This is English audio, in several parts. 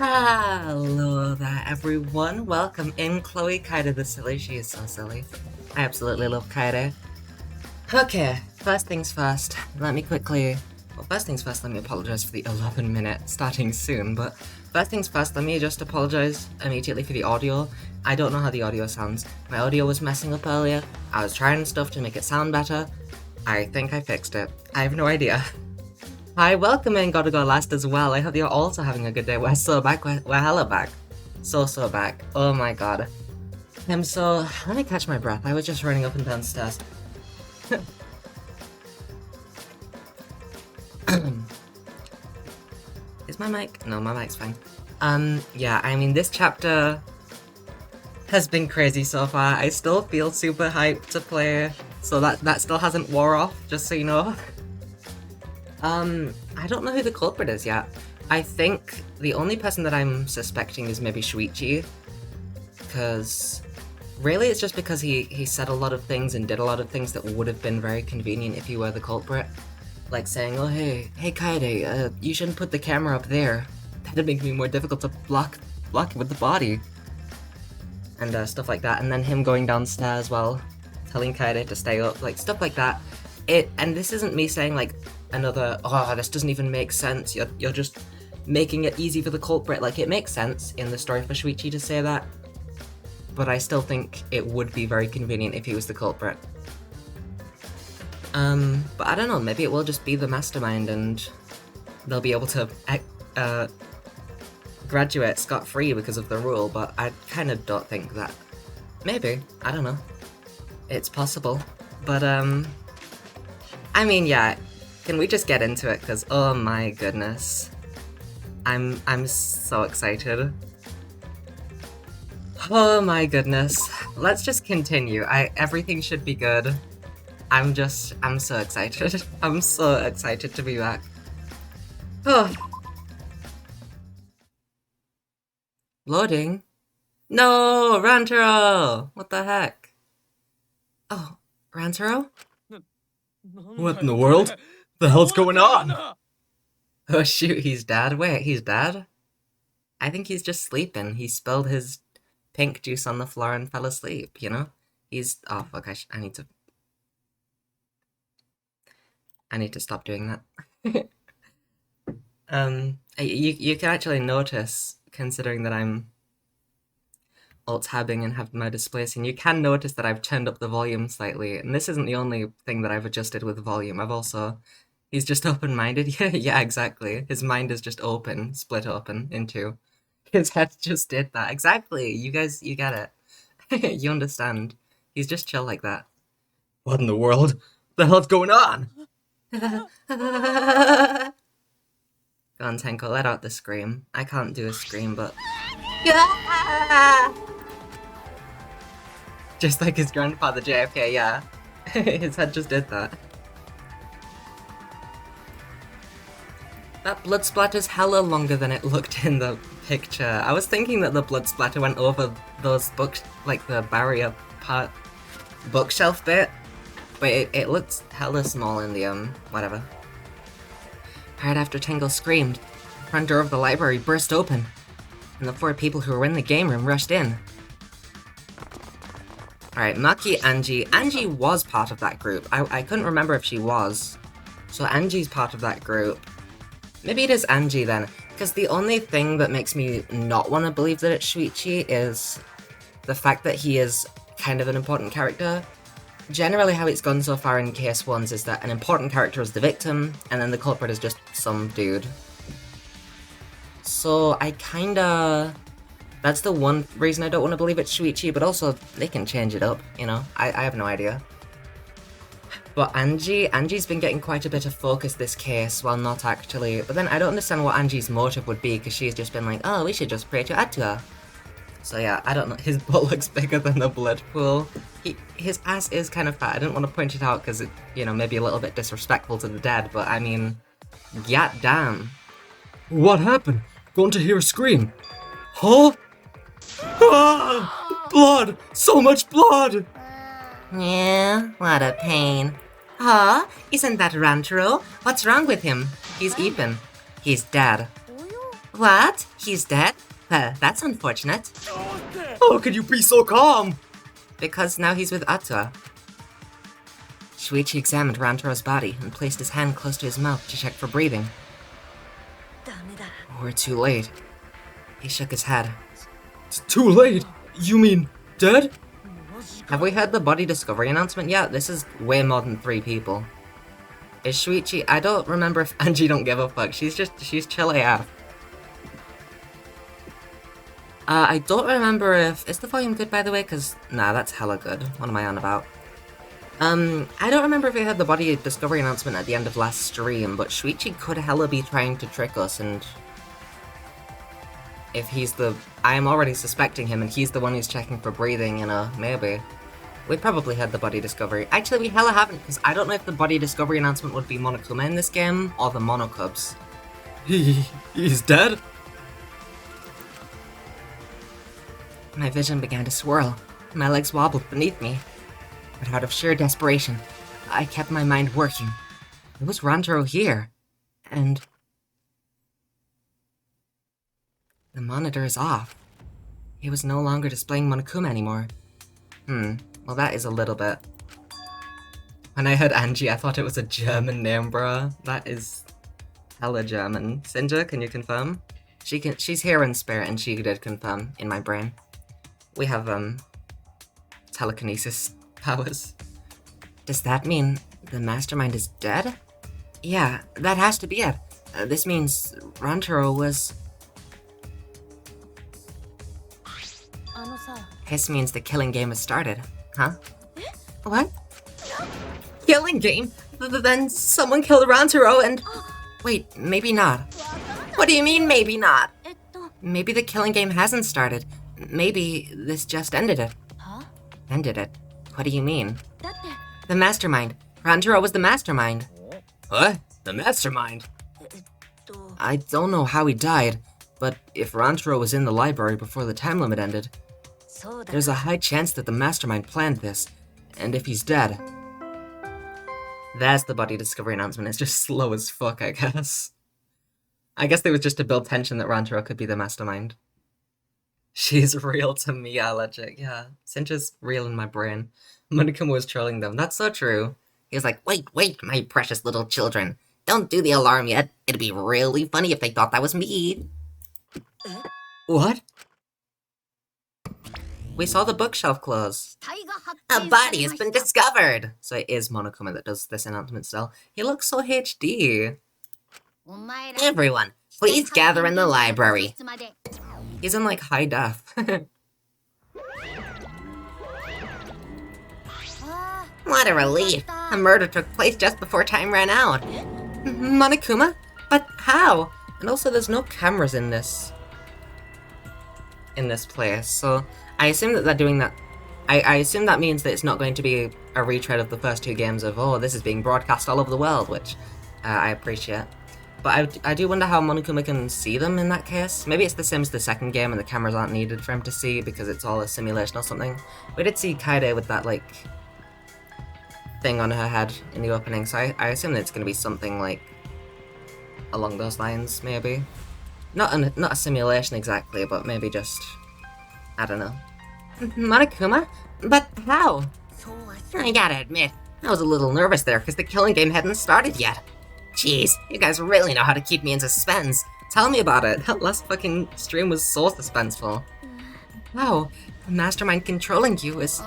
Hello there, everyone. Welcome in, Chloe. KAEDE the silly. She is so silly. I absolutely love KAEDE. Okay, first things first. Let me quickly... Well, first things first, let me apologize for the 11-minute starting soon, but first things first, let me just apologize immediately for the audio. I don't know how the audio sounds. My audio was messing up earlier. I was trying stuff to make it sound better. I think I fixed it. I have no idea. Hi, welcome in, Gotta Go Last as well. I hope you're also having a good day. We're so back, we're hella back. So back. Oh my god. Let me catch my breath. I was just running up and down stairs. Is my mic? No, my mic's fine. Yeah, I mean, this chapter has been crazy so far. I still feel super hyped to play, so that still hasn't wore off, just so you know. I don't know who the culprit is yet. I think the only person that I'm suspecting is maybe Shuichi, because really it's just because he said a lot of things and did a lot of things that would have been very convenient if he were the culprit. Like saying, oh hey KAEDE, you shouldn't put the camera up there. That'd make me more difficult to block it with the body. And stuff like that. And then him going downstairs while telling KAEDE to stay up, like stuff like that. And this isn't me saying like another, oh, this doesn't even make sense. You're just making it easy for the culprit. Like, it makes sense in the story for Shuichi to say that, but I still think it would be very convenient if he was the culprit. But I don't know, maybe it will just be the mastermind and they'll be able to graduate scot-free because of the rule, but I kind of don't think that. Maybe, I don't know. It's possible. But, I mean, yeah, can we just get into it? Because, oh my goodness. I'm so excited. Oh my goodness. Let's just continue. Everything should be good. I'm so excited. I'm so excited to be back. Oh. Loading? No! Rantaro! What the heck? Oh, Rantaro? What in the world? The hell's going on? Oh shoot, he's dead? Wait, he's dead? I think he's just sleeping. He spilled his pink juice on the floor and fell asleep, you know? Oh fuck, I need to stop doing that. You can actually notice, considering that I'm alt-tabbing and have my display scene, you can notice that I've turned up the volume slightly, and this isn't the only thing that I've adjusted with volume. He's just open-minded. Yeah, exactly. His mind is just open, split open in two. His head just did that. Exactly. You guys, you get it. You understand. He's just chill like that. What in the world? The hell's going on? Go on, Tenko, let out the scream. I can't do a scream, but... Just like his grandfather JFK, yeah. His head just did that. That blood splatter's hella longer than it looked in the picture. I was thinking that the blood splatter went over those books, like the barrier part, bookshelf bit, but it looked hella small in the, whatever. Right after Tangle screamed, the front door of the library burst open, and the 4 people who were in the game room rushed in. Alright, Maki, Angie. Angie was part of that group. I couldn't remember if she was. So Angie's part of that group. Maybe it is Angie then, because the only thing that makes me not want to believe that it's Shuichi is the fact that he is kind of an important character. Generally how it's gone so far in case ones is that an important character is the victim, and then the culprit is just some dude. So I kinda... That's the one reason I don't want to believe it's Shuichi, but also they can change it up, you know? I have no idea. But Angie's been getting quite a bit of focus this case, well not actually, but then I don't understand what Angie's motive would be, because she's just been like, oh, we should just pray to Atua. So yeah, I don't know, his butt looks bigger than the blood pool. His ass is kind of fat. I didn't want to point it out because it, you know, maybe a little bit disrespectful to the dead, but I mean, god damn. What happened? Going to hear a scream. Huh? Ah! Blood! So much blood! Yeah, what a pain. Huh? Isn't that Rantaro? What's wrong with him? He's Ethan. He's dead. What? He's dead? That's unfortunate. How could you be so calm? Because now he's with Atua. Shuichi examined Rantaro's body and placed his hand close to his mouth to check for breathing. We're too late. He shook his head. It's too late. You mean dead? Have we heard the body discovery announcement yet? This is way more than 3 people. Is Shuichi? I don't remember if Angie don't give a fuck. She's chill AF. I don't remember if... Is the volume good, by the way? Because, nah, that's hella good. What am I on about? I don't remember if we had the body discovery announcement at the end of last stream, but Shuichi could hella be trying to trick us, and... If he's the... I am already suspecting him, and he's the one who's checking for breathing, you know, maybe. We probably had the body discovery. Actually, we hella haven't, because I don't know if the body discovery announcement would be Monokuma in this game, or the Monocubs. He's dead? My vision began to swirl. My legs wobbled beneath me. But out of sheer desperation, I kept my mind working. It was Rantaro here. And... the monitor is off. It was no longer displaying Monokuma anymore. Well that is a little bit... When I heard Angie, I thought it was a German name, bruh. That is... hella German. Sinja, can you confirm? She's here in spirit, and she did confirm in my brain. We have, telekinesis powers. Does that mean the mastermind is dead? Yeah, that has to be it. This means Rantaro was... This means the killing game has started. Huh? What? Killing game? Then someone killed Rantaro and... Wait, maybe not. What do you mean, maybe not? Maybe the killing game hasn't started. Maybe this just ended it. Huh? Ended it? What do you mean? The mastermind. Rantaro was the mastermind. What? The mastermind? I don't know how he died, but if Rantaro was in the library before the time limit ended, there's a high chance that the mastermind planned this, and if he's dead... There's the body discovery announcement. It's just slow as fuck, I guess. I guess they was just to build tension that Rantaro could be the mastermind. She's real to me, Allergic. Yeah, Sinja's real in my brain. Monokuma was trolling them. That's so true. He was like, wait, my precious little children. Don't do the alarm yet. It'd be really funny if they thought that was me. What? We saw the bookshelf close. A body has been discovered! So it is Monokuma that does this announcement still. He looks so HD. Everyone, please gather in the library. He's in like high def. What a relief. A murder took place just before time ran out. Monokuma? But how? And also there's no cameras in this place, so I assume that they're doing that. I assume that means that it's not going to be a retread of the first 2 games of, oh, this is being broadcast all over the world, which I appreciate. But I do wonder how Monokuma can see them in that case. Maybe it's the same as the second game and the cameras aren't needed for him to see because it's all a simulation or something. We did see KAEDE with that, like, thing on her head in the opening, so I assume that it's going to be something, like, along those lines, maybe. Not a simulation exactly, but maybe just... I don't know. Monokuma? But how? I gotta admit, I was a little nervous there because the killing game hadn't started yet. Jeez, you guys really know how to keep me in suspense. Tell me about it. That last fucking stream was so suspenseful. Wow, the mastermind controlling you is...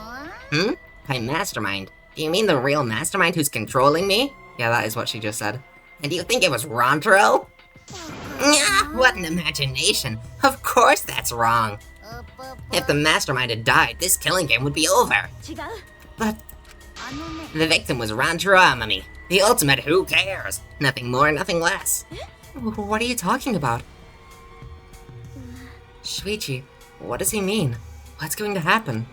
My mastermind? Do you mean the real mastermind who's controlling me? Yeah, that is what she just said. And do you think it was Rantaro? What an imagination. Of course that's wrong. If the mastermind had died, this killing game would be over. But... the victim was Rantaro Amami. The ultimate who cares. Nothing more, nothing less. What are you talking about? Shuichi, what does he mean? What's going to happen?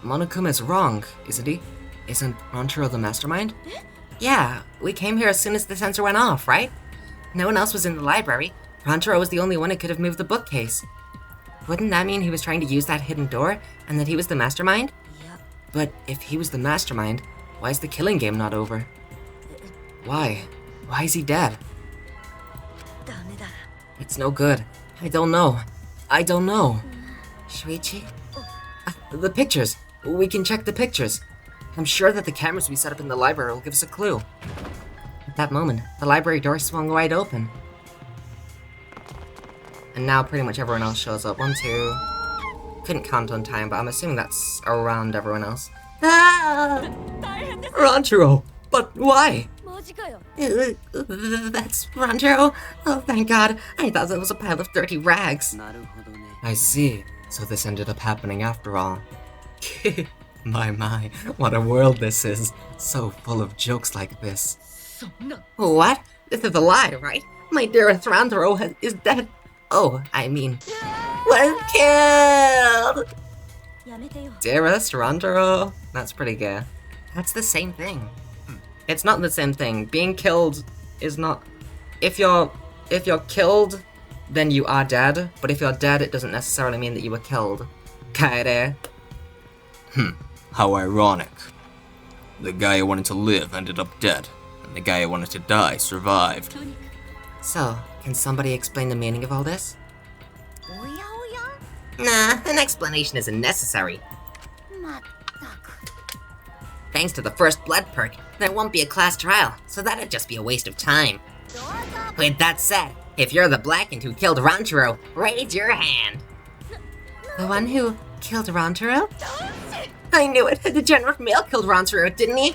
Monokuma's wrong, isn't he? Isn't Rantaro the mastermind? Yeah, we came here as soon as the sensor went off, right? No one else was in the library. Rantaro was the only one who could have moved the bookcase. Wouldn't that mean he was trying to use that hidden door, and that he was the mastermind? But if he was the mastermind, why is the killing game not over? Why? Why is he dead? It's no good. I don't know. Shuichi? The pictures. We can check the pictures. I'm sure that the cameras we set up in the library will give us a clue. At that moment, the library door swung wide open. And now pretty much everyone else shows up. 1, 2... Couldn't count on time, but I'm assuming that's around everyone else. Ah! Ranjiro! But why? That's Ranjiro? Oh, thank God. I thought that was a pile of dirty rags. I see. So this ended up happening after all. My, what a world this is. So full of jokes like this. What? This is a lie, right? My dearest Ranjiro is dead. Oh, I mean, was killed! Dearest Ranjiro? That's pretty gay. That's the same thing. It's not the same thing. Being killed is not... If you're killed, then you are dead. But if you're dead, it doesn't necessarily mean that you were killed. KAEDE. How ironic. The guy who wanted to live ended up dead, and the guy who wanted to die survived. So, can somebody explain the meaning of all this? Nah, an explanation isn't necessary. Thanks to the first blood perk, there won't be a class trial, so that'd just be a waste of time. With that said, if you're the blackened who killed Ranjiro, raise your hand. The one who killed Ranjiro? I knew it! The general male killed Ranjiro, didn't he?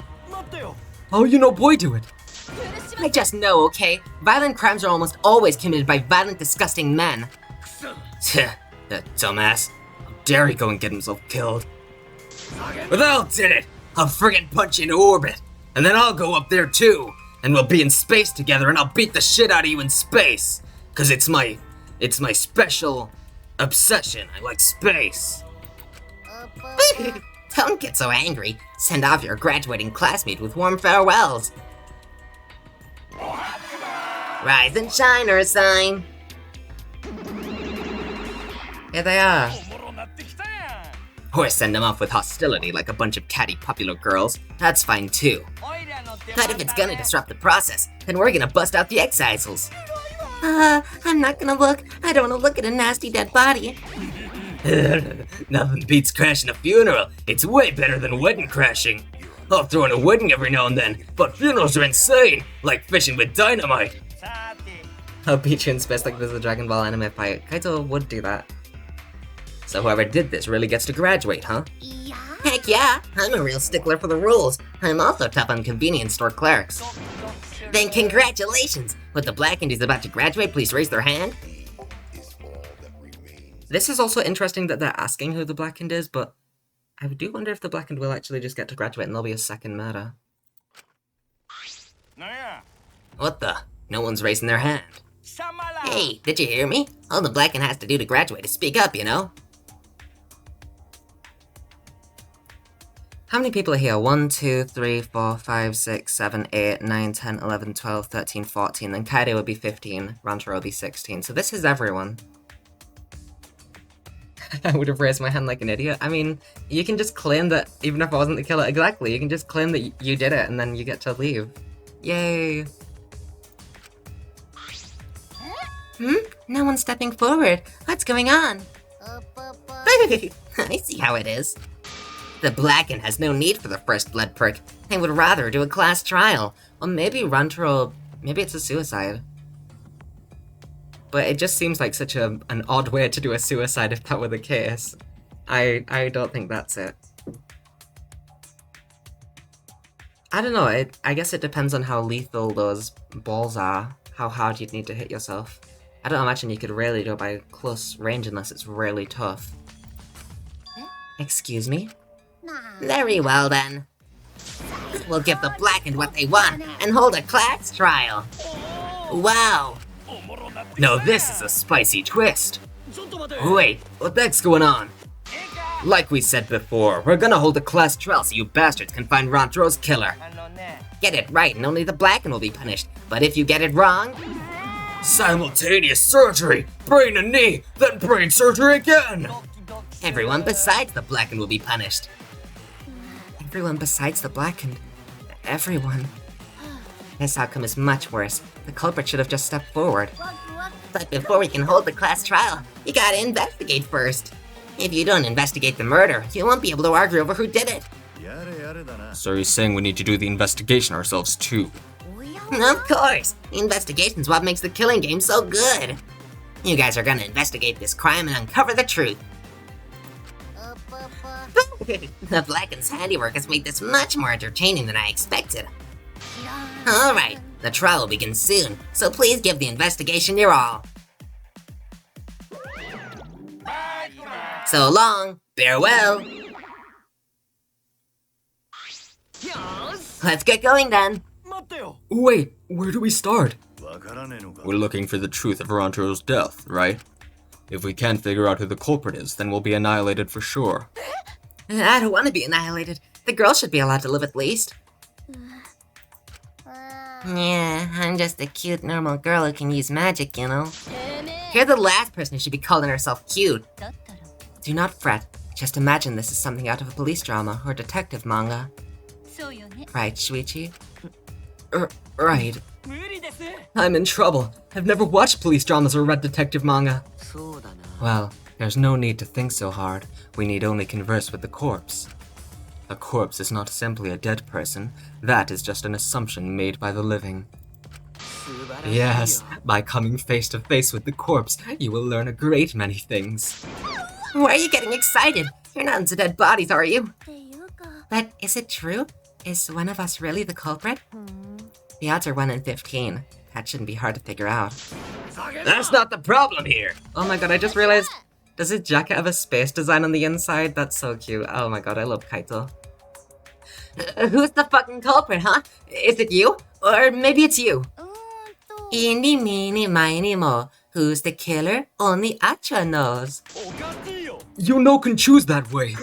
How you know boy do it? I just know, okay? Violent crimes are almost always committed by violent, disgusting men. That dumbass. How dare he go and get himself killed? But I'll did it! I'll friggin' punch you into orbit! And then I'll go up there too! And we'll be in space together and I'll beat the shit out of you in space! Cause it's my special obsession. I like space. Don't get so angry. Send off your graduating classmate with warm farewells. Rise and shine, Ursine. Here they are. Or send them off with hostility like a bunch of catty popular girls. That's fine too. But if it's gonna disrupt the process, then we're gonna bust out the excisals. I'm not gonna look. I don't wanna look at a nasty dead body. Nothing beats crashing a funeral. It's way better than wedding crashing. I'll throw in a wedding every now and then, but funerals are insane, like fishing with dynamite. I'll beat you in space like this is a Dragon Ball anime fight. Kaito would do that. So whoever did this really gets to graduate, huh? Heck yeah! I'm a real stickler for the rules. I'm also tough on convenience store clerks. Then congratulations! With the blackened who's about to graduate, please raise their hand. This is also interesting that they're asking who the blackened is, but I do wonder if the blackened will actually just get to graduate and there'll be a second murder. What the? No one's raising their hand. Hey, did you hear me? All the blackened has to do to graduate is speak up, you know? How many people are here? 1, 2, 3, 4, 5, 6, 7, 8, 9, 10, 11, 12, 13, 14. Then KAEDE would be 15. Ranjiro would be 16. So this is everyone. I would have raised my hand like an idiot. I mean, you can just claim that, even if I wasn't the killer, exactly, you can just claim that you did it and then you get to leave. Yay! No one's stepping forward. What's going on? I see how it is. The blackened has no need for the first blood perk. They would rather do a class trial. Or maybe Ranjiro, maybe it's a suicide. But it just seems like such an odd way to do a suicide if that were the case. I don't think that's it. I don't know, I guess it depends on how lethal those balls are, how hard you'd need to hit yourself. I don't imagine you could really do it by close range unless it's really tough. Excuse me? Very well then. We'll give the blackened what they want and hold a class trial. Wow. Now this is a spicy twist. Wait, what the heck's going on? Like we said before, we're gonna hold a class trial so you bastards can find Ranjiro's killer. Get it right and only the blackened will be punished. But if you get it wrong... Simultaneous surgery! Brain and knee, then brain surgery again! Everyone besides the blackened will be punished. Everyone besides the blackened. Everyone. This outcome is much worse. The culprit should have just stepped forward. But before we can hold the class trial, you gotta investigate first. If you don't investigate the murder, you won't be able to argue over who did it. So you're saying we need to do the investigation ourselves too? Of course! The investigation's what makes the killing game so good. You guys are gonna investigate this crime and uncover the truth. The Blacken's handiwork has made this much more entertaining than I expected. Alright, the trial will begin soon, so please give the investigation your all. So long, farewell. Let's get going then. Wait, where do we start? We're looking for the truth of Rantaro's death, right? If we can't figure out who the culprit is, then we'll be annihilated for sure. I don't want to be annihilated. The girl should be allowed to live at least. Yeah, I'm just a cute, normal girl who can use magic, you know? You're the last person who should be calling herself cute. Do not fret. Just imagine this is something out of a police drama or detective manga. Right, Shuichi? Right. I'm in trouble. I've never watched police dramas or read detective manga. Well, there's no need to think so hard. We need only converse with the corpse. A corpse is not simply a dead person. That is just an assumption made by the living. Yes, by coming face to face with the corpse, you will learn a great many things. Why are you getting excited? You're not into dead bodies, are you? But is it true? Is one of us really the culprit? The odds are 1 in 15. That shouldn't be hard to figure out. That's not the problem here! Oh my god, I just realized, does his jacket have a space design on the inside? That's so cute. Oh my god, I love Kaito. Who's the fucking culprit, huh? Is it you? Or maybe it's you? Eeny, meeny, miny, mo. Who's the killer? Only Acha knows. You no can choose that way.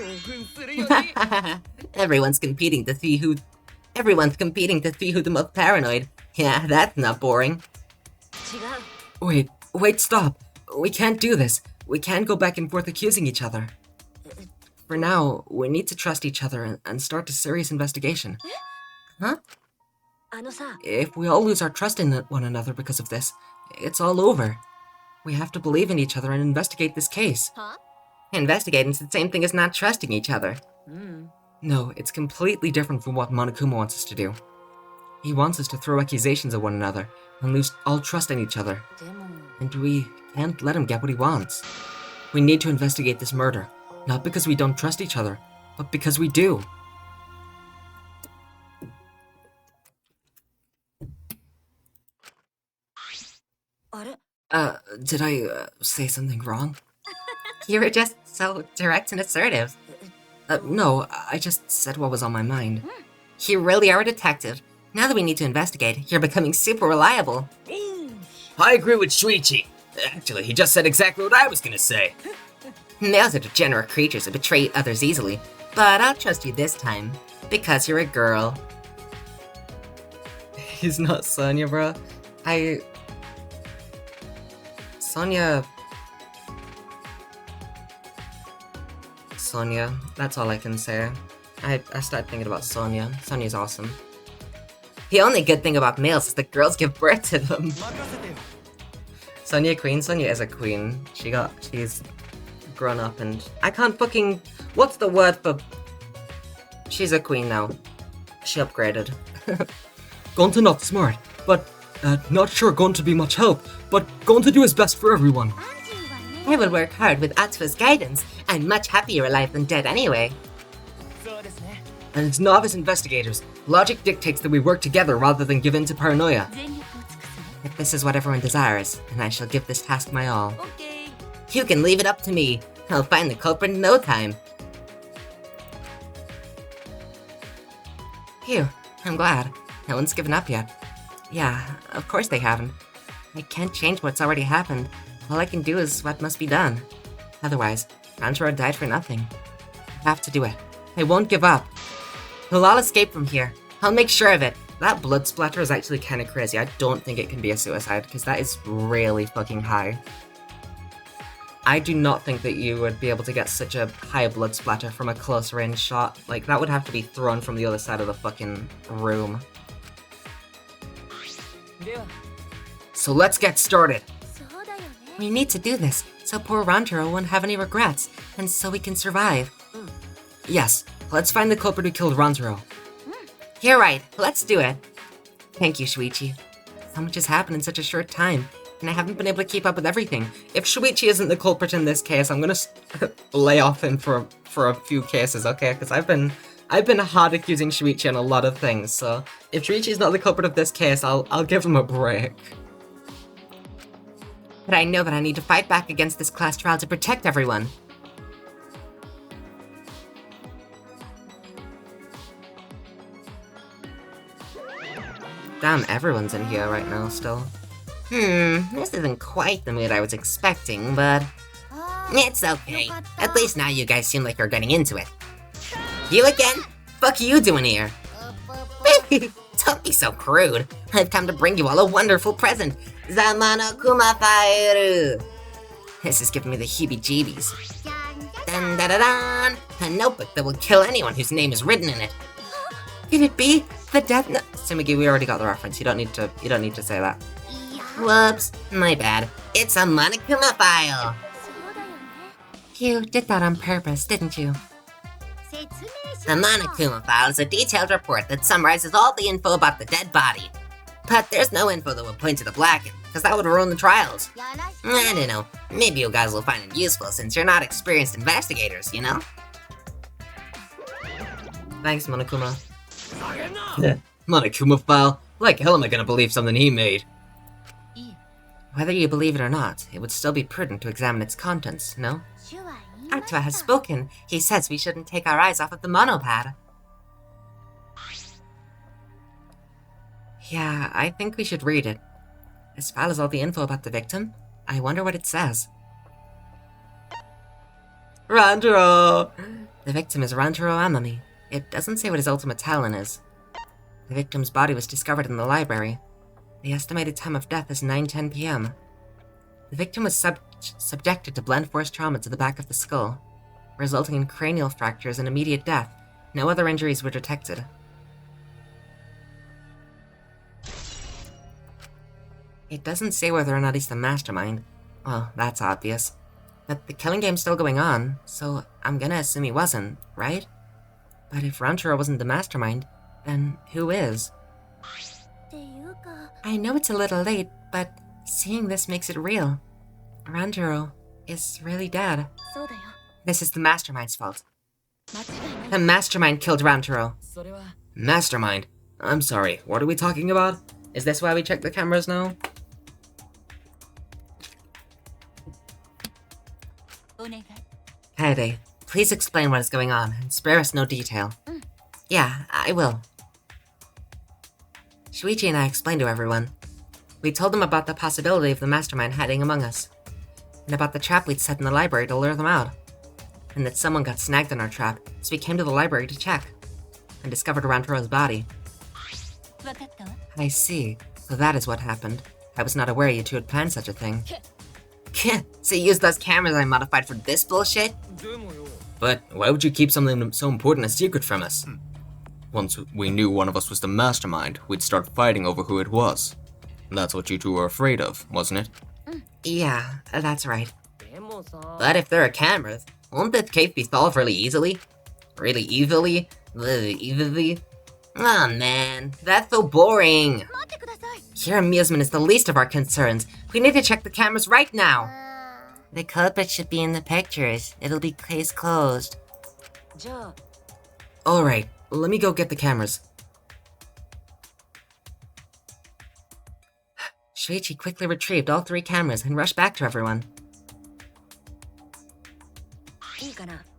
Everyone's competing to see who's the most paranoid. Yeah, that's not boring. Wait, stop. We can't do this. We can't go back and forth accusing each other. For now, we need to trust each other and start a serious investigation. Huh? If we all lose our trust in one another because of this, it's all over. We have to believe in each other and investigate this case. Huh? Investigating's the same thing as not trusting each other. No, it's completely different from what Monokuma wants us to do. He wants us to throw accusations at one another and lose all trust in each other. And we can't let him get what he wants. We need to investigate this murder, not because we don't trust each other, but because we do. Did I say something wrong? You were just so direct and assertive. No, I just said what was on my mind. You really are a detective. Now that we need to investigate, you're becoming super reliable. I agree with Shuichi. Actually, he just said exactly what I was gonna say. Males are degenerate creatures who betray others easily, but I'll trust you this time, because you're a girl. He's not Sonya, bro. Sonya, that's all I can say. I started thinking about Sonya. Sonya's awesome. The only good thing about males is that girls give birth to them. Sonya queen? Sonya is a queen. She's grown up and I can't fucking, what's the word for, she's a queen now. She upgraded. Gonta not smart, but not sure going to be much help, but going to do his best for everyone. I will work hard with Atsua's guidance. I'm much happier alive than dead anyway. And as novice investigators, logic dictates that we work together rather than give in to paranoia. If this is what everyone desires, then I shall give this task my all. You can leave it up to me. I'll find the culprit in no time. Phew, I'm glad. No one's given up yet. Yeah, of course they haven't. I can't change what's already happened. All I can do is what must be done. Otherwise, Rantaro died for nothing. I have to do it. I won't give up. We'll all escape from here. I'll make sure of it. That blood splatter is actually kind of crazy. I don't think it can be a suicide, because that is really fucking high. I do not think that you would be able to get such a high blood splatter from a close range shot. Like, that would have to be thrown from the other side of the fucking room. So let's get started. We need to do this, so poor Rantaro won't have any regrets, and so we can survive. Yes, let's find the culprit who killed Rantaro. You're right, let's do it. Thank you, Shuichi. So much has happened in such a short time, and I haven't been able to keep up with everything. If Shuichi isn't the culprit in this case, I'm gonna lay off him for a few cases, okay? Because I've been hard accusing Shuichi on a lot of things, so if Shuichi's not the culprit of this case, I'll give him a break. But I know that I need to fight back against this class trial to protect everyone. Damn, everyone's in here right now still. This isn't quite the mood I was expecting, but it's okay. At least now you guys seem like you're getting into it. You again? Fuck you doing here? Don't be so crude. I've come to bring you all a wonderful present. Zamano Kumafairu. This is giving me the heebie-jeebies. Dun da da dun! A notebook that will kill anyone whose name is written in it. Could it be the death note? Sumigi, we already got the reference. You don't need to say that. Whoops, my bad. It's a Monokuma file. You did that on purpose, didn't you? The Monokuma file is a detailed report that summarizes all the info about the dead body. But there's no info that would point to the Blackened, because that would ruin the trials. I don't know, maybe you guys will find it useful since you're not experienced investigators, you know? Thanks, Monokuma. Monokuma file? Like hell am I gonna believe something he made? Whether you believe it or not, it would still be prudent to examine its contents, no? Artua has spoken. He says we shouldn't take our eyes off of the monopad. Yeah, I think we should read it. This file has all the info about the victim. I wonder what it says. Rantaro! The victim is Rantaro Amami. It doesn't say what his ultimate talent is. The victim's body was discovered in the library. The estimated time of death is 9:10 p.m. The victim was subjected to blunt force trauma to the back of the skull, resulting in cranial fractures and immediate death. No other injuries were detected. It doesn't say whether or not he's the mastermind. Well, that's obvious. But the killing game's still going on, so I'm gonna assume he wasn't, right? But if Rantaro wasn't the mastermind, then who is? I know it's a little late, but seeing this makes it real. Rantaro is really dead. This is the mastermind's fault. The mastermind killed Rantaro. Mastermind? I'm sorry, what are we talking about? Is this why we check the cameras now? KAEDE, please explain what is going on and spare us no detail. Yeah, I will. Shuichi and I explained to everyone. We told them about the possibility of the mastermind hiding among us, and about the trap we'd set in the library to lure them out, and that someone got snagged in our trap, so we came to the library to check, and discovered Rantaro's body. I see, so that is what happened. I was not aware you two had planned such a thing. So you used those cameras I modified for this bullshit? But why would you keep something so important a secret from us? Once we knew one of us was the mastermind, we'd start fighting over who it was. That's what you two were afraid of, wasn't it? Yeah, that's right. But if there are cameras, won't this case be solved really easily? Really easily? Oh man, that's so boring. Your amusement is the least of our concerns. We need to check the cameras right now. The culprit should be in the pictures. It'll be case closed. Alright, let me go get the cameras. Shuichi quickly retrieved all 3 cameras and rushed back to everyone.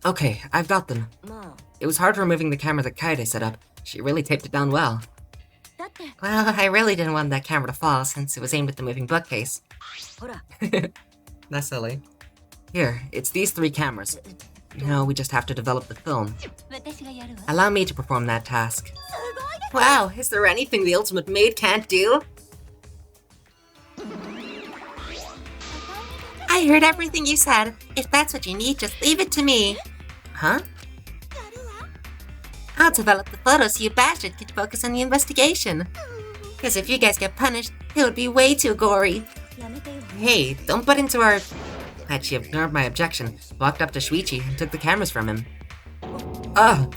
Okay, I've got them. It was hard removing the camera that KAEDE set up. She really taped it down well. Well, I really didn't want that camera to fall since it was aimed at the moving bookcase. That's silly. Here, it's these 3 cameras. Now we just have to develop the film. Allow me to perform that task. Wow, is there anything the ultimate maid can't do? I heard everything you said. If that's what you need, just leave it to me. Huh? I'll develop the photos so you bastards can focus on the investigation. Because if you guys get punished, it would be way too gory. Hey, don't butt into our... But she ignored my objection, walked up to Shuichi, and took the cameras from him. Ugh.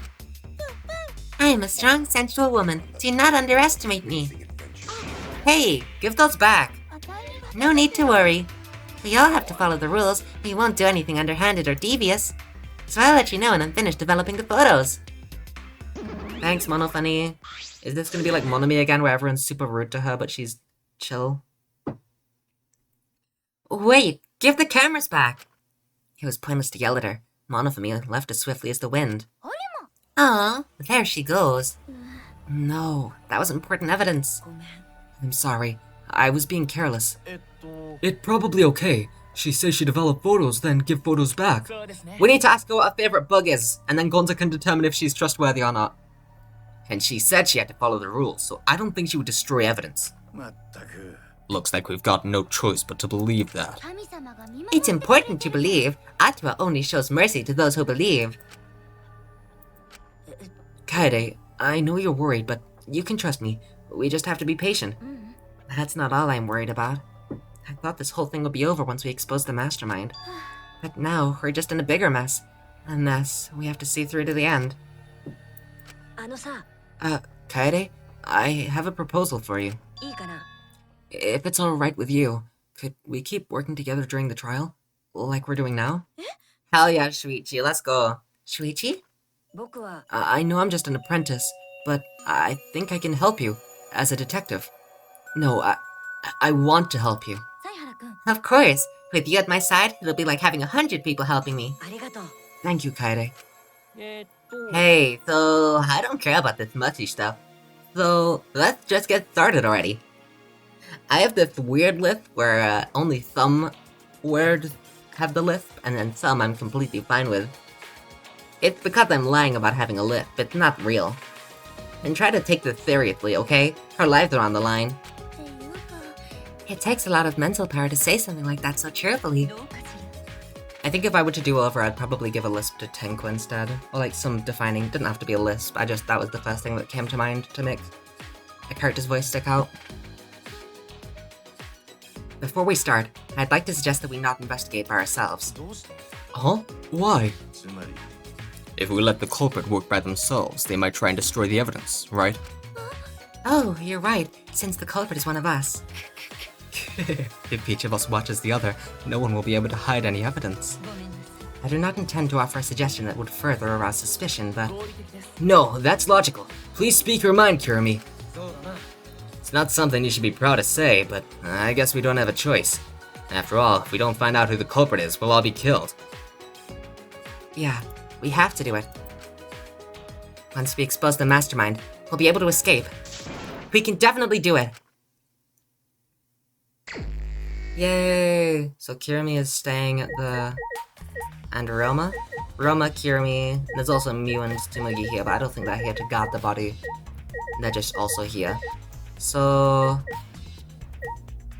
I am a strong, sensual woman. Do not underestimate me. Hey, give those back. No need to worry. We all have to follow the rules. We won't do anything underhanded or devious. So I'll let you know when I'm finished developing the photos. Thanks, Monofunny. Is this gonna be like Monomi again, where everyone's super rude to her, but she's chill? Wait, give the cameras back! It was pointless to yell at her. Monofunny left as swiftly as the wind. Aw, there she goes. No, that was important evidence. I'm sorry. I was being careless. It's probably okay. She says she developed photos, then give photos back. We need to ask her what her favorite bug is, and then Gonza can determine if she's trustworthy or not. And she said she had to follow the rules, so I don't think she would destroy evidence. Looks like we've got no choice but to believe that. It's important to believe. Atma only shows mercy to those who believe. Kaede, I know you're worried, but you can trust me. We just have to be patient. That's not all I'm worried about. I thought this whole thing would be over once we exposed the mastermind. But now, we're just in a bigger mess. A mess we have to see through to the end. Kaede, I have a proposal for you. If it's alright with you, could we keep working together during the trial? Like we're doing now? Hell yeah, Shuichi, let's go. Shuichi? I know I'm just an apprentice, but I think I can help you as a detective. No, I want to help you. Of course. With you at my side, it'll be like having 100 people helping me. Thank you, Kaede. Hey, so I don't care about this mushy stuff. So let's just get started already. I have this weird lisp where only some words have the lisp, and then some I'm completely fine with. It's because I'm lying about having a lisp, it's not real. And try to take this seriously, okay? Our lives are on the line. It takes a lot of mental power to say something like that so cheerfully. I think if I were to do over, I'd probably give a lisp to Tenko instead. Or like some defining, didn't have to be a lisp, that was the first thing that came to mind to make a character's voice stick out. Before we start, I'd like to suggest that we not investigate by ourselves. Huh? Why? If we let the culprit work by themselves, they might try and destroy the evidence, right? Oh, you're right, since the culprit is one of us. If each of us watches the other, no one will be able to hide any evidence. I do not intend to offer a suggestion that would further arouse suspicion, but... No, that's logical. Please speak your mind, Kirumi. It's not something you should be proud to say, but I guess we don't have a choice. After all, if we don't find out who the culprit is, we'll all be killed. Yeah, we have to do it. Once we expose the mastermind, we'll be able to escape. We can definitely do it! Yay! So Kirumi is staying at the... And Roma? Roma, Kirumi, there's also Miu and Tsumugi here, but I don't think they're here to guard the body. They're just also here. So...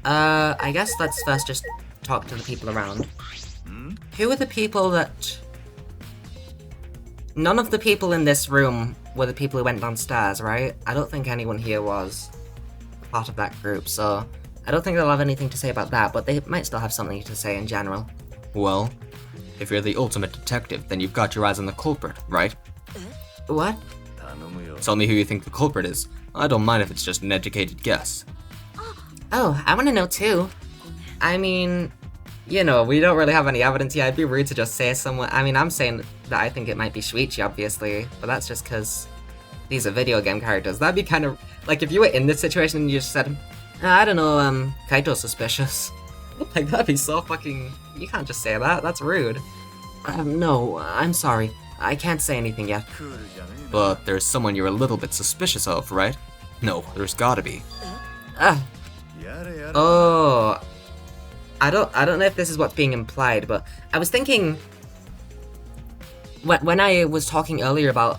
I guess let's first just talk to the people around. Who are the people that... None of the people in this room were the people who went downstairs, right? I don't think anyone here was part of that group, so... I don't think they'll have anything to say about that, but they might still have something to say in general. Well, if you're the ultimate detective, then you've got your eyes on the culprit, right? What? Tell me who you think the culprit is. I don't mind if it's just an educated guess. Oh, I want to know too. I mean, you know, we don't really have any evidence here. I'd be rude to just say someone. I mean, I'm saying that I think it might be Shuichi, obviously, but that's just because these are video game characters. That'd be kind of like if you were in this situation and you just said, I don't know, Kaito's suspicious. Like, that'd be so fucking... You can't just say that, that's rude. No, I'm sorry. I can't say anything yet. But there's someone you're a little bit suspicious of, right? No, there's gotta be. Oh... I don't know if this is what's being implied, but I was thinking... When I was talking earlier about,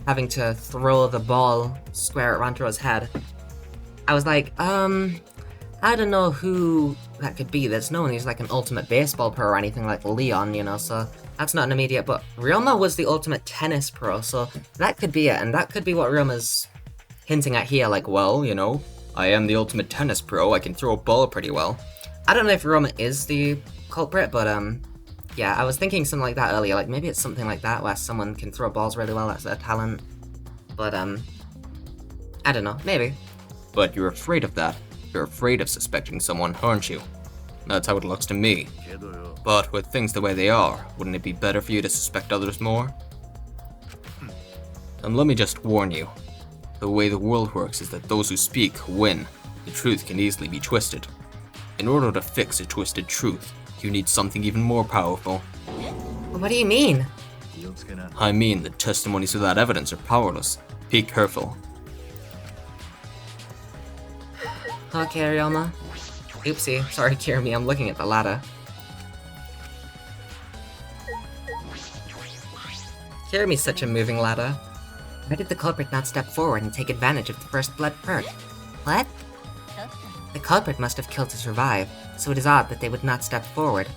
having to throw the ball square at Rantaro's head, I was like, I don't know who that could be. There's no one who's like an ultimate baseball pro or anything like Leon, you know, so that's not an immediate, but Ryoma was the ultimate tennis pro, so that could be it, and that could be what Ryoma's hinting at here, like, well, you know, I am the ultimate tennis pro, I can throw a ball pretty well. I don't know if Roma is the culprit, but yeah, I was thinking something like that earlier. Like maybe it's something like that where someone can throw balls really well, that's their talent. But I don't know, maybe. But you're afraid of that. You're afraid of suspecting someone, aren't you? That's how it looks to me. But with things the way they are, wouldn't it be better for you to suspect others more? And let me just warn you. The way the world works is that those who speak win. The truth can easily be twisted. In order to fix a twisted truth, you need something even more powerful. What do you mean? I mean that testimonies without evidence are powerless. Be careful. Okay, Ryoma. Oopsie, sorry Kirimi, I'm looking at the ladder. Kirimi's such a moving ladder. Why did the culprit not step forward and take advantage of the first blood perk? What? The culprit must have killed to survive, so it is odd that they would not step forward.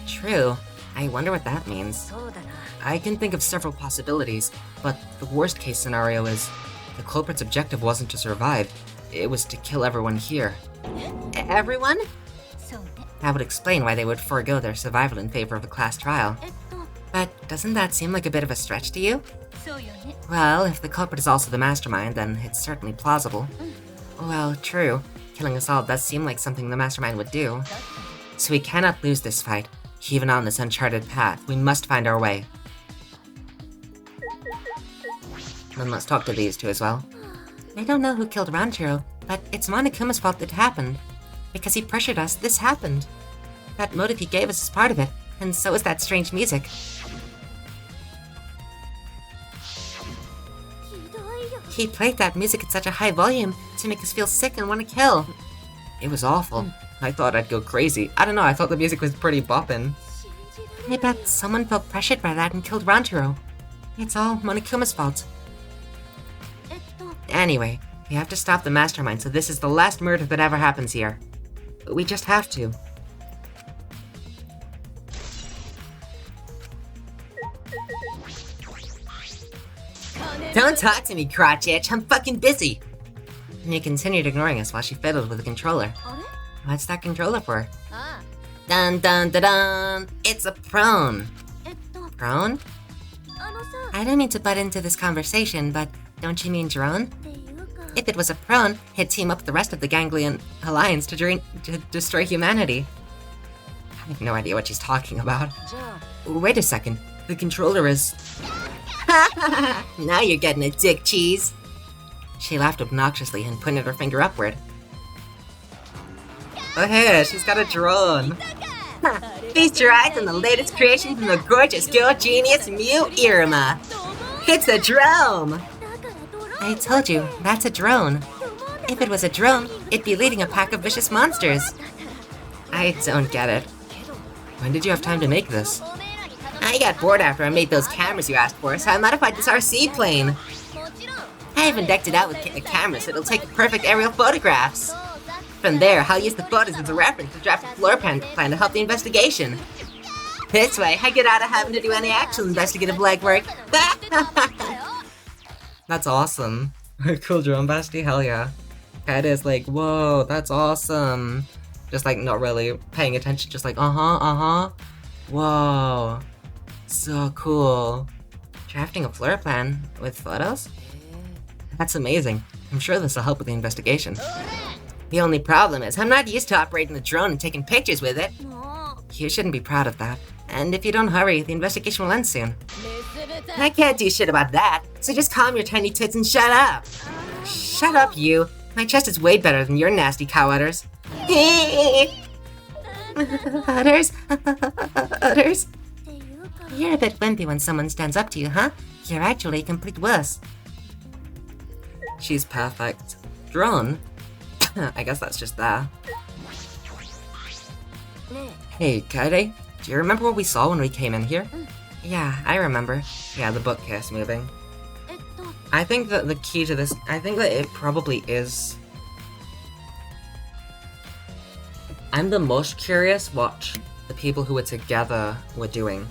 True. I wonder what that means. I can think of several possibilities, but the worst case scenario is the culprit's objective wasn't to survive, it was to kill everyone here. Everyone? That would explain why they would forego their survival in favor of a class trial. But doesn't that seem like a bit of a stretch to you? Well, if the culprit is also the mastermind, then it's certainly plausible. Well, true. Killing us all does seem like something the mastermind would do. So we cannot lose this fight. Even on this uncharted path, we must find our way. Then let's talk to these two as well. I don't know who killed Ranjiro, but it's Monokuma's fault that happened. Because he pressured us, this happened. That motive he gave us is part of it, and so is that strange music. He played that music at such a high volume to make us feel sick and want to kill. It was awful. I thought I'd go crazy. I don't know, I thought the music was pretty boppin'. I bet someone felt pressured by that and killed Ranjiro. It's all Monokuma's fault. Anyway, we have to stop the mastermind, so this is the last murder that ever happens here. We just have to. Don't talk to me, crotch itch. I'm fucking busy. And he continued ignoring us while she fiddled with the controller. What's that controller for? Dun dun dun dun! It's a prone. Prone? I don't mean to butt into this conversation, but don't you mean drone? If it was a prone, he'd team up with the rest of the Ganglion Alliance to destroy humanity. I have no idea what she's talking about. Wait a second. The controller is... Now you're getting a dick cheese. She laughed obnoxiously and pointed her finger upward. Oh hey, she's got a drone. Feast your eyes on the latest creation from the gorgeous girl genius Mew Iruma. It's a drone! I told you, that's a drone. If it was a drone, it'd be leading a pack of vicious monsters. I don't get it. When did you have time to make this? I got bored after I made those cameras you asked for, so I modified this RC plane. I even decked it out with a camera so it'll take perfect aerial photographs. From there, I'll use the photos as a reference to draft a floor plan to help the investigation. This way, I get out of having to do any actual investigative legwork. That's awesome. Cool drone Basti, hell yeah. KAEDE is like, whoa, that's awesome. Just like not really paying attention, just like, Whoa. So cool. Drafting a floor plan with photos? That's amazing. I'm sure this will help with the investigation. The only problem is I'm not used to operating the drone and taking pictures with it. You shouldn't be proud of that. And if you don't hurry, the investigation will end soon. I can't do shit about that, so just calm your tiny tits and shut up. Shut up, you. My chest is way better than your nasty cow udders. Udders? Udders? You're a bit wimpy when someone stands up to you, huh? You're actually a complete wuss. She's perfect. Drone? I guess that's just there. Hey, KAEDE, do you remember what we saw when we came in here? Yeah, I remember. Yeah, the bookcase moving. I think that the key to this, I think that it probably is... I'm the most curious what the people who were together were doing.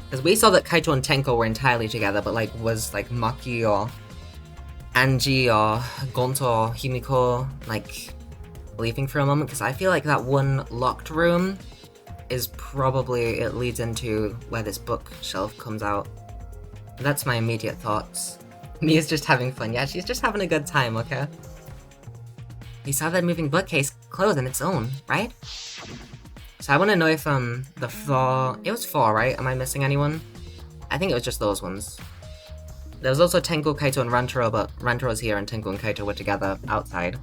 Because we saw that Kaito and Tenko were entirely together, but like, was like Maki or Angie or Gonto or Himiko, like, leaving for a moment, because I feel like that one locked room is probably, it leads into where this bookshelf comes out. That's my immediate thoughts. Mia's just having fun. Yeah, she's just having a good time, okay? You saw that moving bookcase close on its own, right? So I want to know if, the floor... It was 4, right? Am I missing anyone? I think it was just those ones. There was also Tenko, Kaito, and Rantaro, but Rantaro's here and Tenko and Kaito were together outside.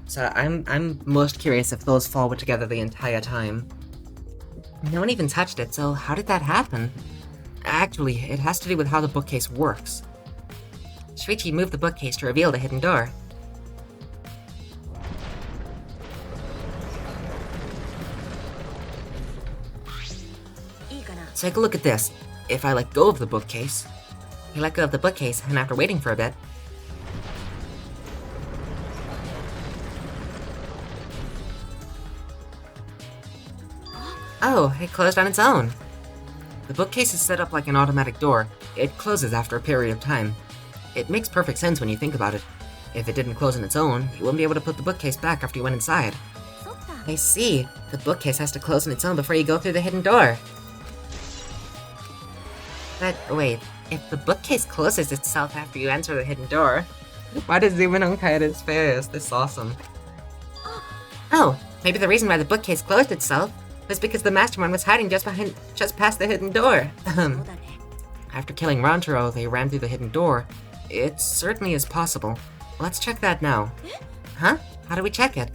So I'm most curious if those 4 were together the entire time. No one even touched it, so how did that happen? Actually, it has to do with how the bookcase works. Shuichi moved the bookcase to reveal the hidden door. Take a look at this. If I let go of the bookcase... He let go of the bookcase, and after waiting for a bit... Oh, it closed on its own. The bookcase is set up like an automatic door. It closes after a period of time. It makes perfect sense when you think about it. If it didn't close on its own, you wouldn't be able to put the bookcase back after you went inside. I see. The bookcase has to close on its own before you go through the hidden door. But wait, if the bookcase closes itself after you enter the hidden door, why does zoom in on Kaede's face? This is awesome. Oh, maybe the reason why the bookcase closed itself was because the mastermind was hiding just past the hidden door. After killing Rantaro, they ran through the hidden door. It certainly is possible. Let's check that now. Huh? How do we check it?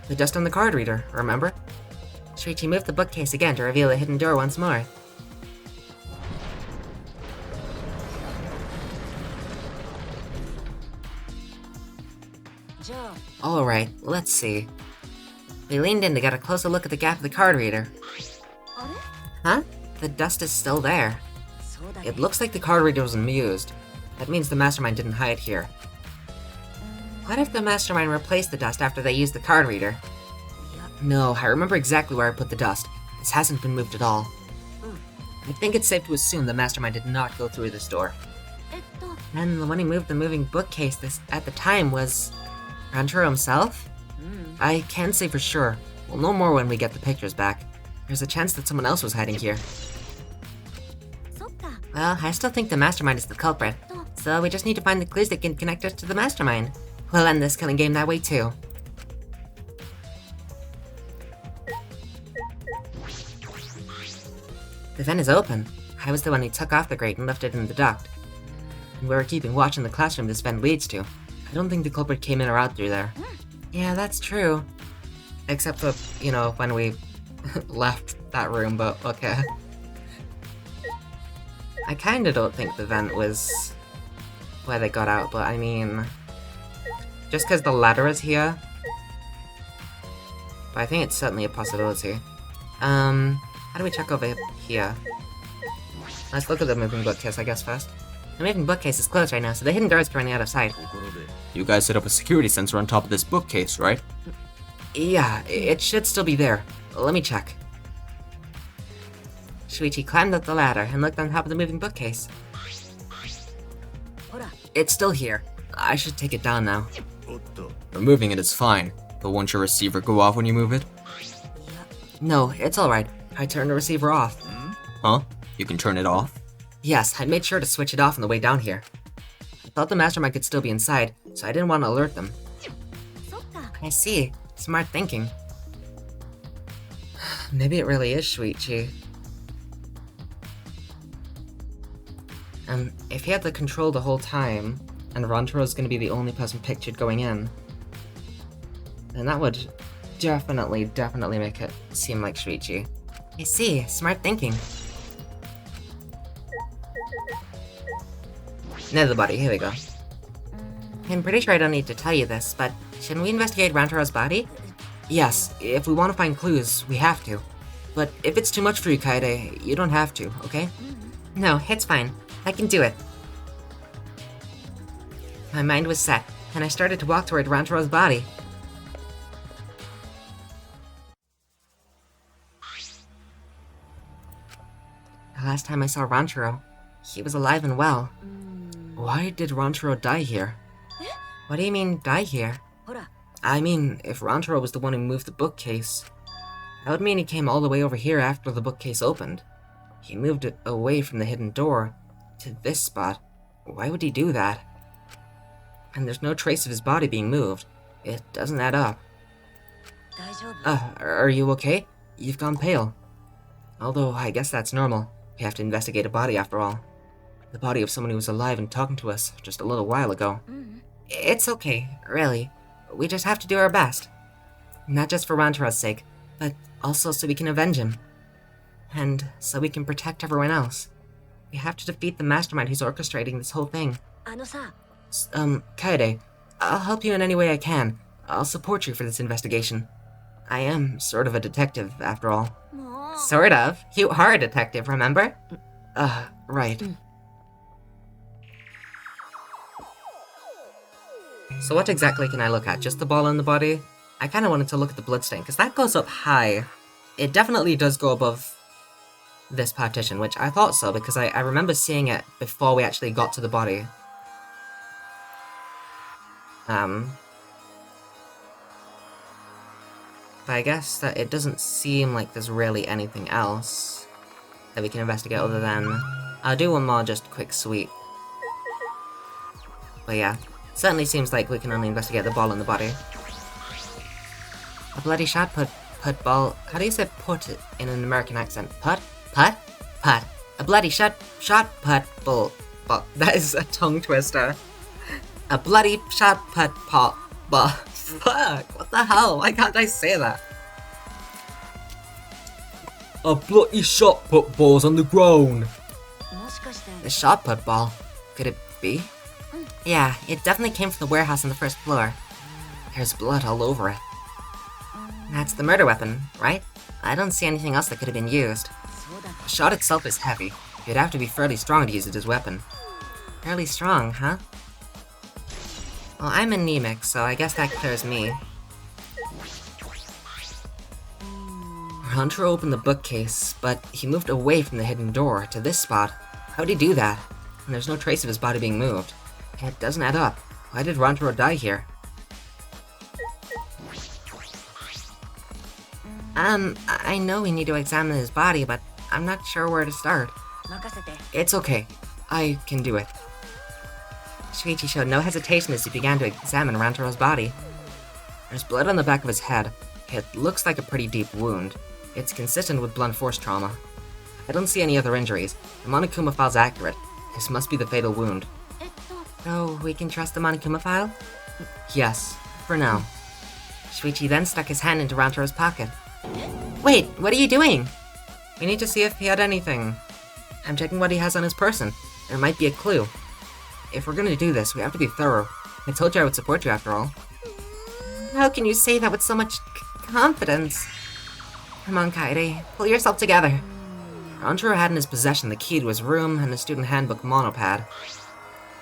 The dust on the card reader, remember? Shuichi moved the bookcase again to reveal the hidden door once more. Alright, let's see. We leaned in to get a closer look at the gap of the card reader. Huh? The dust is still there. It looks like the card reader was amused. That means the mastermind didn't hide here. What if the mastermind replaced the dust after they used the card reader? No, I remember exactly where I put the dust. This hasn't been moved at all. I think it's safe to assume the mastermind did not go through this door. And the one who moved the moving bookcase at the time was... Rantaro himself? I can't say for sure. We'll know more when we get the pictures back. There's a chance that someone else was hiding here. Well, I still think the mastermind is the culprit. So we just need to find the clues that can connect us to the mastermind. We'll end this killing game that way too. The vent is open. I was the one who took off the grate and left it in the duct. And we were keeping watch in the classroom this vent leads to. I don't think the culprit came in or out through there. Yeah, that's true. Except for, you know, when we left that room, but okay. I kinda don't think the vent was where they got out, but I mean... Just because the ladder is here... But I think it's certainly a possibility. How do we check over here? Let's look at the moving bookcase, I guess, first. The moving bookcase is closed right now, so the hidden door is currently out of sight. You guys set up a security sensor on top of this bookcase, right? Yeah, it should still be there. Let me check. Shuichi climbed up the ladder and looked on top of the moving bookcase. It's still here. I should take it down now. Removing it is fine, but won't your receiver go off when you move it? No, it's alright. I turned the receiver off. Huh? You can turn it off? Yes, I made sure to switch it off on the way down here. I thought the mastermind could still be inside, so I didn't want to alert them. I see. Smart thinking. Maybe it really is Shuichi. If he had the control the whole time, and Rantaro's gonna be the only person pictured going in, then that would definitely make it seem like Shuichi. I see. Smart thinking. Nether body, here we go. I'm pretty sure I don't need to tell you this, but shouldn't we investigate Rantaro's body? Yes, if we want to find clues, we have to. But if it's too much for you, Kaede, you don't have to, okay? No, it's fine. I can do it. My mind was set, and I started to walk toward Rantaro's body. The last time I saw Rantaro, he was alive and well. Why did Rantaro die here? What do you mean, die here? I mean, if Rantaro was the one who moved the bookcase, that would mean he came all the way over here after the bookcase opened. He moved it away from the hidden door to this spot. Why would he do that? And there's no trace of his body being moved. It doesn't add up. Are you okay? You've gone pale. Although, I guess that's normal. We have to investigate a body after all. The body of someone who was alive and talking to us just a little while ago. It's okay, really. We just have to do our best. Not just for Rantaro's sake, but also so we can avenge him. And so we can protect everyone else. We have to defeat the mastermind who's orchestrating this whole thing. Kaede, I'll help you in any way I can. I'll support you for this investigation. I am sort of a detective, after all. Sort of? You are a detective, remember? Right. So what exactly can I look at? Just the ball in the body? I kinda wanted to look at the bloodstain, because that goes up high. It definitely does go above this partition, which I thought so, because I remember seeing it before we actually got to the body. But I guess that it doesn't seem like there's really anything else that we can investigate other than... I'll do one more just quick sweep. But yeah, certainly seems like we can only investigate the ball in the body. A bloody shot put ball... How do you say put in an American accent? Put? Put? Put. A bloody shot put ball. That is a tongue twister. A bloody shot put ball. Fuck, what the hell? Why can't I say that? A bloody shot put ball's on the ground. The shot put ball? Could it be? Yeah, it definitely came from the warehouse on the first floor. There's blood all over it. That's the murder weapon, right? I don't see anything else that could have been used. The shot itself is heavy. You'd have to be fairly strong to use it as a weapon. Fairly strong, huh? Well, I'm anemic, so I guess that clears me. Hunter opened the bookcase, but he moved away from the hidden door to this spot. How'd he do that? And there's no trace of his body being moved. It doesn't add up. Why did Rantaro die here? I know we need to examine his body, but I'm not sure where to start. It's okay. I can do it. Shuichi showed no hesitation as he began to examine Rantaro's body. There's blood on the back of his head. It looks like a pretty deep wound. It's consistent with blunt force trauma. I don't see any other injuries. The Monokuma file's accurate. This must be the fatal wound. So, we can trust the Monokuma file? Yes, for now. Shuichi then stuck his hand into Rantaro's pocket. Wait, what are you doing? We need to see if he had anything. I'm checking what he has on his person. There might be a clue. If we're gonna do this, we have to be thorough. I told you I would support you after all. How can you say that with so much confidence? Come on, Kaede, pull yourself together. Rantaro had in his possession the key to his room and the student handbook monopad.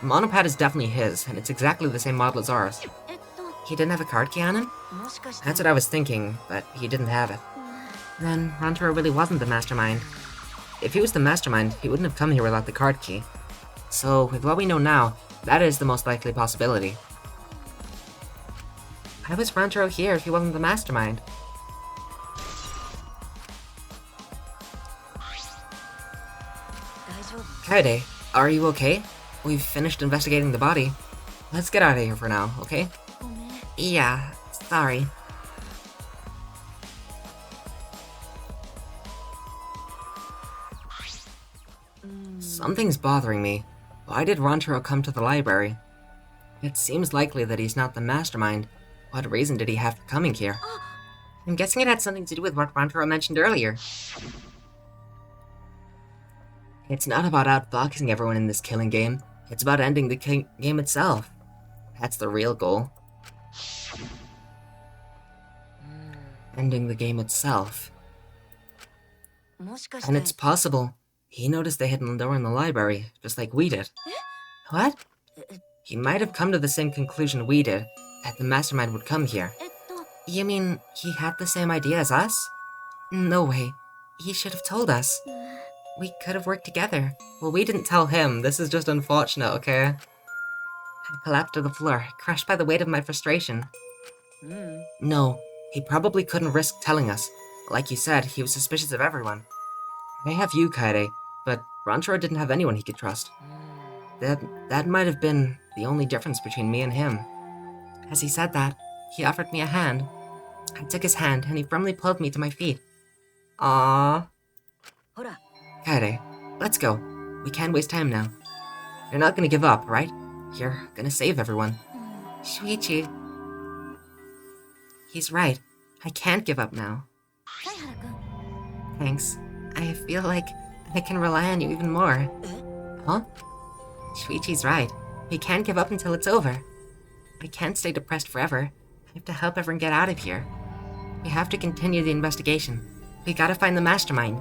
The monopad is definitely his, and it's exactly the same model as ours. He didn't have a card key on him? That's what I was thinking, but he didn't have it. Then Rantaro really wasn't the mastermind. If he was the mastermind, he wouldn't have come here without the card key. So, with what we know now, that is the most likely possibility. Why was Rantaro here if he wasn't the mastermind? Kaede, are you okay? We've finished investigating the body. Let's get out of here for now, okay? Yeah, sorry. Something's bothering me. Why did Rantaro come to the library? It seems likely that he's not the mastermind. What reason did he have for coming here? I'm guessing it had something to do with what Rantaro mentioned earlier. It's not about outfoxing everyone in this killing game. It's about ending the game itself. That's the real goal. Ending the game itself. And it's possible he noticed the hidden door in the library, just like we did. What? He might have come to the same conclusion we did, that the mastermind would come here. You mean he had the same idea as us? No way. He should have told us. We could have worked together. Well, we didn't tell him. This is just unfortunate, okay? I collapsed to the floor, crushed by the weight of my frustration. No, he probably couldn't risk telling us. Like you said, he was suspicious of everyone. I have you, Kaede, but Ranchero didn't have anyone he could trust. That might have been the only difference between me and him. As he said that, he offered me a hand. I took his hand, and he firmly pulled me to my feet. Aww. Kaede, let's go. We can't waste time now. You're not gonna give up, right? You're gonna save everyone. Shuichi. He's right. I can't give up now. Thanks. I feel like I can rely on you even more. Huh? Shuichi's right. We can't give up until it's over. I can't stay depressed forever. I have to help everyone get out of here. We have to continue the investigation. We gotta find the mastermind.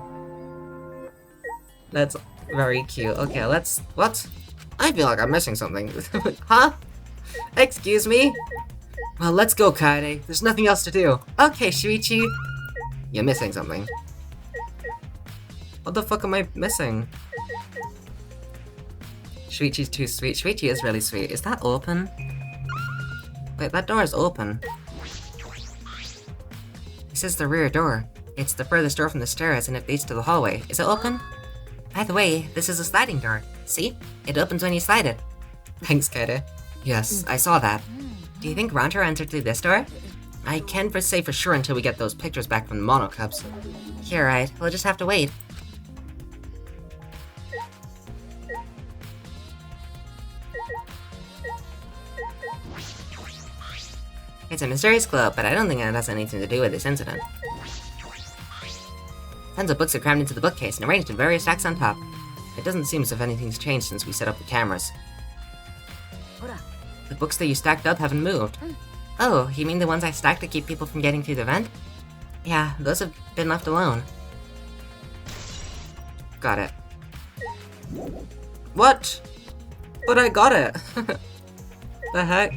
That's very cute. Okay, let's... What? I feel like I'm missing something. Huh? Excuse me? Well, let's go, Kaede. There's nothing else to do. Okay, Shuichi. You're missing something. What the fuck am I missing? Shuichi's too sweet. Shuichi is really sweet. Is that open? Wait, that door is open. This is the rear door. It's the furthest door from the stairs and it leads to the hallway. Is it open? By the way, this is a sliding door. See? It opens when you slide it. Thanks, Kaede. Yes, I saw that. Do you think Ranchero entered through this door? I can't say for sure until we get those pictures back from the Mono Cubs. You're right. We'll just have to wait. It's a mysterious globe, but I don't think it has anything to do with this incident. Tons of books are crammed into the bookcase and arranged in various stacks on top. It doesn't seem as if anything's changed since we set up the cameras. The books that you stacked up haven't moved. Oh, you mean the ones I stacked to keep people from getting through the vent? Yeah, those have been left alone. Got it. What? But I got it! The heck?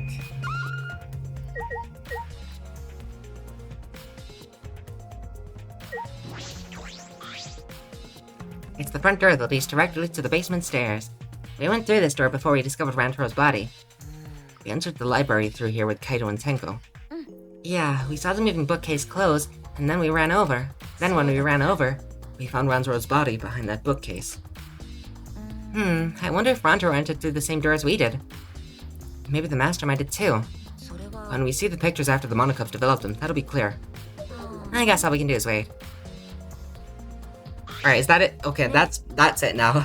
It's the front door that leads directly to the basement stairs. We went through this door before we discovered Ranchero's body. We entered the library through here with Kaito and Tenko. Yeah, we saw the moving bookcase close, and then we ran over. Then when we ran over, we found Ranchero's body behind that bookcase. I wonder if Ranchero entered through the same door as we did. Maybe the mastermind did too. When we see the pictures after the Mono Cubs developed them, that'll be clear. I guess all we can do is wait. Alright, is that it? Okay, that's it now.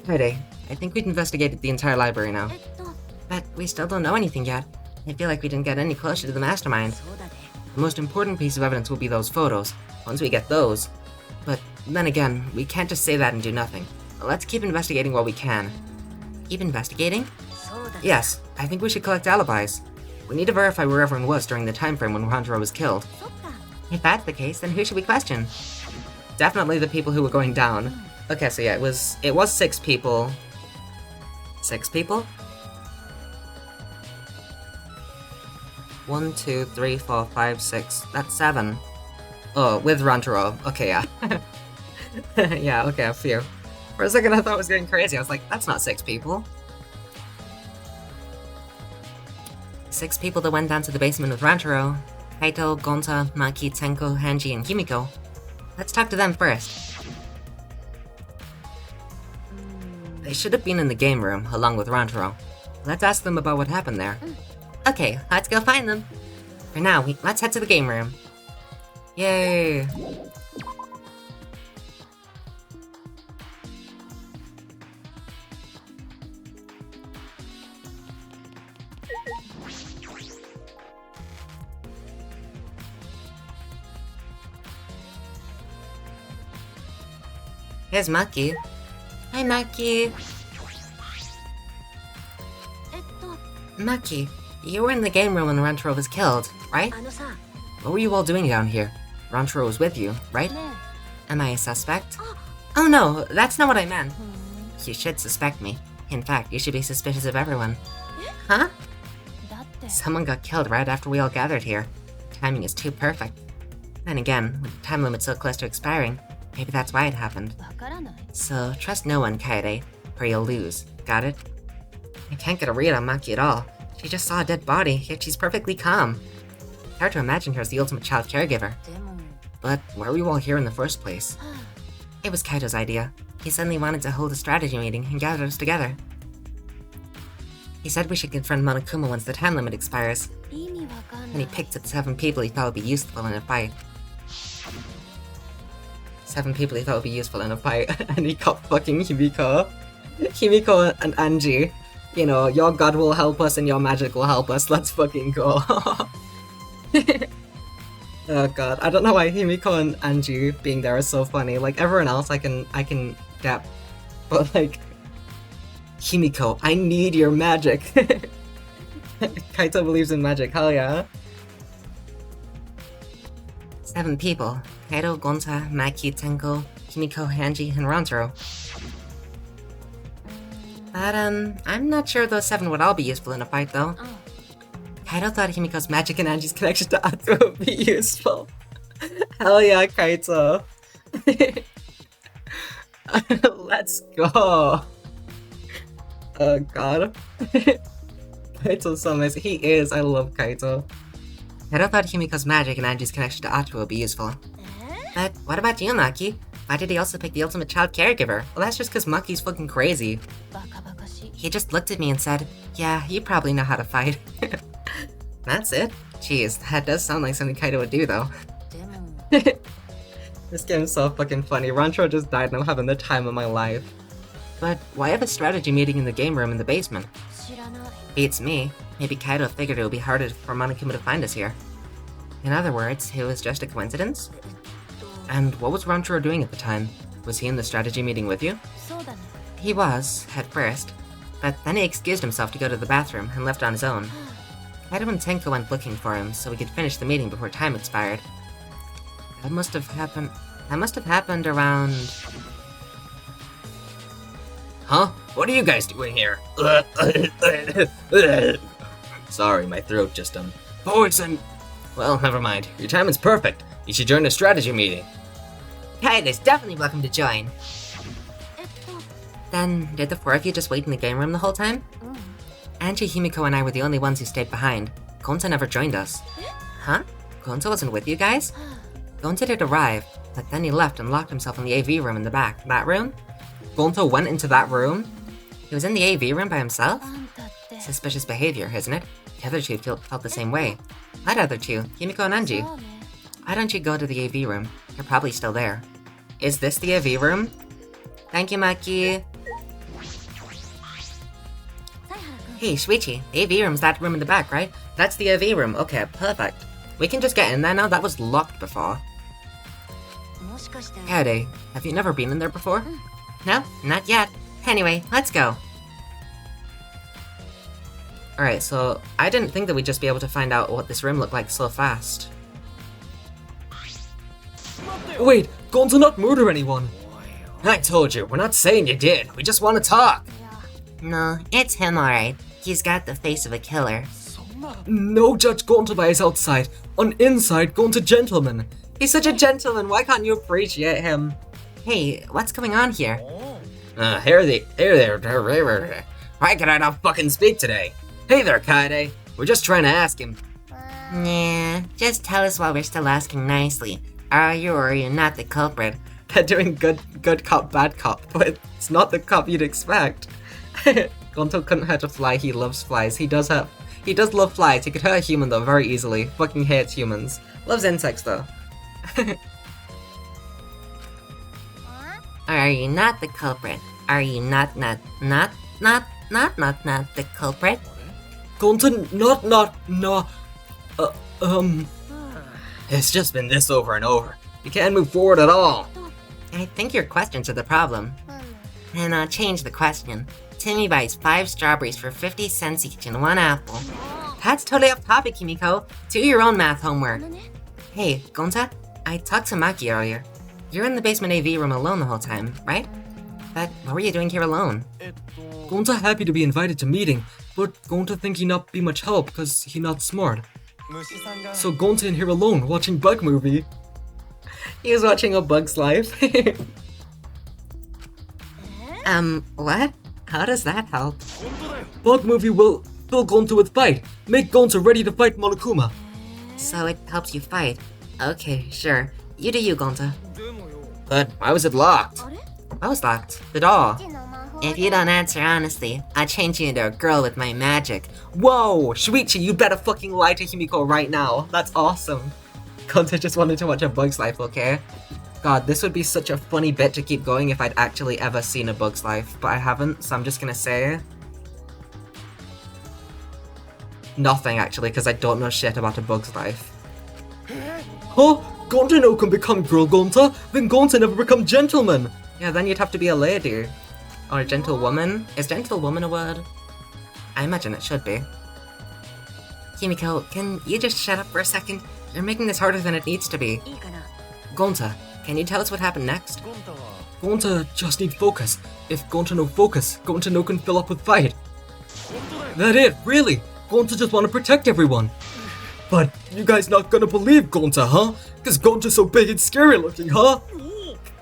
Kaede, I think we've investigated the entire library now. But we still don't know anything yet. I feel like we didn't get any closer to the mastermind. The most important piece of evidence will be those photos, once we get those. But then again, we can't just say that and do nothing. Let's keep investigating while we can. Keep investigating? Yes, I think we should collect alibis. We need to verify where everyone was during the time frame when Ranchero was killed. If that's the case, then who should we question? Definitely the people who were going down. Okay, so yeah, it was 6 people. 6 people? 1, 2, 3, 4, 5, 6. That's 7. Oh, with Ranchero. Okay, yeah. Yeah, okay, a few. For a second I thought it was getting crazy. I was like, that's not 6 people. 6 people that went down to the basement with Ranchero. Kaito, Gonta, Maki, Tenko, Hanji, and Himiko. Let's talk to them first. They should have been in the game room, along with Ranchero. Let's ask them about what happened there. Okay, let's go find them. For now, let's head to the game room. Yay! Here's Maki. Hi, Maki. Maki, you were in the game room when Ranchero was killed, right? What were you all doing down here? Ranchero was with you, right? Am I a suspect? Oh no, that's not what I meant. You should suspect me. In fact, you should be suspicious of everyone. Huh? Someone got killed right after we all gathered here. Timing is too perfect. Then again, with the time limit so close to expiring, Maybe that's why it happened. So, trust no one, Kaede, or you'll lose. Got it? I can't get a read on Maki at all. She just saw a dead body, yet she's perfectly calm. Hard to imagine her as the ultimate child caregiver. But why were you all here in the first place? It was Kaito's idea. He suddenly wanted to hold a strategy meeting and gather us together. He said we should confront Monokuma once the time limit expires. And he picked up 7 people he thought would be useful in a fight. 7 people he thought would be useful in a fight, and he got fucking Himiko. Himiko and Angie. You know, your god will help us and your magic will help us. Let's fucking go. Oh god, I don't know why Himiko and Angie being there is so funny. Like, everyone else I can get, but like, Himiko, I need your magic. Kaito believes in magic, hell yeah. 7 people. Kaito, Gonta, Maki, Tenko, Himiko, Angie, and Rantaro. But, I'm not sure those 7 would all be useful in a fight, though. Kaito thought Himiko's magic and Angie's connection to Atsu would be useful. Hell yeah, Kaito. Let's go. Oh god. Kaito's so nice. He is. I love Kaito. Kaito thought Himiko's magic and Angie's connection to Atsu would be useful. But what about you, Maki? Why did he also pick the ultimate child caregiver? Well, that's just because Maki's fucking crazy. He just looked at me and said, yeah, you probably know how to fight. That's it? Jeez, that does sound like something Kaito would do, though. This game's so fucking funny. Rantaro just died and I'm having the time of my life. But why have a strategy meeting in the game room in the basement? Beats me. Maybe Kaito figured it would be harder for Monokuma to find us here. In other words, it was just a coincidence? And what was Rantaro doing at the time? Was he in the strategy meeting with you? He was, at first. But then he excused himself to go to the bathroom and left on his own. Kaito and Tenko went looking for him so we could finish the meeting before time expired. That must have happened around... Huh? What are you guys doing here? Sorry, my throat just, poison. Well, never mind. Your time is perfect. You should join a strategy meeting. Kaede's definitely welcome to join. Then, did the 4 of you just wait in the game room the whole time? Angie, Himiko, and I were the only ones who stayed behind. Gonta never joined us. Huh? Gonta wasn't with you guys? Gonta did arrive, but then he left and locked himself in the AV room in the back. That room? Gonta went into that room? He was in the AV room by himself? Suspicious behavior, isn't it? The other 2 felt the same way. What other 2? Himiko and Angie. Why don't you go to the AV room? You're probably still there. Is this the AV room? Thank you, Maki. Hey, Shuichi, the AV room's that room in the back, right? That's the AV room. Okay, perfect. We can just get in there now. That was locked before. Kaede, have you never been in there before? No, not yet. Anyway, let's go. Alright, so I didn't think that we'd just be able to find out what this room looked like so fast. Wait, Gonta not murder anyone. I told you, we're not saying you did. We just want to talk. No, it's him alright. He's got the face of a killer. No judge Gonta by his outside. On inside, Gonta gentleman. He's such a gentleman, why can't you appreciate him? Hey, what's going on here? Here there. Why can I not fucking speak today? Hey there, Kaede. We're just trying to ask him. Nah, just tell us while we're still asking nicely. Are you or are you not the culprit? They're doing good cop, bad cop, but it's not the cop you'd expect. Gonto couldn't hurt a fly, he loves flies. He does love flies, he could hurt a human though very easily. Fucking hates humans. Loves insects though. Are you not the culprit? Are you not the culprit? Gonta, no. It's just been this over and over. You can't move forward at all. I think your questions are the problem. And I'll change the question. Timmy buys 5 strawberries for 50 cents each and 1 apple. That's totally off topic, Himiko. Do your own math homework. Hey, Gonta, I talked to Maki earlier. You're in the basement AV room alone the whole time, right? But what were you doing here alone? Gonta happy to be invited to meeting, but Gonta think he not be much help cause he not smart. So Gonta in here alone watching bug movie. He's watching A Bug's Life. What? How does that help? Bug movie will fill Gonta with fight. Make Gonta ready to fight Monokuma. So it helps you fight. Okay, sure. You do you, Gonta. But why was it locked? I was locked. The door. If you don't answer honestly, I'll change you into a girl with my magic. Whoa! Shuichi, you better fucking lie to Himiko right now. That's awesome. Gonta just wanted to watch A Bug's Life, okay? God, this would be such a funny bit to keep going if I'd actually ever seen A Bug's Life, but I haven't, so I'm just gonna say... nothing, actually, because I don't know shit about A Bug's Life. Huh? Gonta no can become girl Gonta, then Gonta never become gentleman. Yeah, then you'd have to be a lady. Or a gentlewoman. Is gentlewoman a word? I imagine it should be. Himiko, can you just shut up for a second? You're making this harder than it needs to be. Gonta, can you tell us what happened next? Gonta just need focus. If Gonta no focus, Gonta no can fill up with fight. That it, really? Gonta just want to protect everyone. But you guys not gonna believe Gonta, huh? Cause Gonta's so big and scary looking, huh?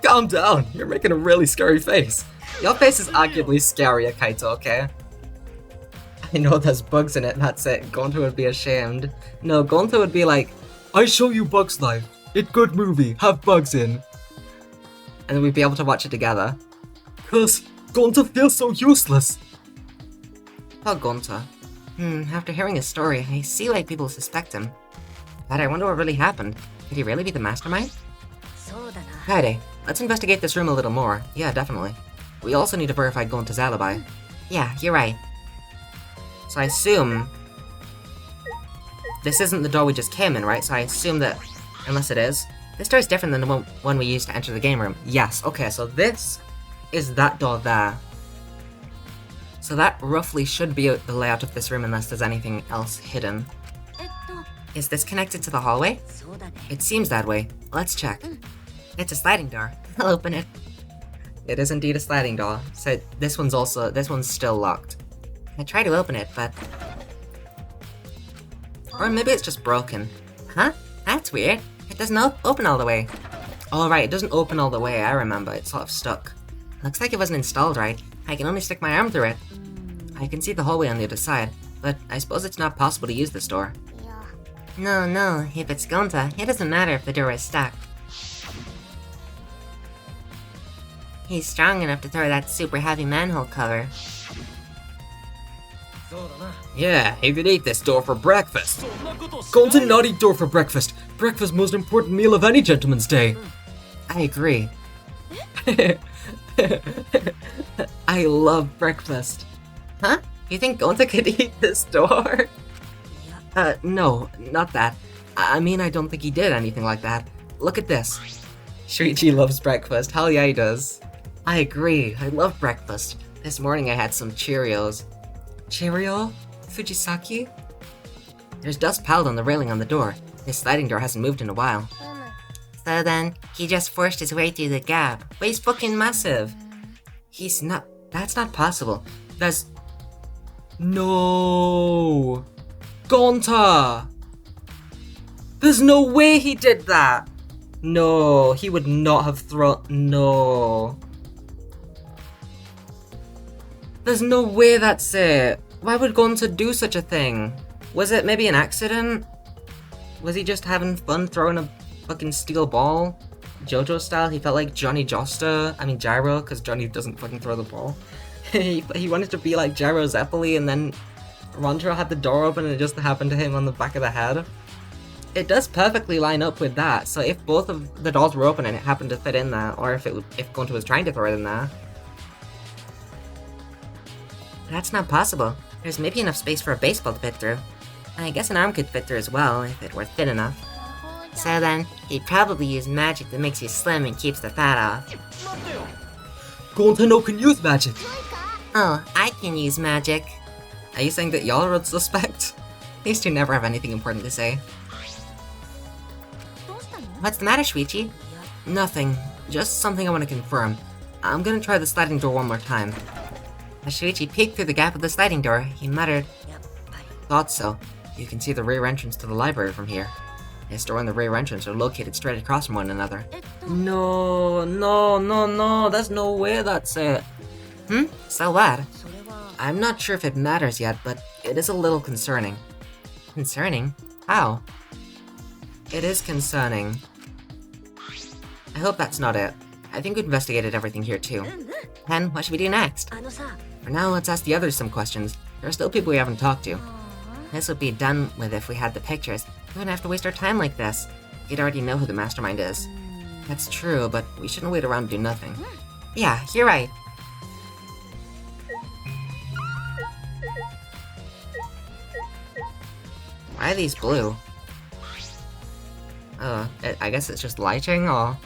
Calm down, you're making a really scary face. Your face is arguably scarier, Kaito, okay? I know there's bugs in it, that's it. Gonta would be ashamed. No, Gonta would be like, I show you Bug's Life. It good movie, have bugs in. And we'd be able to watch it together. Cause Gonta feels so useless. Oh, Gonta. After hearing his story, I see why people suspect him. But I wonder what really happened. Could he really be the mastermind? KAEDE, let's investigate this room a little more. Yeah, definitely. We also need to verify Gonta's alibi. Yeah, you're right. So I assume... this isn't the door we just came in, right? So I assume that... unless it is. This door is different than the one we used to enter the game room. Yes, okay, so this is that door there. So that roughly should be the layout of this room unless there's anything else hidden. Is this connected to the hallway? It seems that way. Let's check. It's a sliding door. I'll open it. It is indeed a sliding door. So this one's still locked. I tried to open it, but... or maybe it's just broken. Huh? That's weird. It doesn't open all the way. Oh right, it doesn't open all the way, I remember. It's sort of stuck. Looks like it wasn't installed right. I can only stick my arm through it. I can see the hallway on the other side, but I suppose it's not possible to use this door. No, if it's Gonta, it doesn't matter if the door is stuck. He's strong enough to throw that super heavy manhole cover. Yeah, he could eat this door for breakfast. Gonta not eat door for breakfast. Breakfast most important meal of any gentleman's day. I agree. I love breakfast. Huh? You think Gonta could eat this door? No, not that. I mean, I don't think he did anything like that. Look at this. Shuichi loves breakfast. Hell yeah, he does. I agree. I love breakfast. This morning I had some Cheerios. Cheerio? Fujisaki? There's dust piled on the railing on the door. This sliding door hasn't moved in a while. So then, he just forced his way through the gap. But he's fucking massive. He's not... that's not possible. There's... no... Gonta! There's no way he did that! No, he would not have thrown... no... There's no way that's it. Why would Gonta do such a thing? Was it maybe an accident? Was he just having fun throwing a fucking steel ball? JoJo style? He felt like Johnny Joster. I mean Gyro, because Johnny doesn't fucking throw the ball. he wanted to be like Gyro Zeppeli, and then Ranjiro had the door open and it just happened to him on the back of the head. It does perfectly line up with that, so if both of the doors were open and it happened to fit in there, or if Gonta was trying to throw it in there... that's not possible. There's maybe enough space for a baseball to fit through. I guess an arm could fit through as well, if it were thin enough. So then, he'd probably use magic that makes you slim and keeps the fat off. Gonta no can use magic. Oh, I can use magic. Are you saying that y'all are suspect? These two never have anything important to say. What's the matter, Shuichi? Nothing. Just something I want to confirm. I'm gonna try the sliding door one more time. As Shuichi peeked through the gap of the sliding door, he muttered, "Thought so. You can see the rear entrance to the library from here. This door and the rear entrance are located straight across from one another. No, no, no, no, there's no way that's it. So what? I'm not sure if it matters yet, but it is a little concerning. Concerning? How? It is concerning. I hope that's not it. I think we investigated everything here too. Then, what should we do next? For now, let's ask the others some questions. There are still people we haven't talked to. This would be done with if we had the pictures. We wouldn't have to waste our time like this. We'd already know who the mastermind is. That's true, but we shouldn't wait around and do nothing. Yeah, you're right. Why are these blue? Oh, I guess it's just lighting, or...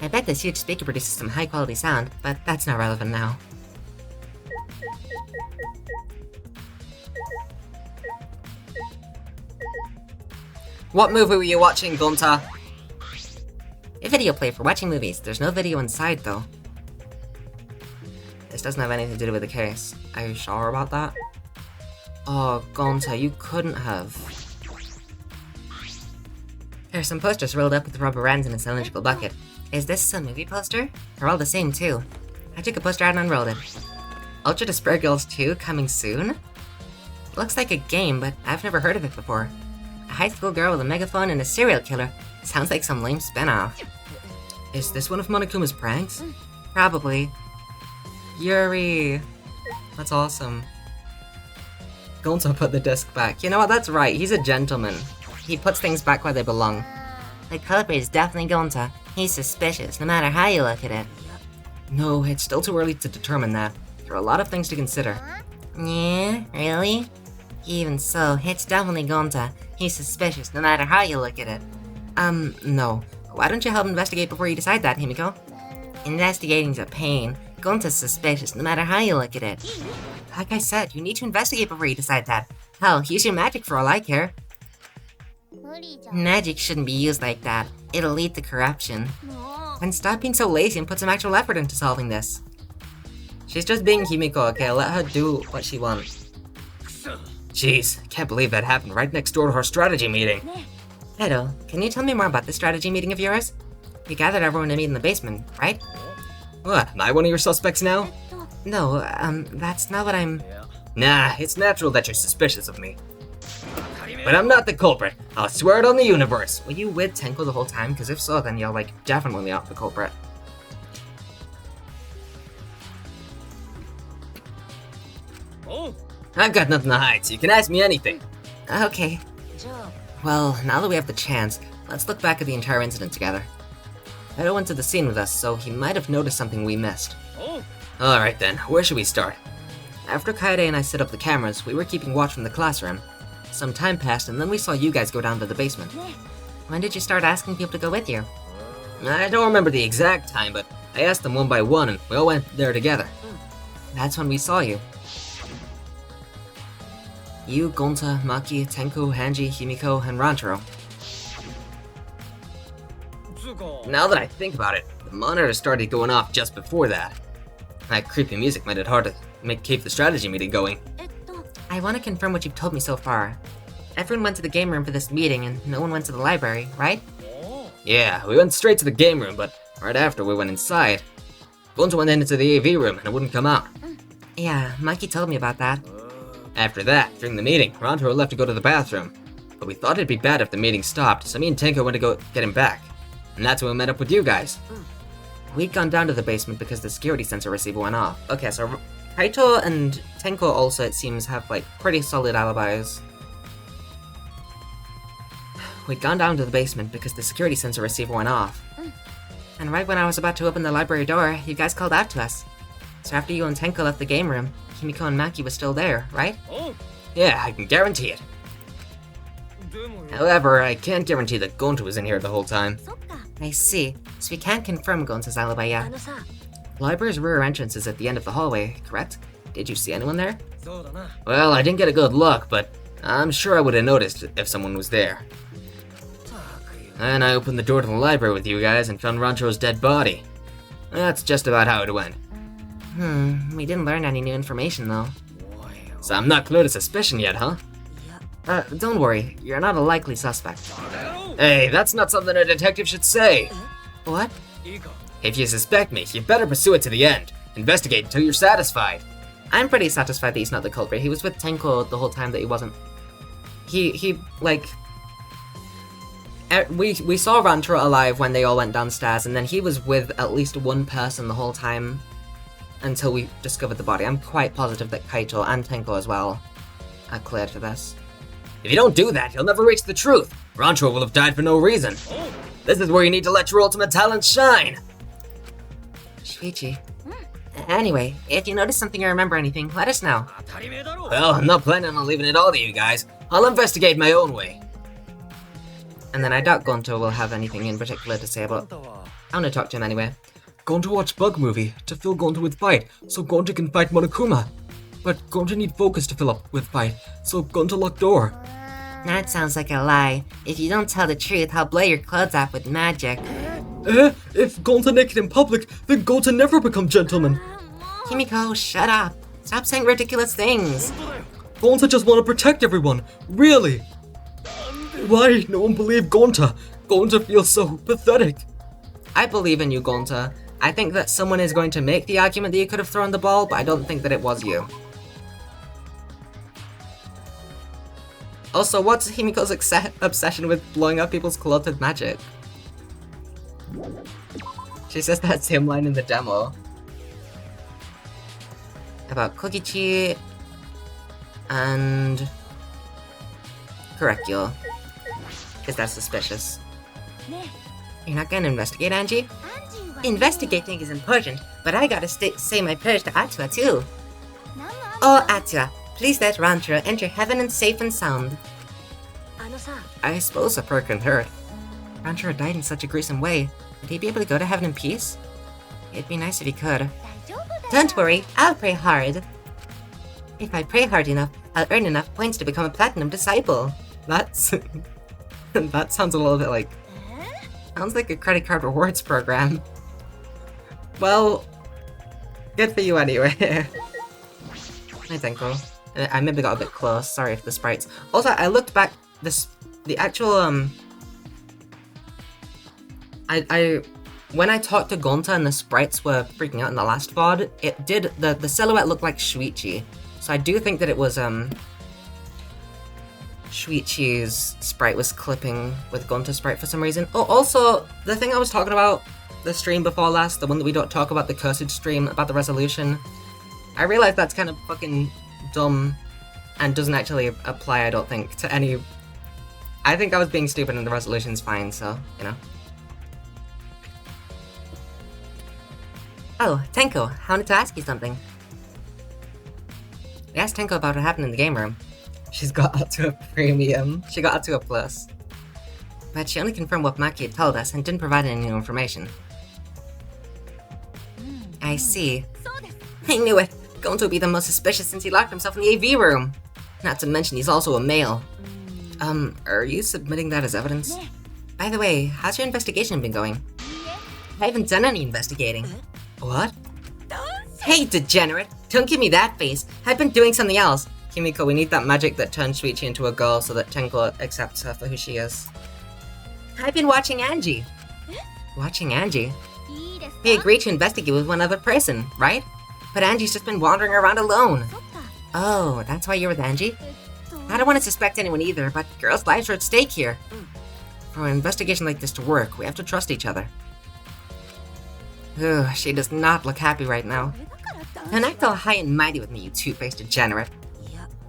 I bet this huge speaker produces some high-quality sound, but that's not relevant now. What movie were you watching, Gunta? A video player for watching movies. There's no video inside, though. This doesn't have anything to do with the case. Are you sure about that? Oh, Gunta, you couldn't have. There are some posters rolled up with rubber ends in a cylindrical bucket. Is this some movie poster? They're all the same, too. I took a poster out and unrolled it. Ultra Despair Girls 2 coming soon? Looks like a game, but I've never heard of it before. A high school girl with a megaphone and a serial killer. Sounds like some lame spin-off. Is this one of Monokuma's pranks? Probably. Yuri. That's awesome. Gonzo put the disc back. You know what, that's right, he's a gentleman. He puts things back where they belong. The culprit is definitely Gonzo. He's suspicious, no matter how you look at it. No, it's still too early to determine that. There are a lot of things to consider. Yeah, really? Even so, it's definitely Gonzo. He's suspicious, no matter how you look at it. No. Why don't you help investigate before you decide that, Himiko? Investigating's a pain. Gonzo's suspicious, no matter how you look at it. Like I said, you need to investigate before you decide that. Hell, use your magic for all I care. Magic shouldn't be used like that. It'll lead to corruption. And stop being so lazy and put some actual effort into solving this. She's just being Himiko, okay? Let her do what she wants. Jeez, can't believe that happened right next door to our strategy meeting. Edo, can you tell me more about this strategy meeting of yours? You gathered everyone to meet in the basement, right? What, am I one of your suspects now? No, that's not what I'm... Nah, it's natural that you're suspicious of me. But I'm not the culprit. I'll swear it on the universe. Were you with Tenko the whole time? Because if so, then you're, like, definitely not the culprit. I've got nothing to hide, so you can ask me anything. Okay. Well, now that we have the chance, let's look back at the entire incident together. Edo went to the scene with us, so he might have noticed something we missed. Alright then, where should we start? After Kaede and I set up the cameras, we were keeping watch from the classroom. Some time passed, and then we saw you guys go down to the basement. When did you start asking people to go with you? I don't remember the exact time, but I asked them one by one, and we all went there together. That's when we saw you. You, Gonta, Maki, Tenko, Hanji, Himiko, and Rantaro. Now that I think about it, the monitor started going off just before that. That creepy music made it hard to keep the strategy meeting going. I want to confirm what you've told me so far. Everyone went to the game room for this meeting, and no one went to the library, right? Yeah, we went straight to the game room, but right after we went inside. Gonzo went into the AV room and it wouldn't come out. Yeah, Maki told me about that. After that, during the meeting, Rantaro left to go to the bathroom. But we thought it'd be bad if the meeting stopped, so me and Tenko went to go get him back. And that's when we met up with you guys. We'd gone down to the basement because the security sensor receiver went off. Okay, so Kaito and Tenko also, it seems, have, like, pretty solid alibis. We'd gone down to the basement because the security sensor receiver went off. And right when I was about to open the library door, you guys called out to us. So after you and Tenko left the game room, Himiko and Maki was still there, right? Yeah, I can guarantee it. However, I can't guarantee that Gonto was in here the whole time. I see. So we can't confirm Gonto's alibi yet. The library's rear entrance is at the end of the hallway, correct? Did you see anyone there? Well, I didn't get a good look, but I'm sure I would have noticed if someone was there. And I opened the door to the library with you guys and found Rantaro's dead body. That's just about how it went. We didn't learn any new information though. So I'm not clear to suspicion yet, huh? Don't worry, you're not a likely suspect. Hey, that's not something a detective should say. What? If you suspect me, you better pursue it to the end. Investigate until you're satisfied. I'm pretty satisfied that he's not the culprit. He was with Tenko the whole time that he wasn't. We saw Rancho alive when they all went downstairs, and then he was with at least one person the whole time until we discovered the body. I'm quite positive that Kaito and Tenko as well are cleared for this. If you don't do that, you'll never reach the truth. Rancho will have died for no reason. This is where you need to let your ultimate talent shine. Shuichi. Anyway, if you notice something or remember anything, let us know. Well, I'm not planning on leaving it all to you guys. I'll investigate my own way. And then I doubt Gonto will have anything in particular to say about. I want to talk to him anyway. Gonto watched Bug Movie to fill Gonto with fight, so Gonto can fight Monokuma. But Gonto need focus to fill up with fight, so Gonto locked door. That sounds like a lie. If you don't tell the truth, I'll blow your clothes off with magic. If Gonto naked in public, then Gonto never become gentleman. Kimiko, shut up. Stop saying ridiculous things. Gonta just want to protect everyone, really. Why no one believe Gonta? Gonta feels so pathetic. I believe in you, Gonta. I think that someone is going to make the argument that you could have thrown the ball, but I don't think that it was you. Also, what's Himiko's obsession with blowing up people's clothes with magic? She says that same line in the demo. About Kokichi and Korekyo. Is that suspicious? You're not gonna investigate, Angie? Investigating is important, but I gotta say my prayers to Atua too. Oh, Atua, please let Rancho enter heaven and safe and sound. I suppose a prayer can hurt. Rancho died in such a gruesome way. Would he be able to go to heaven in peace? It'd be nice if he could. Don't worry, I'll pray hard. If I pray hard enough, I'll earn enough points to become a platinum disciple. That's... that sounds a little bit like... sounds like a credit card rewards program. Well... good for you anyway. Hi, Tenko. I maybe got a bit close, sorry if the sprites... Also, I looked back, the actual, when I talked to Gonta and the sprites were freaking out in the last VOD, it did, the silhouette looked like Shuichi. So I do think that it was, Shuichi's sprite was clipping with Gonta's sprite for some reason. Oh, also, the thing I was talking about, the stream before last, the one that we don't talk about, the cursed stream about the resolution, I realized that's kind of fucking dumb and doesn't actually apply, I don't think, to any... I think I was being stupid and the resolution's fine, so, you know. Oh, Tenko, I wanted to ask you something. I asked Tenko about what happened in the game room. She's got up to a premium. She got up to a plus. But she only confirmed what Maki had told us and didn't provide any new information. I see. I knew it. Gonto would be the most suspicious since he locked himself in the AV room. Not to mention he's also a male. Are you submitting that as evidence? By the way, how's your investigation been going? I haven't done any investigating. What? Hey, degenerate! Don't give me that face! I've been doing something else! Kimiko, we need that magic that turns Shuichi into a girl so that Tenko accepts her for who she is. I've been watching Angie! Watching Angie? We agreed to investigate with one other person, right? But Angie's just been wandering around alone. Oh, that's why you're with Angie? I don't want to suspect anyone either, but girls' lives are at stake here. For an investigation like this to work, we have to trust each other. Ugh, she does not look happy right now. Don't act all high and mighty with me, you two-faced degenerate.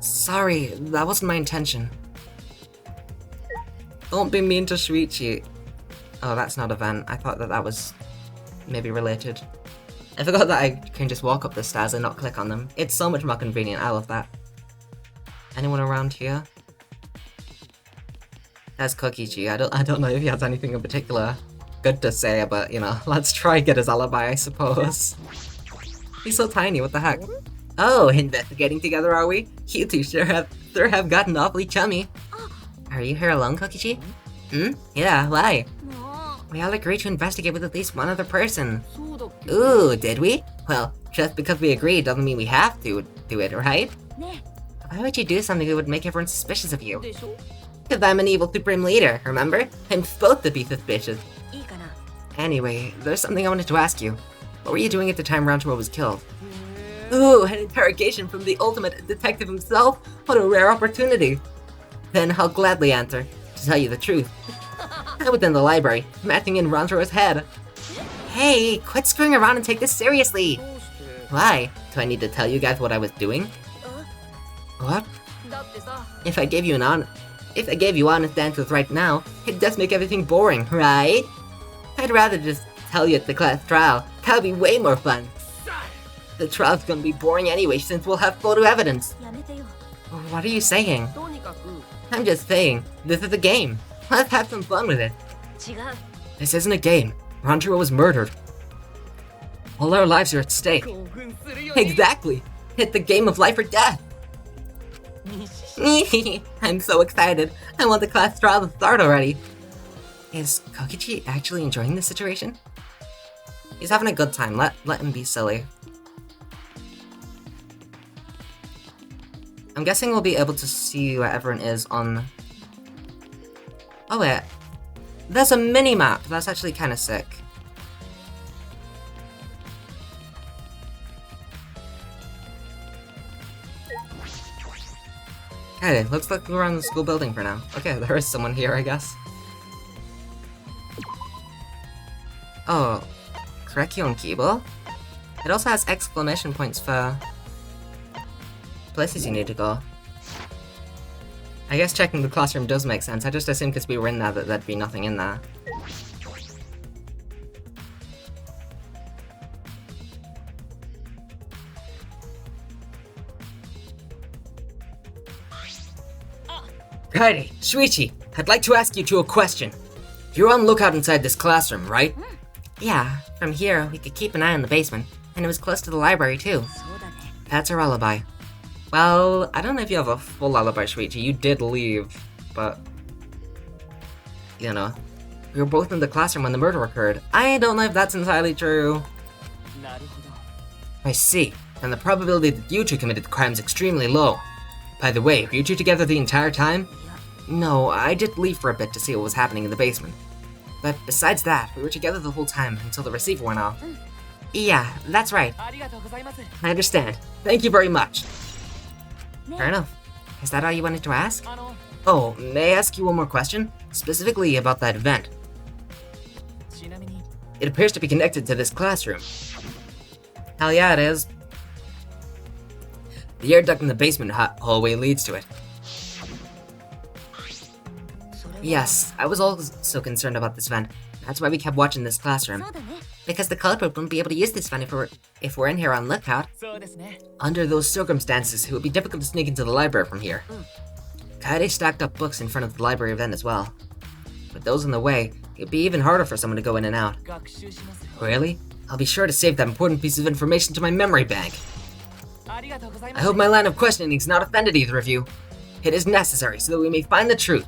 Sorry, that wasn't my intention. Don't be mean to Shuichi. Oh, that's not a vent. I thought that was maybe related. I forgot that I can just walk up the stairs and not click on them. It's so much more convenient, I love that. Anyone around here? That's Kokichi. I don't know if he has anything in particular good to say, but, you know, let's try get his alibi, I suppose. He's so tiny, what the heck? Oh, investigating together, are we? You two sure have gotten awfully chummy. Are you here alone, Kokichi? Yeah, why? We all agreed to investigate with at least one other person. Ooh, did we? Well, just because we agreed doesn't mean we have to do it, right? Why would you do something that would make everyone suspicious of you? Because I'm an evil supreme leader, remember? I'm supposed to be suspicious. Anyway, there's something I wanted to ask you. What were you doing at the time Ranjiro was killed? Ooh, an interrogation from the ultimate detective himself? What a rare opportunity. Then I'll gladly answer, to tell you the truth. I was in the library, matching in Ranjiro's head. Hey, quit screwing around and take this seriously! Why? Do I need to tell you guys what I was doing? What? If I gave you honest answers right now, it does make everything boring, right? I'd rather just tell you at the class trial. That'll be way more fun. The trial's gonna be boring anyway since we'll have photo evidence. What are you saying? I'm just saying, this is a game. Let's have some fun with it. This isn't a game. Ranjiro was murdered. All our lives are at stake. Exactly. It's a game of life or death. I'm so excited. I want the class trial to start already. Is Kokichi actually enjoying this situation? He's having a good time. Let him be silly. I'm guessing we'll be able to see where everyone is on... Oh wait. There's a mini-map. That's actually kind of sick. Okay, looks like we're around the school building for now. Okay, there is someone here, I guess. Oh, Korekyo and Kibo? It also has exclamation points for places you need to go. I guess checking the classroom does make sense. I just assumed because we were in there that there'd be nothing in there. KAEDE, Shuichi, I'd like to ask you two a question. You're on lookout inside this classroom, right? Yeah, from here we could keep an eye on the basement, and it was close to the library too. That's our alibi. Well, I don't know if you have a full alibi, Shuichi. You did leave, but... You know, we were both in the classroom when the murder occurred. I don't know if that's entirely true. I see. And the probability that you two committed the crime is extremely low. By the way, were you two together the entire time? No, I did leave for a bit to see what was happening in the basement. But besides that, we were together the whole time until the receiver went off. Yeah, that's right. I understand. Thank you very much. Fair enough. Is that all you wanted to ask? Oh, may I ask you one more question? Specifically about that event. It appears to be connected to this classroom. Hell yeah, it is. The air duct in the basement hallway leads to it. Yes, I was also concerned about this vent. That's why we kept watching this classroom. Because the culprit wouldn't be able to use this vent if we're in here on lookout. Under those circumstances, it would be difficult to sneak into the library from here. KAEDE stacked up books in front of the library vent as well. With those in the way, it'd be even harder for someone to go in and out. Really? I'll be sure to save that important piece of information to my memory bank. I hope my line of questioning has not offended either of you. It is necessary so that we may find the truth.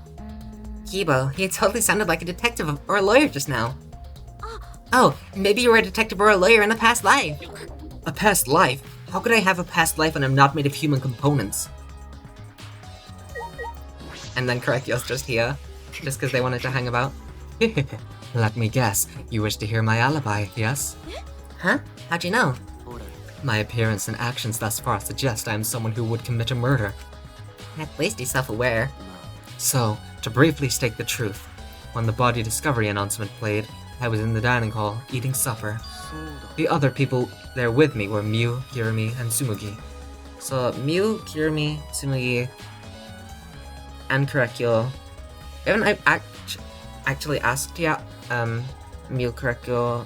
Kibo, you totally sounded like a detective or a lawyer just now. Oh, maybe you were a detective or a lawyer in a past life. A past life? How could I have a past life when I'm not made of human components? And then Korekyo's just here, just because they wanted to hang about. Let me guess, you wish to hear my alibi, yes? Huh? How'd you know? My appearance and actions thus far suggest I am someone who would commit a murder. At least he's self-aware. So, to briefly state the truth, when the body discovery announcement played, I was in the dining hall, eating supper. The other people there with me were Miu, Kirimi, and Tsumugi. So, Miu, Kirimi, Tsumugi, and Korekyo. Haven't I actually asked yet, Miu, Korekyo,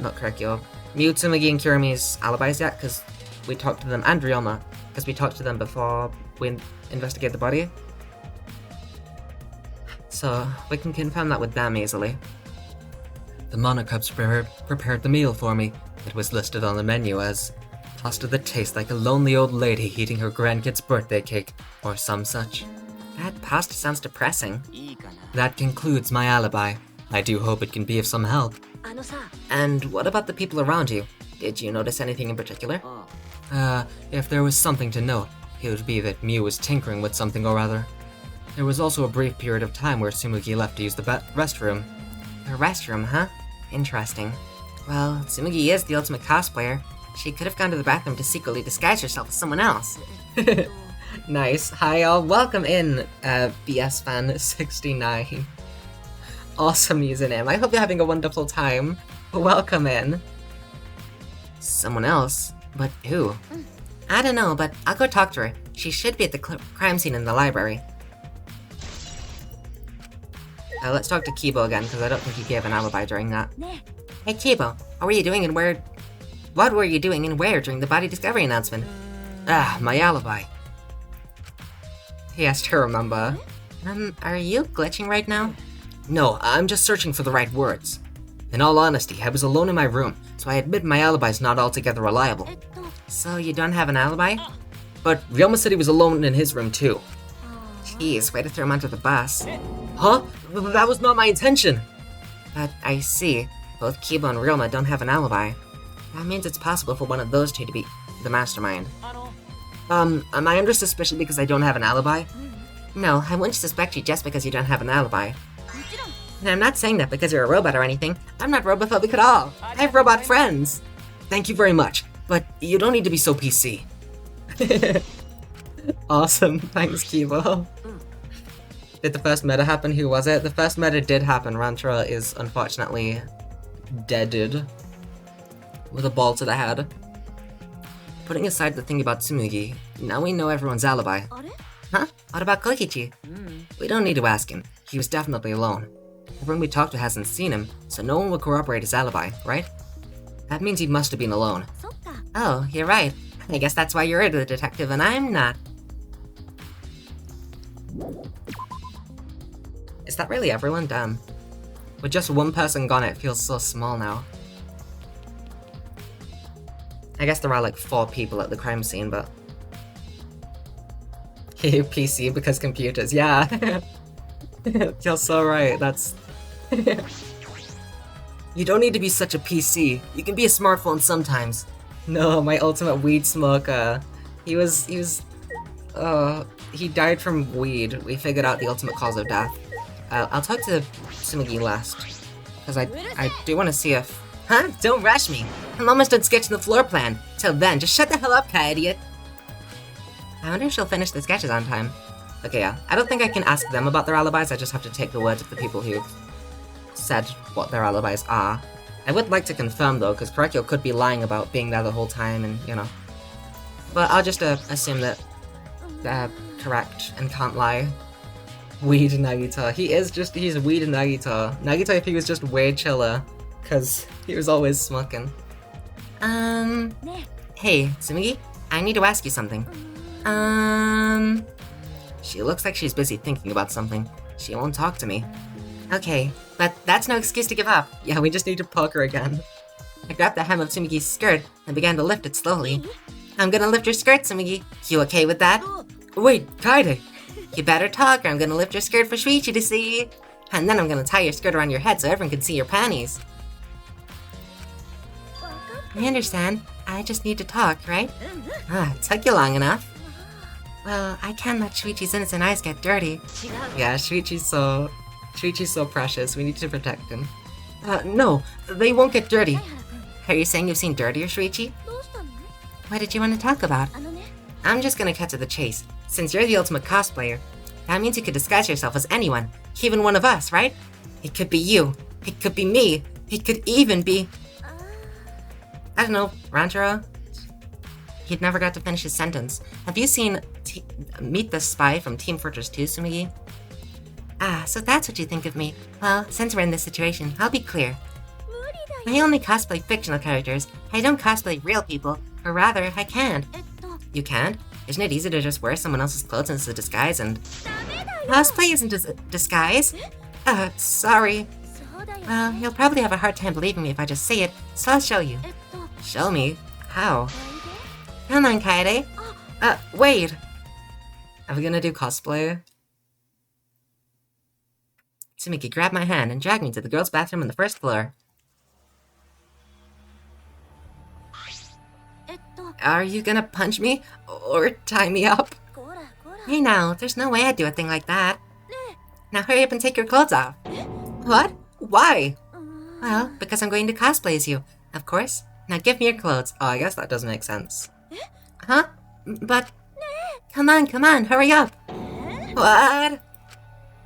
not Korekyo, Miu, Tsumugi, and Kirimi's alibis yet? Because we talked to them, and Ryoma, because we talked to them before we investigate the body. So, we can confirm that with them easily. The Monocubs prepared the meal for me. It was listed on the menu as pasta that tastes like a lonely old lady eating her grandkid's birthday cake, or some such. That pasta sounds depressing. That concludes my alibi. I do hope it can be of some help. And what about the people around you? Did you notice anything in particular? If there was something to note, it would be that Miu was tinkering with something or other. There was also a brief period of time where Tsumugi left to use the restroom. The restroom, huh? Interesting. Well, Tsumugi is the ultimate cosplayer. She could have gone to the bathroom to secretly disguise herself as someone else. Nice. Hi all, welcome in, BS Fan 69. Awesome username. I hope you're having a wonderful time. Welcome in. Someone else? But who? I don't know, but I'll go talk to her. She should be at the crime scene in the library. Let's talk to Kibo again, because I don't think he gave an alibi during that. Hey Kibo, what were you doing and where? What were you doing and where during the body discovery announcement? Ah, my alibi. He has to remember. Are you glitching right now? No, I'm just searching for the right words. In all honesty, I was alone in my room, so I admit my alibi's not altogether reliable. So you don't have an alibi? But Ryoma said he was alone in his room too. Jeez, way to throw him under the bus. Huh? That was not my intention! But I see. Both Kibo and Ryoma don't have an alibi. That means it's possible for one of those two to be the mastermind. Am I under suspicion because I don't have an alibi? No, I wouldn't suspect you just because you don't have an alibi. And I'm not saying that because you're a robot or anything. I'm not robophobic at all. I have robot friends. Thank you very much, but you don't need to be so PC. Awesome, thanks Kibo. Did the first meta happen? Who was it? The first meta did happen. Rantra is unfortunately deaded. With a ball to the head. Putting aside the thing about Tsumugi, now we know everyone's alibi. Huh? What about Kokichi? We don't need to ask him. He was definitely alone. Everyone we talked to hasn't seen him, so no one will corroborate his alibi, right? That means he must have been alone. Oh, you're right. I guess that's why you're the detective and I'm not. Is that really everyone? Damn. With just one person gone, it feels so small now. I guess there are like 4 people at the crime scene, but... PC because computers, yeah. You're so right, that's... You don't need to be such a PC. You can be a smartphone sometimes. No, my ultimate weed smoker. He died from weed. We figured out the ultimate cause of death. I'll talk to Tsumugi last. Because I do want to see if... Huh? Don't rush me! I'm almost done sketching the floor plan. Till then, just shut the hell up, KAEDE! I wonder if she'll finish the sketches on time. Okay, yeah. I don't think I can ask them about their alibis, I just have to take the words of the people who've said what their alibis are. I would like to confirm though, because Korekyo could be lying about being there the whole time and, you know. But I'll just assume that they're correct and can't lie. Weed Nagita. He's weed Nagita. Nagita if he was just way chiller, because he was always smoking. Hey, Tsumugi, I need to ask you something. She looks like she's busy thinking about something. She won't talk to me. Okay, but that's no excuse to give up. Yeah, we just need to poke her again. I grabbed the hem of Tsumugi's skirt and began to lift it slowly. I'm gonna lift your skirt, Tsumugi. You okay with that? Wait, KAEDE! You better talk or I'm gonna lift your skirt for Shuichi to see. And then I'm gonna tie your skirt around your head so everyone can see your panties. I understand. I just need to talk, right? It took you long enough. Well, I can't let Shuichi's innocent eyes get dirty. Yeah, Shuichi's so precious. We need to protect him. No, they won't get dirty. Are you saying you've seen dirtier, Shuichi? What did you want to talk about? I'm just gonna cut to the chase. Since you're the ultimate cosplayer, that means you could disguise yourself as anyone, even one of us, right? It could be you. It could be me. It could even be... I don't know, Rantaro? He'd never got to finish his sentence. Have you seen Meet the Spy from Team Fortress 2, Tsumugi? Ah, so that's what you think of me. Well, since we're in this situation, I'll be clear. I only cosplay fictional characters. I don't cosplay real people. Or rather, I can't. You can't? Isn't it easy to just wear someone else's clothes as a disguise and... Cosplay isn't a disguise. Sorry. Well, you'll probably have a hard time believing me if I just say it, so I'll show you. Show me? How? Come on, KAEDE. Wait. Are we gonna do cosplay? Tsumugi grabbed my hand and dragged me to the girls' bathroom on the first floor. Are you gonna punch me? Or tie me up? Hey now, there's no way I'd do a thing like that. Now hurry up and take your clothes off. What? Why? Well, because I'm going to cosplay as you, of course. Now give me your clothes. Oh, I guess that does make sense. Huh? But... Come on, hurry up! What?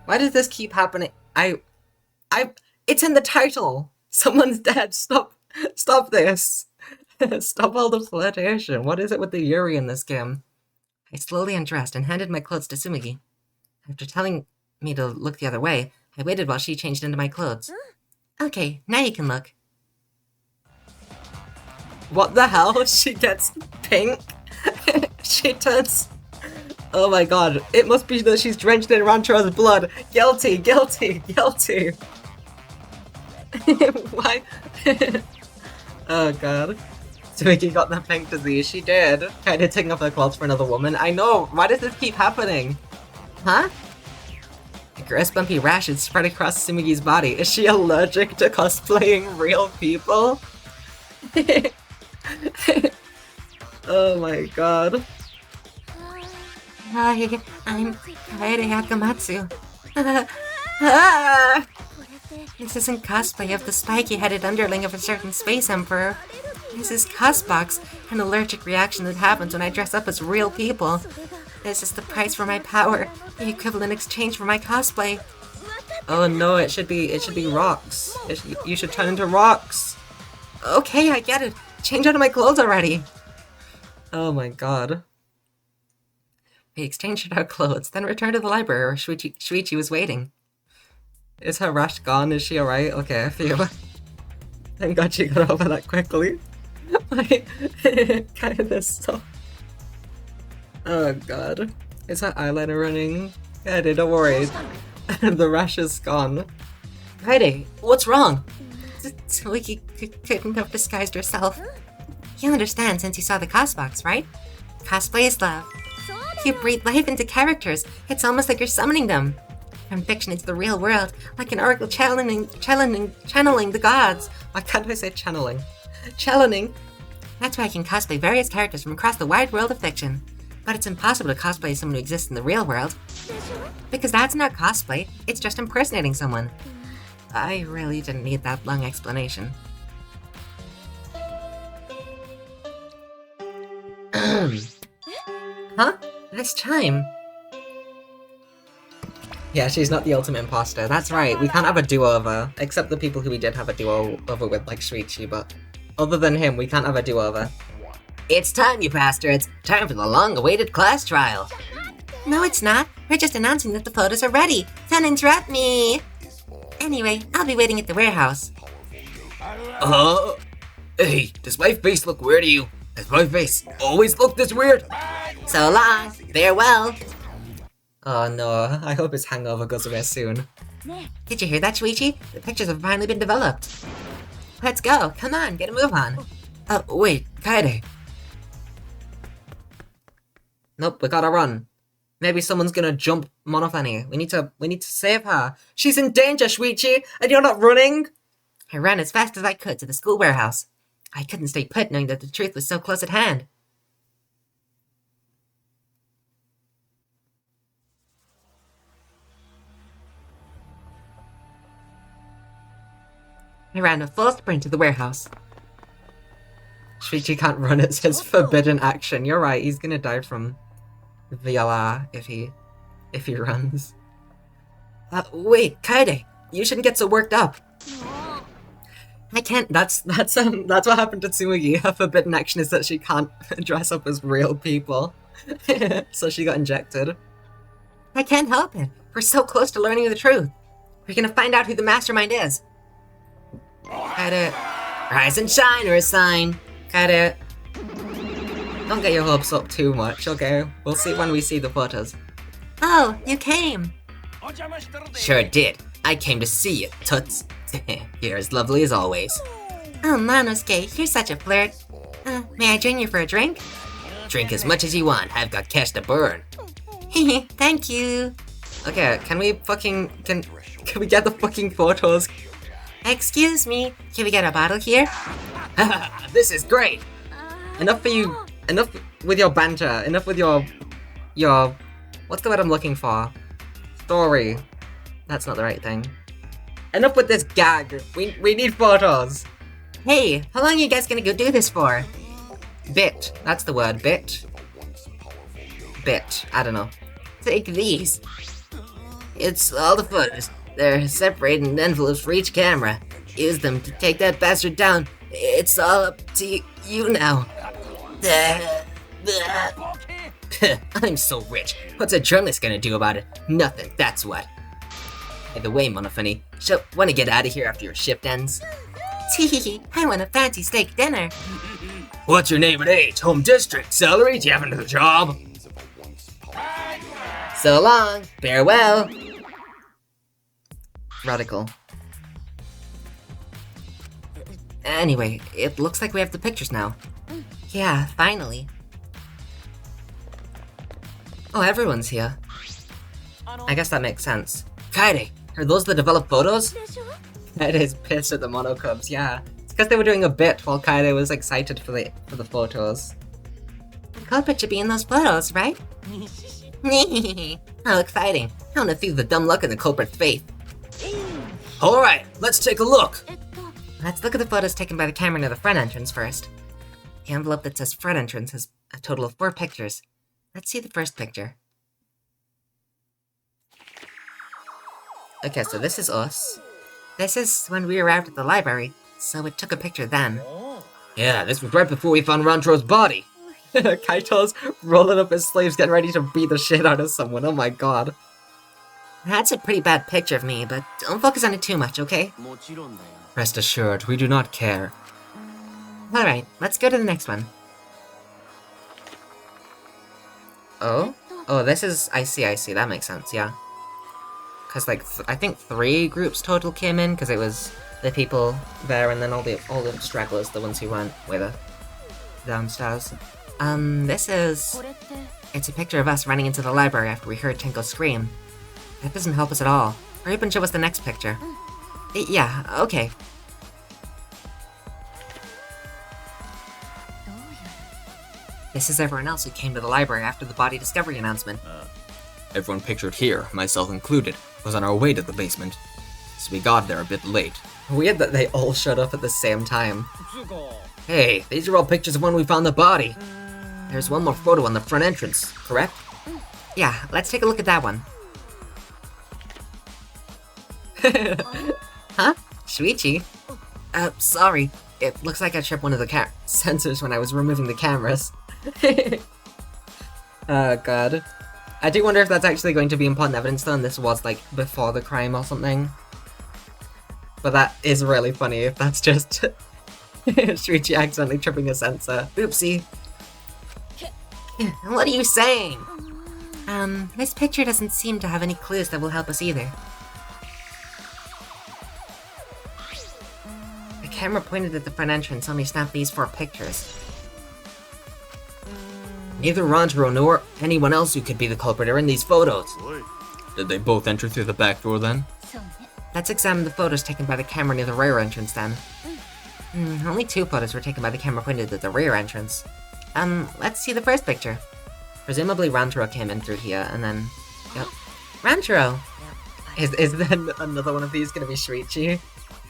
Why does this keep happening? It's in the title! Someone's dead, stop this! Stop all the flirtation. What is it with the Yuri in this game? I slowly undressed and handed my clothes to Tsumugi. After telling me to look the other way, I waited while she changed into my clothes. Okay, now you can look. What the hell? She gets pink? She turns... Oh my god, it must be that she's drenched in Rancho's blood. Guilty. Why? Oh god. Twiggy got the pink disease. She did. Kinda taking off her clothes for another woman. I know. Why does this keep happening? Huh? A gross bumpy rash is spread across Tsumugi's body. Is she allergic to cosplaying real people? Oh my god. Hi, I'm KAEDE Akamatsu. This isn't cosplay of the spiky-headed underling of a certain space emperor. This is Cosbox, an allergic reaction that happens when I dress up as real people. This is the price for my power, the equivalent exchange for my cosplay. Oh no, it should be rocks. You should turn into rocks. Okay, I get it. Change out of my clothes already. Oh my god. We exchanged our clothes, then returned to the library where Shuichi was waiting. Is her rash gone? Is she alright? Okay, I feel... Thank god she got over that quickly. Like, kind of this stuff. Oh god. Is her eyeliner running? KAEDE, don't worry. The rash is gone. KAEDE, what's wrong? Tsumugi couldn't have disguised herself. You understand since you saw the Cosbox, right? Cosplay is love. You breathe life into characters. It's almost like you're summoning them. From fiction into the real world, like an oracle channeling the gods. Why can't I say channeling? Channeling. That's why I can cosplay various characters from across the wide world of fiction. But it's impossible to cosplay someone who exists in the real world. Because that's not cosplay, it's just impersonating someone. I really didn't need that long explanation. Huh? This time? Yeah, she's not the ultimate imposter. That's right, we can't have a do-over. Except the people who we did have a do-over with, like Shuichi, but... Other than him, we can't have a do-over. It's time, you bastards! Time for the long-awaited class trial! No, it's not. We're just announcing that the photos are ready. Don't interrupt me! Anyway, I'll be waiting at the warehouse. Hey, does my face look weird to you? Has my face always looked this weird? So long! Farewell! Oh no, I hope his hangover goes away soon. Did you hear that, Shuichi? The pictures have finally been developed. Let's go, come on, get a move on. Oh, wait, KAEDE. Nope, we gotta run. Maybe someone's gonna jump Monofani. We need to save her. She's in danger, Shuichi, and you're not running? I ran as fast as I could to the school warehouse. I couldn't stay put knowing that the truth was so close at hand. I ran a full sprint to the warehouse. Shuichi can't run, it says forbidden action. You're right, he's gonna die from VLR if he runs. Wait, KAEDE, you shouldn't get so worked up. I can't, that's what happened to Tsumugi. Her forbidden action is that she can't dress up as real people. So she got injected. I can't help it. We're so close to learning the truth. We're gonna find out who the mastermind is. KAEDE. Rise and shine or a sign. KAEDE. Don't get your hopes up too much, okay? We'll see when we see the photos. Oh, you came. Sure did. I came to see you, toots. You're as lovely as always. Oh, Monosuke, you're such a flirt. May I join you for a drink? Drink as much as you want. I've got cash to burn. Thank you. Okay, can we get the fucking photos? Excuse me, can we get a bottle here? This is great. Enough for you. Enough with your banter. Enough with your what's the word I'm looking for? Story. That's not the right thing. enough with this gag. We need photos. Hey, how long are you guys gonna go do this for? Bit. That's the word. Bit. Bit. I don't know. Take these. It's all the photos. They're separated in envelopes for each camera. Use them to take that bastard down. It's all up to you now. I'm so rich. What's a journalist gonna do about it? Nothing, that's what. By the way, Monophony, wanna get out of here after your shift ends? Tee, I want a fancy steak dinner. What's your name and age? Home district? Salary? Do you have another job? So long. Farewell. Radical. Anyway, it looks like we have the pictures now. Yeah, finally. Oh, everyone's here. I guess that makes sense. Kaede, are those the developed photos? Kaede is pissed at the monocubs, yeah. It's because they were doing a bit while Kaede was excited for the photos. The culprit should be in those photos, right? How exciting. I wanna see the dumb look in the culprit's face. Alright, let's take a look. Let's look at the photos taken by the camera near the front entrance first. The envelope that says front entrance has a total of 4 pictures. Let's see the first picture. Okay, so this is us. This is when we arrived at the library, so it took a picture then. Yeah, this was right before we found Rantro's body. Kaito's rolling up his sleeves, getting ready to beat the shit out of someone. Oh my god. That's a pretty bad picture of me, but don't focus on it too much, okay? Rest assured, we do not care. Alright, let's go to the next one. Oh? Oh, this is... I see, that makes sense, yeah. Because, like, I think 3 groups total came in, because it was the people there, and then all the stragglers, the ones who went with her downstairs. This is... It's a picture of us running into the library after we heard Tinkle scream. That doesn't help us at all. Hurry up and show us the next picture. Yeah, okay. This is everyone else who came to the library after the body discovery announcement. Everyone pictured here, myself included, was on our way to the basement. So we got there a bit late. Weird that they all showed up at the same time. Hey, these are all pictures of when we found the body. There's one more photo on the front entrance, correct? Yeah, let's take a look at that one. Huh? Shuichi? Sorry. It looks like I tripped one of the sensors when I was removing the cameras. Oh god. I do wonder if that's actually going to be important evidence though, and this was like before the crime or something. But that is really funny if that's just Shuichi accidentally tripping a sensor. Oopsie. What are you saying? This picture doesn't seem to have any clues that will help us either. The camera pointed at the front entrance only snapped these 4 pictures. Neither Rantaro nor anyone else who could be the culprit are in these photos. Did they both enter through the back door then? Let's examine the photos taken by the camera near the rear entrance then. Only 2 photos were taken by the camera pointed at the rear entrance. Let's see the first picture. Presumably Rantaro came in through here, and then... Yep. Rantaro! Is then another one of these gonna be Shuichi?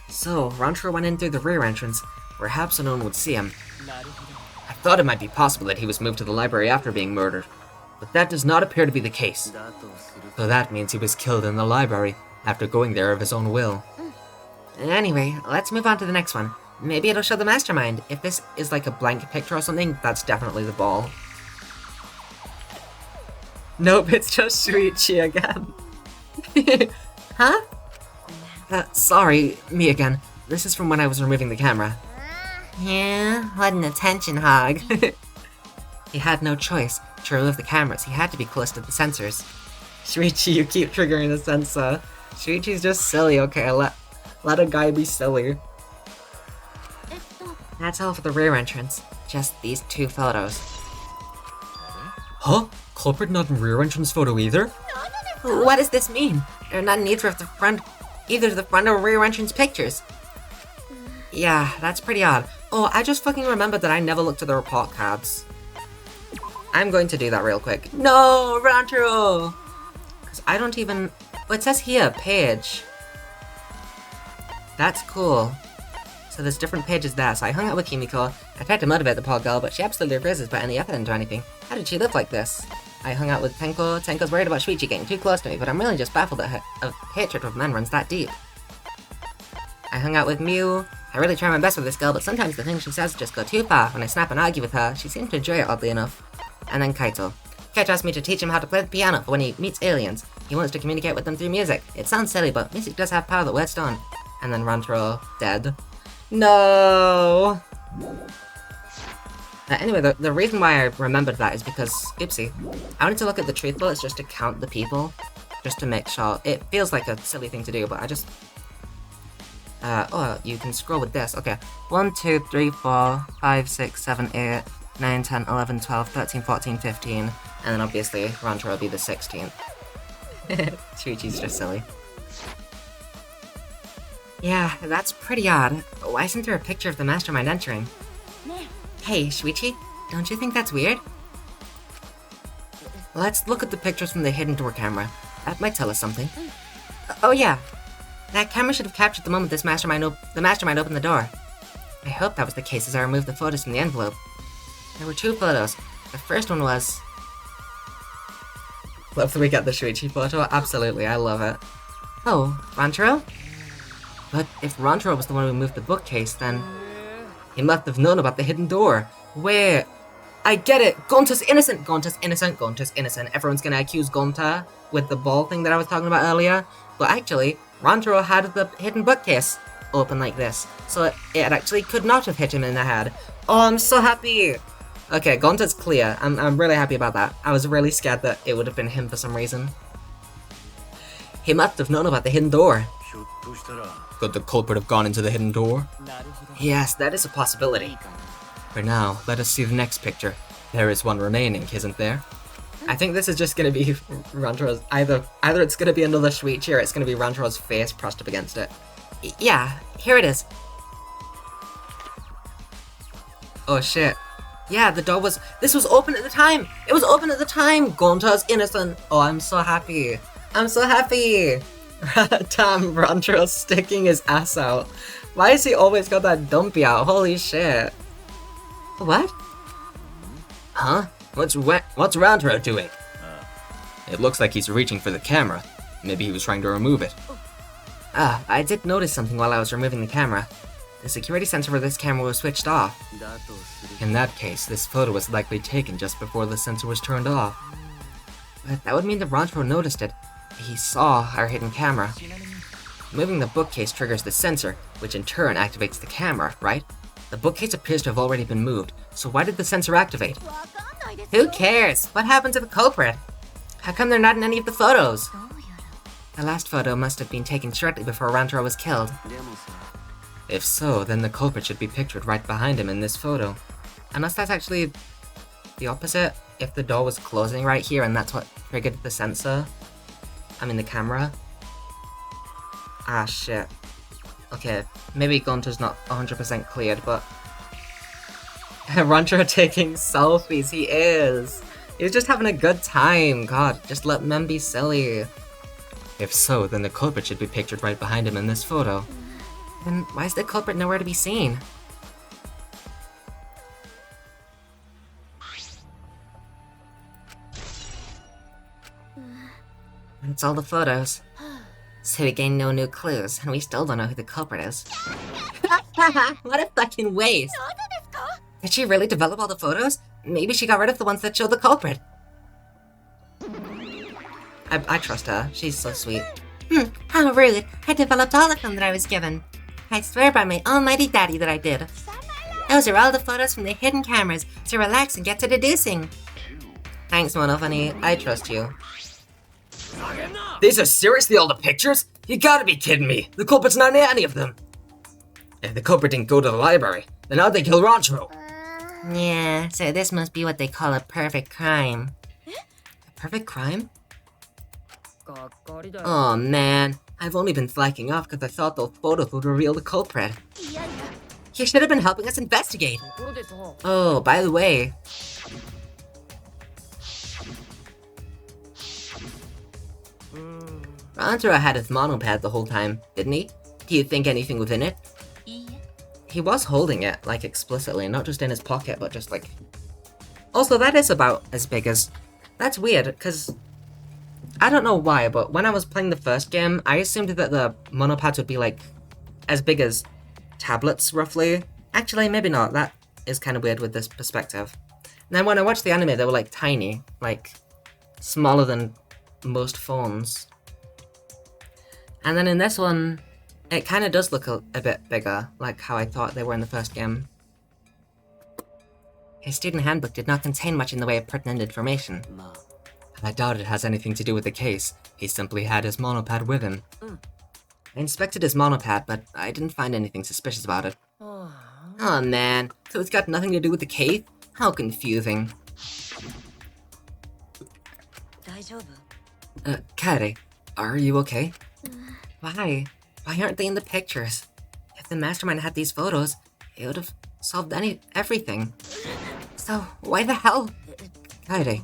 So, Rantaro went in through the rear entrance. Perhaps no one would see him. I thought it might be possible that he was moved to the library after being murdered, but that does not appear to be the case. So that means he was killed in the library, after going there of his own will. Anyway, let's move on to the next one. Maybe it'll show the mastermind. If this is like a blank picture or something, that's definitely the ball. Nope, it's just Shuichi again. Huh? Sorry, me again. This is from when I was removing the camera. Yeah, what an attention hog. He had no choice. To remove the cameras, he had to be close to the sensors. Shuichi, you keep triggering the sensor. Shuichi's just silly, okay? Let a guy be silly. That's all for the rear entrance. Just these 2 photos. Huh? Culprit not in rear entrance photo either? What does this mean? They're not in either the front or rear entrance pictures. Yeah, that's pretty odd. Oh, I just fucking remembered that I never looked at the report cards. I'm going to do that real quick. No, Rantaro! Because I don't even... Oh, it says here, page. That's cool. So there's different pages there. So I hung out with Kimiko. I tried to motivate the poor girl, but she absolutely refuses to put any effort into anything. How did she live like this? I hung out with Tenko. Tenko's worried about Shuichi getting too close to me, but I'm really just baffled that her hatred of men runs that deep. I hung out with Mew. I really try my best with this girl, but sometimes the things she says just go too far. When I snap and argue with her, she seems to enjoy it oddly enough. And then Kaito. Kaito asked me to teach him how to play the piano for when he meets aliens. He wants to communicate with them through music. It sounds silly, but music does have power that words don't. And then Rantaro, dead. No! Anyway, the reason why I remembered that is because, oopsie, I wanted to look at the truth bullets just to count the people, just to make sure. It feels like a silly thing to do, but I just... oh, you can scroll with this. Okay. 1, 2, 3, 4, 5, 6, 7, 8, 9, 10, 11, 12, 13, 14, 15, and then obviously Rantaro will be the 16th. Shuichi's just silly. Yeah, that's pretty odd. Why isn't there a picture of the mastermind entering? Hey, Shuichi, don't you think that's weird? Let's look at the pictures from the hidden door camera. That might tell us something. Oh yeah, that camera should have captured the moment the mastermind opened the door. I hope that was the case as I removed the photos from the envelope. There were 2 photos. The first one was... Love that we got the Shuichi photo. Absolutely, I love it. Oh, Rantaro? But if Rantaro was the one who moved the bookcase, then... He must have known about the hidden door. Wait, I get it. Gonta's innocent. Gonta's innocent. Gonta's innocent. Everyone's gonna accuse Gonta with the ball thing that I was talking about earlier. But actually, Rantaro had the hidden bookcase open like this. So it actually could not have hit him in the head. Oh, I'm so happy. Okay, Gonta's clear. I'm really happy about that. I was really scared that it would have been him for some reason. He must have known about the hidden door. Could the culprit have gone into the hidden door? Yes, that is a possibility. For now, let us see the next picture. There is one remaining, isn't there? I think this is just gonna be Rantaro's... Either it's gonna be another Shuichi or it's gonna be Rantaro's face pressed up against it. Yeah, here it is. Oh shit. Yeah, the door was... This was open at the time! It was open at the time! Gonta's innocent! Oh, I'm so happy. I'm so happy! Damn, Rantaro's sticking his ass out. Why has he always got that dumpy out? Holy shit. What? Huh? What's Rantaro doing? It looks like he's reaching for the camera. Maybe he was trying to remove it. Ah, I did notice something while I was removing the camera. The security sensor for this camera was switched off. In that case, this photo was likely taken just before the sensor was turned off. But that would mean that Rantaro noticed it. He saw our hidden camera. Moving the bookcase triggers the sensor, which in turn activates the camera, right? The bookcase appears to have already been moved, so why did the sensor activate? Who cares? What happened to the culprit? How come they're not in any of the photos? The last photo must have been taken shortly before Rantaro was killed. If so, then the culprit should be pictured right behind him in this photo. Unless that's actually the opposite. If the door was closing right here and that's what triggered the sensor. I mean the camera. Ah shit. Okay, maybe Gonta's not 100% cleared, but... Rantaro taking selfies, he is! He's just having a good time, god, just let men be silly. If so, then the culprit should be pictured right behind him in this photo. Then why is the culprit nowhere to be seen? That's all the photos. So we gained no new clues, and we still don't know who the culprit is. What a fucking waste! Did she really develop all the photos? Maybe she got rid of the ones that showed the culprit. I trust her. She's so sweet. How rude. I developed all of them that I was given. I swear by my almighty daddy that I did. Those are all the photos from the hidden cameras, so relax and get to deducing. Thanks, Monofunny. I trust you. These are seriously all the pictures? You gotta be kidding me! The culprit's not in any of them! If the culprit didn't go to the library, then how'd they kill Rantaro? Yeah, so this must be what they call a perfect crime. A perfect crime? Oh man, I've only been slacking off because I thought those photos would reveal the culprit. You should have been helping us investigate. Oh, by the way... Rantaro had his monopad the whole time, didn't he? Do you think anything within it? He was holding it, like, explicitly, not just in his pocket, but just, like... Also, that is about as big as... That's weird, because... I don't know why, but when I was playing the first game, I assumed that the monopads would be, like, as big as tablets, roughly. Actually, maybe not. That is kind of weird with this perspective. And then when I watched the anime, they were, like, tiny. Like, smaller than most phones. And then in this one, it kind of does look a bit bigger, like how I thought they were in the first game. His student handbook did not contain much in the way of pertinent information. I doubt it has anything to do with the case. He simply had his monopad with him. I inspected his monopad, but I didn't find anything suspicious about it. Oh man, so it's got nothing to do with the case? How confusing. KAEDE, are you okay? Why? Why aren't they in the pictures? If the mastermind had these photos, it would have solved everything. So, why the hell? KAEDE.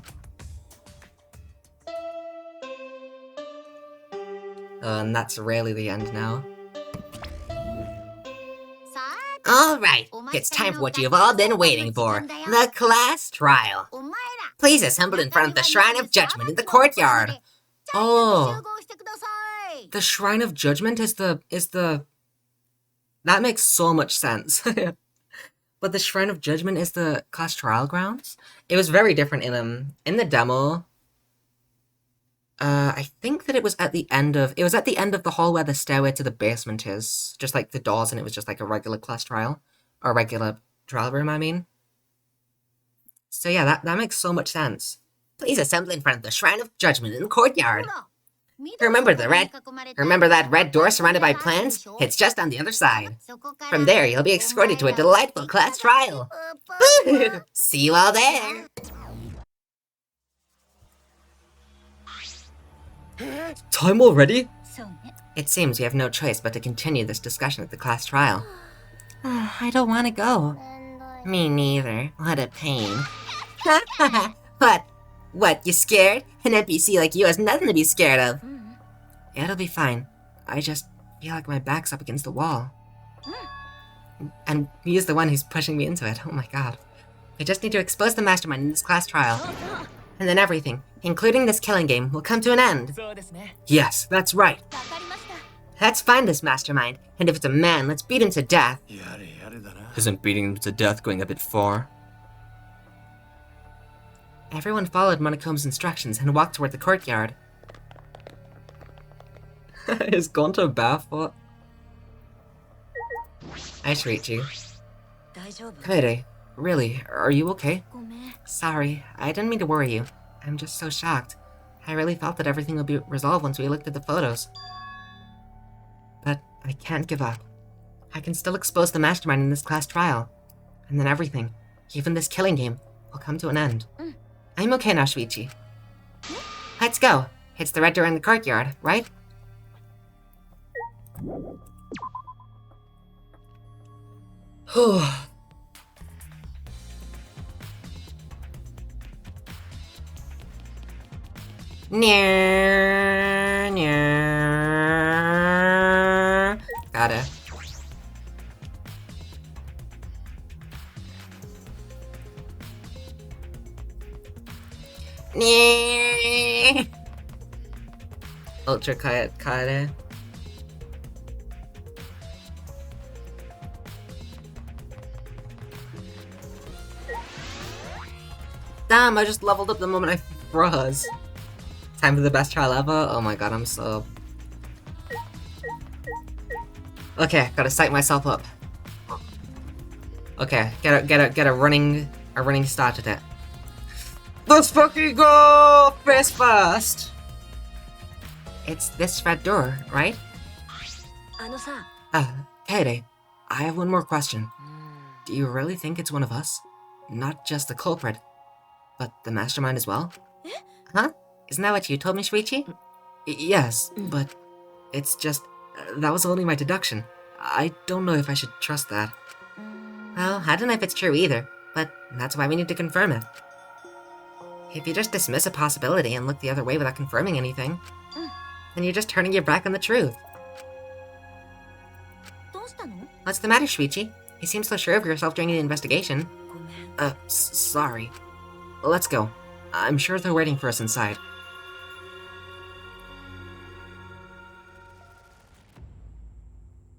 And that's really the end now. Alright, it's time for what you've all been waiting for, the class trial. Please assemble in front of the Shrine of Judgment in the courtyard. Oh, the Shrine of Judgment is the... That makes so much sense. But the Shrine of Judgment is the class trial grounds? It was very different in the demo. I think that it was at the end of... It was at the end of the hall where the stairway to the basement is. Just like the doors, and it was just like a regular class trial. Or a regular trial room, I mean. So yeah, that makes so much sense. Please assemble in front of the Shrine of Judgment in the courtyard. Remember that red door surrounded by plants? It's just on the other side. From there, you'll be escorted to a delightful class trial. See you all there. Time already? It seems we have no choice but to continue this discussion at the class trial. I don't want to go. Me neither. What a pain. What, you scared? An NPC like you has nothing to be scared of. It'll be fine. I just feel like my back's up against the wall. And he is the one who's pushing me into it. Oh my god. I just need to expose the mastermind in this class trial. And then everything, including this killing game, will come to an end. Yes, that's right. Let's find this mastermind, and if it's a man, let's beat him to death. Isn't beating him to death going a bit far? Everyone followed Monocome's instructions and walked toward the courtyard. Is Gonto barefoot? I treat you. KAEDE, really, are you okay? Sorry, I didn't mean to worry you. I'm just so shocked. I really thought that everything would be resolved once we looked at the photos. But I can't give up. I can still expose the mastermind in this class trial. And then everything, even this killing game, will come to an end. I'm okay now, Shuichi. Let's go. It's the red door in the courtyard, right? Got it. Ultra KAEDE. Damn, I just leveled up the moment I froze. Time for the best trial ever? Oh my god, I'm so... Okay, gotta psych myself up. Okay, get a running start at it. Let's fucking go! Face first! It's this red door, right? KAEDE, I have one more question. Do you really think it's one of us? Not just the culprit, but the mastermind as well? Huh? Isn't that what you told me, Shuichi? Yes, but it's just... that was only my deduction. I don't know if I should trust that. Well, I don't know if it's true either, but that's why we need to confirm it. If you just dismiss a possibility and look the other way without confirming anything, then you're just turning your back on the truth. What's the matter, Shuichi? You seem so sure of yourself during the investigation. Sorry. Let's go. I'm sure they're waiting for us inside.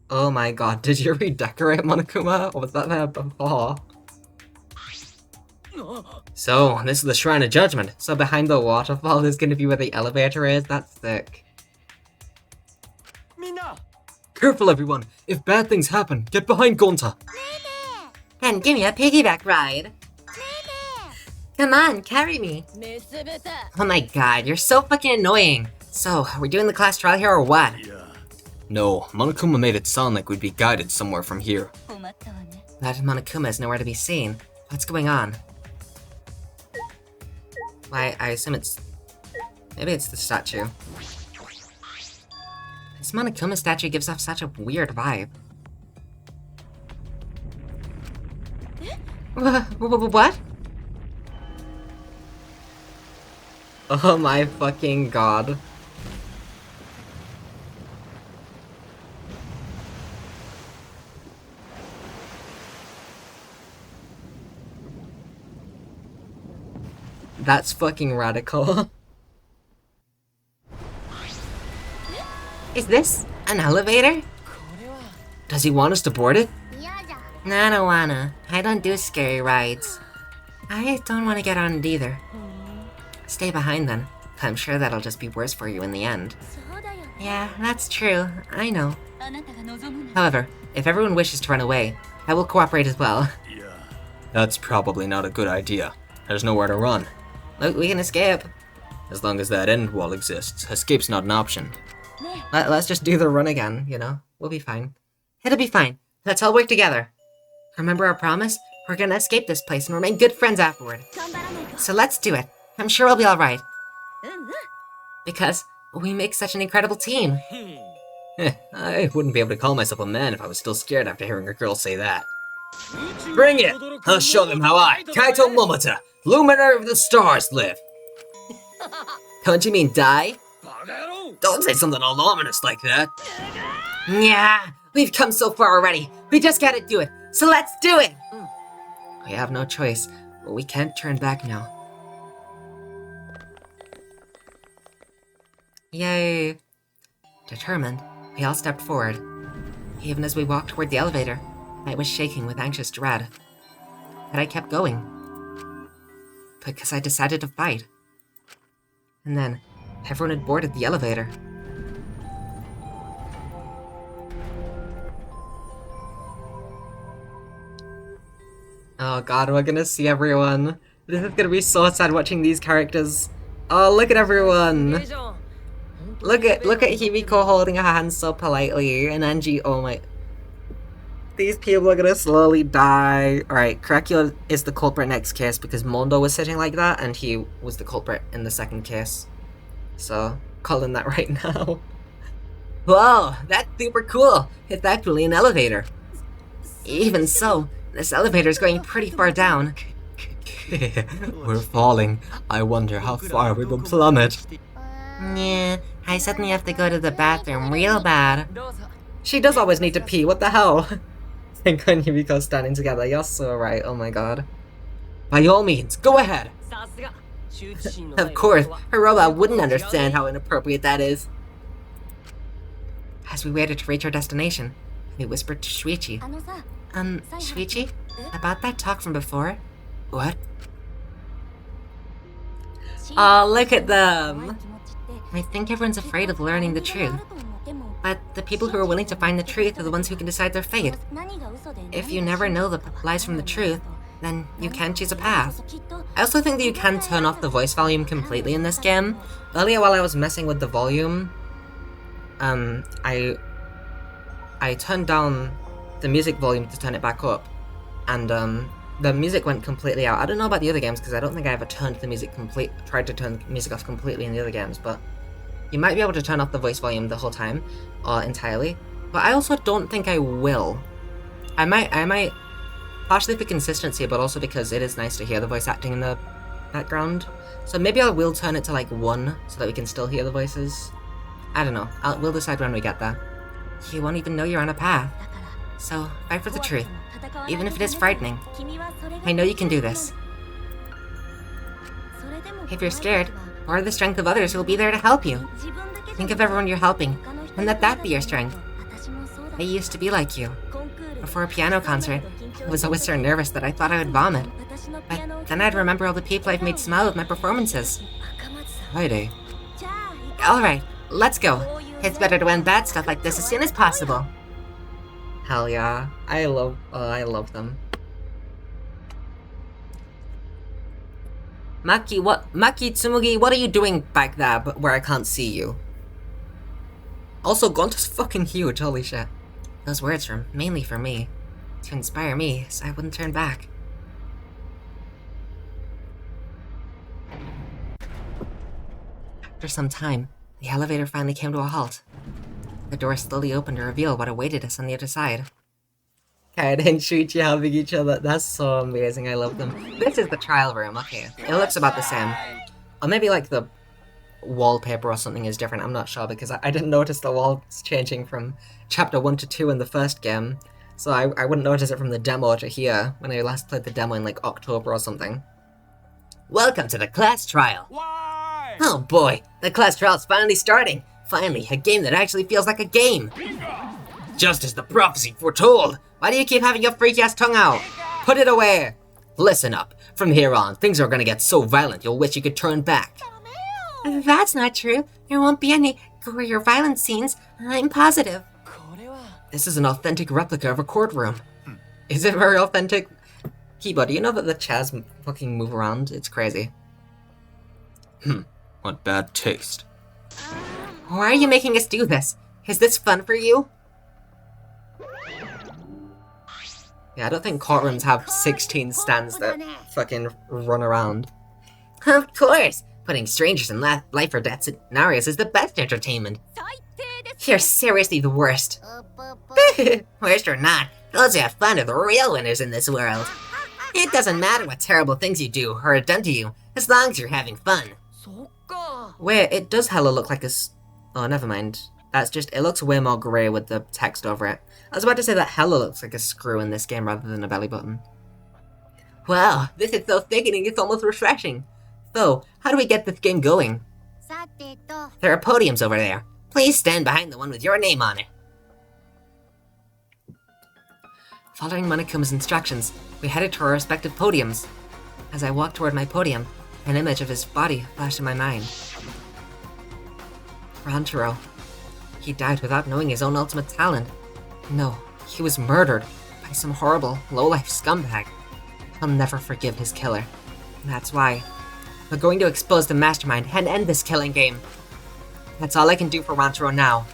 Oh my god, did you redecorate Monokuma? Or was that there before? So, this is the Shrine of Judgment. So behind the waterfall is gonna be where the elevator is? That's sick. Careful everyone! If bad things happen, get behind Gonta! Then give me a piggyback ride. Come on, carry me. Oh my god, you're so fucking annoying. So, are we doing the class trial here or what? No, Monokuma made it sound like we'd be guided somewhere from here. That Monokuma is nowhere to be seen. What's going on? Why, I assume it's... Maybe it's the statue. This Monokuma statue gives off such a weird vibe. What? Oh my fucking god. That's fucking radical. Is this an elevator? Does he want us to board it? Nah, I don't wanna. I don't do scary rides. I don't wanna get on it either. Stay behind then. I'm sure that'll just be worse for you in the end. Yeah, that's true. I know. However, if everyone wishes to run away, I will cooperate as well. That's probably not a good idea. There's nowhere to run. Look, we can escape. As long as that end wall exists, escape's not an option. Let's just do the run again, you know? We'll be fine. It'll be fine. Let's all work together. Remember our promise? We're gonna escape this place and remain good friends afterward. So let's do it. I'm sure we'll be alright. Because we make such an incredible team. I wouldn't be able to call myself a man if I was still scared after hearing a girl say that. Bring it! I'll show them how I, Kaito Momota, Luminary of the Stars, live! Don't you mean die? Don't say something all ominous like that. Yeah, we've come so far already. We just gotta do it. So let's do it! We have no choice. We can't turn back now. Yay! Determined, we all stepped forward. Even as we walked toward the elevator, I was shaking with anxious dread. But I kept going. Because I decided to fight. And then, everyone had boarded the elevator. Oh god, we're gonna see everyone. This is gonna be so sad watching these characters. Oh, look at everyone! Look at Himiko holding her hands so politely, and Angie, oh my... These people are gonna slowly die. Alright, Karacula is the culprit next case because Mondo was sitting like that, and he was the culprit in the second case. So, calling that right now. Whoa, that's super cool! It's actually an elevator. Even so, this elevator is going pretty far down. We're falling. I wonder how far we will plummet. Yeah, I suddenly have to go to the bathroom real bad. She does always need to pee, what the hell? Think on Himiko standing together, you're so right, oh my god. By all means, go ahead! Of course, her robot wouldn't understand how inappropriate that is. As we waited to reach our destination, we whispered to Shuichi. Shuichi? About that talk from before? What? Oh, look at them! I think everyone's afraid of learning the truth. But the people who are willing to find the truth are the ones who can decide their fate. If you never know the lies from the truth, then you can choose a path. I also think that you can turn off the voice volume completely in this game. Earlier while I was messing with the volume, I turned down the music volume to turn it back up, and the music went completely out. I don't know about the other games because I don't think I ever tried to turn the music off completely in the other games, but you might be able to turn off the voice volume the whole time, or entirely. But I also don't think I will. I might, partially for consistency, but also because it is nice to hear the voice acting in the background. So maybe I will turn it to like 1, so that we can still hear the voices. I don't know. We'll decide when we get there. You won't even know you're on a path. So, fight for the truth, even if it is frightening. I know you can do this. If you're scared, or the strength of others who will be there to help you. Think of everyone you're helping, and let that be your strength. I used to be like you. Before a piano concert, I was always so nervous that I thought I would vomit. But then I'd remember all the people I've made smile with my performances. KAEDE. Alright, let's go. It's better to end bad stuff like this as soon as possible. Hell yeah. I love them. Maki, Tsumugi, what are you doing back there but where I can't see you? Also, Gonta's fucking huge, holy shit. Those words were mainly for me, to inspire me so I wouldn't turn back. After some time, the elevator finally came to a halt. The door slowly opened to reveal what awaited us on the other side. KAEDE and Shuichi helping each other, that's so amazing, I love them. This is the trial room, okay. It looks about the same. Or maybe like the wallpaper or something is different, I'm not sure, because I didn't notice the walls changing from chapter 1 to 2 in the first game. So I wouldn't notice it from the demo to here, when I last played the demo in like October or something. Welcome to the class trial. Why? Oh boy, the class trial's finally starting. Finally, a game that actually feels like a game. Just as the prophecy foretold. Why do you keep having your freak-ass tongue out? Put it away! Listen up. From here on, things are gonna get so violent you'll wish you could turn back. That's not true. There won't be any gory or violent scenes. I'm positive. This is an authentic replica of a courtroom. Is it very authentic? Kiba, do you know that the chairs fucking move around? It's crazy. What bad taste. Why are you making us do this? Is this fun for you? Yeah, I don't think courtrooms have 16 stands that fucking run around. Of course, putting strangers in life or death scenarios is the best entertainment. You're seriously the worst. Worst or not, those who have fun are the real winners in this world. It doesn't matter what terrible things you do or are done to you, as long as you're having fun. Wait, it does hella look like a oh, never mind. That's just, it looks way more grey with the text over it. I was about to say that hella looks like a screw in this game rather than a belly button. Wow, this is so thickening, it's almost refreshing. So, how do we get this game going? There are podiums over there. Please stand behind the one with your name on it. Following Monokuma's instructions, we headed to our respective podiums. As I walked toward my podium, an image of his body flashed in my mind. Ranjiro. He died without knowing his own ultimate talent. No, he was murdered by some horrible, low-life scumbag. I'll never forgive his killer. That's why we're going to expose the mastermind and end this killing game. That's all I can do for Ranjiro now.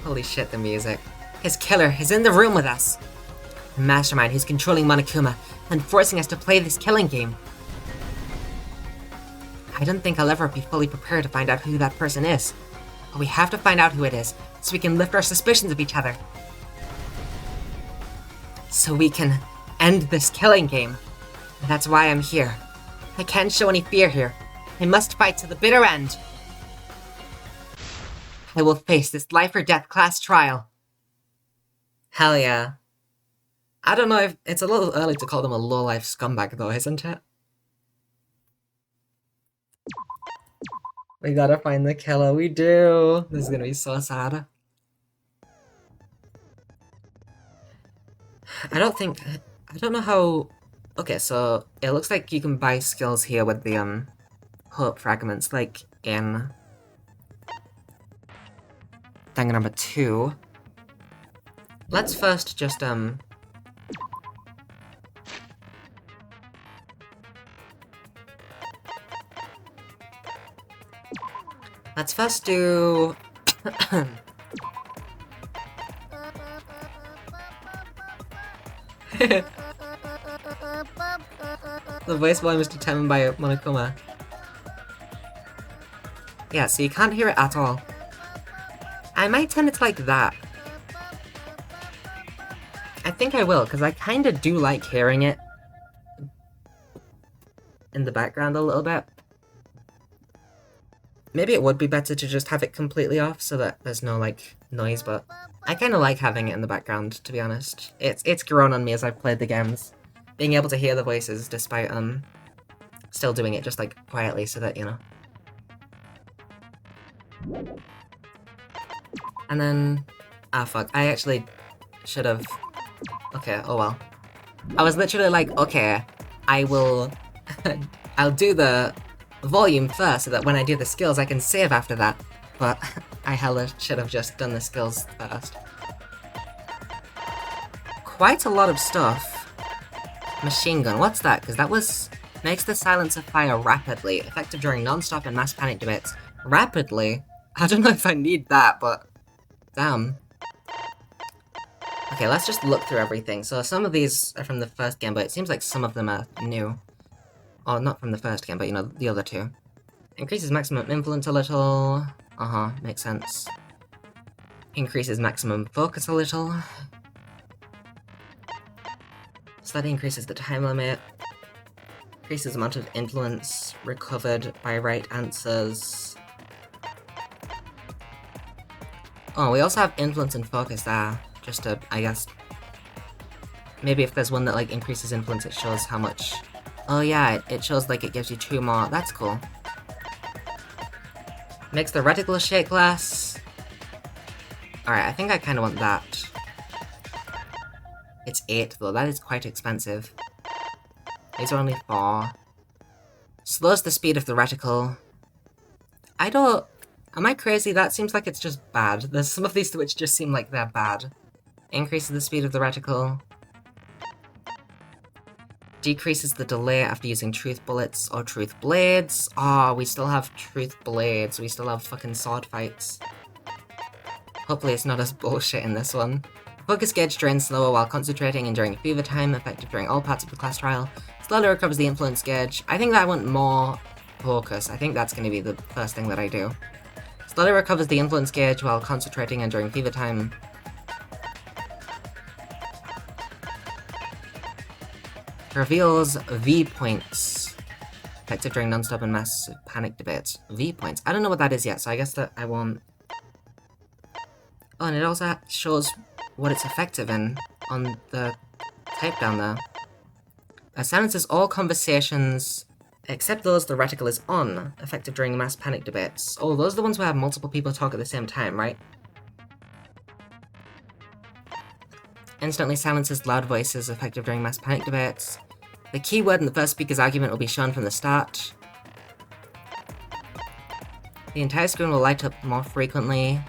Holy shit, the music. His killer is in the room with us. The mastermind who's controlling Monokuma and forcing us to play this killing game. I don't think I'll ever be fully prepared to find out who that person is. But we have to find out who it is, so we can lift our suspicions of each other. So we can end this killing game. And that's why I'm here. I can't show any fear here. I must fight to the bitter end. I will face this life or death class trial. Hell yeah. I don't know if it's a little early to call them a low-life scumbag though, isn't it? We gotta find the killer, we do! This is gonna be so sad. I don't know how... Okay, so it looks like you can buy skills here with the, hope fragments, like in Danganronpa 2. Let's first just, let's first do... The voice volume is determined by Monokuma. Yeah, so you can't hear it at all. I might turn it to like that. I think I will, because I kinda do like hearing it in the background a little bit. Maybe it would be better to just have it completely off so that there's no, like, noise, but I kind of like having it in the background, to be honest. It's grown on me as I've played the games. Being able to hear the voices despite, still doing it just, like, quietly so that, you know. And then... ah, fuck. I actually should have... okay, oh well. I was literally like, okay, I will... I'll do the volume first so that when I do the skills I can save after that. But I hella should have just done the skills first. Quite a lot of stuff. Machine gun, what's that? Because that was... makes the silencer fire rapidly, effective during non-stop and mass panic debates. Rapidly? I don't know if I need that, but... damn. Okay, let's just look through everything. So some of these are from the first game, but it seems like some of them are new. Oh, not from the first game, but you know, the other two. Increases maximum influence a little. Uh-huh, makes sense. Increases maximum focus a little. Slightly increases the time limit. Increases the amount of influence recovered by right answers. Oh, we also have influence and focus there. Just to, I guess... maybe if there's one that, like, increases influence, it shows how much... oh yeah, it shows, like, it gives you 2 more. That's cool. Makes the reticle shake less. Alright, I think I kinda want that. It's 8, though. That is quite expensive. These are only 4. Slows the speed of the reticle. I don't... am I crazy? That seems like it's just bad. There's some of these which just seem like they're bad. Increases the speed of the reticle. Decreases the delay after using truth bullets or truth blades. Oh, we still have truth blades. We still have fucking sword fights. Hopefully it's not as bullshit in this one. Focus gauge drains slower while concentrating and during fever time, effective during all parts of the class trial. Slowly recovers the influence gauge. I think that I want more focus. I think that's going to be the first thing that I do. Slowly recovers the influence gauge while concentrating and during fever time. Reveals V points. Effective during non-stop and massive panic debates. V points. I don't know what that is yet, so I guess that I won't... oh, and it also shows what it's effective in on the type down there. Silences all conversations except those the reticle is on, effective during mass panic debates. Oh, those are the ones where have multiple people talk at the same time, right? Instantly silences loud voices, effective during mass panic debates. The keyword in the first speaker's argument will be shown from the start. The entire screen will light up more frequently.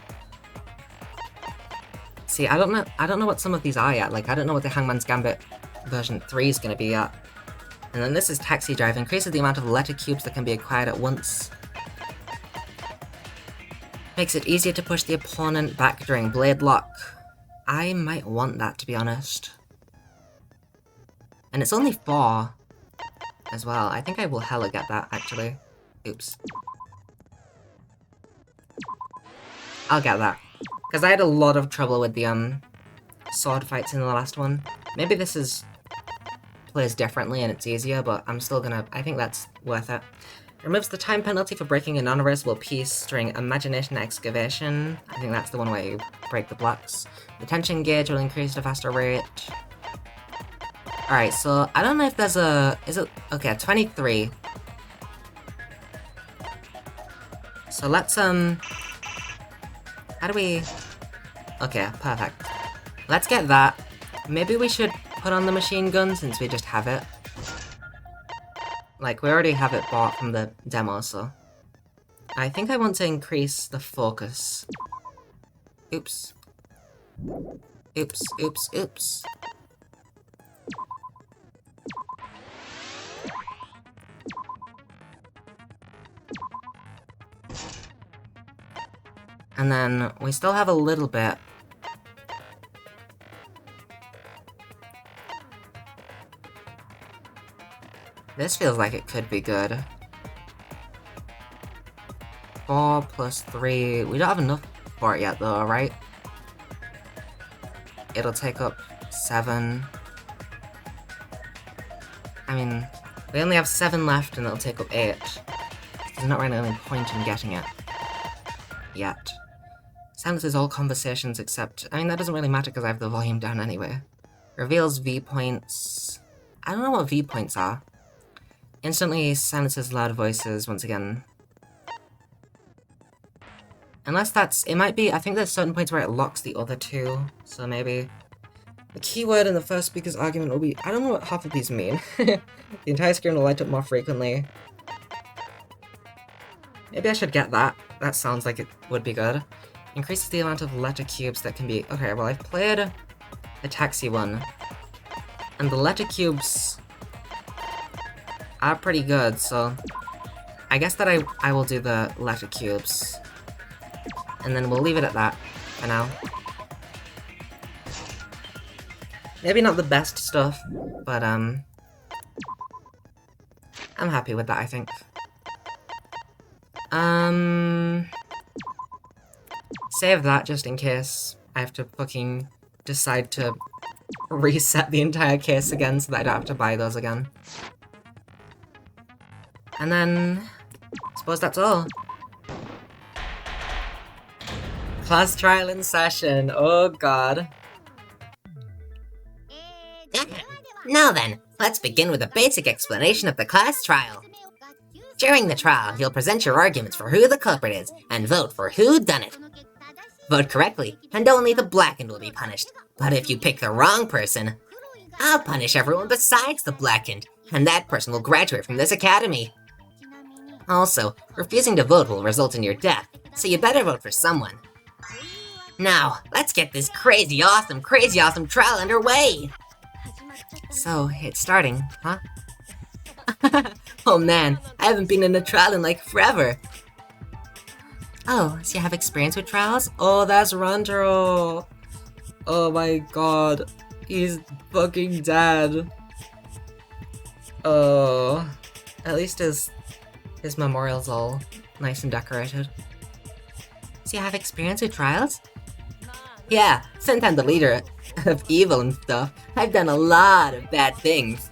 See, I don't know what some of these are yet. Like, I don't know what the Hangman's Gambit version 3 is gonna be yet. And then this is Taxi Drive. Increases the amount of letter cubes that can be acquired at once. Makes it easier to push the opponent back during Blade Lock. I might want that, to be honest. And it's only 4 as well. I think I will hella get that, actually. Oops. I'll get that. Because I had a lot of trouble with the, sword fights in the last one. Maybe this is... plays differently and it's easier, but I'm still gonna... I think that's worth it. Removes the time penalty for breaking a non-erasable piece during Imagination Excavation. I think that's the one where you break the blocks. The tension gauge will increase at a faster rate. Alright, so I don't know if there's a... is it... okay, 23. So let's, how do we... okay, perfect. Let's get that. Maybe we should put on the machine gun since we just have it. Like, we already have it bought from the demo, so... I think I want to increase the focus. Oops. Oops, oops, oops. And then, we still have a little bit. This feels like it could be good. 4 plus 3... we don't have enough for it yet though, right? It'll take up 7. I mean, we only have 7 left and it'll take up 8. There's not really any point in getting it. Yet. Silences all conversations except... I mean, that doesn't really matter because I have the volume down anyway. Reveals V-points... I don't know what V-points are. Instantly silences loud voices once again. Unless that's... It might be... I think there's certain points where it locks the other two. So maybe... The keyword in the first speaker's argument will be... I don't know what half of these mean. The entire screen will light up more frequently. Maybe I should get that. That sounds like it would be good. Increases the amount of letter cubes that can be... Okay, well I've played the taxi one. And the letter cubes are pretty good, so... I guess that I will do the letter cubes. And then we'll leave it at that for now. Maybe not the best stuff, but I'm happy with that, I think. Save that just in case I have to fucking decide to reset the entire case again so that I don't have to buy those again. And then, I suppose that's all. Class trial in session, oh god. Now then, let's begin with a basic explanation of the class trial. During the trial, you'll present your arguments for who the culprit is, and vote for who done it. Vote correctly, and only the blackened will be punished. But if you pick the wrong person, I'll punish everyone besides the blackened, and that person will graduate from this academy. Also, refusing to vote will result in your death, so you better vote for someone. Now, let's get this crazy awesome trial underway! So, it's starting, huh? Oh man, I haven't been in a trial in like forever. Oh, so you have experience with trials? Oh, that's Rantaro! Oh my god, he's fucking dead. Oh, at least his memorial's all nice and decorated. So you have experience with trials? Yeah, since I'm the leader of evil and stuff, I've done a lot of bad things.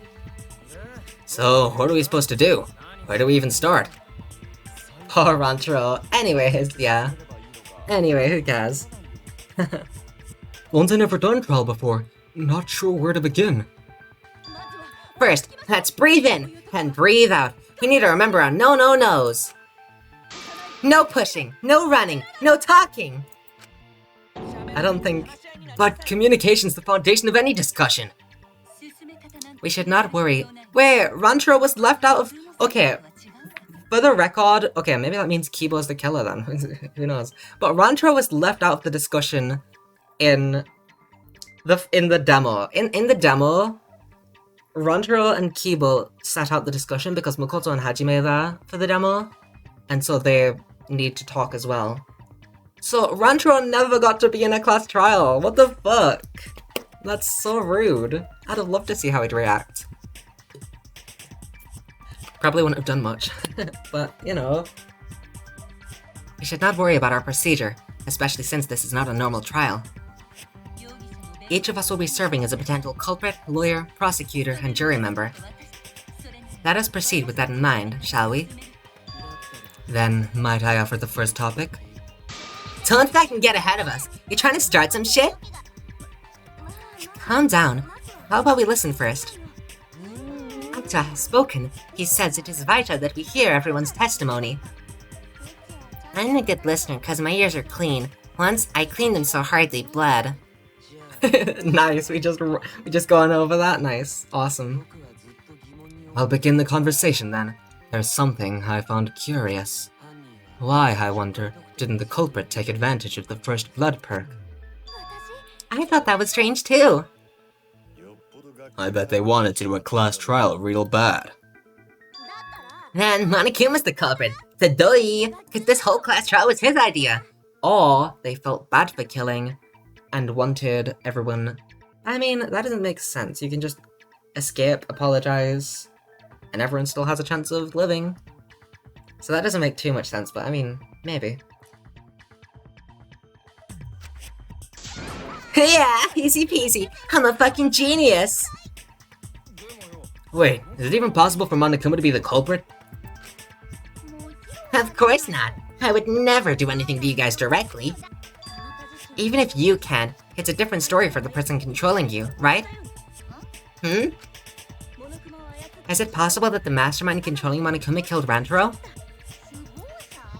So, what are we supposed to do? Where do we even start? Oh, Rantaro. Anyways, yeah. Anyway, who cares? One's I never done trial before. Not sure where to begin. First, let's breathe in and breathe out. We need to remember our no-no-nos. No pushing, no running, no talking. I don't think... But communication's the foundation of any discussion. We should not worry. Wait, Rantaro was left out of... Okay, for the record... Okay, maybe that means Kibo's the killer then. Who knows? But Rantaro was left out of the discussion in the demo. In the demo, Rantaro and Kibo sat out the discussion because Makoto and Hajime are there for the demo. And so they need to talk as well. So Rantaro never got to be in a class trial. What the fuck? That's so rude. I'd have loved to see how he'd react. Probably wouldn't have done much, but, you know. We should not worry about our procedure, especially since this is not a normal trial. Each of us will be serving as a potential culprit, lawyer, prosecutor, and jury member. Let us proceed with that in mind, shall we? Then, might I offer the first topic? Don't fucking get ahead of us. You trying to start some shit? Calm down. How about we listen first? Actor has spoken. He says it is vital that we hear everyone's testimony. I'm a good listener because my ears are clean. Once, I cleaned them so hard they bled. Nice, we just going over that? Nice. Awesome. I'll begin the conversation then. There's something I found curious. Why, I wonder, didn't the culprit take advantage of the first blood perk? I thought that was strange too. I bet they wanted to do a class trial real bad. Then Monokuma's the culprit. The doi, because this whole class trial was his idea. Or they felt bad for killing and wanted everyone... I mean, that doesn't make sense. You can just escape, apologize, and everyone still has a chance of living. So that doesn't make too much sense, but I mean, maybe. Yeah, easy peasy. I'm a fucking genius. Wait, is it even possible for Monokuma to be the culprit? Of course not. I would never do anything to you guys directly. Even if you can't, it's a different story for the person controlling you, right? Is it possible that the mastermind controlling Monokuma killed Rantaro?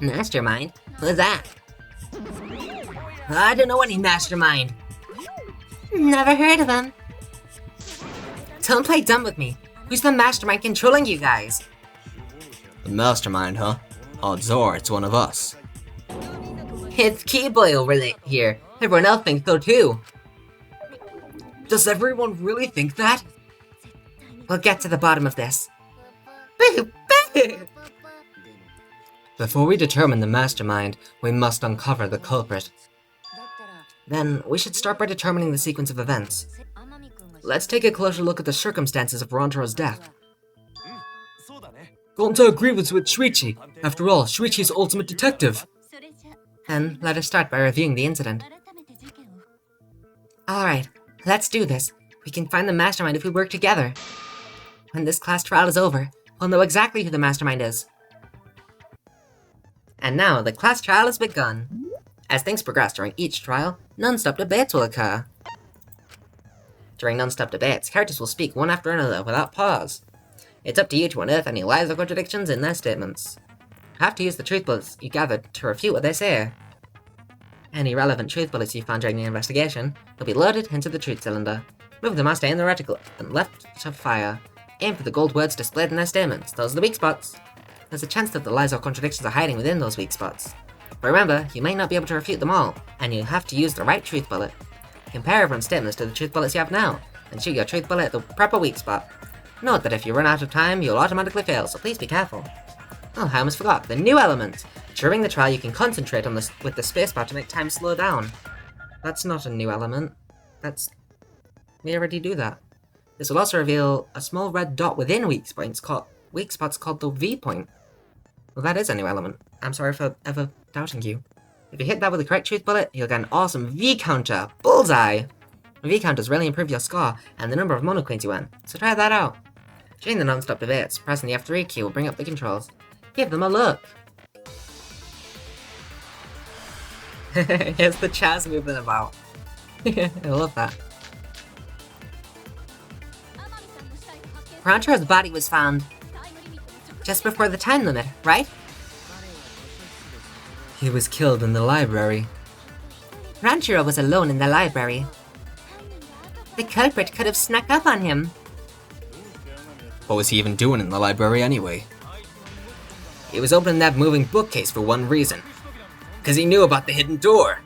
Mastermind? Who's that? I don't know any mastermind. Never heard of him. Don't play dumb with me. Who's the mastermind controlling you guys? The mastermind, huh? Odds are it's one of us. It's Keyboy over here. Everyone else thinks so too. Does everyone really think that? We'll get to the bottom of this. Before we determine the mastermind, we must uncover the culprit. Then, we should start by determining the sequence of events. Let's take a closer look at the circumstances of Rantaro's death. Gonta agrees with Shuichi. After all, Shuichi's ultimate detective. Then, let us start by reviewing the incident. Alright, let's do this. We can find the mastermind if we work together. When this class trial is over, we'll know exactly who the mastermind is. And now, the class trial has begun. As things progress during each trial, non-stop debates will occur. During non-stop debates, characters will speak one after another without pause. It's up to you to unearth any lies or contradictions in their statements. You have to use the truth bullets you gathered to refute what they say. Any relevant truth bullets you found during the investigation will be loaded into the truth cylinder. Move them as stay in the reticle and left to fire. Aim for the gold words displayed in their statements. Those are the weak spots. There's a chance that the lies or contradictions are hiding within those weak spots. But remember, you might not be able to refute them all, and you'll have to use the right truth bullet. Compare everyone's statements to the truth bullets you have now, and shoot your truth bullet at the proper weak spot. Note that if you run out of time, you'll automatically fail, so please be careful. Oh, I almost forgot, the new element! During the trial, you can concentrate on this with the spacebar to make time slow down. That's not a new element. We already do that. This will also reveal a small red dot within weak spots called the V point. Well, that is a new element. I'm sorry for ever doubting you. If you hit that with the correct truth bullet, you'll get an awesome V counter! Bullseye! V counters really improve your score and the number of mono coins you win, so try that out. During the non-stop debates, pressing the F3 key will bring up the controls. Give them a look! Here's the Chaz moving about. I love that. Rantaro's body was found just before the time limit, right? He was killed in the library. Rantaro was alone in the library. The culprit could have snuck up on him. What was he even doing in the library anyway? He was opening that moving bookcase for one reason. Because he knew about the hidden door.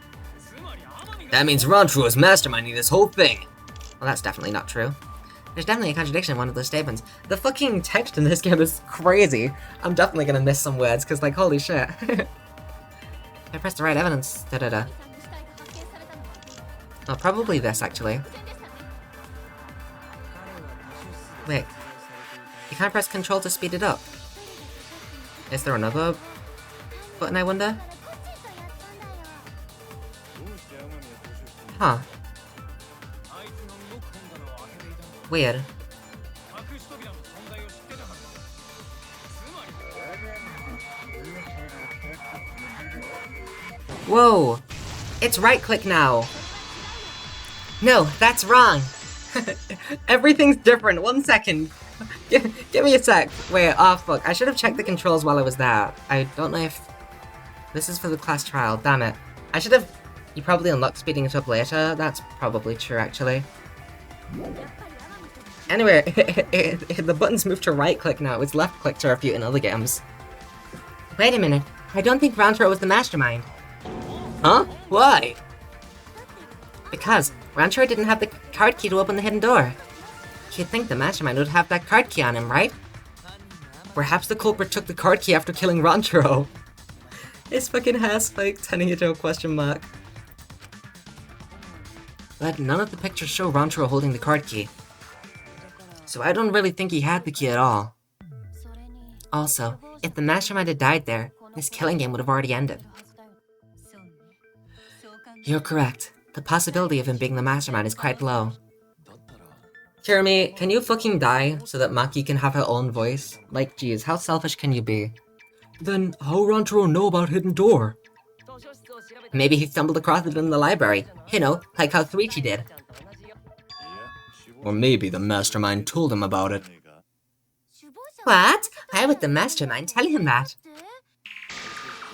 That means Rantaro was masterminding this whole thing. Well, that's definitely not true. There's definitely a contradiction in one of those statements. The fucking text in this game is crazy. I'm definitely gonna miss some words, because like, holy shit. I pressed the right evidence. Da-da-da. Oh, probably this, actually. Wait. You can't press control to speed it up. Is there another button, I wonder? Huh. Weird. Whoa! It's right-click now! No, that's wrong! Everything's different, 1 second! Give me a sec. Wait, oh fuck, I should have checked the controls while I was there. I don't know if... This is for the class trial, damn it. I should have... You probably unlocked speeding it up later, that's probably true actually. Anyway, the buttons moved to right-click now, it's left-click to refute in other games. Wait a minute, I don't think Rantaro was the mastermind. Huh? Why? Because Rantaro didn't have the card key to open the hidden door. You'd think the mastermind would have that card key on him, right? Perhaps the culprit took the card key after killing Rantaro. His fucking hair spiked, turning into a question mark. But none of the pictures show Rantaro holding the card key. So I don't really think he had the key at all. Also, if the mastermind had died there, this killing game would have already ended. You're correct. The possibility of him being the mastermind is quite low. Jeremy, can you fucking die so that Maki can have her own voice? Like, geez, how selfish can you be? Then how Rantaro know about Hidden Door? Maybe he stumbled across it in the library. You know, like how Suichi did. Or maybe the mastermind told him about it. What? Why would the mastermind tell him that?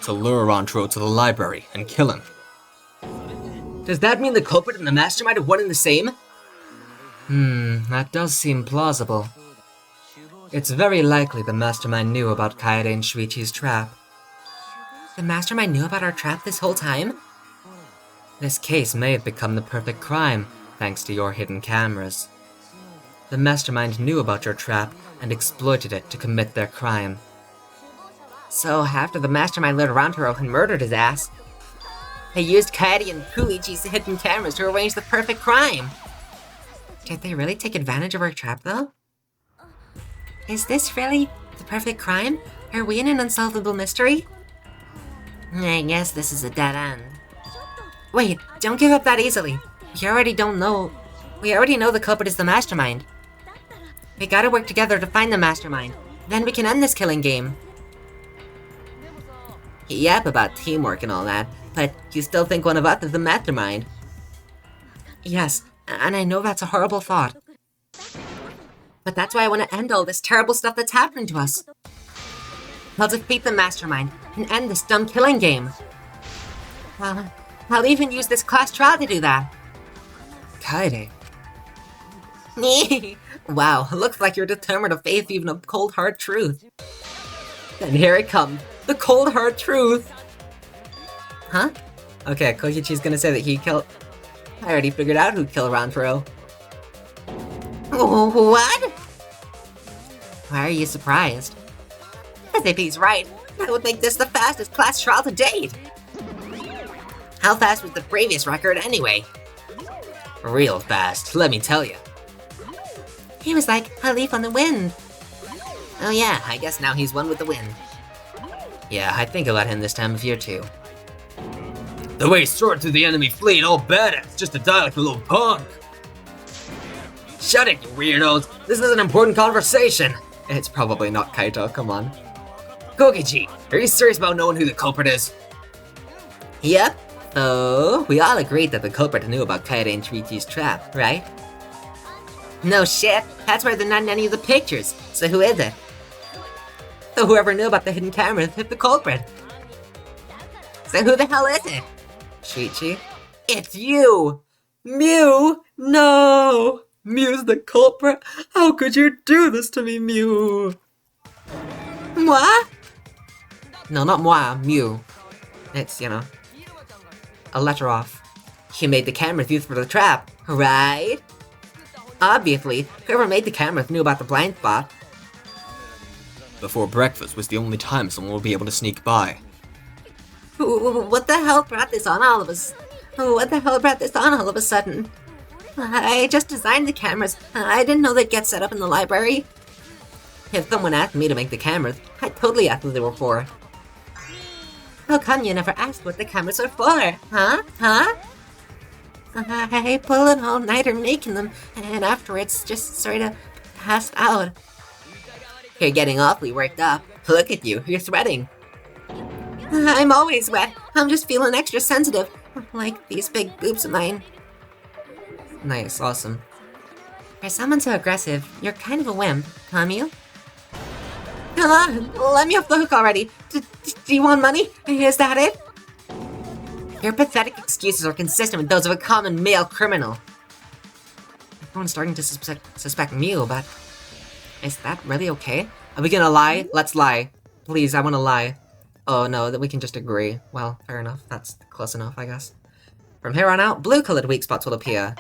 To lure Rantaro to the library and kill him. Does that mean the culprit and the mastermind are one and the same? That does seem plausible. It's very likely the mastermind knew about Kaede and Shuichi's trap. The mastermind knew about our trap this whole time? This case may have become the perfect crime, thanks to your hidden cameras. The mastermind knew about your trap and exploited it to commit their crime. So, after the mastermind lured Rantaro and murdered his ass, they used Kaede and Kuichi's hidden cameras to arrange the perfect crime. Did they really take advantage of our trap, though? Is this really the perfect crime? Are we in an unsolvable mystery? I guess this is a dead end. Wait, don't give up that easily. We already know the culprit is the mastermind. We gotta work together to find the mastermind. Then we can end this killing game. Yep, about teamwork and all that, but you still think one of us is the mastermind? Yes, and I know that's a horrible thought. But that's why I want to end all this terrible stuff that's happening to us. I'll defeat the mastermind and end this dumb killing game. I'll even use this class trial to do that. Kaede. Wow, looks like you're determined to face even a cold hard truth. And here it comes, the cold hard truth. Huh? Okay, Kokichi's gonna say that he killed... I already figured out who killed Rantaro. What? Why are you surprised? As if he's right, that would make this the fastest class trial to date. How fast was the previous record anyway? Real fast, let me tell you. He was like a leaf on the wind. Oh yeah, I guess now he's one with the wind. Yeah, I think I'll let him this time of year too. The way he soared through the enemy fleet, all badass, just to die like a little punk. Shut it, you weirdos! This is an important conversation! It's probably not Kaito, come on. Kokichi, are you serious about knowing who the culprit is? Yep. So, we all agreed that the culprit knew about Kaede and Shuichi's trap, right? No shit, that's why they're not in any of the pictures. So who is it? So whoever knew about the hidden cameras hit the culprit. So who the hell is it? Shuichi? It's you! Mew! No! Mew's the culprit? How could you do this to me, Mew? Moi? No, not moi, Mew. It's, you know, a letter off. You made the cameras used for the trap, right? Obviously, whoever made the cameras knew about the blind spot. Before breakfast was the only time someone would be able to sneak by. What the hell brought this on all of us? What the hell brought this on all of a sudden? I just designed the cameras. I didn't know they'd get set up in the library. If someone asked me to make the cameras, I'd totally ask what they were for. How come you never asked what the cameras are for? Huh? I pulled an all-nighter making them, and afterwards just sort of passed out. You're getting awfully worked up. Look at you, you're sweating. I'm always wet. I'm just feeling extra sensitive. Like these big boobs of mine. Nice, awesome. For someone so aggressive, you're kind of a wimp, huh, Mew? Come on, let me off the hook already. Do you want money? Is that it? Your pathetic excuses are consistent with those of a common male criminal. Everyone's starting to suspect Mew, but... is that really okay? Are we gonna lie? Let's lie. Please, I wanna lie. Oh no, that we can just agree. Well, fair enough. That's close enough, I guess. From here on out, blue-colored weak spots will appear.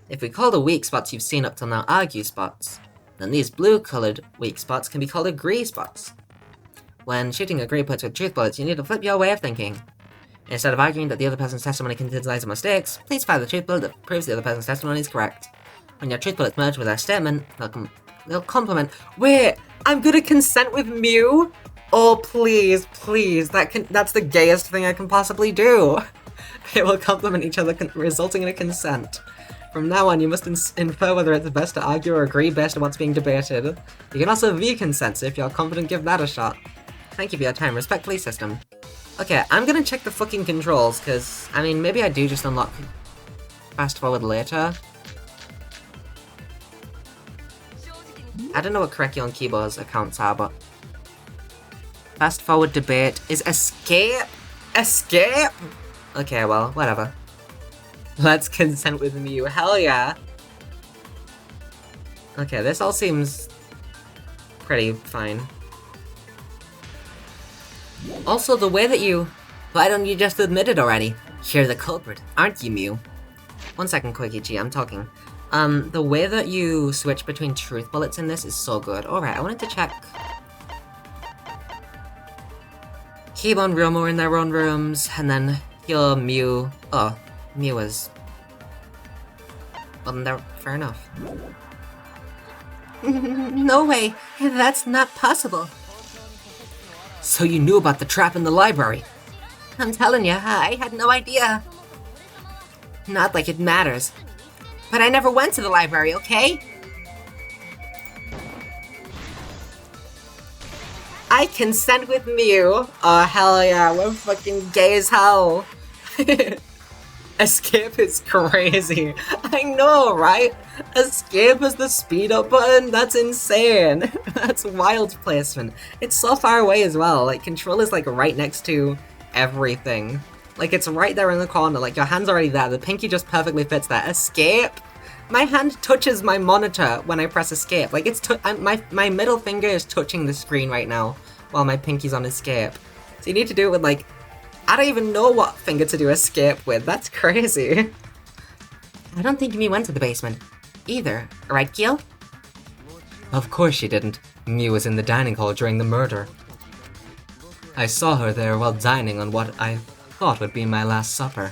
If we call the weak spots you've seen up till now argue spots, then these blue-colored weak spots can be called agree spots. When shooting agree puts with truth bullets, you need to flip your way of thinking. Instead of arguing that the other person's testimony contains lies and mistakes, please fire the truth bullet that proves the other person's testimony is correct. When your truth bullets merge with their statement, they'll complement. Wait, I'm gonna consent with Mew? Oh, please, please, that's the gayest thing I can possibly do. They will complement each other, resulting in a consent. From now on, you must infer whether it's best to argue or agree based on what's being debated. You can also V-consent, so if you're confident, give that a shot. Thank you for your time. Respectfully, System. Okay, I'm gonna check the fucking controls, because, I mean, maybe I do just unlock fast forward later. I don't know what Correctio and Kibo's accounts are, but... Fast forward debate is escape? Escape? Okay, well, whatever. Let's consent with Mew, hell yeah! Okay, this all seems... pretty fine. Also, the way that you... Why don't you just admit it already? You're the culprit, aren't you, Mew? 1 second, Koikichi, I'm talking. The way that you switch between truth bullets in this is so good. Alright, I wanted to check... Kiba and Ryomo are in their own rooms, and then heal Mew... Oh, Mew is... Well, then fair enough. No way, that's not possible. So you knew about the trap in the library? I'm telling you, I had no idea. Not like it matters. But I never went to the library, okay? I consent with Mew! Oh, hell yeah, we're fucking gay as hell! Escape is crazy. I know, right? Escape is the speed up button? That's insane. That's wild placement. It's so far away as well. Like, control is like right next to everything. Like, it's right there in the corner. Like, your hand's already there. The pinky just perfectly fits that. Escape? My hand touches my monitor when I press escape. Like, it's my middle finger is touching the screen right now while my pinky's on escape. So you need to do it with, like, I don't even know what finger to do escape with. That's crazy. I don't think Mew went to the basement. Either. Right, Gil? Of course she didn't. Mew was in the dining hall during the murder. I saw her there while dining on what I thought would be my last supper.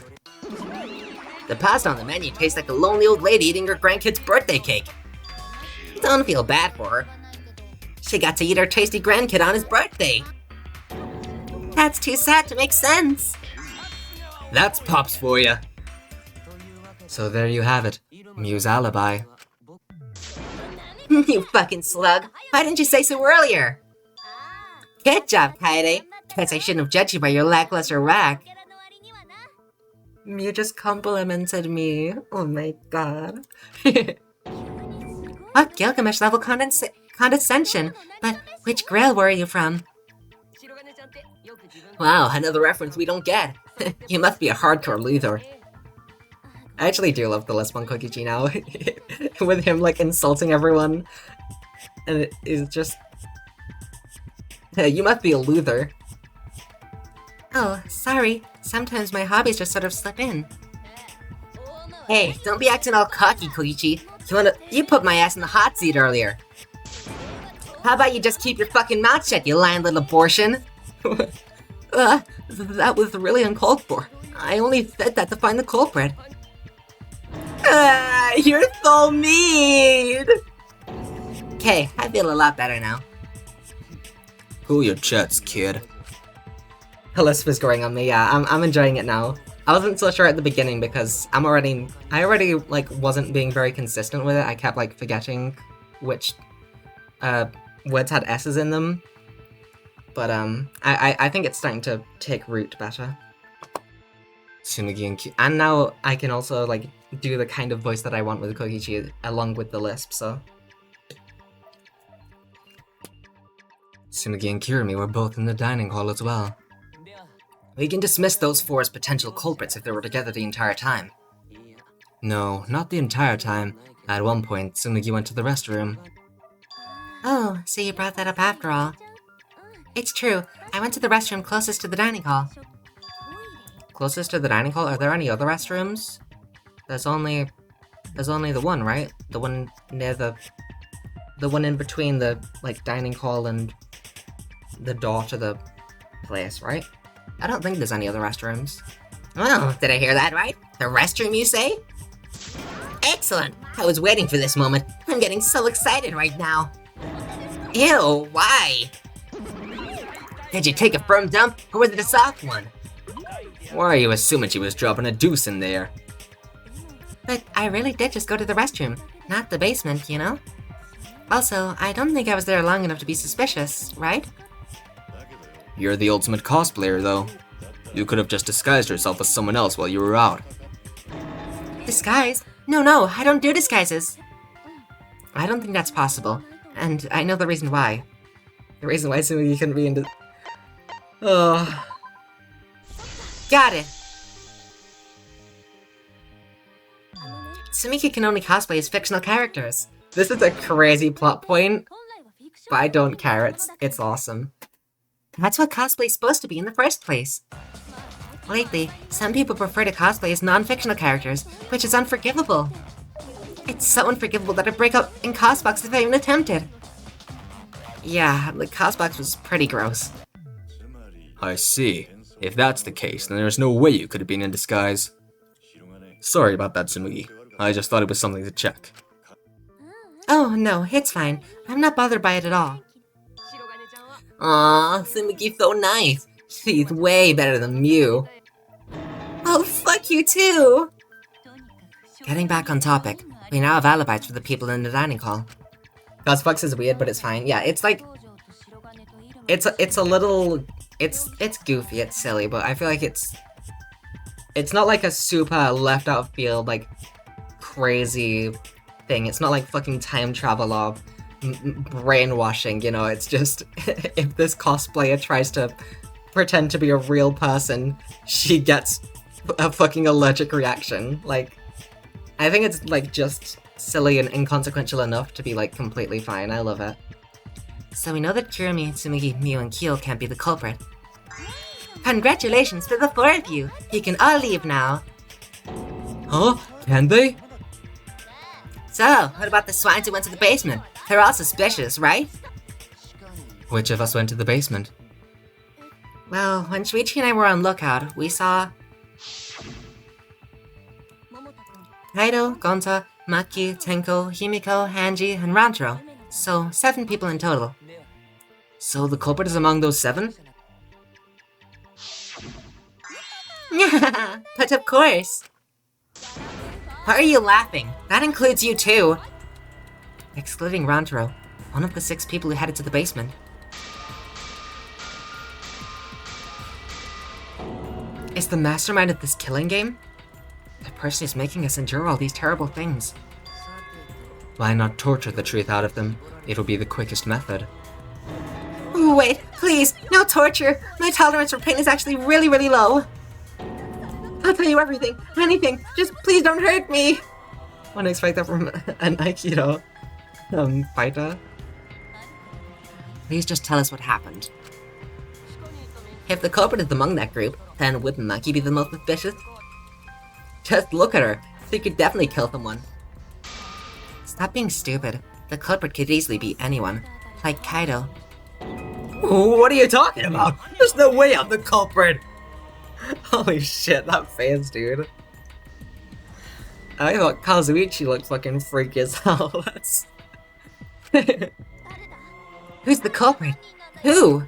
The pasta on the menu tastes like a lonely old lady eating her grandkid's birthday cake. Don't feel bad for her. She got to eat her tasty grandkid on his birthday. That's too sad to make sense. That's Pops for ya. So there you have it. Mew's alibi. You fucking slug. Why didn't you say so earlier? Good job, Kaede. Guess I shouldn't have judged you by your lackluster rack. Mew just complimented me. Oh my god. What Gilgamesh level condescension? But which Grail were you from? Wow, another reference we don't get. You must be a hardcore loser. I actually do love the Lisp on Kokichi now. With him, like, insulting everyone. And it is just... You must be a loser. Oh, sorry. Sometimes my hobbies just sort of slip in. Hey, don't be acting all cocky, Koichi. You put my ass in the hot seat earlier. How about you just keep your fucking mouth shut, you lying little abortion? That was really uncalled for. I only said that to find the culprit. You're so mean! Okay, I feel a lot better now. Cool your jets, kid. The lisp is growing on me, yeah, I'm enjoying it now. I wasn't so sure at the beginning because I already, like, wasn't being very consistent with it. I kept, like, forgetting which, words had S's in them. But, I think it's starting to take root better. Tsunugi And now I can also, like, do the kind of voice that I want with Kokichi along with the lisp, so... Tsunugi and Kirimi were both in the dining hall as well. We can dismiss those four as potential culprits if they were together the entire time. No, not the entire time. At one point, Tsunugi went to the restroom. Oh, so you brought that up after all. It's true. I went to the restroom closest to the dining hall. Closest to the dining hall? Are there any other restrooms? There's only the one, right? The one near the one in between the, like, dining hall and the door to the place, right? I don't think there's any other restrooms. Well, did I hear that right? The restroom, you say? Excellent! I was waiting for this moment. I'm getting so excited right now. Ew, why? Did you take a firm dump, or was it a soft one? Why are you assuming she was dropping a deuce in there? But I really did just go to the restroom, not the basement, you know? Also, I don't think I was there long enough to be suspicious, right? You're the ultimate cosplayer, though. You could have just disguised yourself as someone else while you were out. Disguise? No, I don't do disguises. I don't think that's possible, and I know the reason why. The reason why Tsumugi couldn't be into... Oh... Got it. Tsumugi can only cosplay as fictional characters. This is a crazy plot point, but I don't care, it's awesome. That's what cosplay's supposed to be in the first place. Lately, some people prefer to cosplay as non-fictional characters, which is unforgivable. It's so unforgivable that I'd break out in Cosbox if I even attempted. Yeah, the Cosbox was pretty gross. I see. If that's the case, then there's no way you could have been in disguise. Sorry about that, Tsumugi. I just thought it was something to check. Oh, no, it's fine. I'm not bothered by it at all. Aww, Tsumugi's so nice. She's way better than Mew. Oh, fuck you too! Getting back on topic, we now have alibis for the people in the dining hall. Cosbox is weird, but it's fine. Yeah, it's like... It's a little... It's goofy, it's silly, but I feel like it's not like a super left out of field, like, crazy thing. It's not like fucking time travel or brainwashing, you know, it's just, if this cosplayer tries to pretend to be a real person, she gets a fucking allergic reaction. Like, I think it's, like, just silly and inconsequential enough to be, like, completely fine. I love it. So we know that Kurumi, Tsumugi, Mew, and Kyo can't be the culprit. Congratulations to the 4 of you! You can all leave now. Huh? Can they? So, what about the swines who went to the basement? They're all suspicious, right? Which of us went to the basement? Well, when Shuichi and I were on lookout, we saw... Kaido, Gonta, Maki, Tenko, Himiko, Hanji, and Rantaro. So, 7 people in total. So the culprit is among those 7? But of course. Why are you laughing? That includes you too. Excluding Rantaro, one of the 6 people who headed to the basement. Is the mastermind of this killing game? The person who's making us endure all these terrible things. Why not torture the truth out of them? It'll be the quickest method. Wait, please, no torture. My tolerance for pain is actually really, really low. I'll tell you everything, anything. Just please don't hurt me. Wouldn't expect that from an Aikido fighter. Please just tell us what happened. If the culprit is among that group, then wouldn't Maki be the most suspicious? Just look at her. She could definitely kill someone. Stop being stupid. The culprit could easily be anyone. Like Kaido. What are you talking about? There's no way I'm the culprit! Holy shit, that face, dude. I thought Kazuichi looked fucking freaky as hell. That's... Who's the culprit? Who?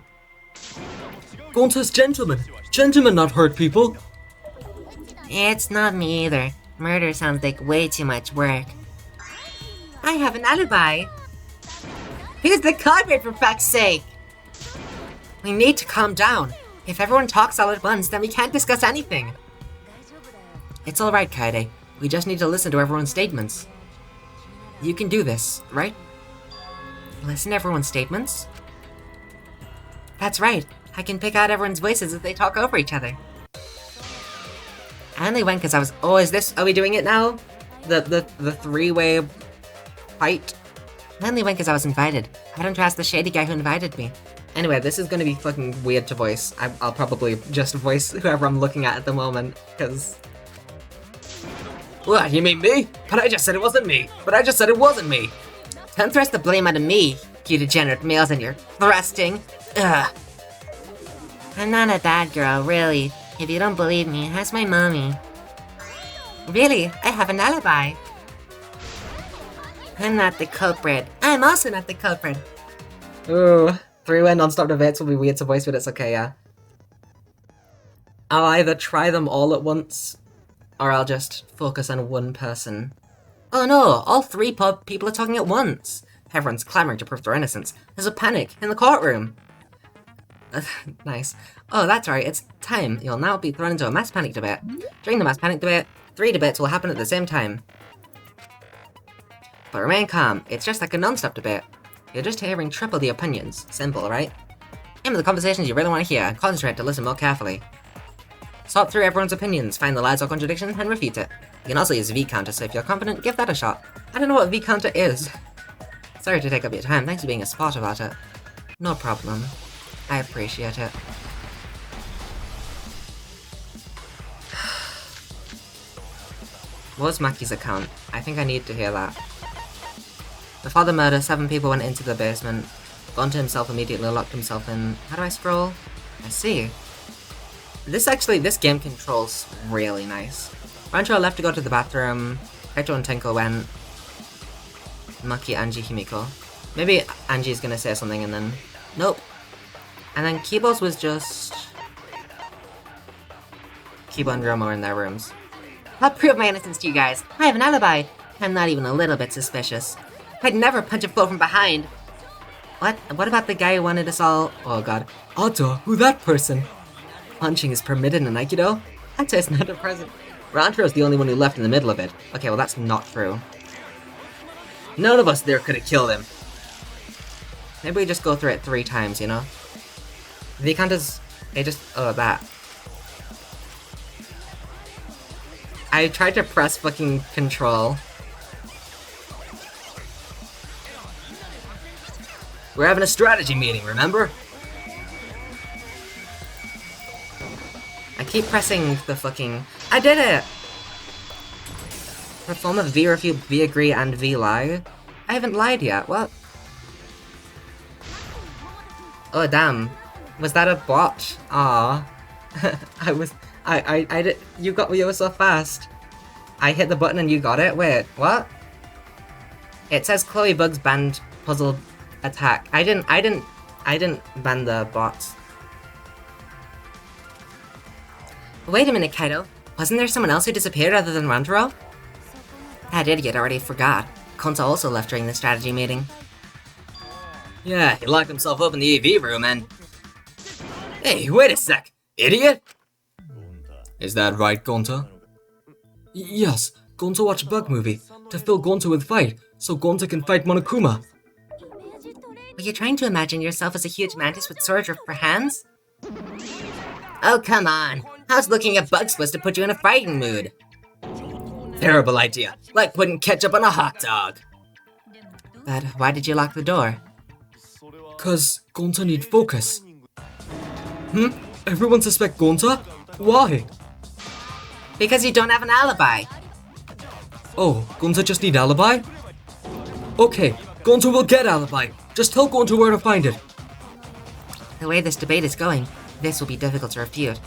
Gonta's gentleman. Gentlemen not hurt people. It's not me either. Murder sounds like way too much work. I have an alibi. Who's the culprit, for fuck's sake? We need to calm down. If everyone talks all at once, then we can't discuss anything. It's alright, Kaede. We just need to listen to everyone's statements. You can do this, right? Listen to everyone's statements? That's right. I can pick out everyone's voices as they talk over each other. I only went because I was... Oh, is this... Are we doing it now? The three-way fight? I only went because I was invited. I don't trust the shady guy who invited me. Anyway, this is gonna be fucking weird to voice. I'll probably just voice whoever I'm looking at the moment, because... What, you mean me? But I just said it wasn't me. But I just said it wasn't me. Don't thrust the blame onto me, you degenerate males and your thrusting. Ugh. I'm not a bad girl, really. If you don't believe me, ask my mommy. Really, I have an alibi. I'm not the culprit. I'm also not the culprit. Ooh, three-way non-stop debates will be weird to voice, but it's okay, yeah. I'll either try them all at once, or I'll just focus on one person. Oh no, all 3 people are talking at once. Everyone's clamoring to prove their innocence. There's a panic in the courtroom. Nice. Oh, that's right, it's time. You'll now be thrown into a mass panic debate. During the mass panic debate, 3 debates will happen at the same time. But remain calm, it's just like a non-stop debate. You're just hearing triple the opinions. Simple, right? Aim at the conversations you really want to hear, and concentrate to listen more carefully. Sort through everyone's opinions, find the lies or contradictions, and refute it. You can also use V-counter, so if you're confident, give that a shot. I don't know what V-counter is. Sorry to take up your time, thanks for being a sport about it. No problem. I appreciate it. What was Maki's account? I think I need to hear that. Before the murder, 7 people went into the basement. Gonta himself immediately locked himself in. How do I scroll? I see. This game controls really nice. Rancho left to go to the bathroom. Hector and Tenko went. Maki, Angie, Himiko. Maybe Angie's gonna say something and then... Nope. And then Kibo's was just... Kibo and Ryomo are in their rooms. I'll prove my innocence to you guys. I have an alibi. I'm not even a little bit suspicious. I'd never punch a foe from behind. What? What about the guy who wanted us all... Oh god. Otto, who that person? Punching is permitted in Aikido? Otto is not a present. Rantaro's the only one who left in the middle of it. Okay, well that's not true. None of us there could have killed him. Maybe we just go through it 3 times, you know? The counters... It just... Oh, that. I tried to press fucking control. We're having a strategy meeting, remember? I keep pressing the fucking... I did it! Perform a V refute, V agree, and V lie? I haven't lied yet, what? Oh damn. Was that a bot? Ah. I did... You were so fast. I hit the button and you got it? Wait, what? It says Chloe Bug's banned puzzle attack. I didn't ban the bots. Wait a minute, Kaido. Wasn't there someone else who disappeared other than Rantaro? That idiot already forgot. Konta also left during the strategy meeting. Yeah, he locked himself up in the AV room and... Hey, wait a sec! Idiot! Is that right, Gonta? Yes, Gonta watched Bug Movie to fill Gonta with fight, so Gonta can fight Monokuma. Are you trying to imagine yourself as a huge mantis with swords for hands? Oh, come on. How's looking at bugs supposed to put you in a fighting mood? Terrible idea. Like putting ketchup on a hot dog. But why did you lock the door? 'Cause Gonta need focus. Everyone suspect Gonta? Why? Because you don't have an alibi. Oh, Gonta just need alibi? Okay, Gonta will get alibi. Just tell Gonta where to find it. The way this debate is going, this will be difficult to refute.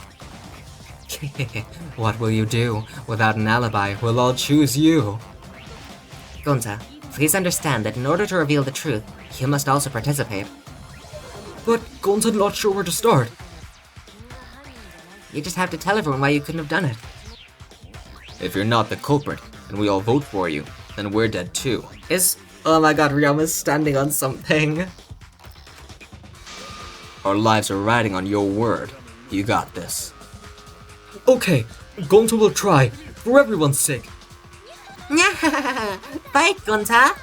What will you do? Without an alibi, we'll all choose you. Gonta, please understand that in order to reveal the truth, you must also participate. But Gonta's not sure where to start. You just have to tell everyone why you couldn't have done it. If you're not the culprit, and we all vote for you, then we're dead too. Oh my god, Ryoma's standing on something. Our lives are riding on your word. You got this. Okay, Gonta will try, for everyone's sake. Fight, Gonta!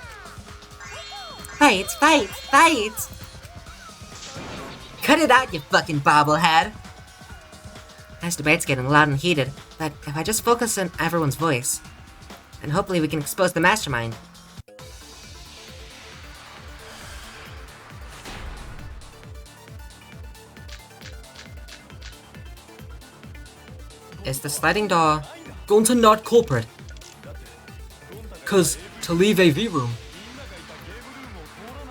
Fight, fight, fight! Cut it out, you fucking bobblehead! This debate's getting loud and heated, but if I just focus on everyone's voice, then hopefully we can expose the mastermind. Is the sliding door... Gonta not culprit. 'Cause to leave AV room,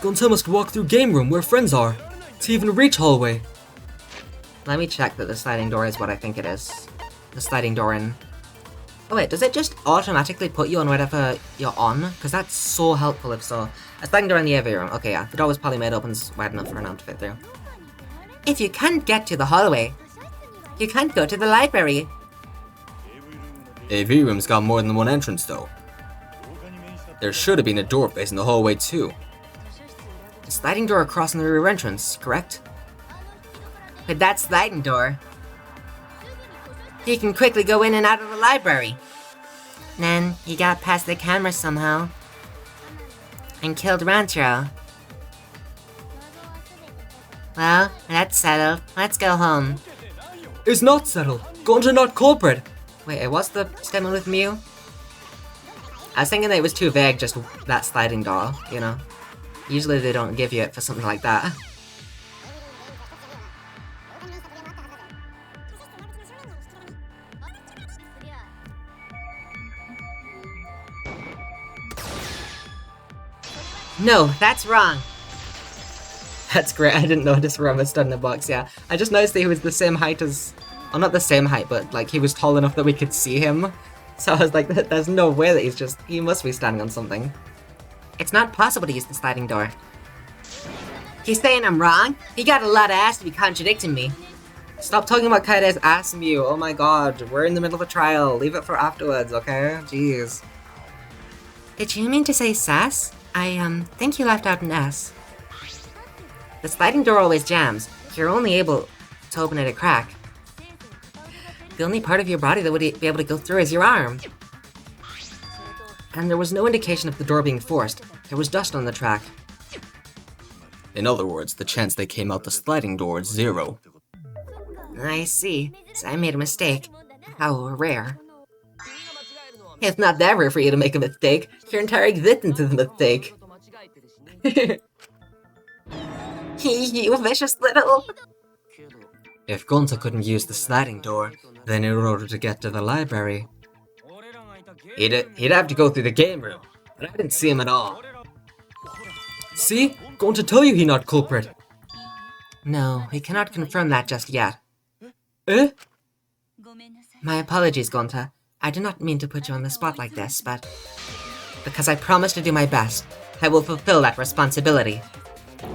Gonta must walk through game room where friends are, to even reach hallway. Let me check that the sliding door is what I think it is. The sliding door in... Oh wait, does it just automatically put you on whatever you're on? Because that's so helpful if so. A sliding door in the AV room. Okay, yeah. The door was probably made open wide enough for an arm to fit through. If you can't get to the hallway, you can't go to the library. AV room's got more than one entrance though. There should have been a door facing the hallway too. The sliding door across in the rear entrance, correct? With that sliding door, he can quickly go in and out of the library. Then he got past the camera somehow and killed Rantaro. Well, that's settled. Let's go home. It's not settled. Gonta not culprit. Wait, what's the statement with Mew? I was thinking that it was too vague, just that sliding door, you know? Usually they don't give you it for something like that. No, that's wrong. That's great, I didn't notice Rama stood in the box, yeah. I just noticed that he was the same height as... Well, not the same height, but like he was tall enough that we could see him. So I was like, there's no way that he's just... He must be standing on something. It's not possible to use the sliding door. He's saying I'm wrong? He got a lot of ass to be contradicting me. Stop talking about KAEDE's ass, Mew. Oh my god, we're in the middle of a trial. Leave it for afterwards, okay? Jeez. Did you mean to say sass? I think you left out an S. The sliding door always jams. You're only able to open it a crack. The only part of your body that would be able to go through is your arm. And there was no indication of the door being forced. There was dust on the track. In other words, the chance they came out the sliding door is 0. I see. So I made a mistake. How rare. It's not that rare for you to make a mistake. Your entire existence is a mistake. You vicious little... If Gonta couldn't use the sliding door, then in order to get to the library, He'd have to go through the game room, but I didn't see him at all. See? Gonta tell you he not culprit. no, we cannot confirm that just yet. Eh? My apologies, Gonta. I did not mean to put you on the spot like this, but... Because I promised to do my best, I will fulfill that responsibility.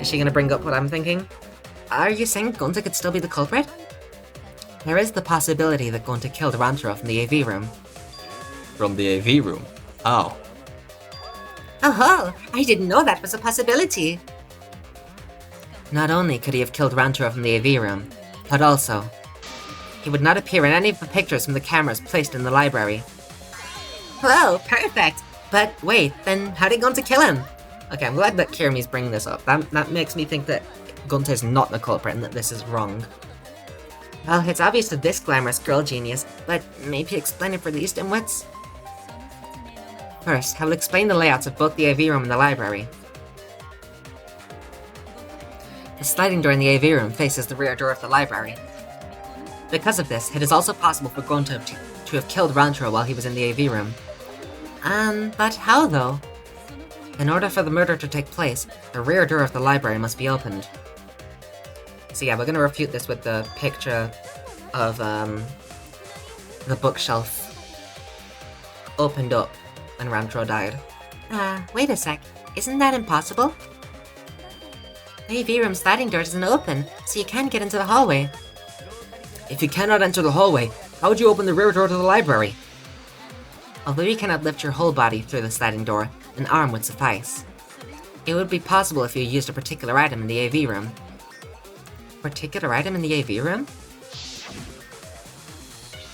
Is she gonna bring up what I'm thinking? Are you saying Gonta could still be the culprit? There is the possibility that Gonta killed Rantaro from the AV room. From the AV room? How? Oh, I didn't know that was a possibility. Not only could he have killed Rantaro from the AV room, but also, he would not appear in any of the pictures from the cameras placed in the library. Whoa, perfect. But wait, then how did Gonta kill him? Okay, I'm glad that Kirimi's bringing this up. That makes me think that Gonta is not the culprit and that this is wrong. Well, it's obvious to this glamorous girl genius, but maybe explain it for these dimwits? First, I will explain the layouts of both the AV room and the library. The sliding door in the AV room faces the rear door of the library. Because of this, it is also possible for Gonta to have killed Rantaro while he was in the AV room. But how though? In order for the murder to take place, the rear door of the library must be opened. So yeah, we're gonna refute this with the picture of, the bookshelf opened up when Rantaro died. Wait a sec. Isn't that impossible? The AV room sliding door doesn't open, so you can't get into the hallway. If you cannot enter the hallway, how would you open the rear door to the library? Although you cannot lift your whole body through the sliding door, an arm would suffice. It would be possible if you used a particular item in the AV room. Particular item in the AV room?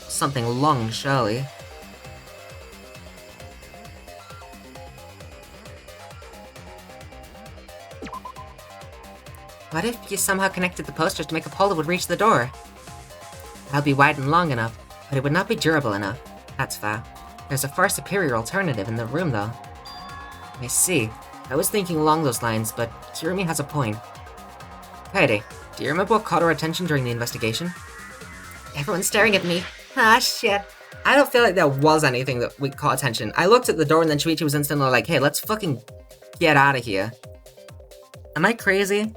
Something long, surely. What if you somehow connected the posters to make a pole that would reach the door? That would be wide and long enough, but it would not be durable enough. That's fair. There's a far superior alternative in the room, though. I see. I was thinking along those lines, but Kirimi has a point. KAEDE, do you remember what caught our attention during the investigation? Everyone's staring at me. Ah, shit. I don't feel like there was anything that we caught attention. I looked at the door and then Shuichi was instantly like, hey, let's fucking get out of here. Am I crazy?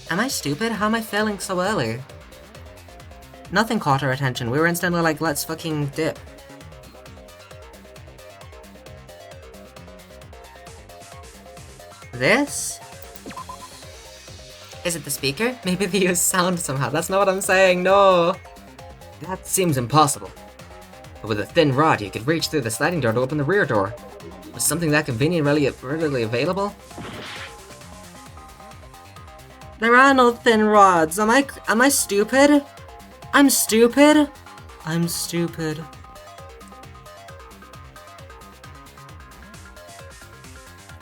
Am I stupid? How am I failing so early? Nothing caught our attention. We were instantly like, let's fucking dip. This? Is it the speaker? Maybe they use sound somehow. That's not what I'm saying, no! That seems impossible. But with a thin rod, you could reach through the sliding door to open the rear door. Was something that convenient readily available? There are no thin rods. Am I stupid? I'm stupid? I'm stupid.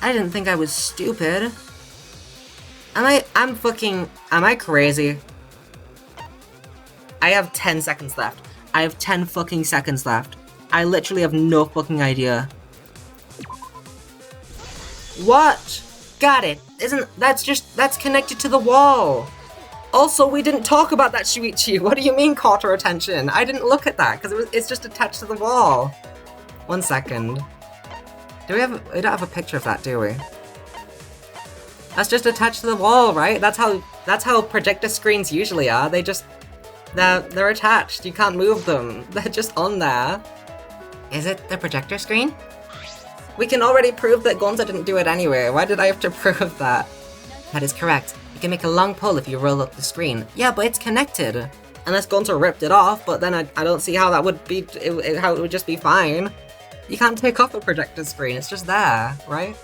I didn't think I was stupid. Am I crazy? I have 10 seconds left. I have 10 fucking seconds left. I literally have no fucking idea. What? Got it. That's connected to the wall. Also, we didn't talk about that, Shuichi. What do you mean caught our attention? I didn't look at that, because it's just attached to the wall. 1 second. We don't have a picture of that, do we? That's just attached to the wall, right? That's how projector screens usually are. They're attached. You can't move them. They're just on there. Is it the projector screen? We can already prove that Gonta didn't do it anyway. Why did I have to prove that? That is correct. You can make a long pull if you roll up the screen. Yeah, but it's connected. Unless Gonta ripped it off, but then I don't see how that would be, how it would just be fine. You can't take off a projector screen, it's just there, right?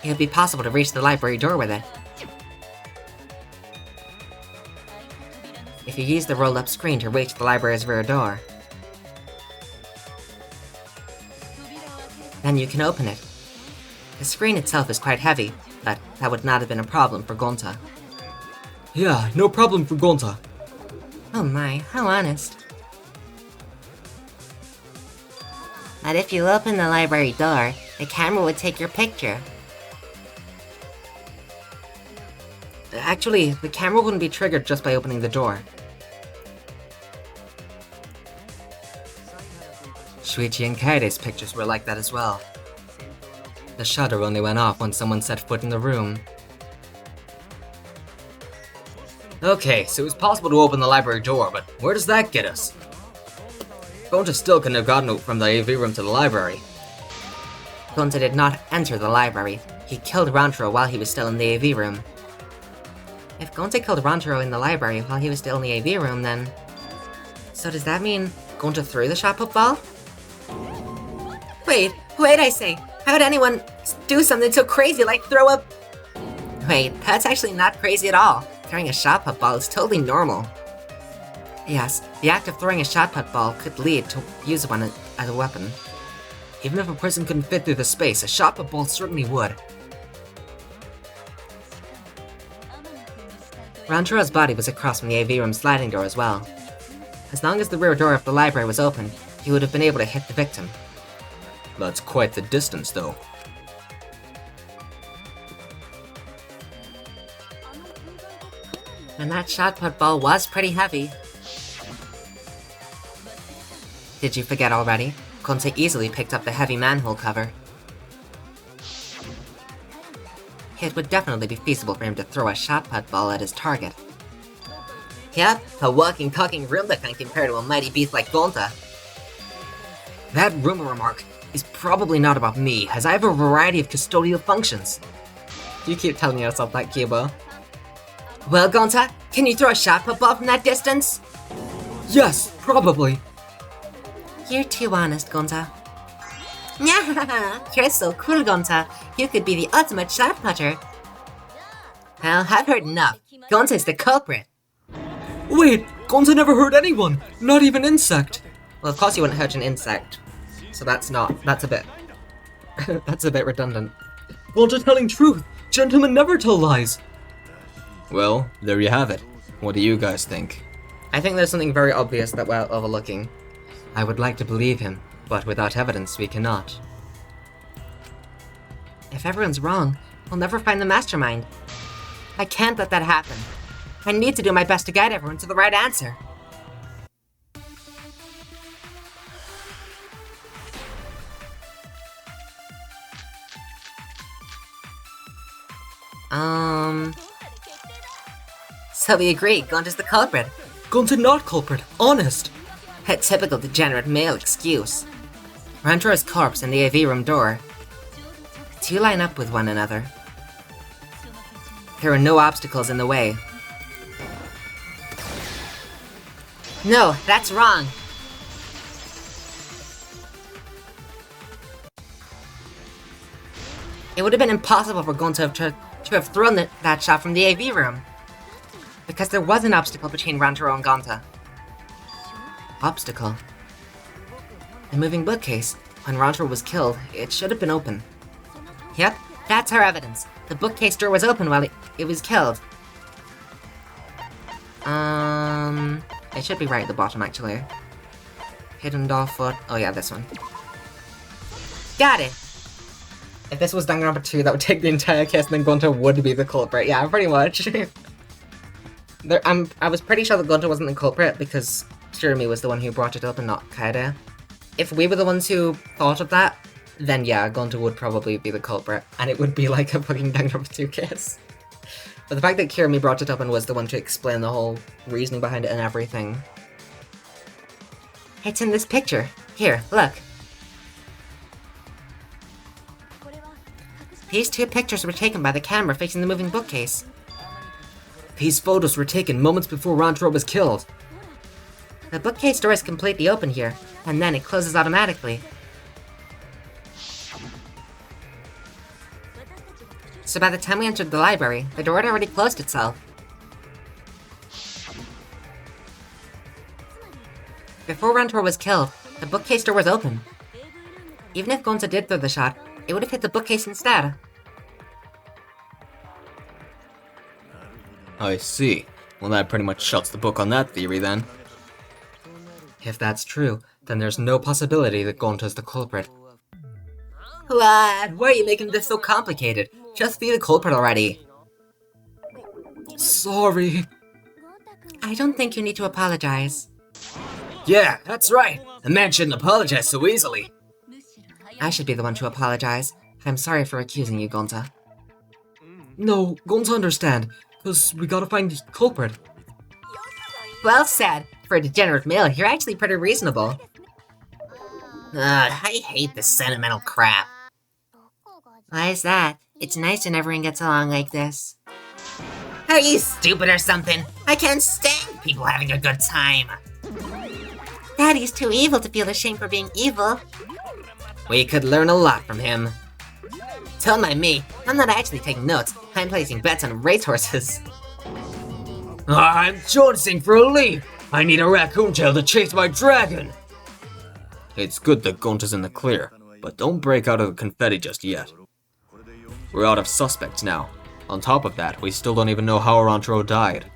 It would be possible to reach the library door with it. If you use the roll-up screen to reach the library's rear door, then you can open it. The screen itself is quite heavy, but that would not have been a problem for Gonta. Yeah, no problem for Gonta. Oh my, how honest. But if you open the library door, the camera would take your picture. Actually, the camera wouldn't be triggered just by opening the door. Shuichi and KAEDE's pictures were like that as well. The shutter only went off when someone set foot in the room. Okay, so it was possible to open the library door, but where does that get us? Gonta still couldn't have gotten from the AV room to the library. Gonta did not enter the library. He killed Rantaro while he was still in the AV room. If Gonta killed Rantaro in the library while he was still in the AV room, then... So does that mean Gonta threw the shot-put ball? Wait, I say! How would anyone do something so crazy like throw a... Wait, that's actually not crazy at all. Throwing a shot-put ball is totally normal. Yes, the act of throwing a shot-put ball could lead to use one as a weapon. Even if a person couldn't fit through the space, a shot-put ball certainly would. Rantaro's body was across from the AV room sliding door as well. As long as the rear door of the library was open, he would have been able to hit the victim. That's quite the distance, though. And that shot-put ball was pretty heavy. Did you forget already? Gonta easily picked up the heavy manhole cover. It would definitely be feasible for him to throw a shot-put ball at his target. Yep, a walking, talking Rubicon compared to a mighty beast like Gonta. That rumor remark is probably not about me, as I have a variety of custodial functions. You keep telling yourself that, Kiba. Well, Gonta, can you throw a shot-put ball from that distance? Yes, probably. You're too honest, Gonta. You're so cool, Gonta. You could be the ultimate shot putter. Well, I've heard enough. Gonta's the culprit. Wait, Gonta never hurt anyone, not even insect. Well, of course you wouldn't hurt an insect. So that's a bit... that's a bit redundant. Gonta telling truth. Gentlemen never tell lies. Well, there you have it. What do you guys think? I think there's something very obvious that we're overlooking. I would like to believe him, but without evidence we cannot. If everyone's wrong, we'll never find the mastermind. I can't let that happen. I need to do my best to guide everyone to the right answer. So we agree, Gonta's the culprit. Gonta not culprit, honest. A typical degenerate male excuse. Rantaro's corpse and the AV room door. Two line up with one another. There are no obstacles in the way. No, that's wrong. It would have been impossible for Gon to have thrown that shot from the AV room. Because there was an obstacle between Rantaro and Gonta. Obstacle? The moving bookcase. When Rantaro was killed, it should have been open. Yep, that's our evidence. The bookcase door was open while it was killed. It should be right at the bottom, actually. Hidden door foot. Oh yeah, this one. Got it. If this was Danganronpa 2, that would take the entire case and then Gonta would be the culprit. Yeah, pretty much. I was pretty sure that Gonta wasn't the culprit because Kirumi was the one who brought it up and not KAEDE. If we were the ones who thought of that, then yeah, Gonta would probably be the culprit, and it would be like a fucking Danganronpa 2 case. But the fact that Kirumi brought it up and was the one to explain the whole reasoning behind it and everything. It's in this picture. Here, look. These two pictures were taken by the camera facing the moving bookcase. These photos were taken moments before Rantaro was killed. The bookcase door is completely open here, and then it closes automatically. So by the time we entered the library, the door had already closed itself. Before Rantaro was killed, the bookcase door was open. Even if Gonta did throw the shot, it would have hit the bookcase instead. I see. Well, that pretty much shuts the book on that theory then. If that's true, then there's no possibility that Gonta's the culprit. What? Why are you making this so complicated? Just be the culprit already. Sorry. I don't think you need to apologize. Yeah, that's right. A man shouldn't apologize so easily. I should be the one to apologize. I'm sorry for accusing you, Gonta. No, Gonta understand, because we gotta find the culprit. Well said. For a degenerate male, you're actually pretty reasonable. I hate this sentimental crap. Why is that? It's nice when everyone gets along like this. Are you stupid or something? I can't stand people having a good time. Daddy's too evil to feel ashamed for being evil. We could learn a lot from him. Don't mind me. I'm not actually taking notes. I'm placing bets on racehorses. I'm jonesing for a leap. I need a raccoon tail to chase my dragon. It's good that Gonta's in the clear, but don't break out of the confetti just yet. We're out of suspects now. On top of that, we still don't even know how Rantaro died.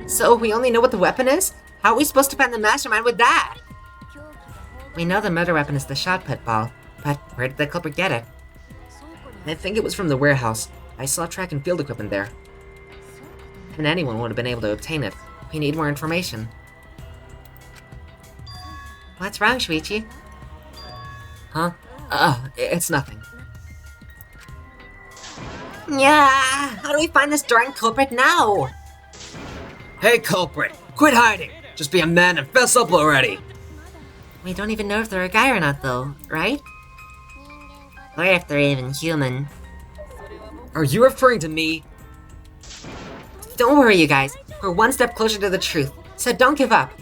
So we only know what the weapon is? How are we supposed to find the mastermind with that? We know the murder weapon is the shot put ball, but where did the culprit get it? I think it was from the warehouse. I saw track and field equipment there. And anyone would have been able to obtain it. We need more information. What's wrong, Shuichi? Huh? It's nothing. Yeah, how do we find this darn culprit now? Hey, culprit, quit hiding. Just be a man and fess up already. We don't even know if they're a guy or not, though, right? Or if they're even human. Are you referring to me? Don't worry, you guys. We're one step closer to the truth, so don't give up.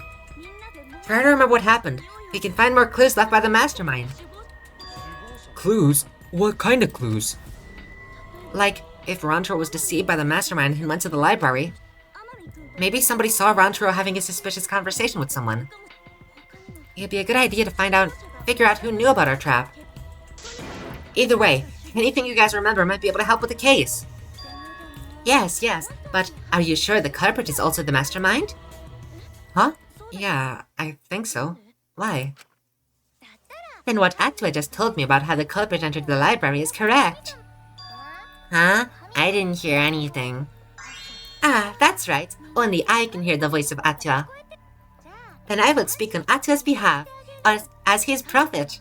Try to remember what happened. We can find more clues left by the mastermind. Clues? What kind of clues? Like, if Rantaro was deceived by the mastermind and went to the library, maybe somebody saw Rantaro having a suspicious conversation with someone. It'd be a good idea to figure out who knew about our trap. Either way, anything you guys remember might be able to help with the case. Yes, but are you sure the culprit is also the mastermind? Huh? Yeah, I think so. Why? Then what Atua just told me about how the culprit entered the library is correct. Huh? I didn't hear anything. Ah, that's right. Only I can hear the voice of Atua. Then I will speak on Atua's behalf, as his prophet.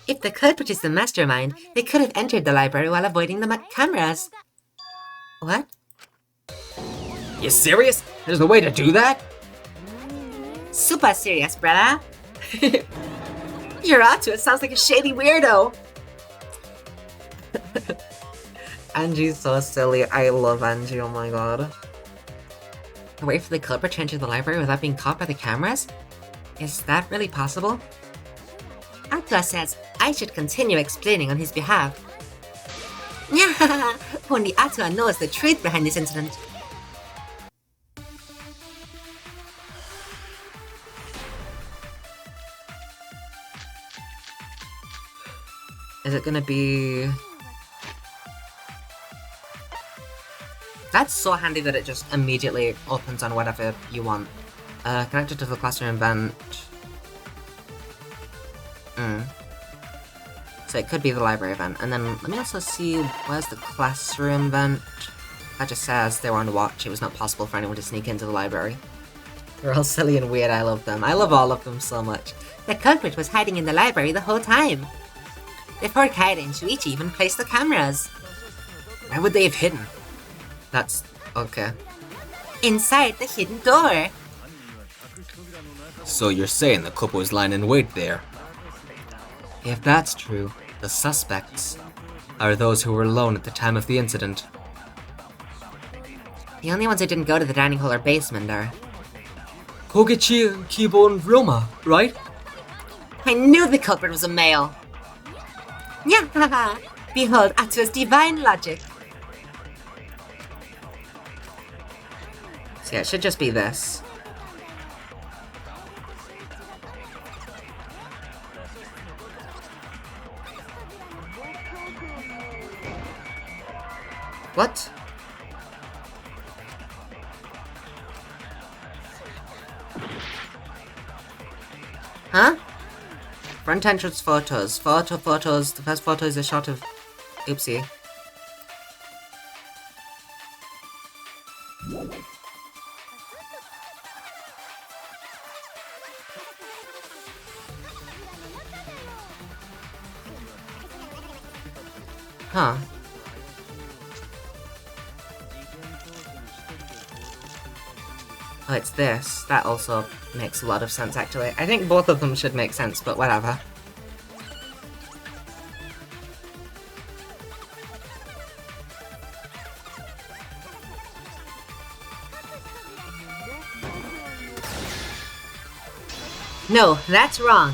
If the culprit is the mastermind, they could have entered the library while avoiding the cameras. What? You serious? There's a way to do that? Super serious, brother. Your Atua sounds like a shady weirdo. Angie's so silly. I love Angie, oh my god. Wait for the culprit to enter the library without being caught by the cameras? Is that really possible? Atua says I should continue explaining on his behalf, Yeah, only Atua knows the truth behind this incident. Is it gonna be... That's so handy that it just immediately opens on whatever you want. Connected to the classroom vent. So it could be the library vent. And then let me also see, where's the classroom vent? That just says they were on watch. It was not possible for anyone to sneak into the library. They're all silly and weird. I love them. I love all of them so much. The culprit was hiding in the library the whole time. Before Kaede and Shuichi even placed the cameras. Where would they have hidden? That's... okay. Inside the hidden door. So you're saying the couple was lying in wait there? If that's true, the suspects are those who were alone at the time of the incident. The only ones who didn't go to the dining hall or basement are... Kogichi, Kibo, and Ryoma, right? I knew the culprit was a male. Yeah, behold Atua's divine logic. So yeah, it should just be this. What? Huh? Front entrance photos. Photos. The first photo is a shot of... Oopsie. Huh. Oh, it's this. That also makes a lot of sense, actually. I think both of them should make sense, but whatever. No, that's wrong.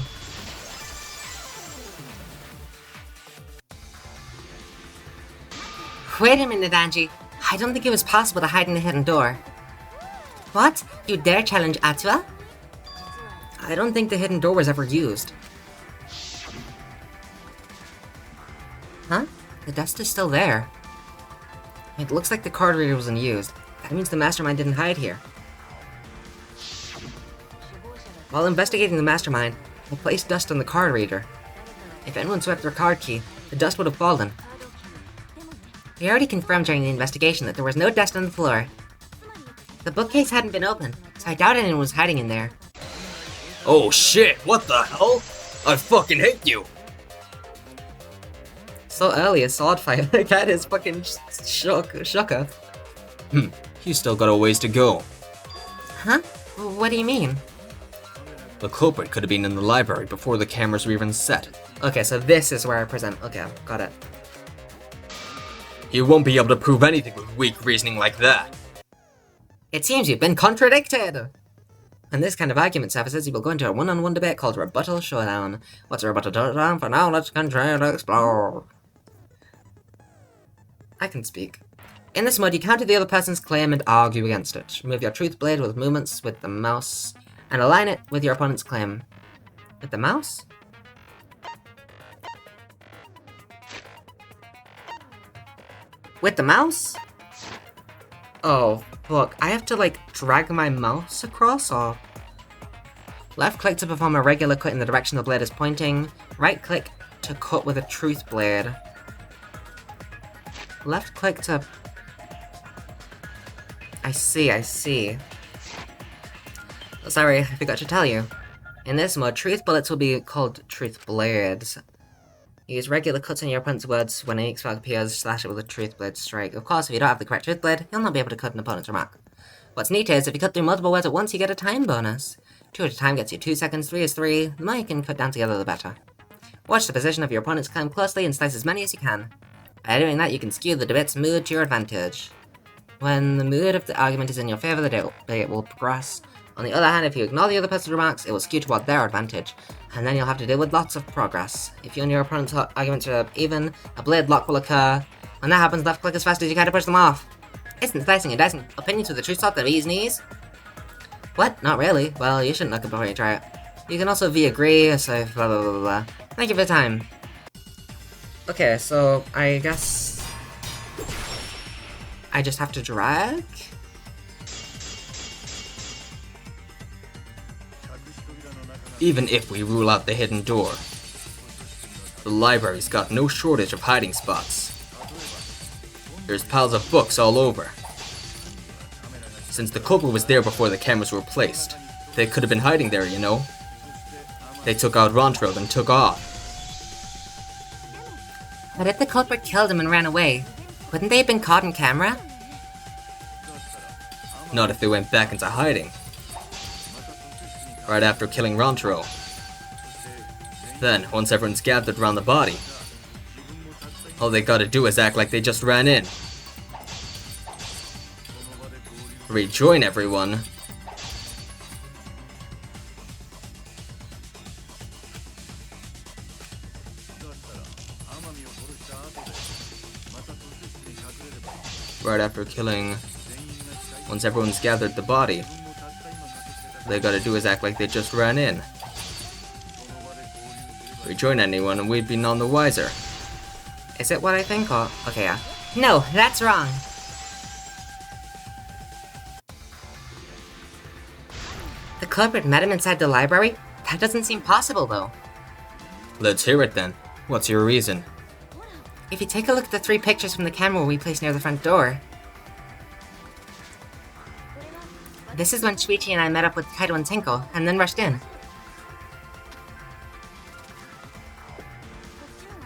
Wait a minute, Angie. I don't think it was possible to hide in the hidden door. What? You dare challenge Atua? I don't think the hidden door was ever used. Huh? The dust is still there. It looks like the card reader wasn't used. That means the mastermind didn't hide here. While investigating the mastermind, I placed dust on the card reader. If anyone swept their card key, the dust would have fallen. We already confirmed during the investigation that there was no dust on the floor. The bookcase hadn't been opened, so I doubt anyone was hiding in there. Oh shit, what the hell? I fucking hate you! So early, a sword fight. The cat is fucking shocker. He's still got a ways to go. Huh? What do you mean? The culprit could have been in the library before the cameras were even set. Okay, so this is where I present. Okay, got it. You won't be able to prove anything with weak reasoning like that. It seems you've been contradicted! In this kind of argument services, you will go into a one-on-one debate called Rebuttal Showdown. What's a rebuttal showdown? For now, let's continue to explore. I can speak. In this mode, you counter the other person's claim and argue against it. Move your truth blade with movements with the mouse, and align it with your opponent's claim. With the mouse? With the mouse? Oh, look, I have to, like, drag my mouse across, or... Left click to perform a regular cut in the direction the blade is pointing. Right click to cut with a truth blade. Left click to... I see. Sorry, I forgot to tell you. In this mode, truth bullets will be called truth blades. Use regular cuts on your opponent's words when an X spark appears, slash it with a truth blade strike. Of course, if you don't have the correct truth blade, you'll not be able to cut an opponent's remark. What's neat is, if you cut through multiple words at once, you get a time bonus. 2 at a time gets you 2 seconds, 3 is 3, the more you can cut down together the better. Watch the position of your opponent's claim closely and slice as many as you can. By doing that, you can skew the debate's mood to your advantage. When the mood of the argument is in your favour, the debate will progress. On the other hand, if you ignore the other person's remarks, it will skew toward their advantage, and then you'll have to deal with lots of progress. If you and your opponent's arguments are even, a blade lock will occur, When that happens, left click as fast as you can to push them off. Isn't slicing and dicing opinions with the true salt of bee's knees? What? Not really. Well, you shouldn't look it before you try it. You can also agree, so blah blah blah blah. Thank you for the time. Okay, so I guess I just have to drag? Even if we rule out the hidden door, the library's got no shortage of hiding spots. There's piles of books all over. Since the culprit was there before the cameras were placed, they could have been hiding there, you know? They took out Rontrode and took off. But if the culprit killed him and ran away, wouldn't they have been caught on camera? Not if they went back into hiding. Right after killing Rontrode. Then, once everyone's gathered around the body, all they gotta do is act like they just ran in. Rejoin everyone. Right after killing, once everyone's gathered the body, all they gotta do is act like they just ran in. Rejoin anyone and we'd be none the wiser. Is it what I think, or... Okay, yeah. No, that's wrong. The culprit met him inside the library? That doesn't seem possible, though. Let's hear it then. What's your reason? If you take a look at the 3 pictures from the camera we placed near the front door. This is when Shuichi and I met up with Kaido and Tenko, and then rushed in.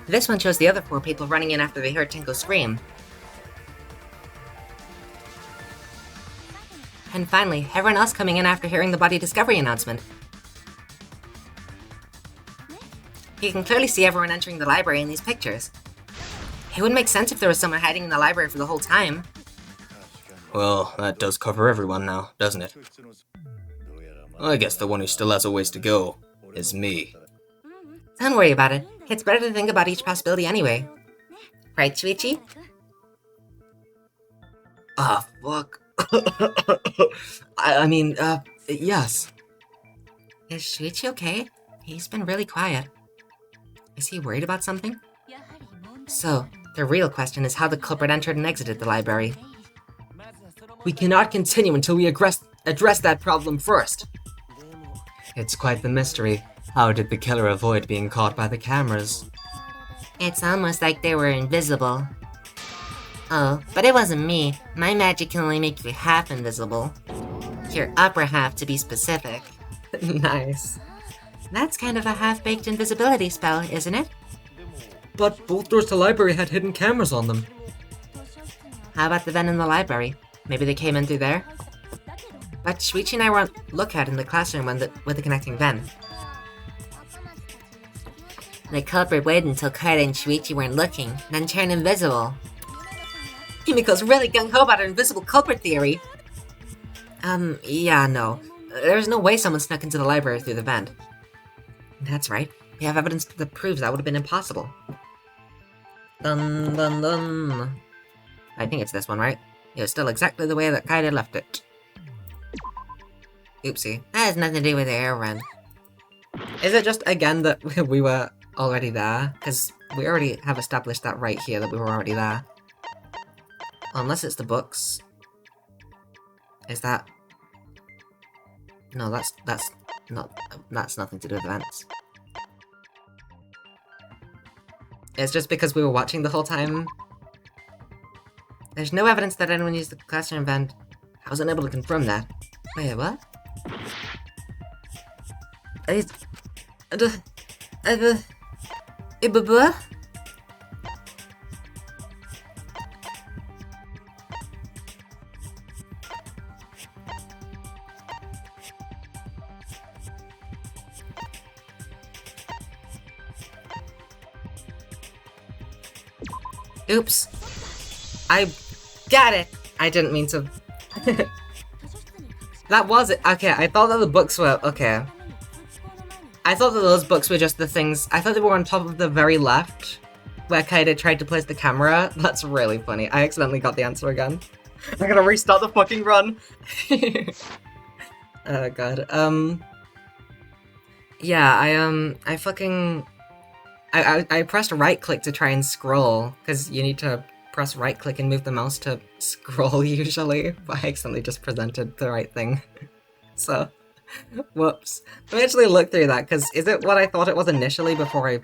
This one shows the other 4 people running in after they heard Tenko scream. And finally, everyone else coming in after hearing the body discovery announcement. You can clearly see everyone entering the library in these pictures. It wouldn't make sense if there was someone hiding in the library for the whole time. Well, that does cover everyone now, doesn't it? I guess the one who still has a ways to go is me. Don't worry about it. It's better to think about each possibility anyway. Right, Shuichi? Ah, fuck. I mean, yes. Is Shuichi okay? He's been really quiet. Is he worried about something? So, the real question is how the culprit entered and exited the library. We cannot continue until we address that problem first. It's quite the mystery. How did the killer avoid being caught by the cameras? It's almost like they were invisible. Oh, but it wasn't me. My magic can only make you half invisible. Your upper half, to be specific. Nice. That's kind of a half-baked invisibility spell, isn't it? But both doors to the library had hidden cameras on them. How about the vent in the library? Maybe they came in through there? But Shuichi and I were on lookout in the classroom with the connecting vent. The culprit waited until Kaede and Shuichi weren't looking, then turned invisible. Himiko's really gung-ho about her invisible culprit theory. Yeah, no. There's no way someone snuck into the library through the vent. That's right. We have evidence that proves that would have been impossible. Dun dun dun. I think it's this one, right? It was still exactly the way that Kaede left it. Oopsie. That has nothing to do with the air run. Is it just, again, that we were already there? Because we already have established that right here, that we were already there. Unless it's the books. Is that... No, that's nothing to do with events. It's just because we were watching the whole time. There's no evidence that anyone used the classroom vent. I was unable to confirm that. Wait, what? Oops. I got it! I didn't mean to... That was it. Okay, I thought that the books were... Okay. I thought that those books were just the things... I thought they were on top of the very left. where KAEDE tried to place the camera. That's really funny. I accidentally got the answer again. I'm gonna restart the fucking run. Oh god. Yeah, I pressed right click to try and scroll, because you need to press right click and move the mouse to scroll usually, but I accidentally just presented the right thing. So, whoops. Let me actually look through that, because is it what I thought it was initially before I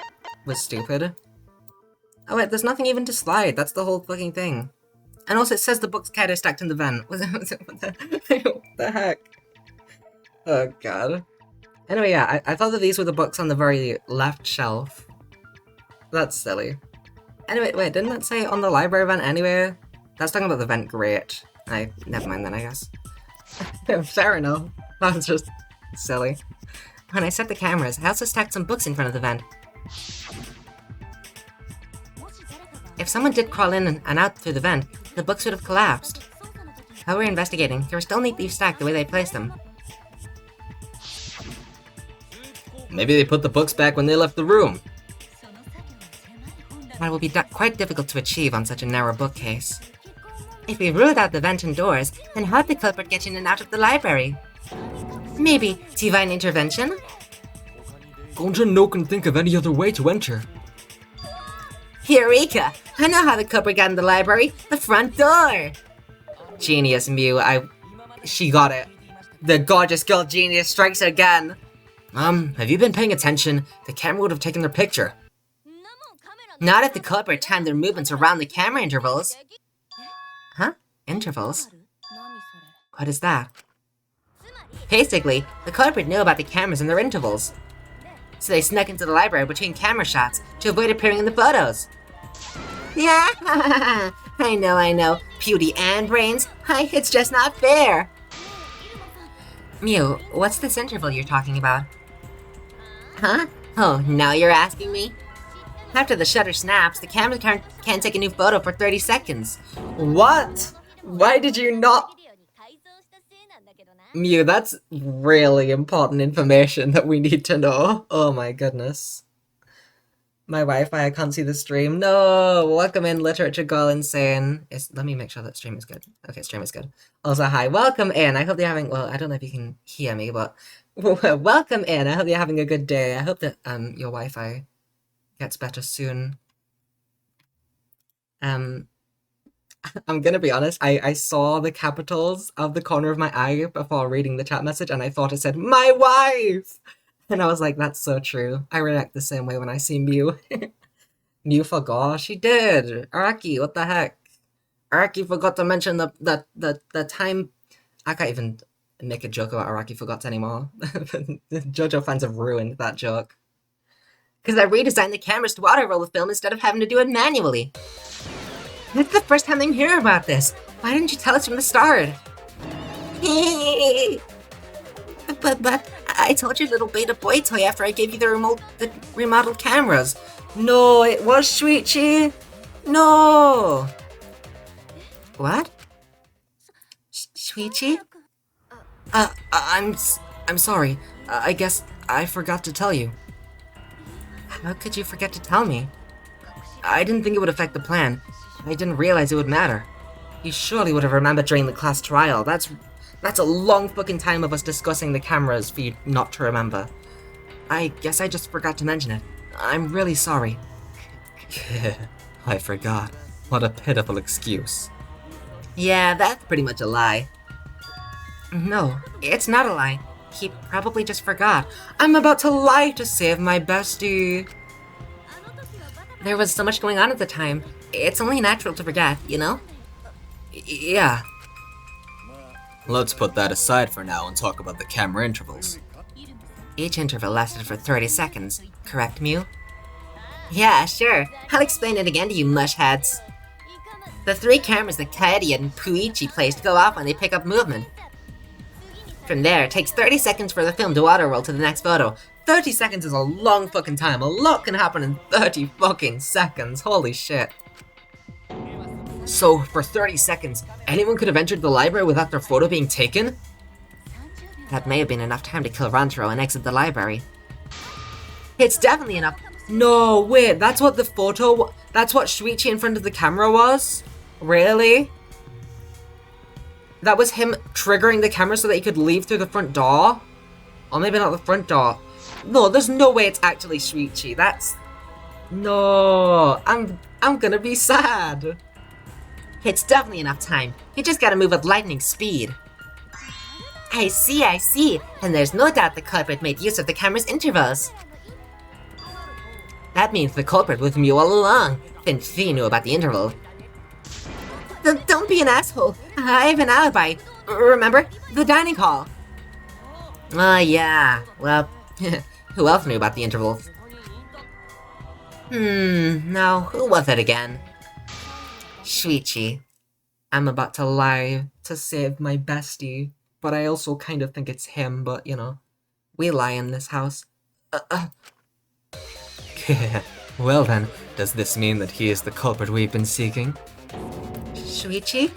was stupid? Oh wait, there's nothing even to slide, that's the whole fucking thing. And also it says the books KAEDE stacked in the vent. What the heck? Oh god. Anyway, yeah, I thought that these were the books on the very left shelf. That's silly. Anyway, wait, didn't that say on the library vent anyway? That's talking about the vent grate. Never mind then, I guess. Fair enough. That's just silly. When I set the cameras, I also stacked some books in front of the vent. If someone did crawl in and out through the vent, the books would have collapsed. While we're investigating, they were still neatly stacked the way they placed them. Maybe they put the books back when they left the room. That will be quite difficult to achieve on such a narrow bookcase. If we ruled out the vent and doors, then how'd the culprit get in and out of the library? Maybe divine intervention? Gonja no can think of any other way to enter. Eureka! I know how the culprit got in the library. The front door! Genius, Mew. She got it. The gorgeous girl genius strikes again. Have you been paying attention? The camera would have taken their picture. Not if the culprit timed their movements around the camera intervals. Huh? Intervals? What is that? Basically, the culprit knew about the cameras and their intervals. So they snuck into the library between camera shots to avoid appearing in the photos. Yeah, I know. Beauty and brains. It's just not fair. Mew, what's this interval you're talking about? Huh? Oh, now you're asking me? After the shutter snaps, the camera can't take a new photo for 30 seconds. What? Why did you not? Mew, that's really important information that we need to know. Oh my goodness. My Wi-Fi, I can't see the stream. No! Welcome in, Literature Girl Insane. Let me make sure that stream is good. Okay, stream is good. Also, hi. Welcome in. I hope you're having... Well, I don't know if you can hear me, but... Welcome in. I hope you're having a good day. I hope that your Wi-Fi gets better soon. I'm gonna be honest, I saw the capitals of the corner of my eye before reading the chat message, and I thought it said, "My wife!" And I was like, that's so true. I react the same way when I see Mew. Mew forgot. She did. Araki, what the heck? Araki forgot to mention the time... I can't even make a joke about Araki forgot anymore. JoJo fans have ruined that joke. Because I redesigned the cameras to auto-roll the film instead of having to do it manually. It's the first time I'm hearing about this. Why didn't you tell us from the start? But I told you little beta boy toy after I gave you the remodeled cameras. No, it was Shuichi. No. What? Shuichi? I'm sorry. I guess I forgot to tell you. How could you forget to tell me? I didn't think it would affect the plan. I didn't realize it would matter. You surely would have remembered during the class trial. That's a long fucking time of us discussing the cameras for you not to remember. I guess I just forgot to mention it. I'm really sorry. I forgot. What a pitiful excuse. Yeah, that's pretty much a lie. No, it's not a lie. He probably just forgot. I'm about to lie to save my bestie. There was so much going on at the time. It's only natural to forget, you know? Yeah. Let's put that aside for now and talk about the camera intervals. Each interval lasted for 30 seconds, correct, Mew? Yeah, sure. I'll explain it again to you mushheads. The 3 cameras that KAEDE and Puichi placed go off when they pick up movement. From there, it takes 30 seconds for the film to auto-roll to the next photo. 30 seconds is a long fucking time. A lot can happen in 30 fucking seconds. Holy shit. So, for 30 seconds, anyone could have entered the library without their photo being taken? That may have been enough time to kill Rantaro and exit the library. It's definitely enough No, wait, that's what the photo... That's what Shuichi in front of the camera was? Really? That was him triggering the camera so that he could leave through the front door? Or maybe not the front door. No, there's no way it's actually Shuichi. That's... No, I'm gonna be sad. It's definitely enough time. You just gotta move with lightning speed. I see. And there's no doubt the culprit made use of the camera's intervals. That means the culprit was with you all along, since she knew about the interval. Don't be an asshole. I have an alibi. Remember? The dining hall. Oh, yeah. Well, who else knew about the intervals? Now, who was it again? Shuichi. I'm about to lie to save my bestie, but I also kind of think it's him, but, you know, we lie in this house. Well then, does this mean that he is the culprit we've been seeking? Shuichi?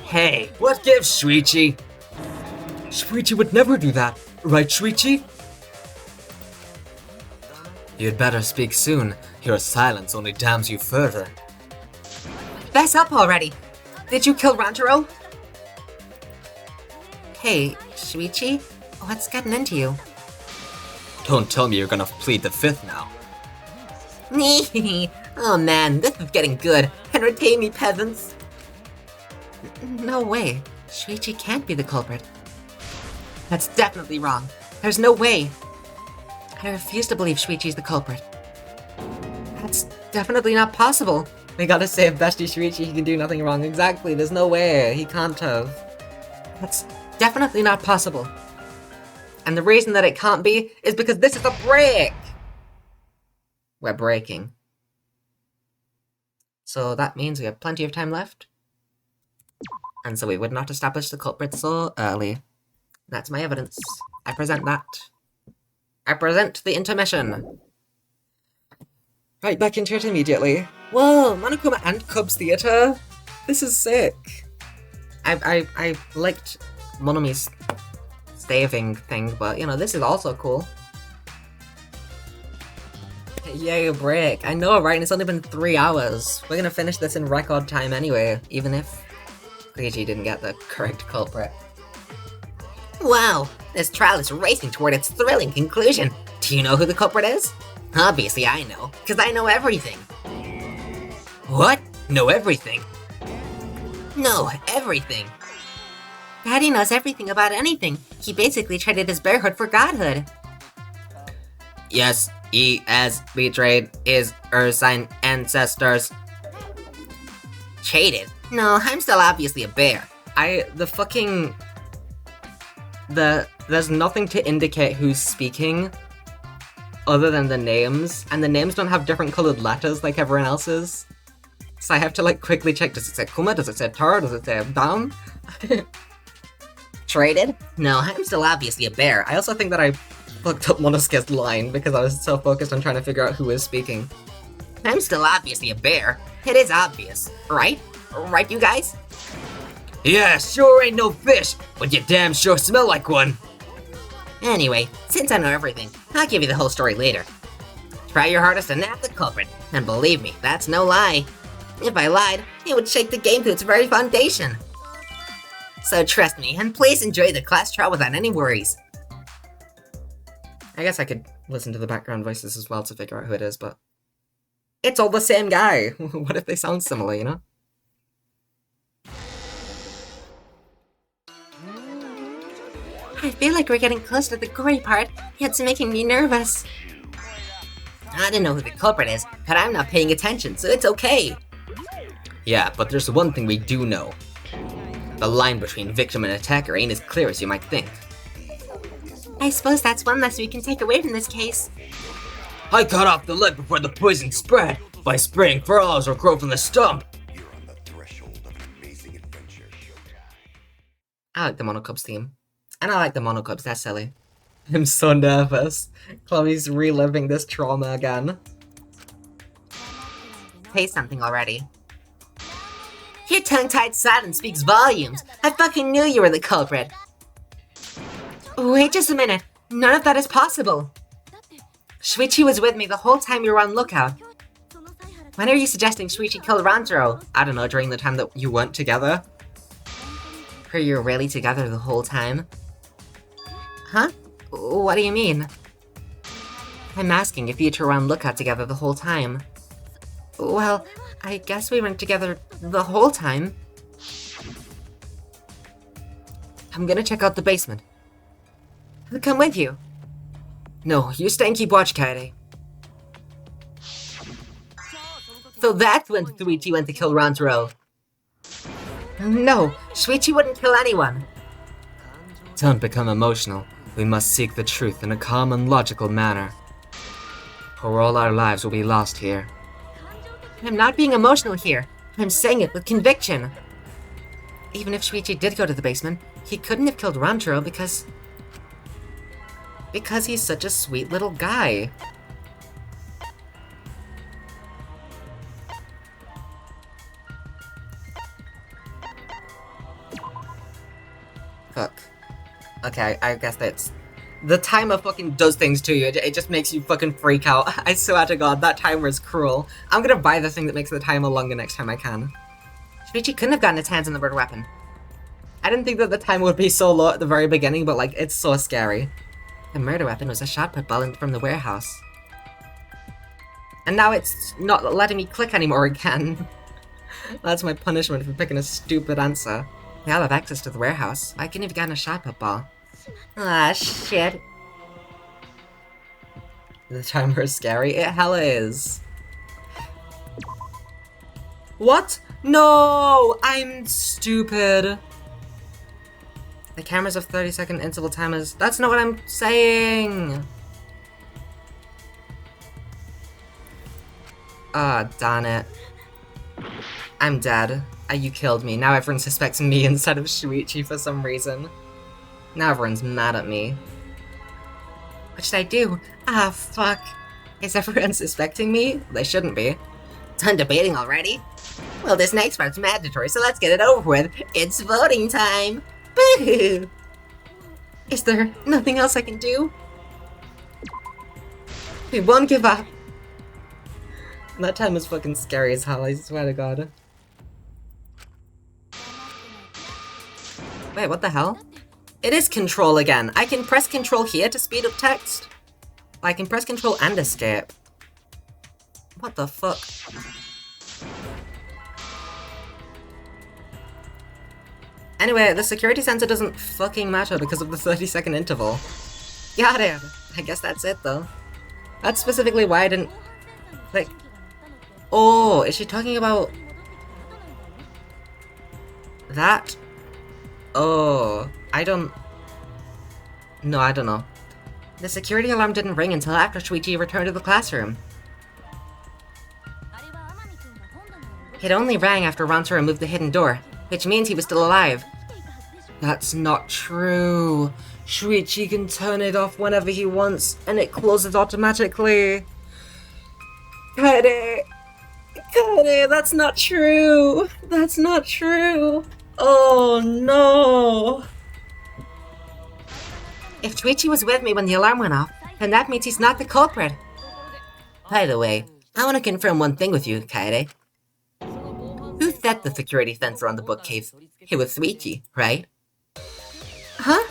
Hey, what gives, Shuichi? Shuichi would never do that, right, Shuichi? You'd better speak soon. Your silence only damns you further. Fess up already! Did you kill Ranjiro? Hey, Shuichi? What's gotten into you? Don't tell me you're gonna plead the fifth now. Oh man, this is getting good. Entertain me, peasants! No way. Shuichi can't be the culprit. That's definitely wrong. There's no way. I refuse to believe Shuichi's the culprit. That's definitely not possible. We gotta save Bestie Shuichi, he can do nothing wrong. Exactly, there's no way, he can't have. That's definitely not possible. And the reason that it can't be is because this is a break! We're breaking. So that means we have plenty of time left. And so we would not establish the culprit so early. That's my evidence. I present that. I present the intermission. Right, back into it immediately. Whoa, Monokuma and Cubs Theatre? This is sick. I liked Monomi's staving thing, but you know, this is also cool. Yay, a break. I know, right? And it's only been 3 hours. We're gonna finish this in record time anyway, even if Luigi didn't get the correct culprit. Wow, this trial is racing toward its thrilling conclusion. Do you know who the culprit is? Obviously I know, because I know everything. What? Know everything? No, everything. Daddy knows everything about anything. He basically traded his bearhood for godhood. Yes, he has betrayed his Ursine ancestors. Traded? No, I'm still obviously a bear. There's nothing to indicate who's speaking other than the names, and the names don't have different colored letters like everyone else's. So I have to like quickly check, does it say Kuma, does it say Tar, does it say Bam? Traded? No, I'm still obviously a bear. I also think that I fucked up Monosuke's line because I was so focused on trying to figure out who is speaking. I'm still obviously a bear. It is obvious, right? Right, you guys? Yeah, sure ain't no fish, but you damn sure smell like one. Anyway, since I know everything, I'll give you the whole story later. Try your hardest to nab the culprit, and believe me, that's no lie. If I lied, it would shake the game to its very foundation. So trust me, and please enjoy the class trial without any worries. I guess I could listen to the background voices as well to figure out who it is, but it's all the same guy. What if they sound similar, you know? I feel like we're getting close to the gory part. It's making me nervous. I don't know who the culprit is, but I'm not paying attention, so it's okay. Yeah, but there's one thing we do know. The line between victim and attacker ain't as clear as you might think. I suppose that's one lesson we can take away from this case. I cut off the leg before the poison spread by spraying furrows or grow from the stump. I like the Monocubs theme. And I like the Monocubs, that's silly. I'm so nervous. Chloe's reliving this trauma again. Say something already. Your tongue-tied silence speaks volumes. I fucking knew you were the culprit. Wait just a minute. None of that is possible. Shuichi was with me the whole time you were on lookout. When are you suggesting Shuichi killed Rantaro? I don't know, during the time that you weren't together? Or you were really together the whole time? Huh? What do you mean? I'm asking if you two were on lookout together the whole time. Well, I guess we weren't together the whole time. I'm gonna check out the basement. I'll come with you. No, you stay and keep watch, KAEDE. So that's when Shuichi went to kill Rantaro. No, Shuichi wouldn't kill anyone. Don't become emotional. We must seek the truth in a calm and logical manner, or all our lives will be lost here. I'm not being emotional here. I'm saying it with conviction. Even if Shuichi did go to the basement, he couldn't have killed Rantaro because he's such a sweet little guy. Fuck. Okay, I guess that's... The timer fucking does things to you. It just makes you fucking freak out. I swear to God, that timer is cruel. I'm gonna buy the thing that makes the timer longer next time I can. Shuichi couldn't have gotten its hands on the murder weapon. I didn't think that the timer would be so low at the very beginning, but like, it's so scary. The murder weapon was a shot put ball from the warehouse. And now it's not letting me click anymore again. That's my punishment for picking a stupid answer. We all have access to the warehouse. I couldn't have gotten a shot put ball. Ah, shit. The timer is scary? It hella is. What? No! I'm stupid. The cameras have 30-second interval timers. That's not what I'm saying! Ah, darn it. I'm dead. You killed me. Now everyone suspects me instead of Shuichi for some reason. Now everyone's mad at me. What should I do? Ah, fuck. Is everyone suspecting me? They shouldn't be. Done debating already? Well, this next part's mandatory, so let's get it over with. It's voting time! Boo-hoo! Is there nothing else I can do? We won't give up. That time was fucking scary as hell, I swear to God. Wait, what the hell? It is control again. I can press control here to speed up text. I can press control and escape. What the fuck? Anyway, the security sensor doesn't fucking matter because of the 30-second interval. Got it. I guess that's it though. That's specifically why I didn't... Like... Oh, is she talking about... that? Oh, I don't... No, I don't know. The security alarm didn't ring until after Shuichi returned to the classroom. It only rang after Rantaro moved the hidden door, which means he was still alive. That's not true. Shuichi can turn it off whenever he wants, and it closes automatically. KAEDE! KAEDE, that's not true! That's not true! Oh no! If Shuichi was with me when the alarm went off, then that means he's not the culprit. By the way, I want to confirm one thing with you, KAEDE. Who set the security sensor on the bookcase? It was Shuichi, right? Huh?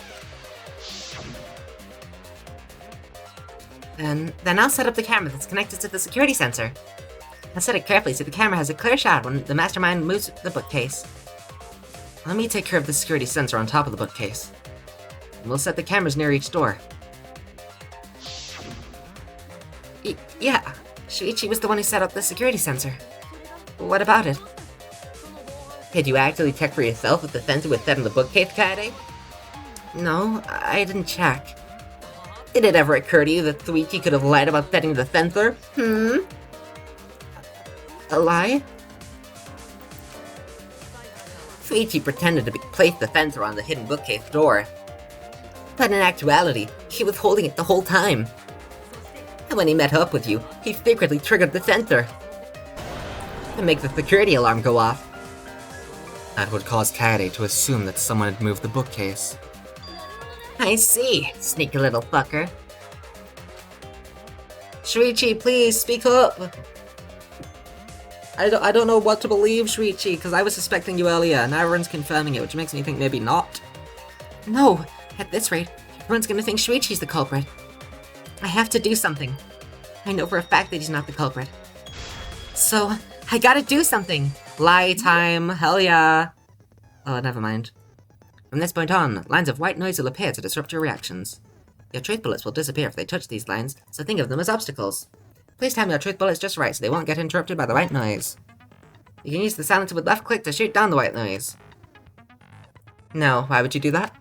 Then I'll set up the camera that's connected to the security sensor. I'll set it carefully so the camera has a clear shot when the mastermind moves the bookcase. Let me take care of the security sensor on top of the bookcase. And we'll set the cameras near each door. Yeah, Shuichi was the one who set up the security sensor. What about it? Did you actually check for yourself if the sensor was set in the bookcase, KAEDE? No, I didn't check. Did it ever occur to you that Shuichi could have lied about setting the sensor? A lie? Shuichi pretended to place the sensor on the hidden bookcase door. But in actuality, he was holding it the whole time. And when he met up with you, he secretly triggered the sensor to make the security alarm go off. That would cause KAEDE to assume that someone had moved the bookcase. I see, sneaky little fucker. Shuichi, please speak up. I don't know what to believe, Shuichi, because I was suspecting you earlier, and now everyone's confirming it, which makes me think maybe not. No, at this rate, everyone's gonna think Shuichi's the culprit. I have to do something. I know for a fact that he's not the culprit. So, I gotta do something. Lie time, hell yeah. Oh, never mind. From this point on, lines of white noise will appear to disrupt your reactions. Your truth bullets will disappear if they touch these lines, so think of them as obstacles. Please time your truth bullets just right so they won't get interrupted by the white noise. You can use the silencer with left click to shoot down the white noise. No, why would you do that?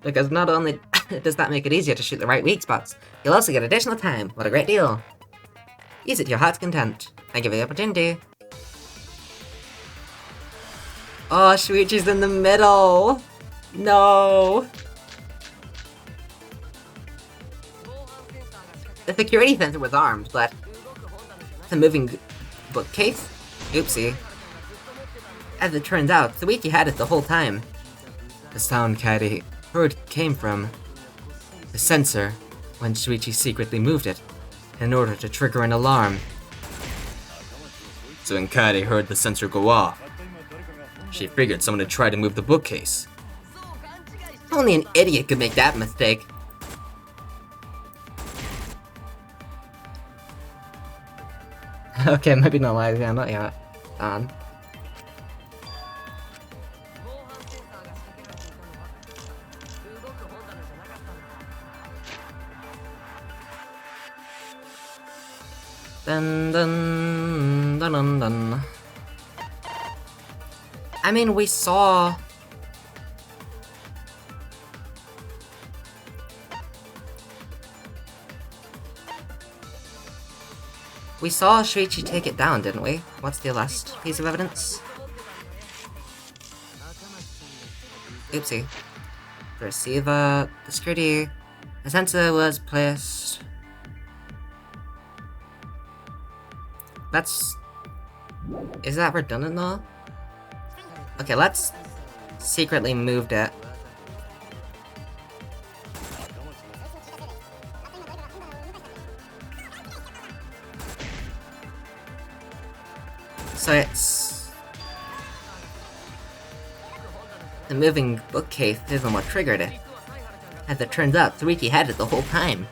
Because not only does that make it easier to shoot the right weak spots, you'll also get additional time. What a great deal. Use it to your heart's content. Thank you for the opportunity. Oh, Shuichi's in the middle. No. The security sensor was armed, but the moving bookcase? Oopsie. As it turns out, Suichi had it the whole time. The sound KAEDE heard came from the sensor when Shuichi secretly moved it in order to trigger an alarm. So when KAEDE heard the sensor go off, she figured someone had tried to move the bookcase. Only an idiot could make that mistake. Okay, maybe not live, yeah, not yet. Dun dun dun dun dun. I mean, we saw... We saw Shuichi take it down, didn't we? What's the last piece of evidence? Oopsie. The receiver, the security, the sensor was placed. That's... Is that redundant though? Okay, let's secretly moved it. So it's... The moving bookcase isn't what triggered it. As it turns out, Suichi had it the whole time.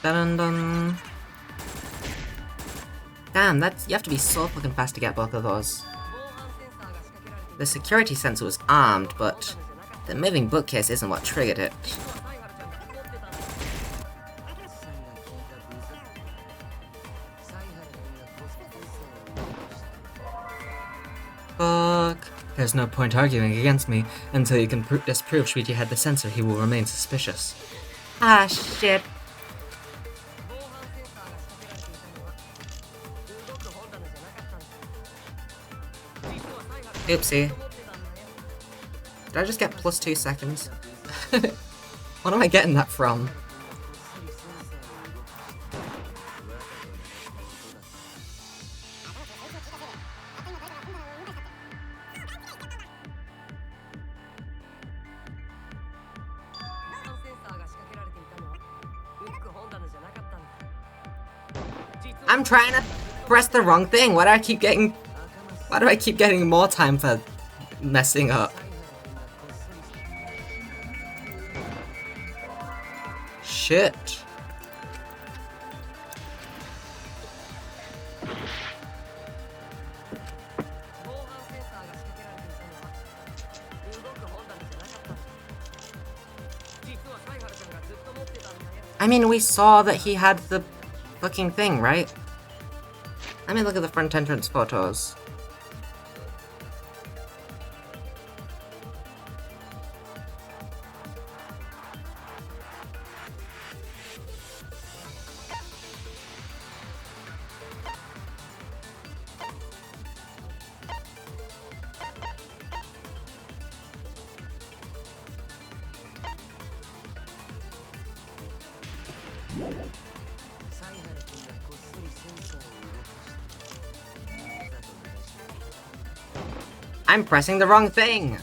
Dun dun. Damn, that's... You have to be so fucking fast to get both of those. The security sensor was armed, but the moving bookcase isn't what triggered it. Fuck. There's no point arguing against me. Until you can disprove Shuichi had the sensor, he will remain suspicious. Ah, shit. Oopsie. Did I just get plus 2 seconds? What am I getting that from? I'm trying to press the wrong thing. Why do I keep getting more time for messing up? Shit. I mean, we saw that he had the fucking thing, right? Let me look at the front entrance photos. I'm pressing the wrong thing!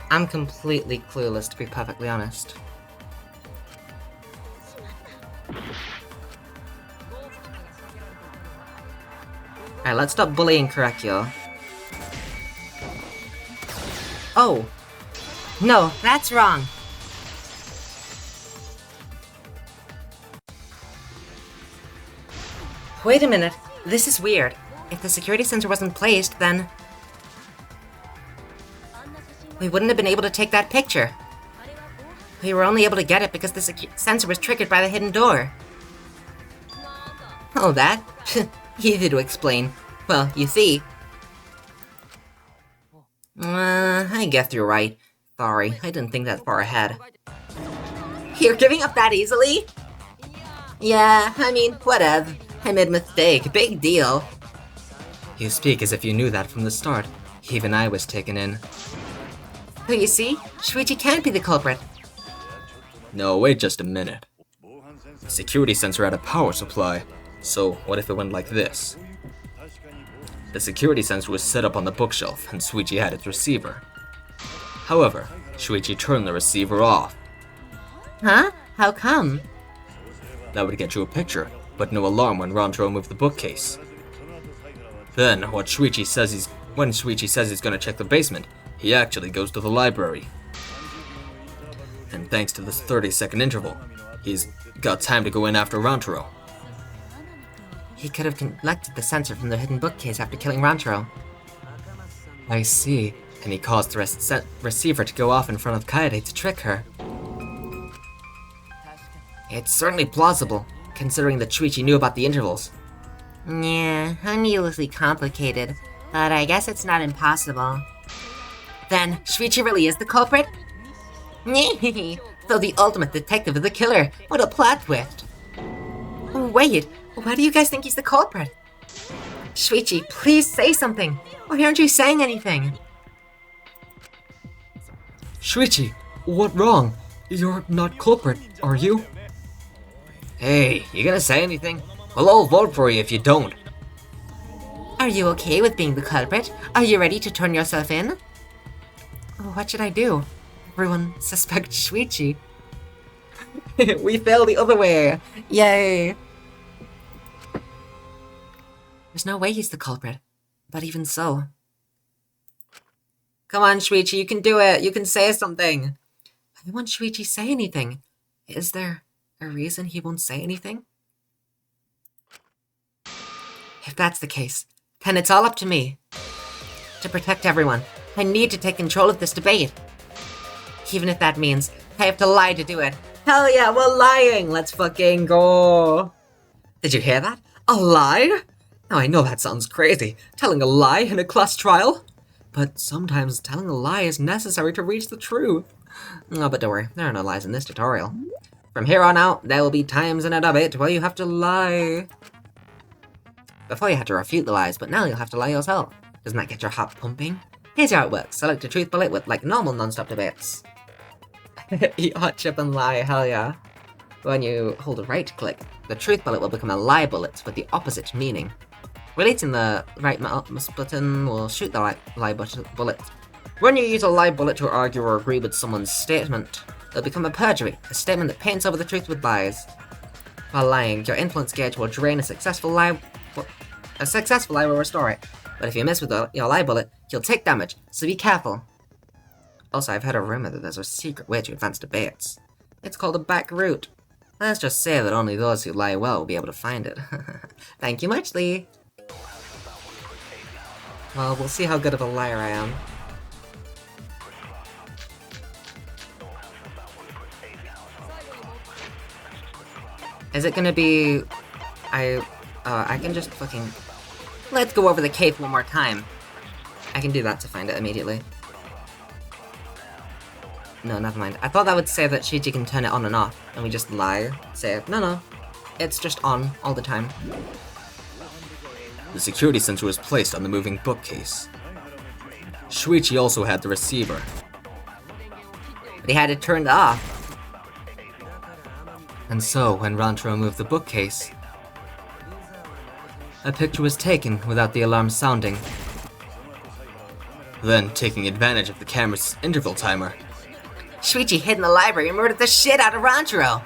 I'm completely clueless, to be perfectly honest. Alright, let's stop bullying Kurekyo. Oh! No, that's wrong! Wait a minute, this is weird. If the security sensor wasn't placed, then... we wouldn't have been able to take that picture. We were only able to get it because the sensor was triggered by the hidden door. Oh, that? Easy to explain. Well, you see... I guess you're right. Sorry, I didn't think that far ahead. You're giving up that easily? Yeah, I mean, whatever. I made a mistake, big deal. You speak as if you knew that from the start. Even I was taken in. But you see, Shuichi can't be the culprit. No, wait just a minute. The security sensor had a power supply, so what if it went like this? The security sensor was set up on the bookshelf, and Shuichi had its receiver. However, Shuichi turned the receiver off. Huh? How come? That would get you a picture, but no alarm when Rantaro moved the bookcase. Then, when Shuichi says he's gonna check the basement, he actually goes to the library. And thanks to this 30-second interval, he's got time to go in after Rantaro. He could have collected the sensor from the hidden bookcase after killing Rantaro. I see. And he caused the receiver to go off in front of KAEDE to trick her. It's certainly plausible, considering that Shuichi knew about the intervals. Yeah, unusually complicated, but I guess it's not impossible. Then, Shuichi really is the culprit? So the ultimate detective is the killer. What a plot twist. Wait, why do you guys think he's the culprit? Shuichi, please say something. Why aren't you saying anything? Shuichi, what wrong? You're not culprit, are you? Hey, you gonna say anything? Well, I'll vote for you if you don't. Are you okay with being the culprit? Are you ready to turn yourself in? What should I do? Everyone suspects Shuichi. We fell the other way! Yay! There's no way he's the culprit. But even so... Come on, Shuichi, you can do it! You can say something! Why won't Shuichi say anything? Is there a reason he won't say anything? If that's the case, then it's all up to me. To protect everyone, I need to take control of this debate. Even if that means I have to lie to do it. Hell yeah, we're lying! Let's fucking go! Did you hear that? A lie? Now I know that sounds crazy, telling a lie in a class trial. But sometimes telling a lie is necessary to reach the truth. Oh, but don't worry, there are no lies in this tutorial. From here on out, there will be times in a debate where you have to lie. Before you had to refute the lies, but now you'll have to lie yourself. Doesn't that get your heart pumping? Here's how it works. Select a truth bullet with like normal non-stop debates. Eat hot chip and lie, hell yeah. When you hold a right click, the truth bullet will become a lie bullet with the opposite meaning. Releasing the right mouse button will shoot the lie bullet. When you use a lie bullet to argue or agree with someone's statement, it'll become a perjury, a statement that paints over the truth with lies. While lying, your influence gauge will drain a successful lie will restore it. But if you miss with your lie bullet, you'll take damage, so be careful. Also, I've heard a rumor that there's a secret way to advance debates. It's called a back route. Let's just say that only those who lie well will be able to find it. Thank you much, Lee. Well, we'll see how good of a liar I am. Is it gonna be... I can just fucking... Let's go over the cave one more time. I can do that to find it immediately. No, never mind. I thought that would say that Shuichi can turn it on and off, and we just lie. Say, no, it's just on all the time. The security sensor was placed on the moving bookcase. Shuichi also had the receiver. But he had it turned off. And so, when Rancho moved the bookcase, a picture was taken without the alarm sounding. Then, taking advantage of the camera's interval timer, Shuichi hid in the library and murdered the shit out of Ranchero.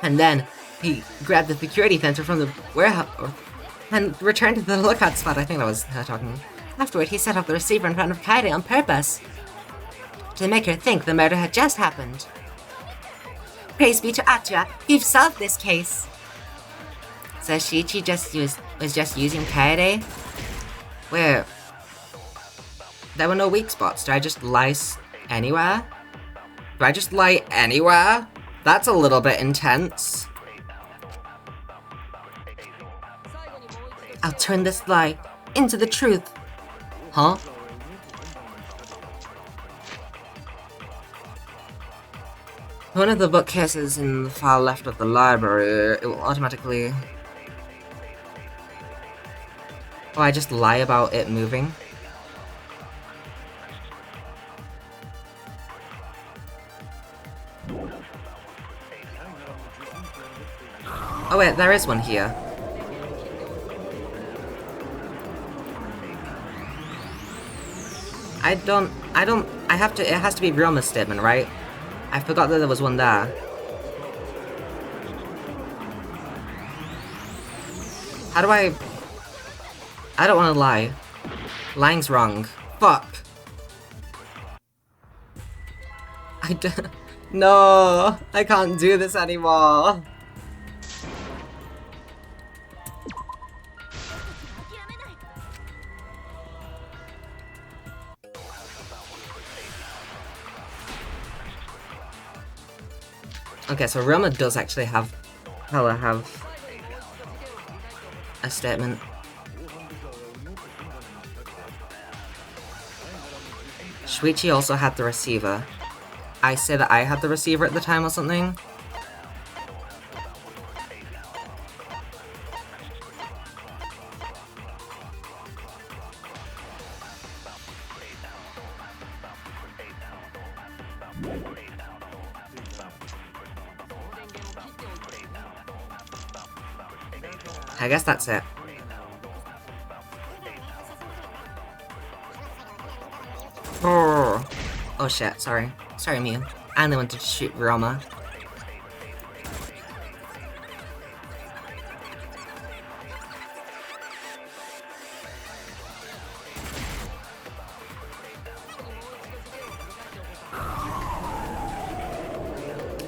And then, he grabbed the security sensor from the warehouse and returned to the lookout spot. I think that was her talking. Afterward, he set up the receiver in front of KAEDE on purpose to make her think the murder had just happened. Praise be to Atya, you've solved this case. So Shuichi was just using KAEDE? Where? There were no weak spots. Do I just lie anywhere? Do I just lie anywhere? That's a little bit intense. I'll turn this lie into the truth. Huh? One of the bookcases in the far left of the library, it will automatically... Oh, I just lie about it moving? Oh wait, there is one here. it has to be Ryoma's statement, right? I forgot that there was one there. How do I don't want to lie. Lying's wrong. Fuck. No, I can't do this anymore. Okay, so Ryoma does actually have a statement. Shuichi also had the receiver. I say that I had the receiver at the time or something. I guess that's it. Oh shit, sorry. Sorry, Mew. I only wanted to shoot Ryoma.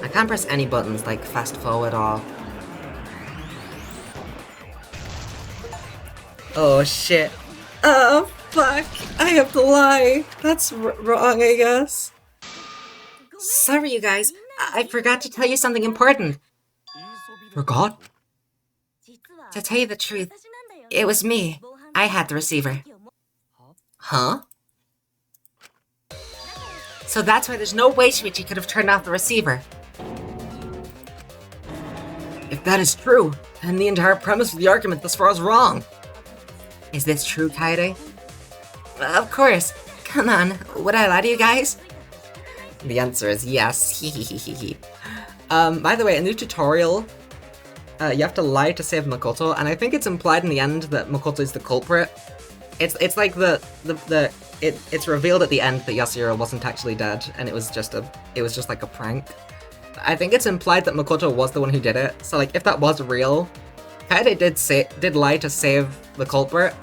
I can't press any buttons like fast forward or... Oh shit. Oh fuck, I have to lie. That's wrong, I guess. Sorry you guys, I forgot to tell you something important. Forgot? To tell you the truth, it was me. I had the receiver. Huh? So that's why there's no way Shuichi could have turned off the receiver. If that is true, then the entire premise of the argument thus far is wrong. Is this true, KAEDE? Of course. Come on, would I lie to you guys? The answer is yes. By the way, in the tutorial, you have to lie to save Makoto, and I think it's implied in the end that Makoto is the culprit. It's like it's revealed at the end that Yasuhiro wasn't actually dead, and it was just like a prank. I think it's implied that Makoto was the one who did it. So like, if that was real, KAEDE did lie to save the culprit.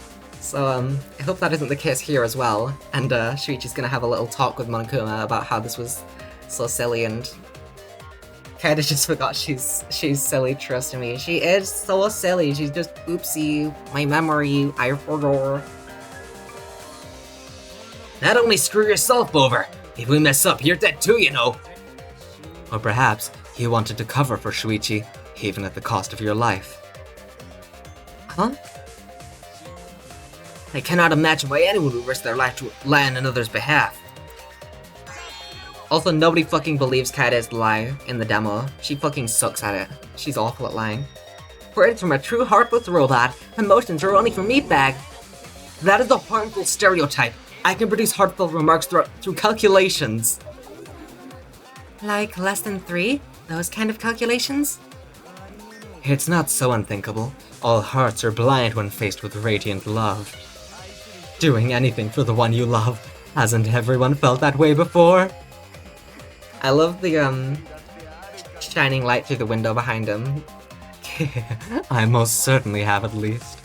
So, I hope that isn't the case here as well, and, Shuichi's gonna have a little talk with Monokuma about how this was so silly, and Kaede just forgot she's silly, trust me. She is so silly, she's just, oopsie, my memory, I forgot. Not only screw yourself over. If we mess up, you're dead too, you know. Or perhaps you wanted to cover for Shuichi, even at the cost of your life. Huh? I cannot imagine why anyone would risk their life to lie on another's behalf. Also, nobody fucking believes Kaede's lie in the demo. She fucking sucks at it. She's awful at lying. Words from a true heartless robot. Emotions are only for meatbag. That is a harmful stereotype. I can produce heartfelt remarks through calculations. Like less than 3? Those kind of calculations? It's not so unthinkable. All hearts are blind when faced with radiant love. Doing anything for the one you love. Hasn't everyone felt that way before? I love the, shining light through the window behind him. I most certainly have at least.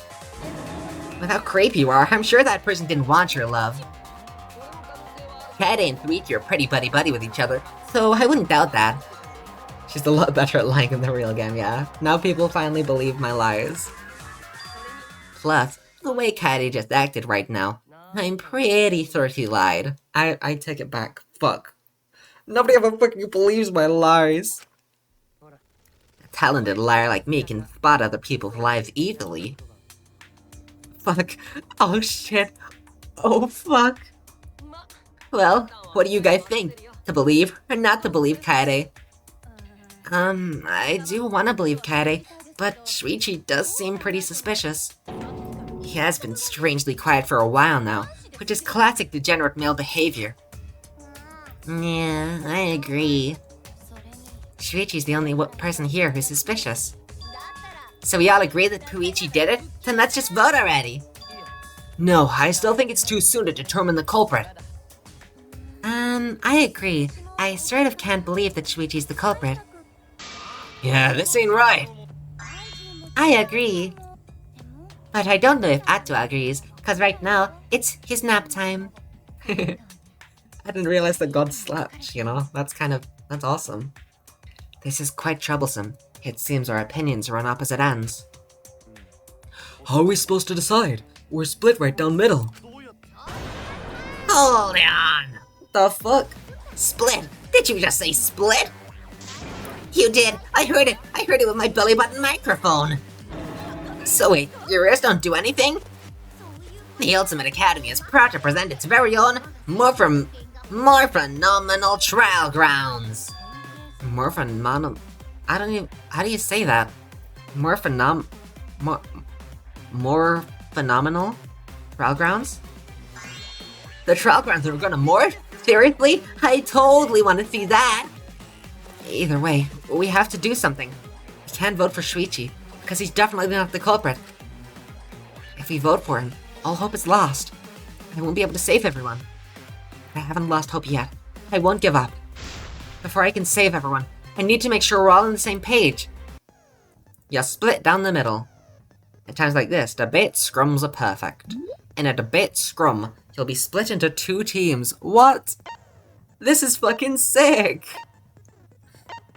With how creepy you are, I'm sure that person didn't want your love. Kaede and Shuichi are pretty buddy-buddy with each other, so I wouldn't doubt that. She's a lot better at lying in the real game, yeah. Now people finally believe my lies. Plus, the way Kaede just acted right now, I'm pretty sure she lied. I take it back. Fuck. Nobody ever fucking believes my lies. A talented liar like me can spot other people's lies easily. Fuck. Oh shit. Oh fuck. Well, what do you guys think? To believe or not to believe Kaede? I do want to believe Kaede, but Shuichi does seem pretty suspicious. He has been strangely quiet for a while now, which is classic degenerate male behavior. Yeah, I agree. Shuichi's the only person here who's suspicious. So we all agree that Shuichi did it? Then let's just vote already! No, I still think it's too soon to determine the culprit. I agree. I sort of can't believe that Shuichi's the culprit. Yeah, this ain't right. I agree. But I don't know if Atto agrees, cause right now, it's his nap time. I didn't realize that God slept, you know? That's awesome. This is quite troublesome. It seems our opinions are on opposite ends. How are we supposed to decide? We're split right down middle. Hold on! The fuck? Split? Did you just say split? You did! I heard it with my belly button microphone! So wait, your ears don't do anything? The Ultimate Academy is proud to present its very own more phenomenal trial grounds! More phenomenal... I don't even... How do you say that? More phenomenal trial grounds? The trial grounds are gonna morph? Seriously? I totally want to see that! Either way, we have to do something. We can't vote for Shuichi, because he's definitely not the culprit. If we vote for him, all hope is lost. I won't be able to save everyone. I haven't lost hope yet. I won't give up. Before I can save everyone, I need to make sure we're all on the same page. You split down the middle. At times like this, debate scrums are perfect. In a debate scrum, you'll be split into 2 teams. What? This is fucking sick!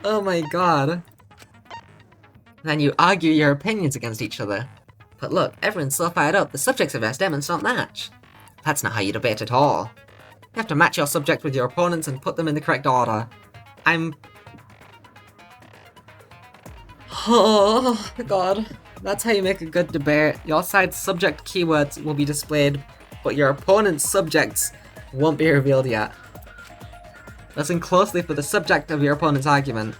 Oh my god. Then you argue your opinions against each other. But look, everyone's so fired up, the subjects of our statements don't match. That's not how you debate at all. You have to match your subject with your opponents and put them in the correct order. Oh god. That's how you make a good debate. Your side's subject keywords will be displayed, but your opponent's subjects won't be revealed yet. Listen closely for the subject of your opponent's argument.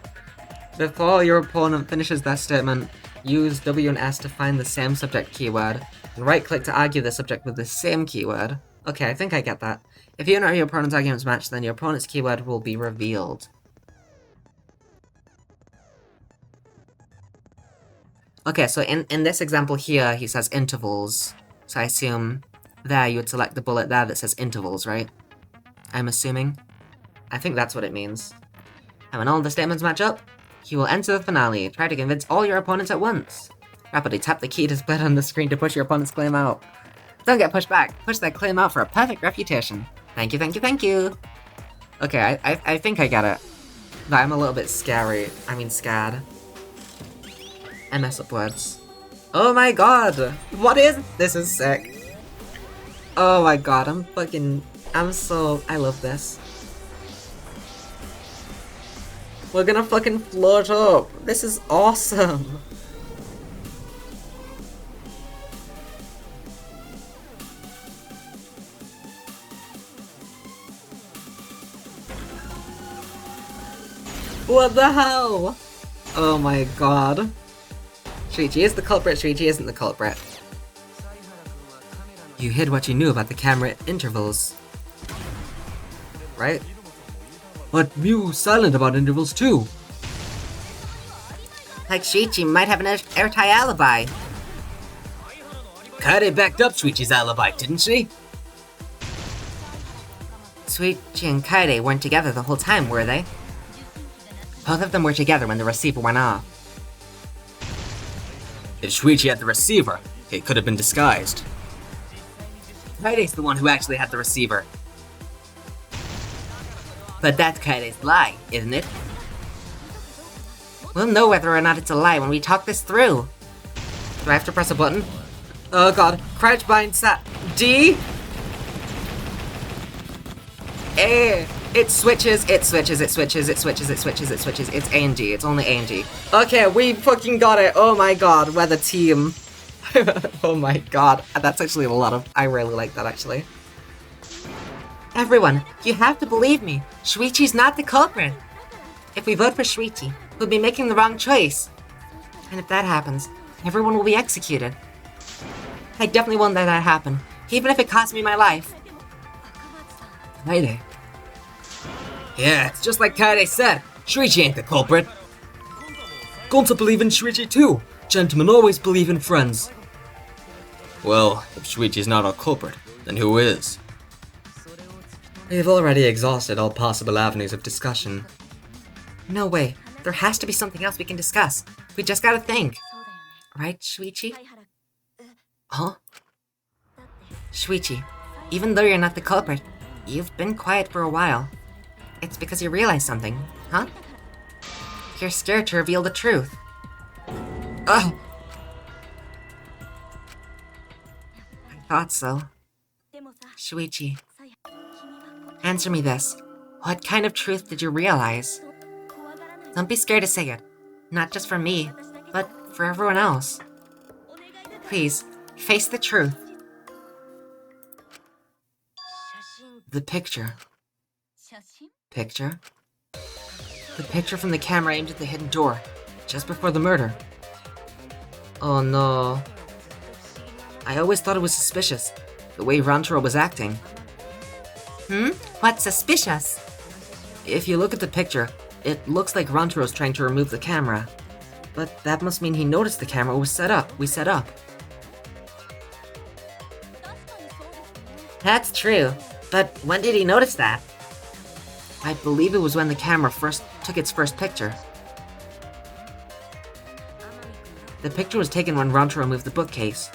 Before your opponent finishes their statement, use W and S to find the same subject keyword, and right-click to argue the subject with the same keyword. Okay, I think I get that. If you and your opponent's arguments match, then your opponent's keyword will be revealed. Okay, so in this example here, he says intervals. So I assume there you would select the bullet there that says intervals, right? I'm assuming. I think that's what it means. And when all the statements match up, you will enter the finale. Try to convince all your opponents at once. Rapidly tap the key to split on the screen to push your opponent's claim out. Don't get pushed back. Push that claim out for a perfect reputation. Thank you, thank you, thank you. Okay, I think I get it. But I'm a little bit scary. I mean, scared. I mess up words. Oh my god! What is- This is sick. Oh my god, I love this. We're gonna fucking float up. This is awesome. What the hell? Oh my god. Shuichi is the culprit, Shuichi isn't the culprit. You hid what you knew about the camera intervals. Right? But Mew was silent about intervals too. Like Shuichi might have an airtight alibi. KAEDE backed up Shuichi's alibi, didn't she? Shuichi and KAEDE weren't together the whole time, were they? Both of them were together when the receiver went off. If Shuichi had the receiver, it could have been disguised. KAEDE's the one who actually had the receiver. But that's KAEDE's lie, isn't it? We'll know whether or not it's a lie when we talk this through. Do I have to press a button? Oh god. Crouch bind sat. D? A. It switches, it switches, it switches, it switches, it switches, it switches. It's A and G. It's only A and G. Okay, we fucking got it. Oh my god, we're the team. Oh my god. That's actually a lot of... I really like that, actually. Everyone, you have to believe me. Shuichi's not the culprit. If we vote for Shuichi, we'll be making the wrong choice. And if that happens, everyone will be executed. I definitely won't let that happen, even if it costs me my life. KAEDE. Yeah, it's just like KAEDE said. Shuichi ain't the culprit. Gonta believe in Shuichi too. Gentlemen always believe in friends. Well, if Shuichi's not our culprit, then who is? We've already exhausted all possible avenues of discussion. No way. There has to be something else we can discuss. We just gotta think. Right, Shuichi? Huh? Shuichi, even though you're not the culprit, you've been quiet for a while. It's because you realized something, huh? You're scared to reveal the truth. Ugh! I thought so. Shuichi, answer me this. What kind of truth did you realize? Don't be scared to say it. Not just for me, but for everyone else. Please, face the truth. The picture. Picture? The picture from the camera aimed at the hidden door, just before the murder. Oh no. I always thought it was suspicious, the way Rantaro was acting. What's suspicious? If you look at the picture, it looks like Rantaro's trying to remove the camera. But that must mean he noticed the camera was set up. That's true. But when did he notice that? I believe it was when the camera first took its first picture. The picture was taken when Rantaro moved the bookcase.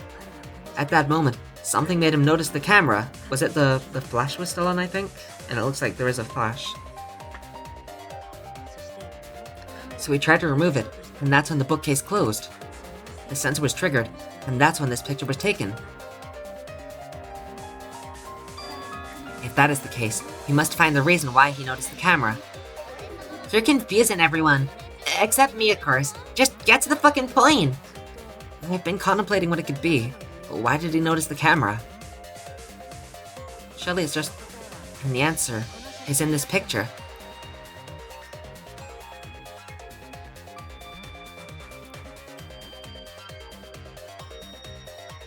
At that moment, something made him notice the camera. Was it the flash was still on, I think? And it looks like there is a flash. So he tried to remove it, and that's when the bookcase closed. The sensor was triggered, and that's when this picture was taken. If that is the case, he must find the reason why he noticed the camera. You're confusing everyone. Except me, of course. Just get to the fucking point. I've been contemplating what it could be. But why did he notice the camera? Surely it's just... And the answer is in this picture.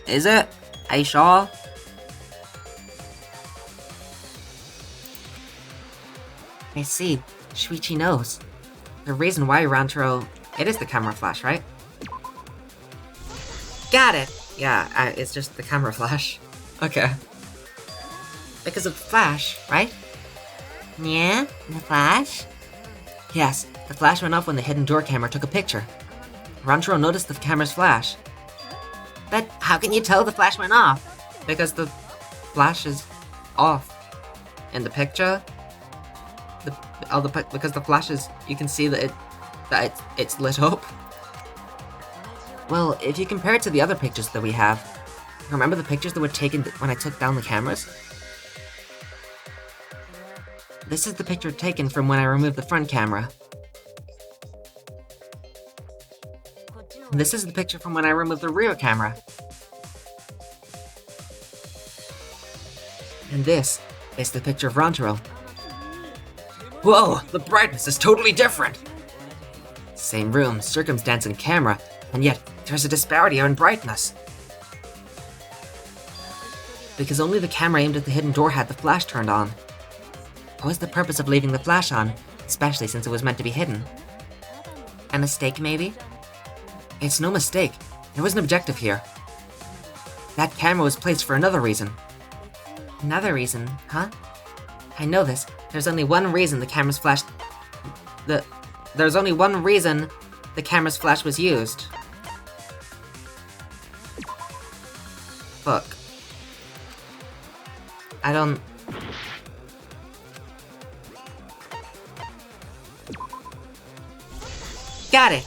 Is it? Are you sure? I see. Shuichi knows. The reason why Rantaro... It is the camera flash, right? Got it! Yeah, it's just the camera flash. Okay. Because of the flash, right? Yeah? The flash? Yes, the flash went off when the hidden door camera took a picture. Rantaro noticed the camera's flash. But how can you tell the flash went off? Because the flash is off in the picture. Because the flash is, you can see that it's lit up. Well, if you compare it to the other pictures that we have, remember the pictures that were taken when I took down the cameras? This is the picture taken from when I removed the front camera. And this is the picture from when I removed the rear camera. And this is the picture of Rantaro. Whoa, the brightness is totally different. Same room, circumstance, and camera, and yet there's a disparity in brightness. Because only the camera aimed at the hidden door had the flash turned on. What was the purpose of leaving the flash on, especially since it was meant to be hidden? A mistake, maybe? It's no mistake. There was an objective here. That camera was placed for another reason. Another reason, huh? I know this. There's only one reason the camera's flash... There's only one reason the camera's flash was used. Fuck. I don't... Got it!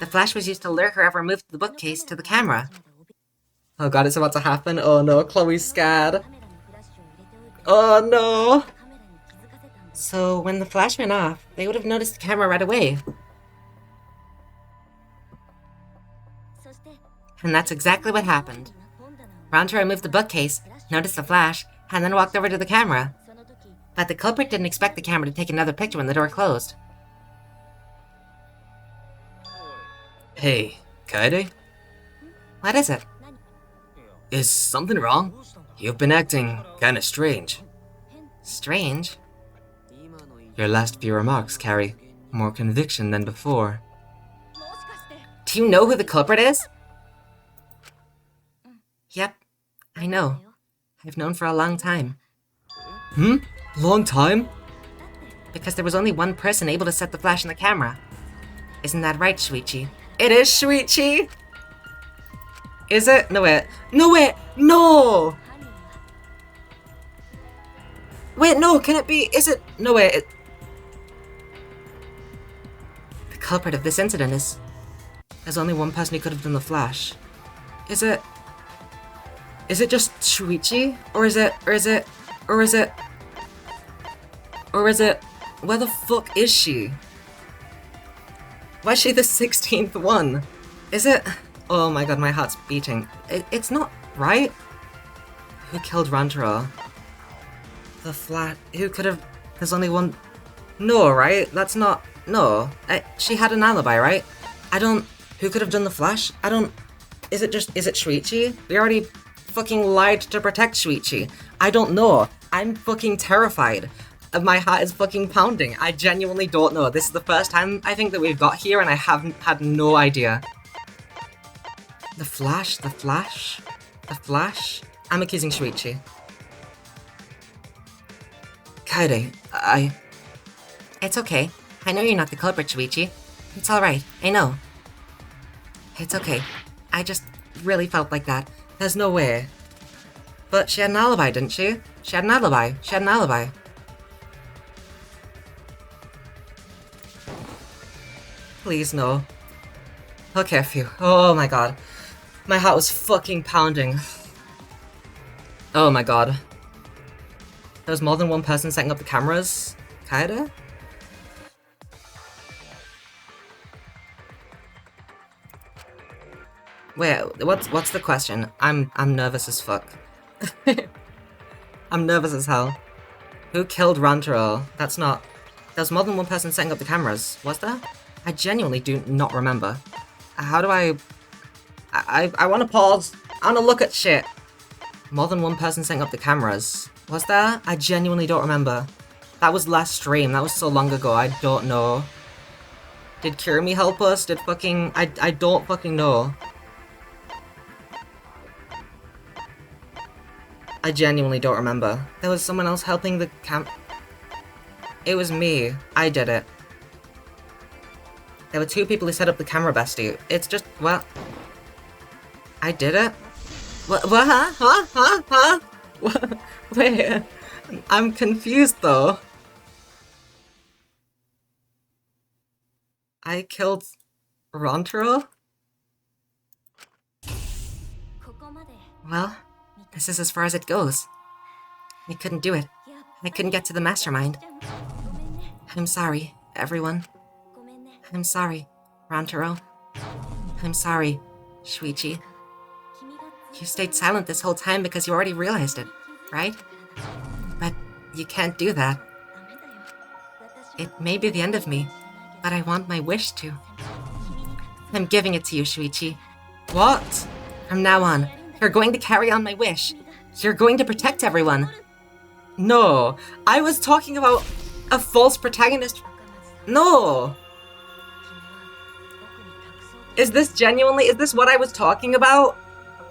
The flash was used to lure whoever moved the bookcase to the camera. Oh god, it's about to happen. Oh no, Chloe's scared. Oh no! So, when the flash went off, they would have noticed the camera right away. And that's exactly what happened. Rantaro moved the bookcase, noticed the flash, and then walked over to the camera. But the culprit didn't expect the camera to take another picture when the door closed. Hey, KAEDE? What is it? Is something wrong? You've been acting kinda strange. Strange? Your last few remarks carry more conviction than before. Do you know who the culprit is? Yep, I know. I've known for a long time. Long time? Because there was only one person able to set the flash in the camera. Isn't that right, Shuichi? It is Shuichi! Is it? No, wait. No, wait! No! Wait, no, can it be? Is it? No, wait. The culprit of this incident is... There's only one person who could have done the flash. Is it... Is it just Shuichi? Or is it... Where the fuck is she? Why is she the 16th one? Is it... Oh my god, my heart's beating. It's not right? Who killed Rantaro? The flat... Who could have... There's only one... No, right? That's not... No. She had an alibi, right? I don't... Who could have done the flash? I don't... Is it Shuichi? We already fucking lied to protect Shuichi. I don't know. I'm fucking terrified. My heart is fucking pounding. I genuinely don't know. This is the first time I think that we've got here and I haven't had no idea. The flash? I'm accusing Shuichi. KAEDE, It's okay. I know you're not the culprit, Shuichi. It's alright. I know. It's okay. I just really felt like that. There's no way. But she had an alibi, didn't she? She had an alibi. Please, no. Okay, phew. Oh my god. My heart was fucking pounding. Oh my god. There was more than one person setting up the cameras? KAEDE? Wait, what's the question? I'm nervous as fuck. I'm nervous as hell. Who killed Rantaro? That's not... There's more than one person setting up the cameras, was there? I genuinely do not remember. How do I wanna pause. I wanna look at shit. More than one person setting up the cameras. Was there? I genuinely don't remember. That was last stream. That was so long ago. I don't know. Did Kirumi help us? Did fucking... I don't fucking know. I genuinely don't remember. There was someone else helping the It was me. I did it. There were two people who set up the camera, bestie. It's just, well... I did it? What? Huh? What? Wait, I'm confused though. I killed Rontro? Well, this is as far as it goes. I couldn't do it. I couldn't get to the mastermind. I'm sorry, everyone. I'm sorry, Rontaro. I'm sorry, Shuichi. You stayed silent this whole time because you already realized it, right? But you can't do that. It may be the end of me, but I want my wish to. I'm giving it to you, Shuichi. What? From now on, you're going to carry on my wish. You're going to protect everyone. No, I was talking about a false protagonist. No. Is this what I was talking about?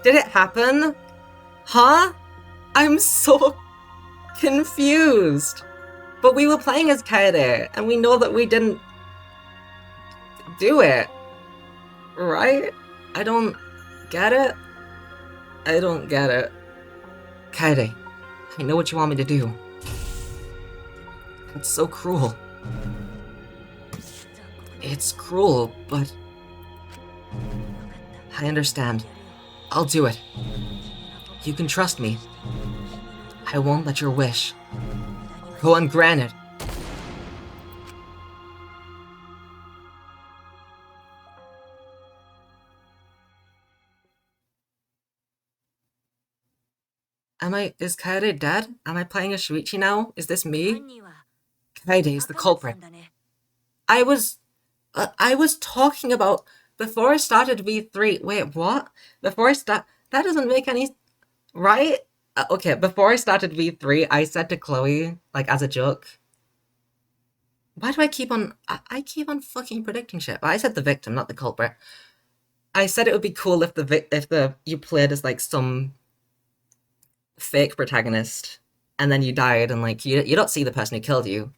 Did it happen? Huh? I'm so confused. But we were playing as KAEDE, and we know that we didn't do it. Right? I don't get it. I don't get it. KAEDE, I know what you want me to do. It's so cruel. It's cruel, but... I understand. I'll do it. You can trust me. I won't let your wish go ungranted. Is KAEDE dead? Am I playing as Shuichi now? Is this me? KAEDE is the culprit. I was talking about before I started V3. Wait, what? That doesn't make any... Right? Okay, before I started V3, I said to Chloe, like, as a joke... Why do I keep on... I keep on fucking predicting shit. I said the victim, not the culprit. I said it would be cool if you played as, like, some fake protagonist, and then you died, and, like, you don't see the person who killed you.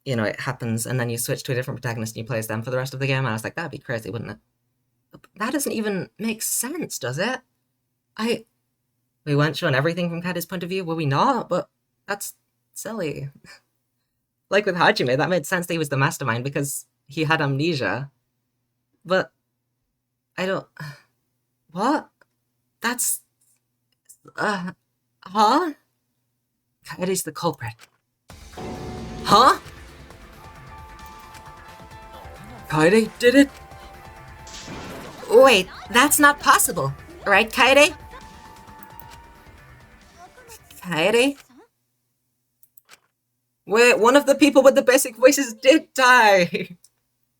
You know, it happens, and then you switch to a different protagonist and you play as them for the rest of the game. And I was like, that'd be crazy, wouldn't it? That doesn't even make sense, does it? We weren't shown everything from KAEDE's point of view, were we not? But that's silly. Like with Hajime, that made sense that he was the mastermind because he had amnesia. But I don't... What? That's... Huh? KAEDE's the culprit. Huh? KAEDE did it? Wait, that's not possible. Right, KAEDE? KAEDE? Wait, one of the people with the basic voices did die!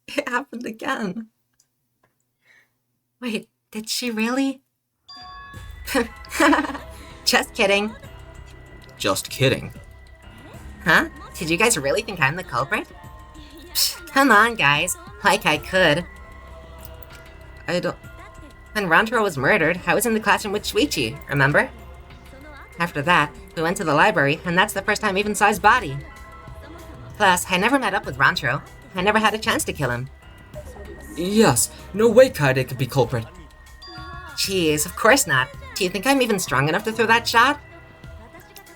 It happened again. Wait, did she really? Just kidding. Just kidding. Huh? Did you guys really think I'm the culprit? Psh, come on, guys. Like I could. I don't... When Rantaro was murdered, I was in the classroom with Shuichi, remember? After that, we went to the library, and that's the first time I even saw his body. Plus, I never met up with Rantaro. I never had a chance to kill him. Yes, no way KAEDE could be culprit. Jeez, of course not. Do you think I'm even strong enough to throw that shot?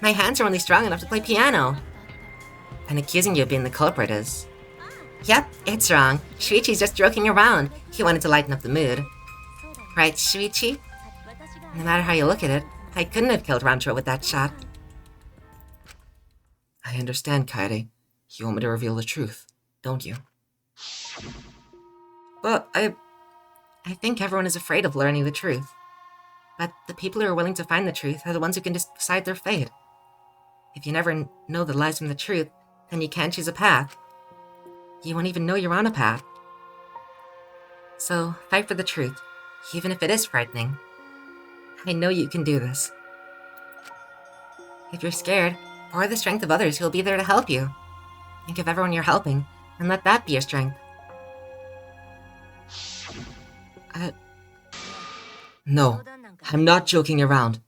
My hands are only strong enough to play piano. And accusing you of being the culprit is... Yep, it's wrong. Shuichi's just joking around. He wanted to lighten up the mood. Right, Shuichi? No matter how you look at it, I couldn't have killed Rantaro with that shot. I understand, KAEDE. You want me to reveal the truth, don't you? But I think everyone is afraid of learning the truth. But the people who are willing to find the truth are the ones who can decide their fate. If you never know the lies from the truth, then you can't choose a path. You won't even know you're on a path. So, fight for the truth, even if it is frightening. I know you can do this. If you're scared, borrow the strength of others who will be there to help you. Think of everyone you're helping, and let that be your strength. No, I'm not joking around.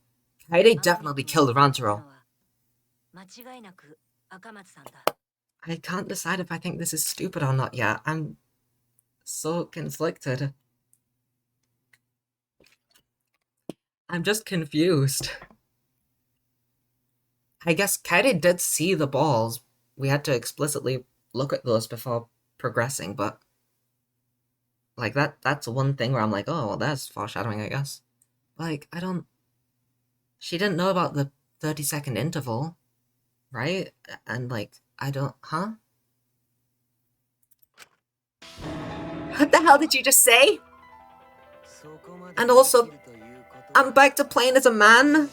KAEDE definitely killed Rantaro. I can't decide if I think this is stupid or not yet. I'm so conflicted. I'm just confused. I guess Kaede did see the balls. We had to explicitly look at those before progressing, but like that's one thing where I'm like, oh well, that's foreshadowing, I guess. Like, I don't... She didn't know about the 30-second interval, right? And like, I don't... Huh? What the hell did you just say? And also, I'm back to playing as a man.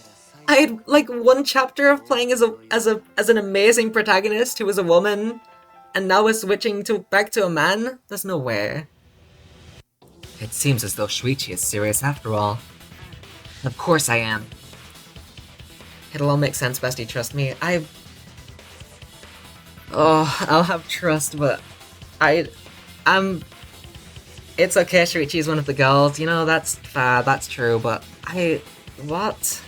I had like one chapter of playing as an amazing protagonist who was a woman, and now we're switching to back to a man? There's no way. It seems as though Shuichi is serious after all. Of course I am. It'll all make sense, bestie, trust me. I'll have trust, but it's okay, Shuichi's one of the girls, you know, that's true, but what?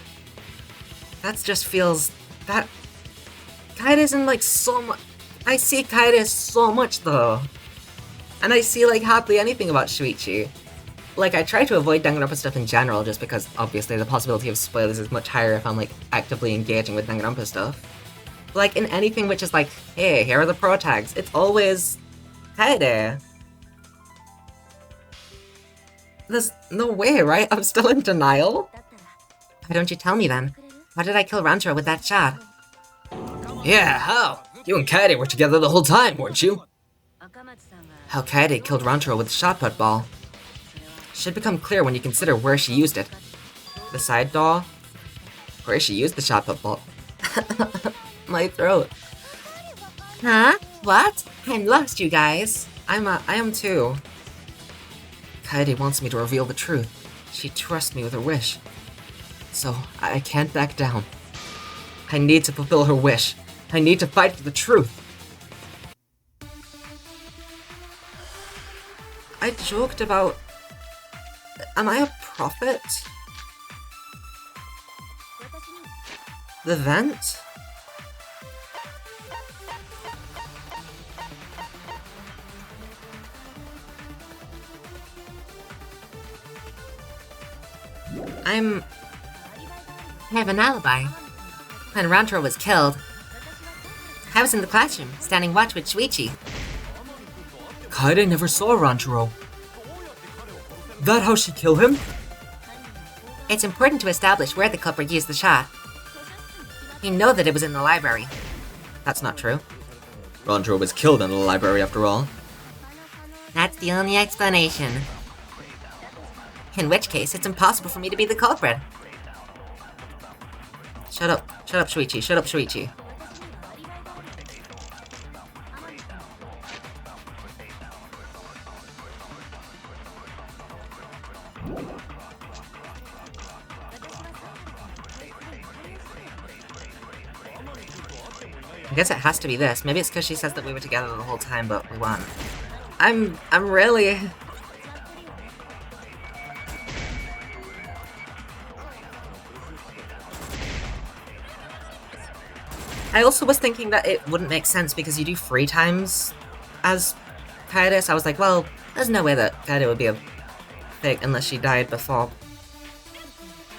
That just feels... Kaede's in, like, so much... I see Kaede so much, though. And I see, like, hardly anything about Shuichi. Like, I try to avoid Danganronpa stuff in general, just because, obviously, the possibility of spoilers is much higher if I'm, like, actively engaging with Danganronpa stuff. Like, in anything which is like, hey, here are the pro tags, it's always... Kaede. There's no way, right? I'm still in denial? Why don't you tell me then? How did I kill Rancho with that shot? Yeah, how? You and Kaede were together the whole time, weren't you? How Kaede killed Rantaro with the shot put ball should become clear when you consider where she used it. The side door? Where she used the shot put ball. My throat. Huh? What? I'm lost, you guys. I am too. Kaede wants me to reveal the truth. She trusts me with her wish. So, I can't back down. I need to fulfill her wish. I need to fight for the truth. I joked about... Am I a prophet? The vent? I have an alibi. When Rantaro was killed, I was in the classroom, standing watch with Shuichi. Kaede never saw Rantaro. That how she killed him? It's important to establish where the culprit used the shot. You know that it was in the library. That's not true. Rantaro was killed in the library after all. That's the only explanation. In which case, it's impossible for me to be the culprit. Shut up, Shuichi, shut up, Shuichi. I guess it has to be this. Maybe it's because she says that we were together the whole time, but we weren't. I'm really... I also was thinking that it wouldn't make sense because you do 3 times as Kaede, so I was like, well, there's no way that Kaede would be a fake unless she died before.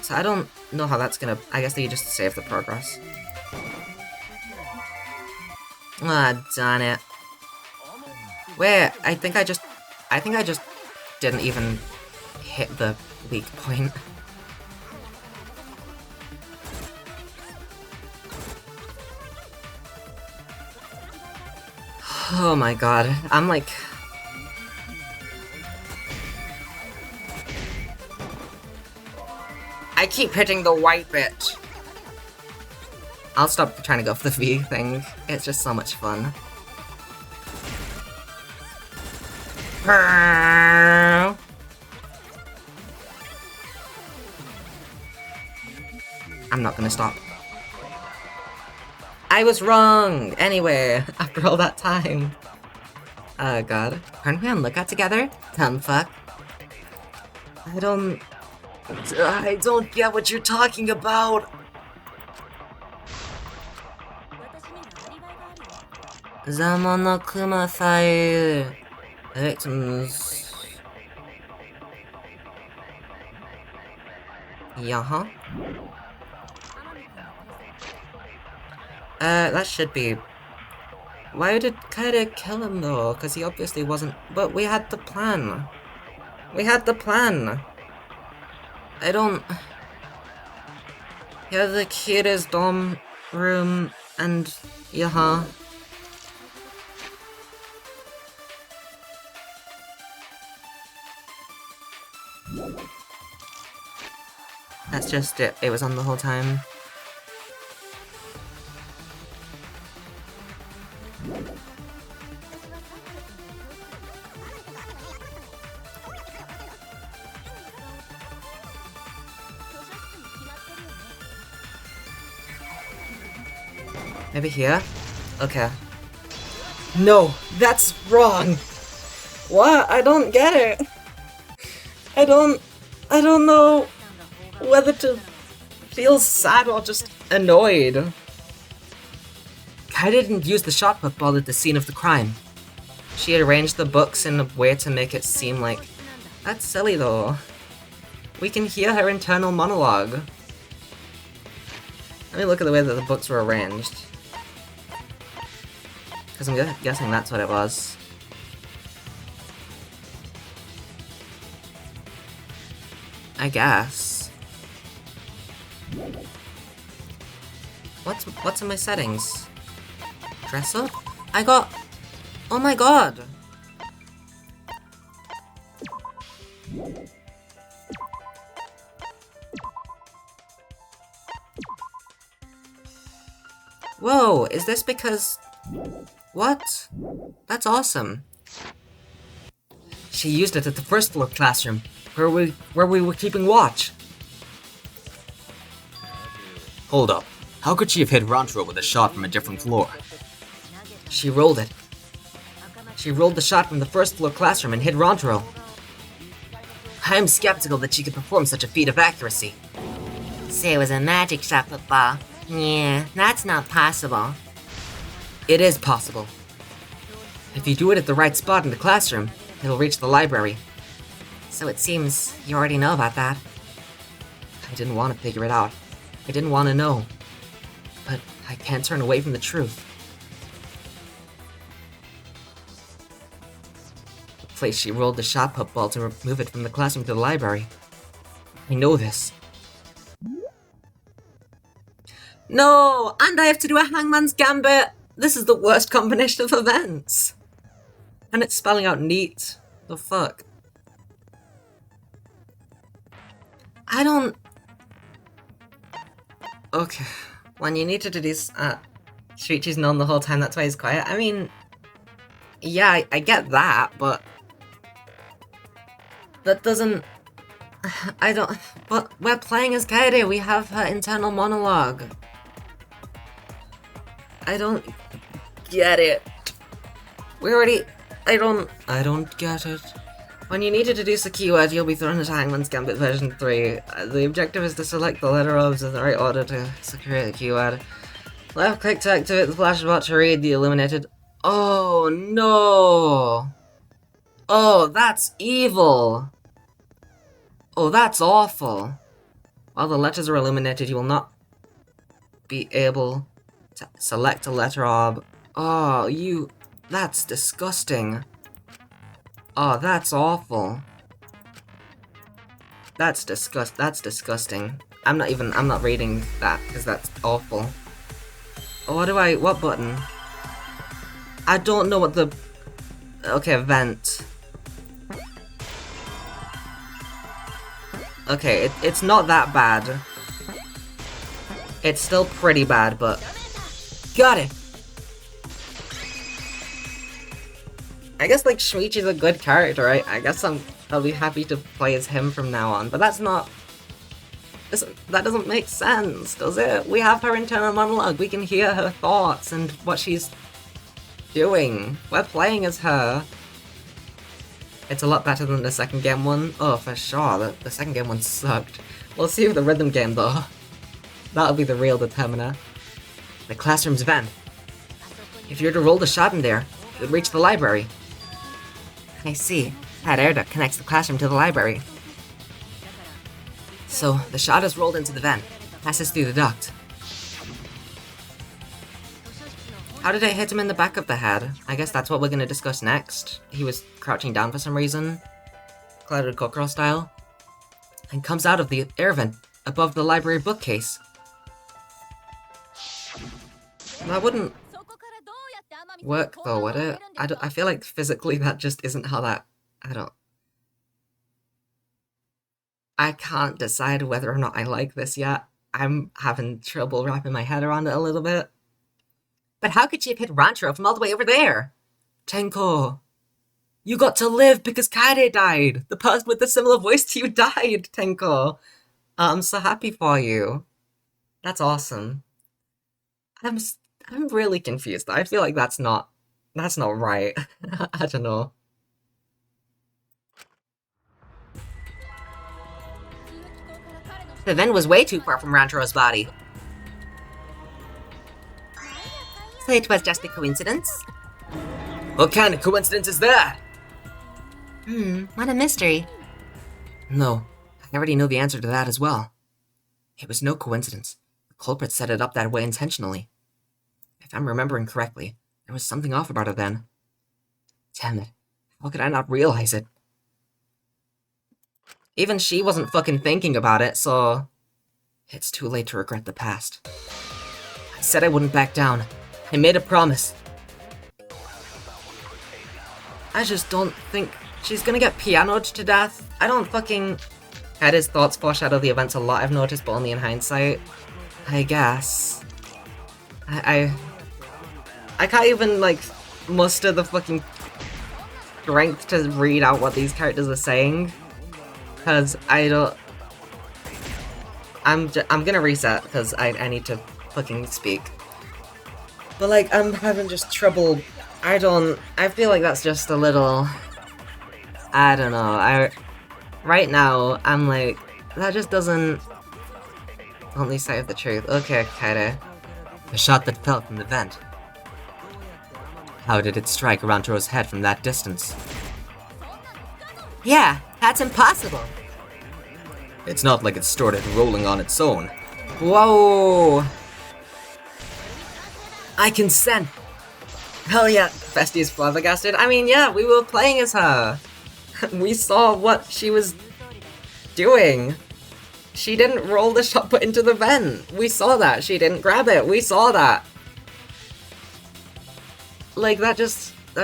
So I don't know how that's gonna... I guess that you just save the progress. Ah, darn it. Wait, I think I just didn't even hit the weak point. Oh my god, I'm like... I keep hitting the white bit. I'll stop trying to go for the V thing. It's just so much fun. I'm not gonna stop. I was wrong! Anyway, after all that time. Oh god. Aren't we on lookout together? Dumb fuck. I don't get what you're talking about! Zamono Kumasai victims. Yeah, that should be... Why did KAEDE kill him though? Because he obviously wasn't... But we had the plan. We had the plan. I don't... Yeah, the KAEDE's dorm room and... Yeah. That's just it. It was on the whole time. Maybe here? Okay. No, that's wrong! What? I don't get it! I don't know whether to feel sad or just annoyed. KAEDE didn't use the shot put ball at the scene of the crime. She had arranged the books in a way to make it seem like... That's silly though. We can hear her internal monologue. Let me look at the way that the books were arranged. Because I'm guessing that's what it was. I guess. What's in my settings? Dress up? I got... Oh my god! Whoa, is this because... What? That's awesome. She used it at the first floor classroom, where we were keeping watch. Hold up. How could she have hit Rantaro with a shot from a different floor? She rolled it. She rolled the shot from the first floor classroom and hit Rantaro. I'm skeptical that she could perform such a feat of accuracy. Say it was a magic shot football. Yeah, that's not possible. It is possible. If you do it at the right spot in the classroom, it'll reach the library. So it seems you already know about that. I didn't want to figure it out. I didn't want to know. But I can't turn away from the truth. The place she rolled the shot put ball to remove it from the classroom to the library. I know this. No! And I have to do a hangman's gambit! This is the worst combination of events! And it's spelling out neat. The fuck? I don't... Okay. When you needed to do... Shuichi's known the whole time, that's why he's quiet. I mean... Yeah, I get that, but... That doesn't... I don't... But we're playing as KAEDE, we have her internal monologue. I don't... get it. We already... I don't get it. When you needed to do a keyword, you'll be thrown into Hangman's Gambit version 3. The objective is to select the letter O's in the right order to secure the keyword. Left click to activate the flashbot to read the illuminated... Oh no! Oh, that's evil! Oh, that's awful. While the letters are illuminated, you will not be able to select a letter ob. Oh, you... That's disgusting. Oh, that's awful. That's disgusting. I'm not reading that, because that's awful. Oh, what button? I don't know what the... Okay, vent. Okay, it's not that bad. It's still pretty bad, but... Got it! I guess, like, Shuichi's a good character, right? I guess I'll be happy to play as him from now on, but that's not... That doesn't make sense, does it? We have her internal monologue, we can hear her thoughts and what she's doing. We're playing as her. It's a lot better than the second game one. Oh, for sure, the second game one sucked. We'll see with the rhythm game, though. That'll be the real determiner. The classroom's vent. If you were to roll the shot in there, it would reach the library. I see. That air duct connects the classroom to the library. So, the shot has rolled into the vent, passes through the duct. How did it hit him in the back of the head? I guess that's what we're gonna discuss next. He was crouching down for some reason, clouded Kokoro style, and comes out of the air vent above the library bookcase. That wouldn't work though, would it? I feel like physically that just isn't how that... I can't decide whether or not I like this yet. I'm having trouble wrapping my head around it a little bit. But how could she have hit Rancho from all the way over there? Tenko, you got to live because Kaede died! The person with the similar voice to you died, Tenko! I'm so happy for you. That's awesome. I'm really confused. I feel like that's not right. I don't know. The vent was way too far from Rancho's body. So it was just a coincidence? What kind of coincidence is that? What a mystery. No, I already know the answer to that as well. It was no coincidence. The culprit set it up that way intentionally. If I'm remembering correctly, there was something off about it then. Damn it, how could I not realize it? Even she wasn't fucking thinking about it, so... It's too late to regret the past. I said I wouldn't back down. I made a promise. I just don't think she's gonna get pianoed to death. I don't fucking... Kaede's thoughts foreshadow the events a lot, I've noticed, but only in hindsight. I guess. I can't even, like, muster the fucking strength to read out what these characters are saying. Because I don't... I'm gonna reset, because I need to fucking speak. But, like, I'm having just trouble... I feel like that's just a little... I don't know, right now, I'm like, that just doesn't... Only sight of the truth. Okay, Kaede. The shot that fell from the vent. How did it strike Rancho's head from that distance? Yeah, that's impossible. It's not like it started rolling on its own. Whoa! I consent! Hell yeah, Bestie is flabbergasted. I mean, yeah, we were playing as her. We saw what she was doing. She didn't roll the shot put into the vent. We saw that. She didn't grab it. We saw that. Like, that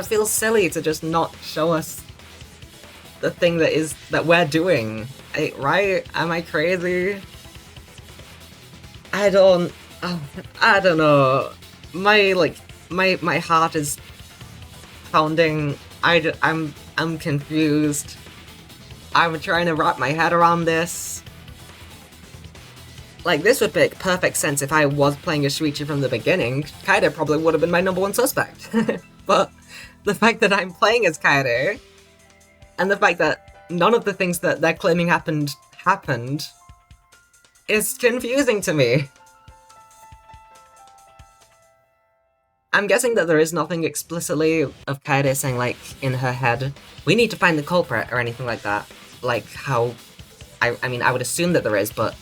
feels silly to just not show us the thing that we're doing. Right? Am I crazy? I don't know. My heart is pounding. I'm confused. I'm trying to wrap my head around this. Like, this would make perfect sense if I was playing as Shuichi from the beginning. Kaede probably would have been my #1 suspect. But the fact that I'm playing as Kaede, and the fact that none of the things that they're claiming happened, is confusing to me. I'm guessing that there is nothing explicitly of Kaede saying, like, in her head, we need to find the culprit, or anything like that. Like, how... I mean, I would assume that there is, but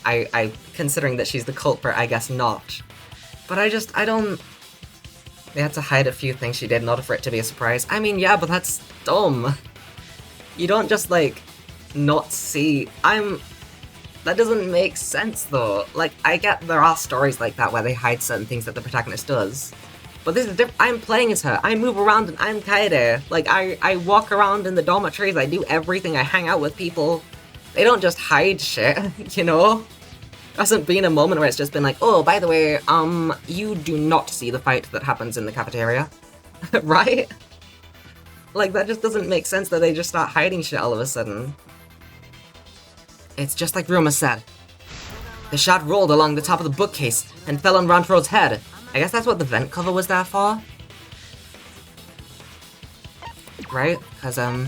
considering that she's the culprit, I guess not. But I don't... They had to hide a few things she did in order for it to be a surprise. I mean, yeah, but that's dumb. You don't just, like, not see... That doesn't make sense, though. Like, I get there are stories like that where they hide certain things that the protagonist does. But this is different. I'm playing as her. I move around and I'm Kaede. Like, I walk around in the dormitories, I do everything, I hang out with people. They don't just hide shit, you know? There hasn't been a moment where it's just been like, oh, by the way, you do not see the fight that happens in the cafeteria. Right? Like, that just doesn't make sense that they just start hiding shit all of a sudden. It's just like Ryoma said. The shot rolled along the top of the bookcase and fell on Rantro's head. I guess that's what the vent cover was there for? Right? Because, no,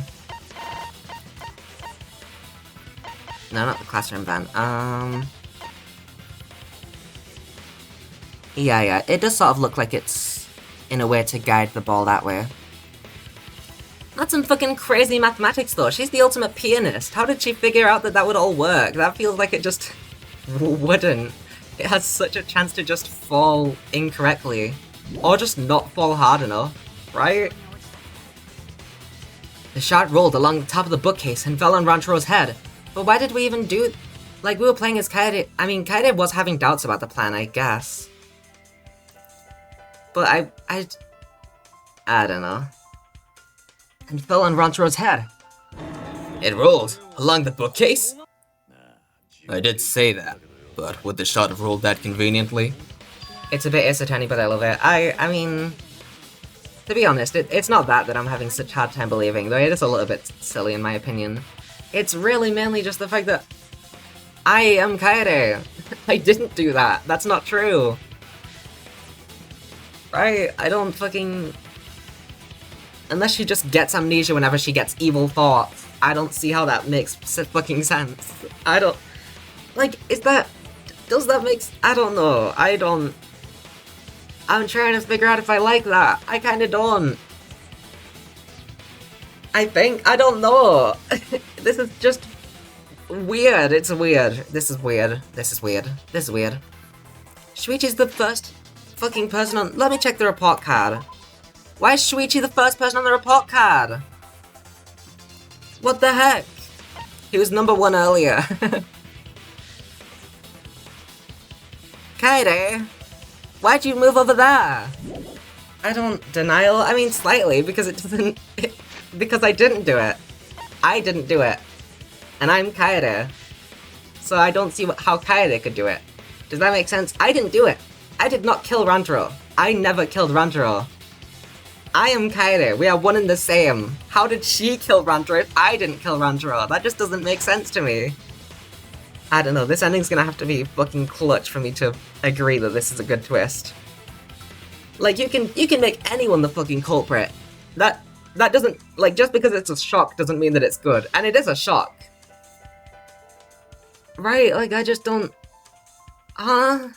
not the classroom vent. Yeah, it does sort of look like it's in a way to guide the ball that way. That's some fucking crazy mathematics though. She's the ultimate pianist. How did she figure out that that would all work? That feels like it just wouldn't. It has such a chance to just fall incorrectly. Or just not fall hard enough, right? The shot rolled along the top of the bookcase and fell on Rantaro's head. But why did we even do... Like, we were playing as Kaede. I mean, Kaede was having doubts about the plan, I guess. But I don't know. And fell on Rantaro's head. It rolled along the bookcase? I did say that, but would the shot have rolled that conveniently? It's a bit esoteric, but I love it. I mean... To be honest, it's not that I'm having such a hard time believing, though it is a little bit silly in my opinion. It's really mainly just the fact that I am Kaede. I didn't do that. That's not true. Right? I don't fucking... Unless she just gets amnesia whenever she gets evil thoughts, I don't see how that makes fucking sense. I don't... Like, is that... Does that make... I don't know. I'm trying to figure out if I like that. I kinda don't. I think. I don't know. This is just weird. It's weird. This is weird. This is weird. This is weird. Shuichi's the first fucking person on... Let me check the report card. Why is Shuichi the first person on the report card? What the heck? He was number 1 earlier. Kaede? Why'd you move over there? I don't... Denial? I mean, slightly, because it doesn't... because I didn't do it. I didn't do it. And I'm Kaede. So I don't see how Kaede could do it. Does that make sense? I didn't do it. I did not kill Rantaro. I never killed Rantaro. I am Kaede. We are one and the same. How did she kill Rantaro if I didn't kill Rantaro? That just doesn't make sense to me. I don't know, this ending's gonna have to be fucking clutch for me to agree that this is a good twist. Like, you can make anyone the fucking culprit. That doesn't, like, just because it's a shock doesn't mean that it's good. And it is a shock. Right, like, I just don't... Huh?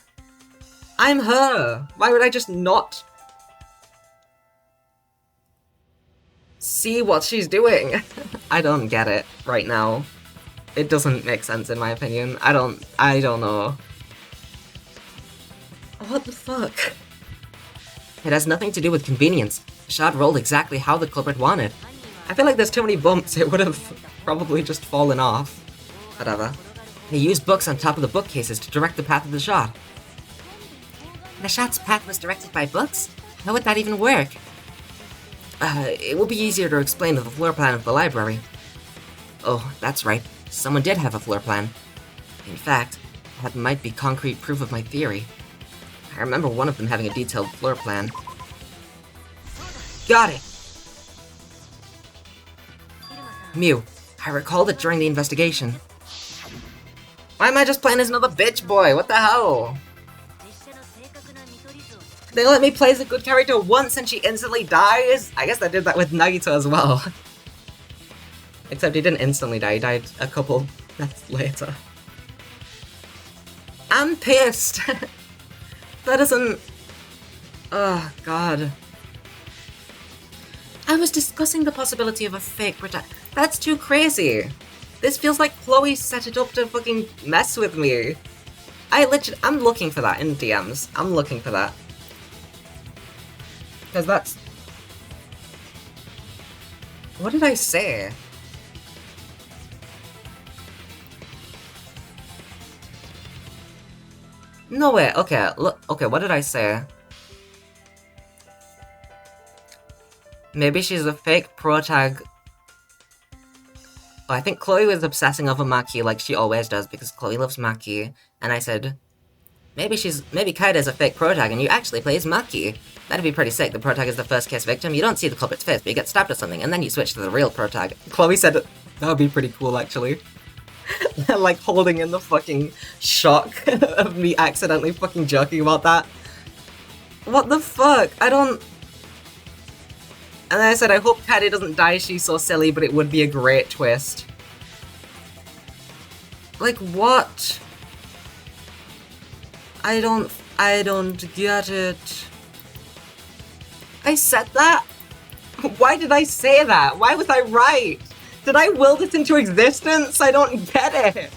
I'm her. Why would I just not... see what she's doing? I don't get it right now. It doesn't make sense in my opinion. I don't know. What the fuck? It has nothing to do with convenience. The shot rolled exactly how the culprit wanted. I feel like there's too many bumps, it would have probably just fallen off. Whatever. They used books on top of the bookcases to direct the path of the shot. The shot's path was directed by books? How would that even work? It will be easier to explain with the floor plan of the library. Oh, that's right. Someone did have a floor plan. In fact, that might be concrete proof of my theory. I remember one of them having a detailed floor plan. Got it! Mew, I recall that during the investigation... Why am I just playing as another bitch boy? What the hell? They let me play as a good character once and she instantly dies? I guess I did that with Nagito as well. Except he didn't instantly die, he died a couple minutes later. I'm pissed! That doesn't... Oh, God. I was discussing the possibility of a fake protect. That's too crazy! This feels like Chloe set it up to fucking mess with me. I'm looking for that in DMs. I'm looking for that. Because that's... What did I say? No way, okay, look, okay, what did I say? Maybe she's a fake protag. Oh, I think Chloe was obsessing over Maki like she always does because Chloe loves Maki. And I said, maybe Kaede is a fake protag and you actually play as Maki. That'd be pretty sick. The protag is the first case victim. You don't see the culprit's face, but you get stabbed or something, and then you switch to the real protag. Chloe said that would be pretty cool, actually. Like, holding in the fucking shock of me accidentally fucking joking about that. What the fuck? I don't... And then I said, I hope Kaede doesn't die, she's so silly, but it would be a great twist. Like, what? I don't get it. I said that? Why did I say that? Why was I right? Did I will this into existence? I don't get it.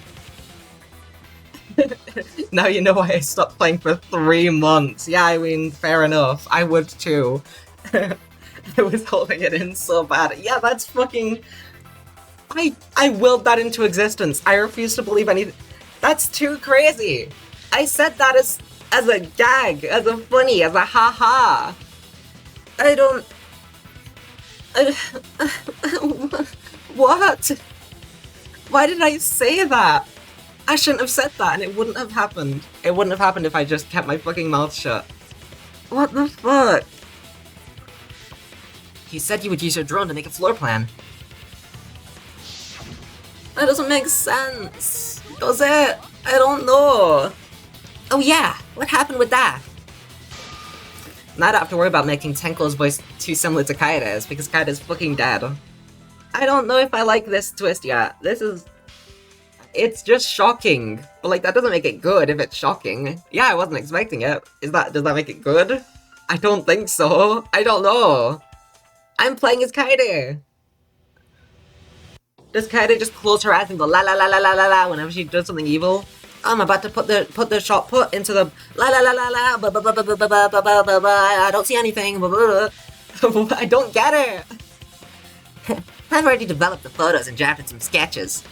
Now you know why I stopped playing for 3 months. Yeah, I mean, fair enough. I would too. I was holding it in so bad. Yeah, that's fucking... I willed that into existence. I refuse to believe anything. That's too crazy. I said that as a gag, as a funny, as a haha. I don't... What? Why did I say that? I shouldn't have said that and it wouldn't have happened. It wouldn't have happened if I just kept my fucking mouth shut. What the fuck? He said you would use your drone to make a floor plan. That doesn't make sense. Does it? I don't know. Oh yeah, what happened with that? Now I don't have to worry about making Tenko's voice too similar to KAEDE's, because KAEDE's fucking dead. I don't know if I like this twist yet. It's just shocking. But like, that doesn't make it good if it's shocking. Yeah, I wasn't expecting it. Does that make it good? I don't think so. I don't know. I'm playing as KAEDE. Does KAEDE just close her eyes and go la la la la la la la whenever she does something evil? I'm about to put the shot put into the la la la la la ba ba ba ba ba ba ba ba ba ba. I don't see anything. I don't get it. I've already developed the photos and drafted some sketches.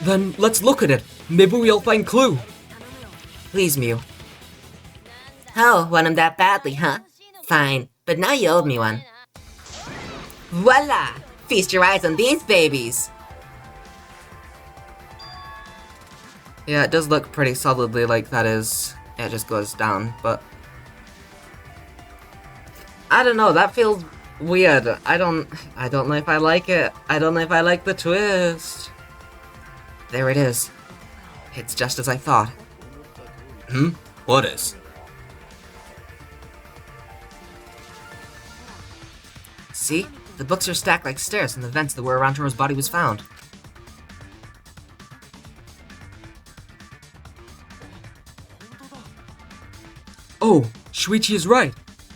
Then let's look at it. Maybe we'll find clue. Please, Mew. Oh, want him that badly, huh? Fine, but now you owed me one. Voila! Feast your eyes on these babies! Yeah, it does look pretty solidly like that is... It just goes down, but... I don't know, that feels weird. I don't know if I like it. I don't know if I like the twist. There it is. It's just as I thought. What is? See? The books are stacked like stairs in the vents where Rantaro's body was found. Oh, Shuichi is right.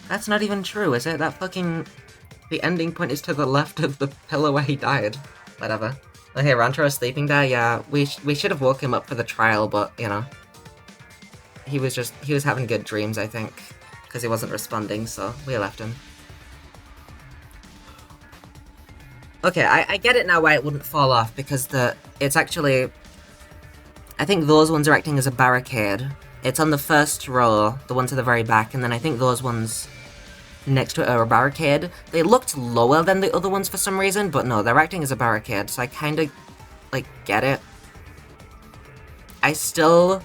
That's not even true, is it? That fucking... The ending point is to the left of the pillar where he died. Whatever. Okay, Rantaro's sleeping there, yeah. We should have woke him up for the trial, but, you know. He was having good dreams, I think. Because he wasn't responding, so we left him. Okay, I get it now why it wouldn't fall off, because it's actually... I think those ones are acting as a barricade. It's on the first row, the one to the very back, and then I think those ones next to it are a barricade. They looked lower than the other ones for some reason, but no, they're acting as a barricade, so I kinda, like, get it. I still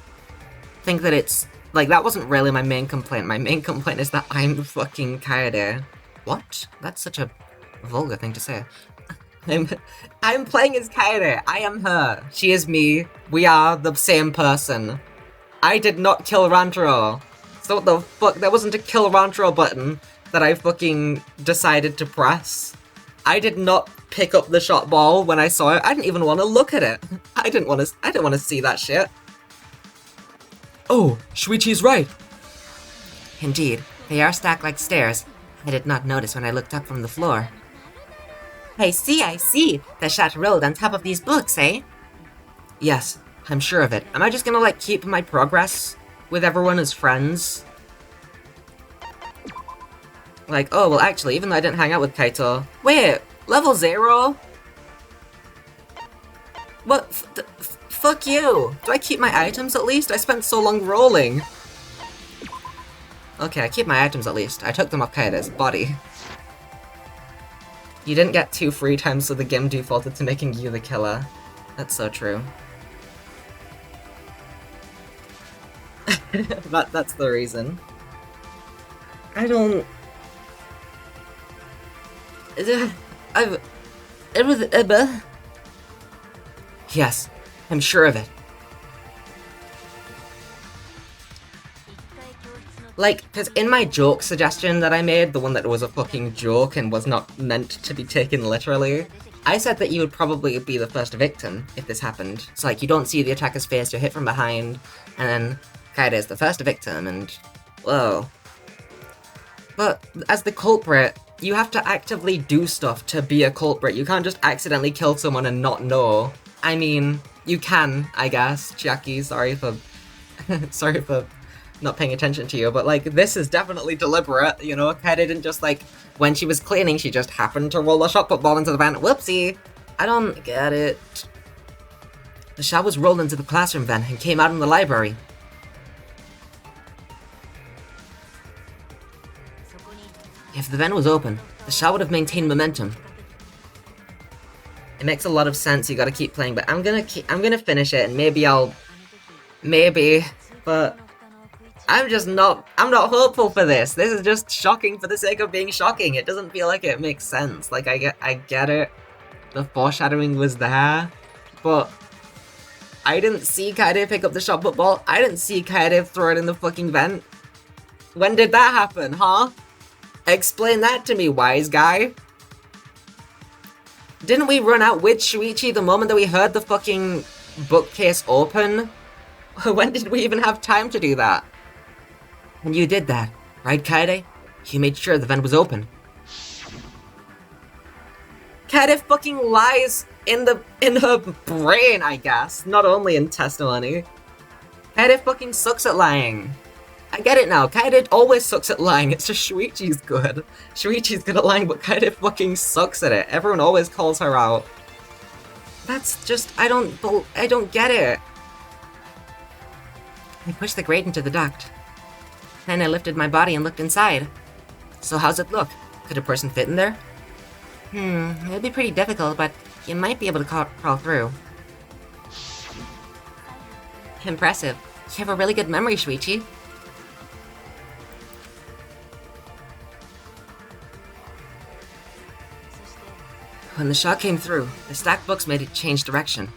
think that it's... Like, that wasn't really my main complaint. My main complaint is that I'm fucking KAEDE. What? That's such a vulgar thing to say. I'm playing as KAEDE. I am her. She is me. We are the same person. I did not kill Rantaro. So what the fuck? There wasn't a kill Rantaro button that I fucking decided to press. I did not pick up the shot ball when I saw it. I didn't even want to look at it. I didn't want to see that shit. Oh, Shuichi's right. Indeed, they are stacked like stairs. I did not notice when I looked up from the floor. I see. The shot rolled on top of these books, eh? Yes, I'm sure of it. Am I just gonna, like, keep my progress with everyone as friends? Like, oh, well, actually, even though I didn't hang out with Kaito... Wait, level 0? What? Fuck you! Do I keep my items at least? I spent so long rolling. Okay, I keep my items at least. I took them off Kaede's body. You didn't get 2 free times, so the game defaulted to making you the killer. That's so true. That's the reason. I don't... Yes, I'm sure of it. Like, because in my joke suggestion that I made, the one that was a fucking joke and was not meant to be taken literally, I said that you would probably be the first victim if this happened. So, like, you don't see the attacker's face, you're hit from behind, and then KAEDE is the first victim, and... whoa. But as the culprit, you have to actively do stuff to be a culprit. You can't just accidentally kill someone and not know. I mean, you can, I guess. Jackie, sorry for sorry for not paying attention to you, but like, this is definitely deliberate, you know? Kaede didn't just like, when she was cleaning, she just happened to roll a shot put ball into the vent. Whoopsie! I don't get it. The shot was rolled into the classroom vent and came out in the library. If the vent was open, the shot would have maintained momentum. It makes a lot of sense, you gotta keep playing, but I'm gonna finish it and maybe, but I'm not hopeful for this. This is just shocking for the sake of being shocking. It doesn't feel like it makes sense. Like, I get it. The foreshadowing was there, but I didn't see Kaede pick up the shot put ball. I didn't see Kaede throw it in the fucking vent. When did that happen, huh? Explain that to me, wise guy. Didn't we run out with Shuichi the moment that we heard the fucking bookcase open? When did we even have time to do that? And you did that, right, Kaede? You made sure the vent was open. Kaede fucking lies in her brain, I guess. Not only in testimony. Kaede fucking sucks at lying. I get it now. Kaede always sucks at lying. It's just Shuichi's good. Shuichi's good at lying, but Kaede fucking sucks at it. Everyone always calls her out. That's just, I don't get it. I pushed the grate into the duct. Then I lifted my body and looked inside. So how's it look? Could a person fit in there? It would be pretty difficult, but you might be able to crawl through. Impressive. You have a really good memory, Shuichi. When the shot came through, the stacked books made it change direction.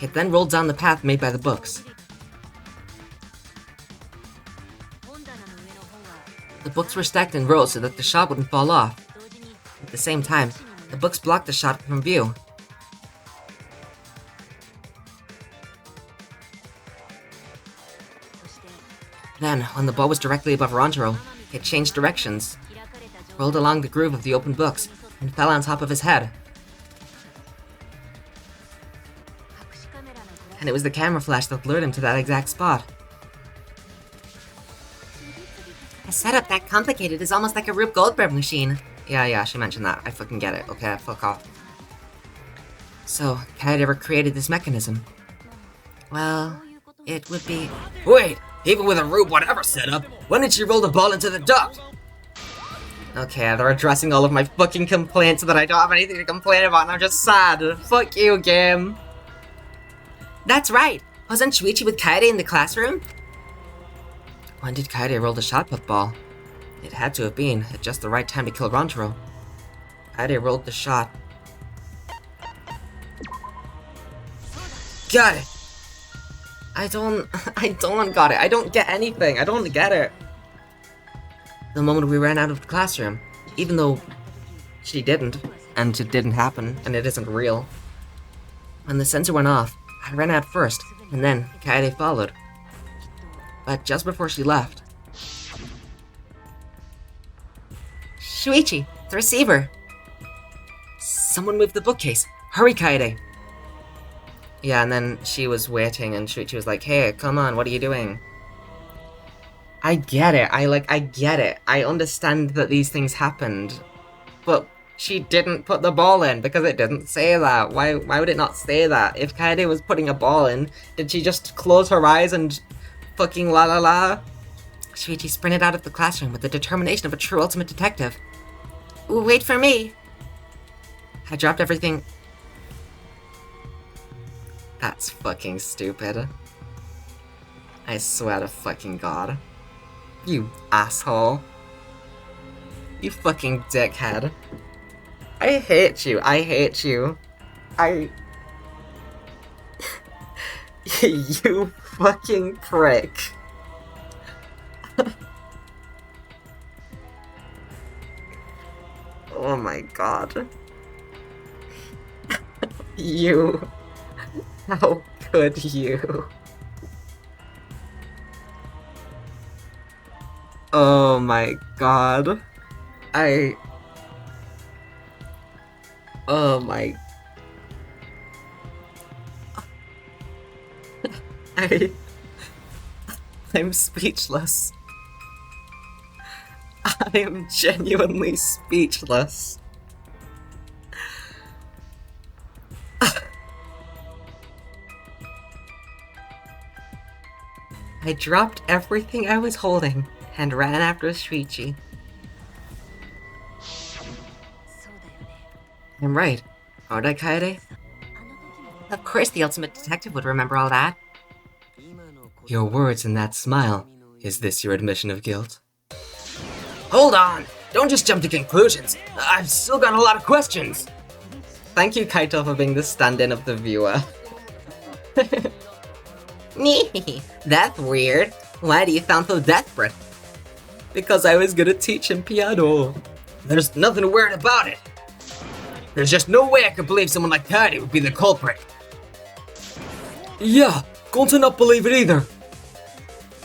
It then rolled down the path made by the books. The books were stacked in rows so that the shot wouldn't fall off. At the same time, the books blocked the shot from view. Then, when the ball was directly above Rantaro, it changed directions, rolled along the groove of the open books, and fell on top of his head. And it was the camera flash that lured him to that exact spot. A setup that complicated is almost like a Rube Goldberg machine. Yeah, she mentioned that. I fucking get it. Okay, fuck off. So, Kaede ever created this mechanism? Well, it would be... Wait! Even with a Rube whatever setup, when did she roll the ball into the duct? Okay, they're addressing all of my fucking complaints that I don't have anything to complain about and I'm just sad. Fuck you, game. That's right! Wasn't Shuichi with Kaede in the classroom? When did Kaede roll the shot put ball? It had to have been at just the right time to kill Rantaro. Kaede rolled the shot. Got it! I don't got it. I don't get anything. I don't get it. The moment we ran out of the classroom, even though she didn't, and it didn't happen, and it isn't real. When the sensor went off, I ran out first, and then Kaede followed. But just before she left... Shuichi, the receiver! Someone moved the bookcase! Hurry, Kaede! Yeah, and then she was waiting, and Shuichi was like, hey, come on, what are you doing? I get it, I get it. I understand that these things happened. But she didn't put the ball in, because it didn't say that. Why would it not say that? If Kaede was putting a ball in, did she just close her eyes and fucking la la la? Shuichi sprinted out of the classroom with the determination of a true ultimate detective. Wait for me! I dropped everything... That's fucking stupid. I swear to fucking God. You asshole. You fucking dickhead. I hate you. I hate you. You fucking prick. Oh my God. You... How could you? Oh my god. Oh my... I'm speechless. I am genuinely speechless. I dropped everything I was holding and ran after Shuichi. I'm right, aren't I, Kaede? Of course the ultimate detective would remember all that. Your words and that smile. Is this your admission of guilt? Hold on! Don't just jump to conclusions. I've still got a lot of questions. Thank you, Kaito, for being the stand-in of the viewer. That's weird. Why do you sound so desperate? Because I was gonna teach him piano. There's nothing weird about it. There's just no way I could believe someone like KAEDE would be the culprit. Yeah, going to not believe it either.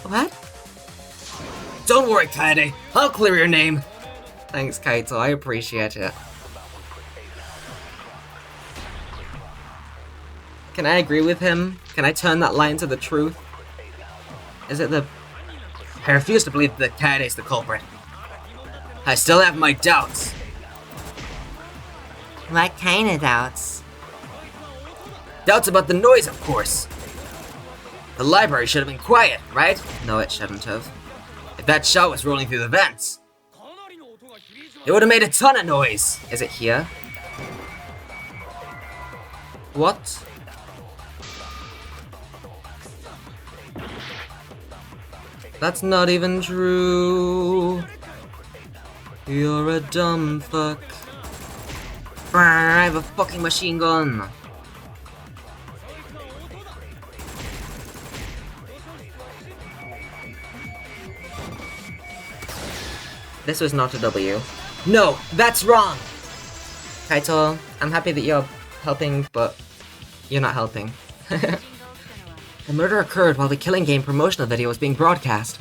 What? Don't worry, KAEDE. I'll clear your name. Thanks, Kaito, I appreciate it. Can I agree with him? Can I turn that lie into the truth? Is it the... I refuse to believe that KAEDE is the culprit. I still have my doubts. What kind of doubts? Doubts about the noise, of course. The library should have been quiet, right? No, it shouldn't have. If that shot was rolling through the vents, it would have made a ton of noise. Is it here? What? That's not even true. You're a dumb fuck. I have a fucking machine gun. This was not a W. No, that's wrong. Kaito, I'm happy that you're helping, but you're not helping. The murder occurred while the Killing Game promotional video was being broadcast.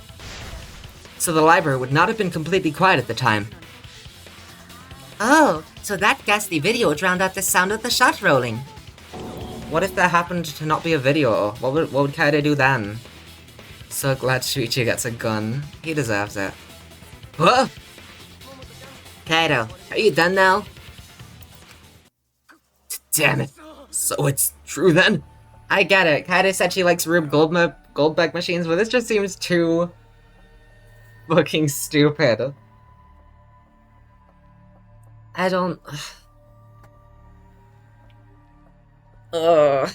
So the library would not have been completely quiet at the time. Oh, so that ghastly video drowned out the sound of the shot rolling. What if there happened to not be a video? What would KAEDE do then? So glad Shuichi gets a gun. He deserves it. What? Kaito, are you done now? Damn it. So it's true then? I get it. KAEDE said she likes Rube Goldberg machines, but this just seems too fucking stupid. I don't... I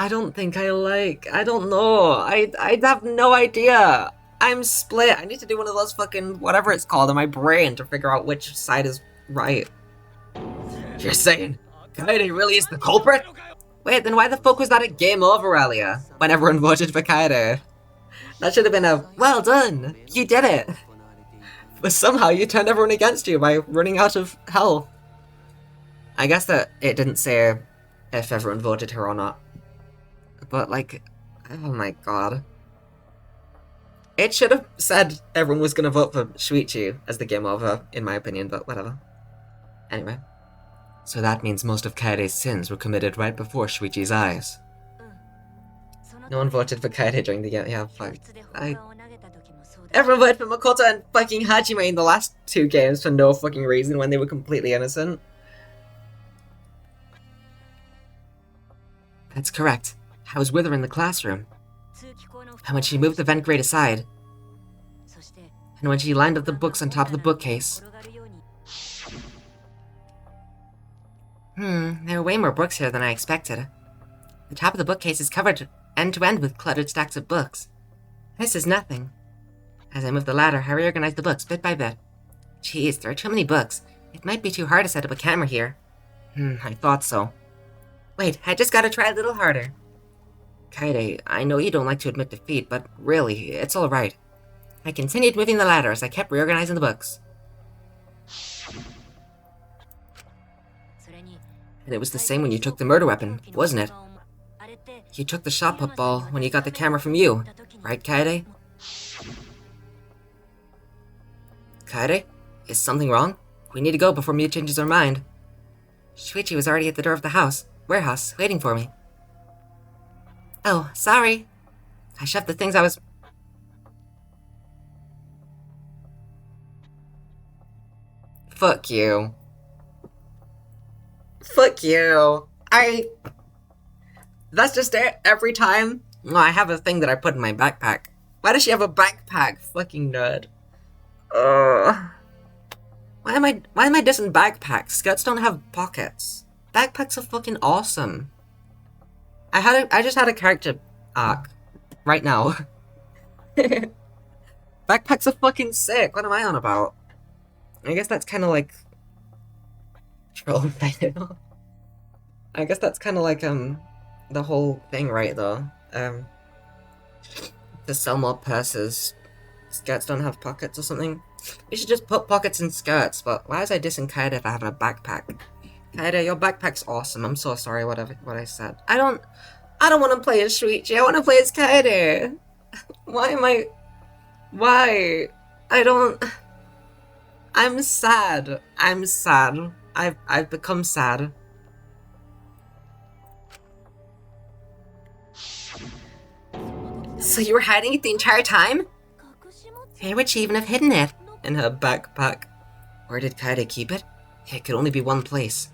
don't think I like... I don't know. I have no idea. I'm split. I need to do one of those fucking whatever it's called in my brain to figure out which side is right. You're saying KAEDE really is the culprit? Wait, then why the fuck was that a game over earlier? When everyone voted for KAEDE? That should have been a, well done, you did it. But somehow you turned everyone against you by running out of health. I guess that it didn't say if everyone voted her or not. But like, oh my god. It should have said everyone was gonna vote for Shuichi as the game over, in my opinion, but whatever. Anyway. So that means most of KAEDE's sins were committed right before Shuichi's eyes. No one voted for KAEDE during the game. Yeah, fuck. Everyone voted for Makoto and fucking Hajime in the last two games for no fucking reason when they were completely innocent. That's correct. I was with her in the classroom. And when she moved the vent grate aside, and when she lined up the books on top of the bookcase. There are way more books here than I expected. The top of the bookcase is covered end to end with cluttered stacks of books. This is nothing. As I moved the ladder, I reorganized the books bit by bit. Jeez, there are too many books. It might be too hard to set up a camera here. I thought so. Wait, I just gotta try a little harder. KAEDE, I know you don't like to admit defeat, but really, it's alright. I continued moving the ladder as I kept reorganizing the books. And it was the same when you took the murder weapon, wasn't it? You took the shot put ball when you got the camera from you, right, KAEDE? Kaede, is something wrong? We need to go before Miu changes her mind. Shuichi was already at the door of the warehouse, waiting for me. Oh, sorry. I shoved the things I was... Fuck you. Fuck you. That's just it every time. No, I have a thing that I put in my backpack. Why does she have a backpack? Fucking nerd. Why am I dissing backpacks? Skirts don't have pockets. Backpacks are fucking awesome. I just had a character arc. Right now. Backpacks are fucking sick. What am I on about? I guess that's kind of like... Troll title. I guess that's kind of like, the whole thing, right, though. To sell more purses, skirts don't have pockets or something. We should just put pockets in skirts, but why was I dissing Kaede for having a backpack? Kaede, your backpack's awesome. I'm so sorry what I said. I don't want to play as Shuichi. I want to play as Kaede. Why? I'm sad. I'm sad. I've become sad. So you were hiding it the entire time? Where would she even have hidden it? In her backpack. Where did Kaede keep it? It could only be one place.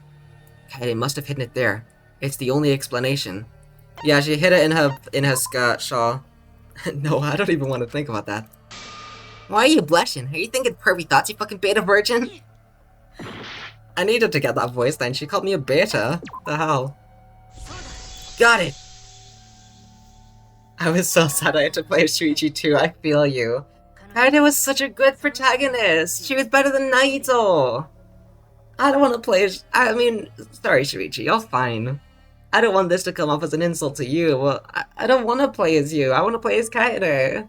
Kaede must have hidden it there. It's the only explanation. Yeah, she hid it in her skirt, Shaw. No, I don't even want to think about that. Why are you blushing? Are you thinking pervy thoughts, you fucking beta virgin? I needed to get that voice then. She called me a beta. The hell? Got it! I was so sad I had to play Shuichi too. I feel you. Kaede was such a good protagonist. She was better than Naito. I don't want to play as... I mean, sorry Shuichi, you're fine. I don't want this to come off as an insult to you. Well, I don't want to play as you. I want to play as Kaede.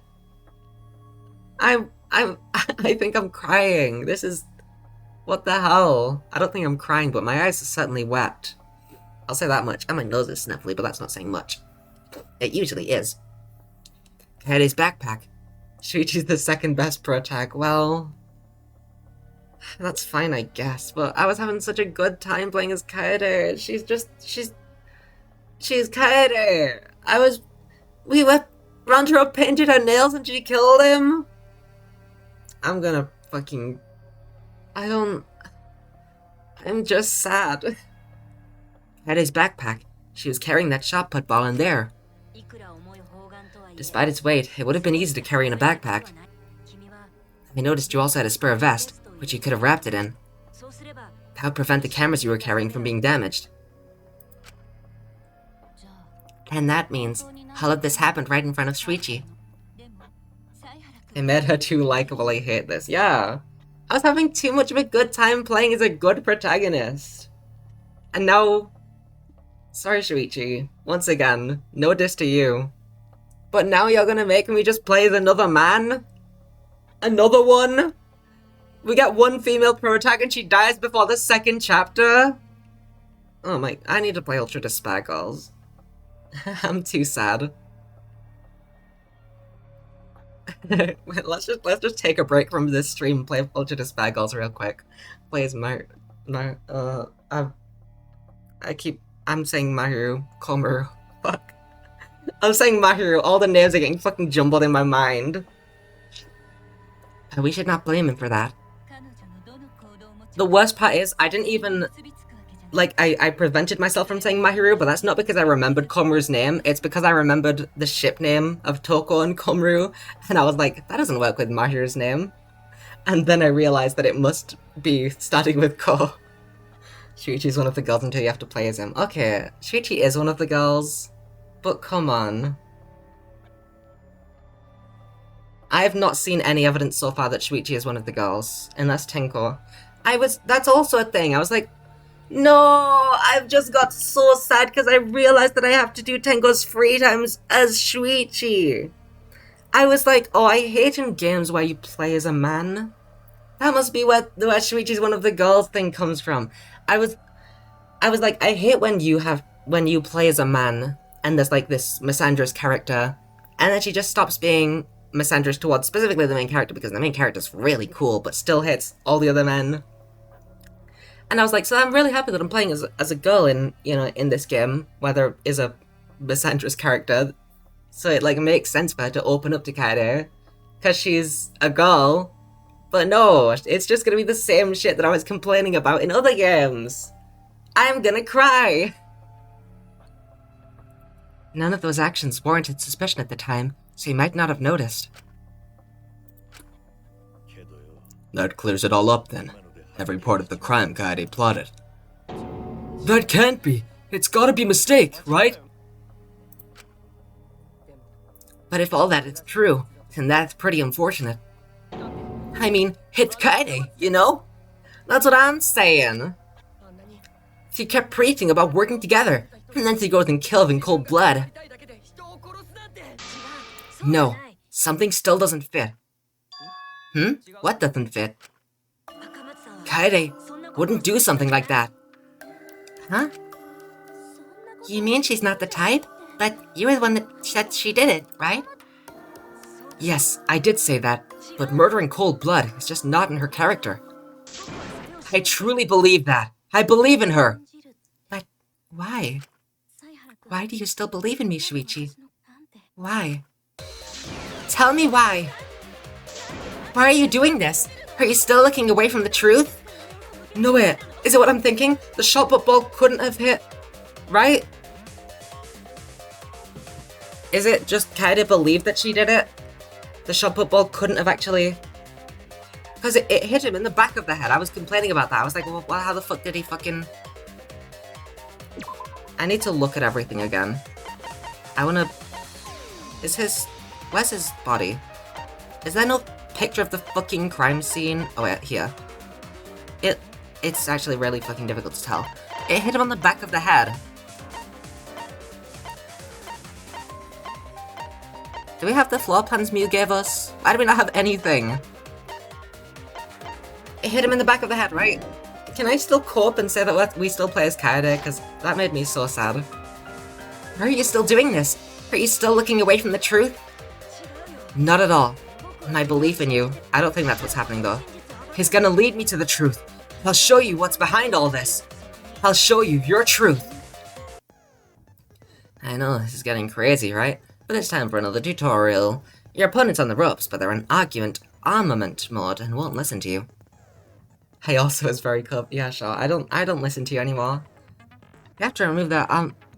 I think I'm crying. This is... What the hell? I don't think I'm crying, but my eyes are certainly wet. I'll say that much. And my nose is sniffly, but that's not saying much. It usually is. Kaede's backpack. Shuichi's the second best pro tag. Well... That's fine, I guess, but I was having such a good time playing as Kaede. She's Kaede. We went round her up, painted her nails, and she killed him. I'm gonna fucking... I'm just sad. Kaede's backpack. She was carrying that shot put ball in there. Despite its weight, it would have been easy to carry in a backpack. I noticed you also had a spare vest, which you could have wrapped it in. That would prevent the cameras you were carrying from being damaged. And that means all of this happened right in front of Shuichi. It made her too likable. I hate this. Yeah. I was having too much of a good time playing as a good protagonist. And now... Sorry, Shuichi. Once again, no diss to you. But now you're gonna make me just play as another man? Another one? We get one female protagonist and she dies before the second chapter? Oh my... I need to play Ultra Despair Girls. I'm too sad. let's just take a break from this stream and play Ultra Despair Girls real quick. Play as I'm saying Mahiru. Komaru. Fuck. I'm saying Mahiru. All the names are getting fucking jumbled in my mind. We should not blame him for that. The worst part is, I didn't even... Like, I prevented myself from saying Mahiru, but that's not because I remembered Komaru's name. It's because I remembered the ship name of Toko and Komaru, and I was like, that doesn't work with Mahiru's name. And then I realized that it must be starting with Ko. Shuichi's one of the girls until you have to play as him. Okay, Shuichi is one of the girls, but come on. I have not seen any evidence so far that Shuichi is one of the girls, unless Tenko. That's also a thing. I was like, no, I've just got so sad because I realized that I have to do Tenko's free times as Shuichi. I was like, oh, I hate in games where you play as a man. That must be where Shuichi's one of the girls thing comes from. I was like, I hate when you play as a man and there's like this misandrous character and then she just stops being misandrous towards specifically the main character because the main character's really cool, but still hits all the other men. And I was like, so I'm really happy that I'm playing as a girl in, you know, in this game, where there is a misandrous character. So it, like, makes sense for her to open up to KAEDE, because she's a girl. But no, it's just gonna be the same shit that I was complaining about in other games. I'm gonna cry! None of those actions warranted suspicion at the time, so you might not have noticed. That clears it all up then. Every part of the crime KAEDE plotted. That can't be! It's gotta be a mistake, right? But if all that is true, then that's pretty unfortunate. I mean, it's KAEDE, you know? That's what I'm saying. She kept preaching about working together, and then she goes and kills in cold blood. No, something still doesn't fit. What doesn't fit? KAEDE wouldn't do something like that. Huh? You mean she's not the type? But you were the one that said she did it, right? Yes, I did say that, but murder in cold blood is just not in her character. I truly believe that. I believe in her. But why? Why do you still believe in me, Shuichi? Why? Tell me why. Why are you doing this? Are you still looking away from the truth? No, wait. Is it what I'm thinking? The shot put ball couldn't have hit, right? Is it just KAEDE believed that she did it? The shot put ball couldn't have actually... Because it hit him in the back of the head. I was complaining about that. I was like, well, how the fuck did he fucking... I need to look at everything again. I wanna... Is his... Where's his body? Is there no picture of the fucking crime scene? Oh wait, here. It's actually really fucking difficult to tell. It hit him on the back of the head. Do we have the floor plans Mew gave us? Why do we not have anything? It hit him in the back of the head, right? Can I still cope and say that we still play as KAEDE? Because that made me so sad. Why are you still doing this? Are you still looking away from the truth? Not at all. My belief in you. I don't think that's what's happening though. He's gonna lead me to the truth. I'll show you what's behind all this. I'll show you your truth. I know, this is getting crazy, right? But it's time for another tutorial. Your opponent's on the ropes, but they're in armament mode and won't listen to you. I also was very yeah, sure. I don't listen to you anymore. You have to remove their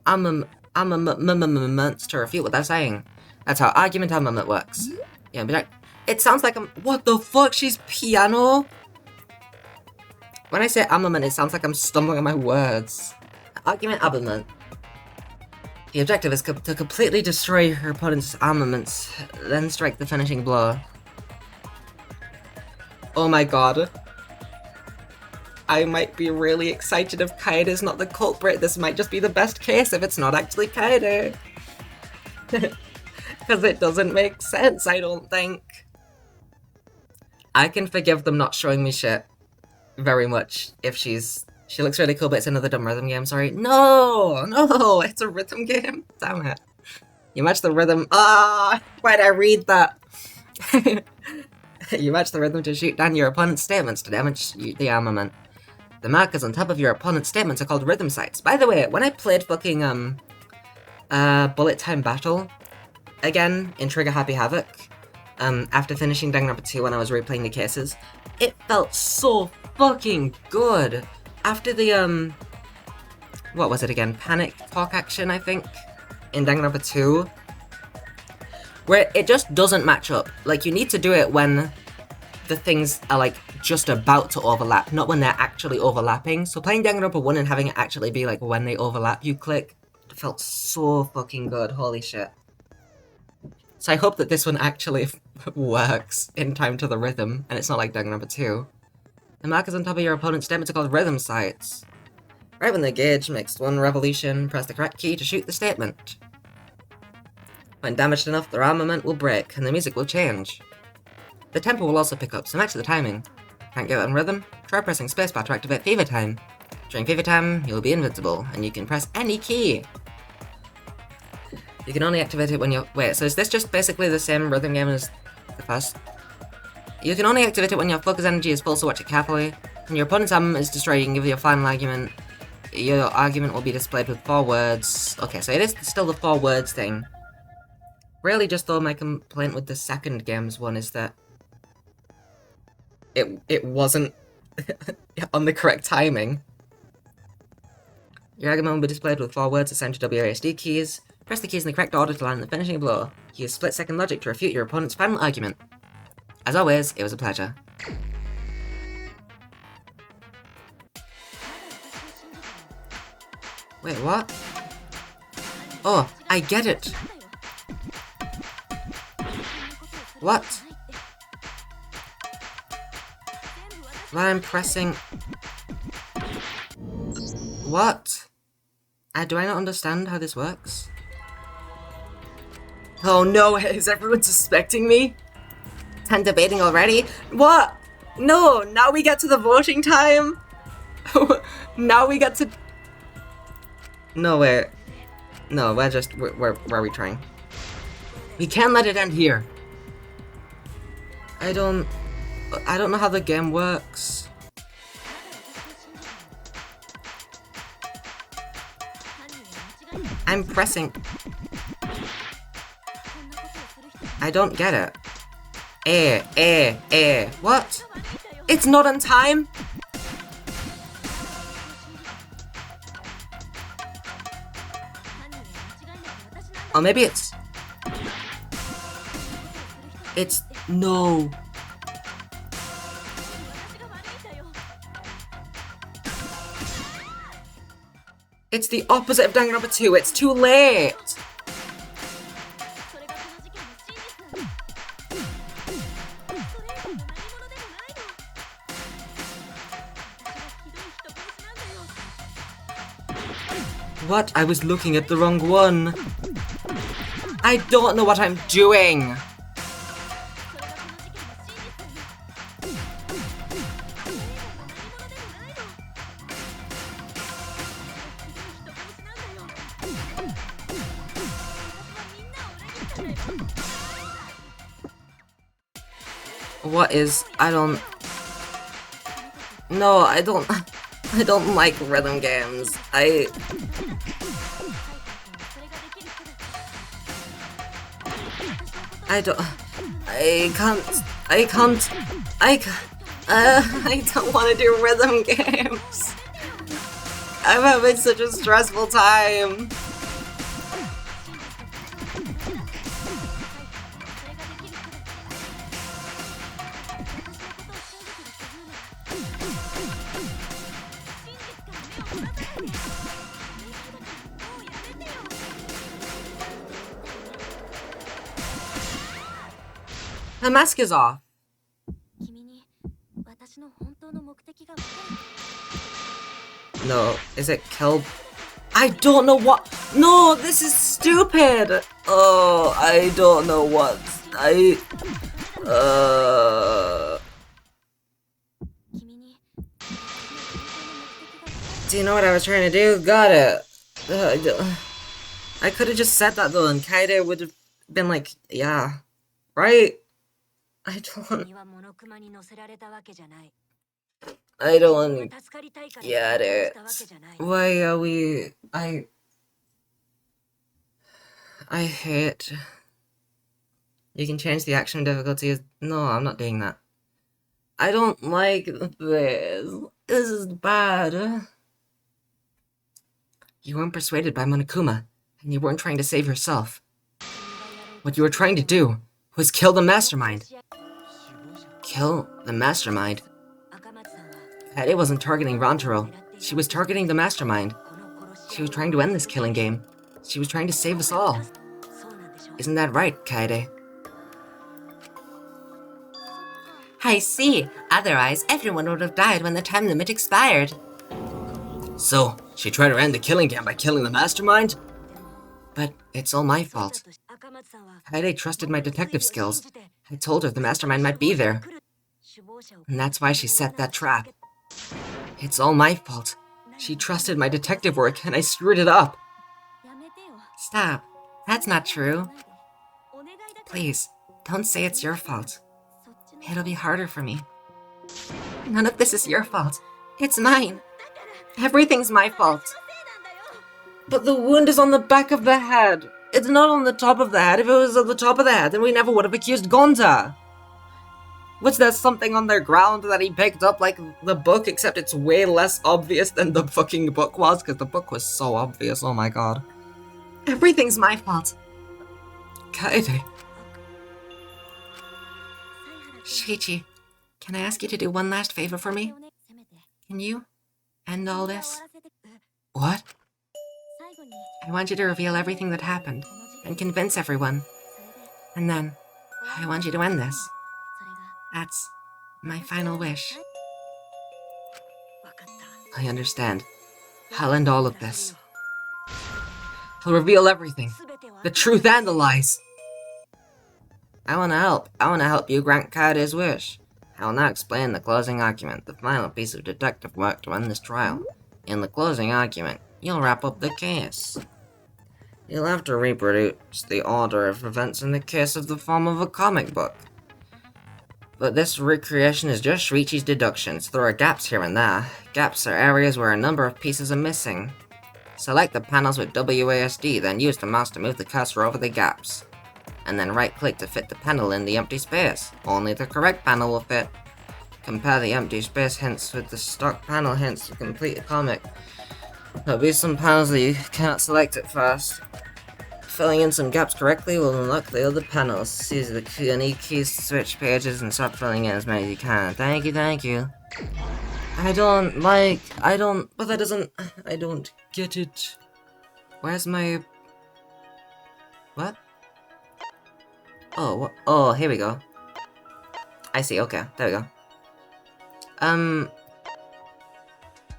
armaments to refute what they're saying. That's how argument armament works. Yeah, be like, it sounds like I'm... What the fuck? She's piano? When I say armament, it sounds like I'm stumbling on my words. Argument armament. The objective is to completely destroy your opponent's armaments, then strike the finishing blow. Oh my god. I might be really excited if KAEDE's not the culprit. This might just be the best case if it's not actually KAEDE. Because it doesn't make sense, I don't think. I can forgive them not showing me shit very much if she looks really cool, but it's another dumb rhythm game, sorry. No, it's a rhythm game. Damn it. You match the rhythm. Why'd I read that? You match the rhythm to shoot down your opponent's statements to damage the armament. The markers on top of your opponent's statements are called rhythm sites. By the way, when I played fucking, Bullet Time Battle again in Trigger Happy Havoc, after finishing Danganronpa 2 when I was replaying the cases, it felt so fucking good. After the, what was it again? Panic Talk action, I think, in Danganronpa 2, where it just doesn't match up. Like, you need to do it when the things are, like, just about to overlap, not when they're actually overlapping. So playing Danganronpa 1 and having it actually be, like, when they overlap, you click, it felt so fucking good, holy shit. So I hope that this one actually works in time to the rhythm, and it's not like Danganronpa 2. The markers on top of your opponent's statements are called rhythm sites. Right when the gauge makes one revolution, press the correct key to shoot the statement. When damaged enough, their armament will break, and the music will change. The tempo will also pick up, so match the timing. Can't get it on rhythm? Try pressing spacebar to activate Fever Time. During Fever Time, you'll be invincible, and you can press any key. You can only activate it when you're... Wait, so is this just basically the same rhythm game as the first. You can only activate it when your focus energy is full, so watch it carefully. When your opponent's armor is destroyed, you can give your final argument. Your argument will be displayed with 4 words. Okay, so it is still the 4 words thing. Really, just though, my complaint with the second game's one is that it wasn't on the correct timing. Your argument will be displayed with 4 words assigned to WASD keys. Press the keys in the correct order to land the finishing blow. Use split-second logic to refute your opponent's final argument. As always, it was a pleasure. Wait, what? Oh, I get it! What? What I'm pressing... What? Do I not understand how this works? Oh no, is everyone suspecting me? 10 debating already? What? No, now we get to the voting time? Now we get to... No, wait. No, we're just... Where are we trying? We can't let it end here. I don't know how the game works. I'm pressing... I don't get it. What? It's not on time? Oh, maybe it's... It's... No. It's the opposite of Danganronpa 2. It's too late. What? I was looking at the wrong one. I don't know what I'm doing. What is... No, I don't like rhythm games. I don't want to do rhythm games. I'm having such a stressful time. The mask is off. No, is it kill? I don't know what. No, this is stupid. Oh, I don't know what. Do you know what I was trying to do? Got it. I could have just said that though, and KAEDE would have been like, yeah, right? I don't get it. Why are we... I hate... You can change the action difficulty. No, I'm not doing that. I don't like this. This is bad. You weren't persuaded by Monokuma, and you weren't trying to save yourself. What you were trying to do was kill the mastermind. Kill the mastermind? KAEDE wasn't targeting Rantaro. She was targeting the mastermind. She was trying to end this killing game. She was trying to save us all. Isn't that right, KAEDE? I see. Otherwise, everyone would have died when the time limit expired. So, she tried to end the killing game by killing the mastermind? But it's all my fault. KAEDE trusted my detective skills. I told her the mastermind might be there. And that's why she set that trap. It's all my fault. She trusted my detective work, and I screwed it up. Stop. That's not true. Please, Don't say it's your fault. It'll be harder for me. None of this is your fault. It's mine. Everything's my fault. But the wound is on the back of the head. It's not on the top of the head. If it was on the top of the head, then we never would have accused Gonta. Was there something on the ground that he picked up like the book, except it's way less obvious than the fucking book was? Because the book was so obvious, oh my god. Everything's my fault. KAEDE. Shuichi, can I ask you to do one last favor for me? Can you end all this? What? I want you to reveal everything that happened and convince everyone. And then, I want you to end this. That's my final wish. I understand. I'll end all of this. I'll reveal everything. The truth and the lies. I wanna help. I wanna help you grant KAEDE's wish. I will now explain the closing argument, the final piece of detective work to end this trial. In the closing argument, you'll wrap up the case. You'll have to reproduce the order of events in the case of the form of a comic book. But this recreation is just Shuichi's deductions. There are gaps here and there. Gaps are areas where a number of pieces are missing. Select the panels with WASD, then use the mouse to move the cursor over the gaps. And then right-click to fit the panel in the empty space. Only the correct panel will fit. Compare the empty space hints with the stock panel hints to complete the comic. There'll be some panels that you can't select at first. Filling in some gaps correctly will unlock the other panels. Use the unique keys to switch pages and start filling in as many as you can. Thank you, thank you. I don't get it. Where's my... What? Oh, here we go. I see, okay, there we go.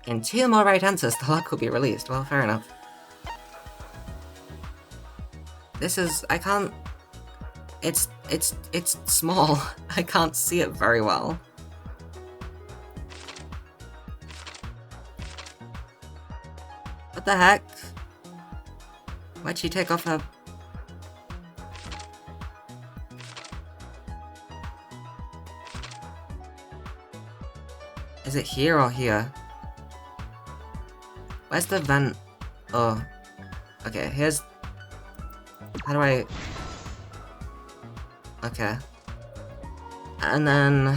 In 2 more right answers, the lock will be released. Well, fair enough. This is... I can't... It's small. I can't see it very well. What the heck? Why'd she take off her... Is it here or here? Where's the vent? Oh. Okay, here's... How do I... Okay. And then...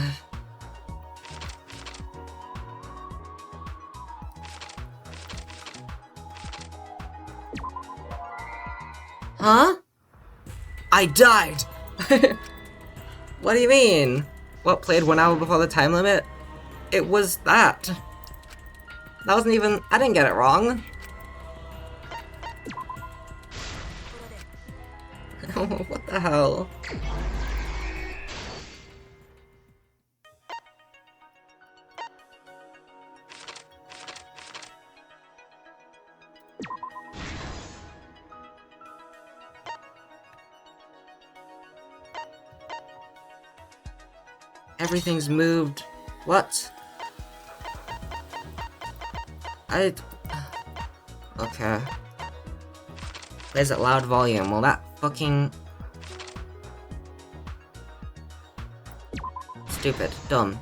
Huh? I died! What do you mean? What, played 1 hour before the time limit? It was that. That wasn't even... I didn't get it wrong. What the hell? Everything's moved. What? Okay. Plays at loud volume. Well, that fucking... Stupid. Dumb.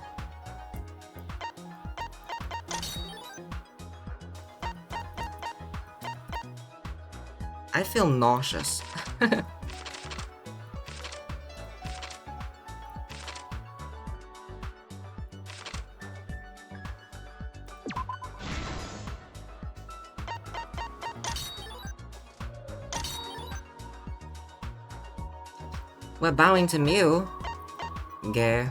I feel nauseous. We're bowing to Mew. Gay.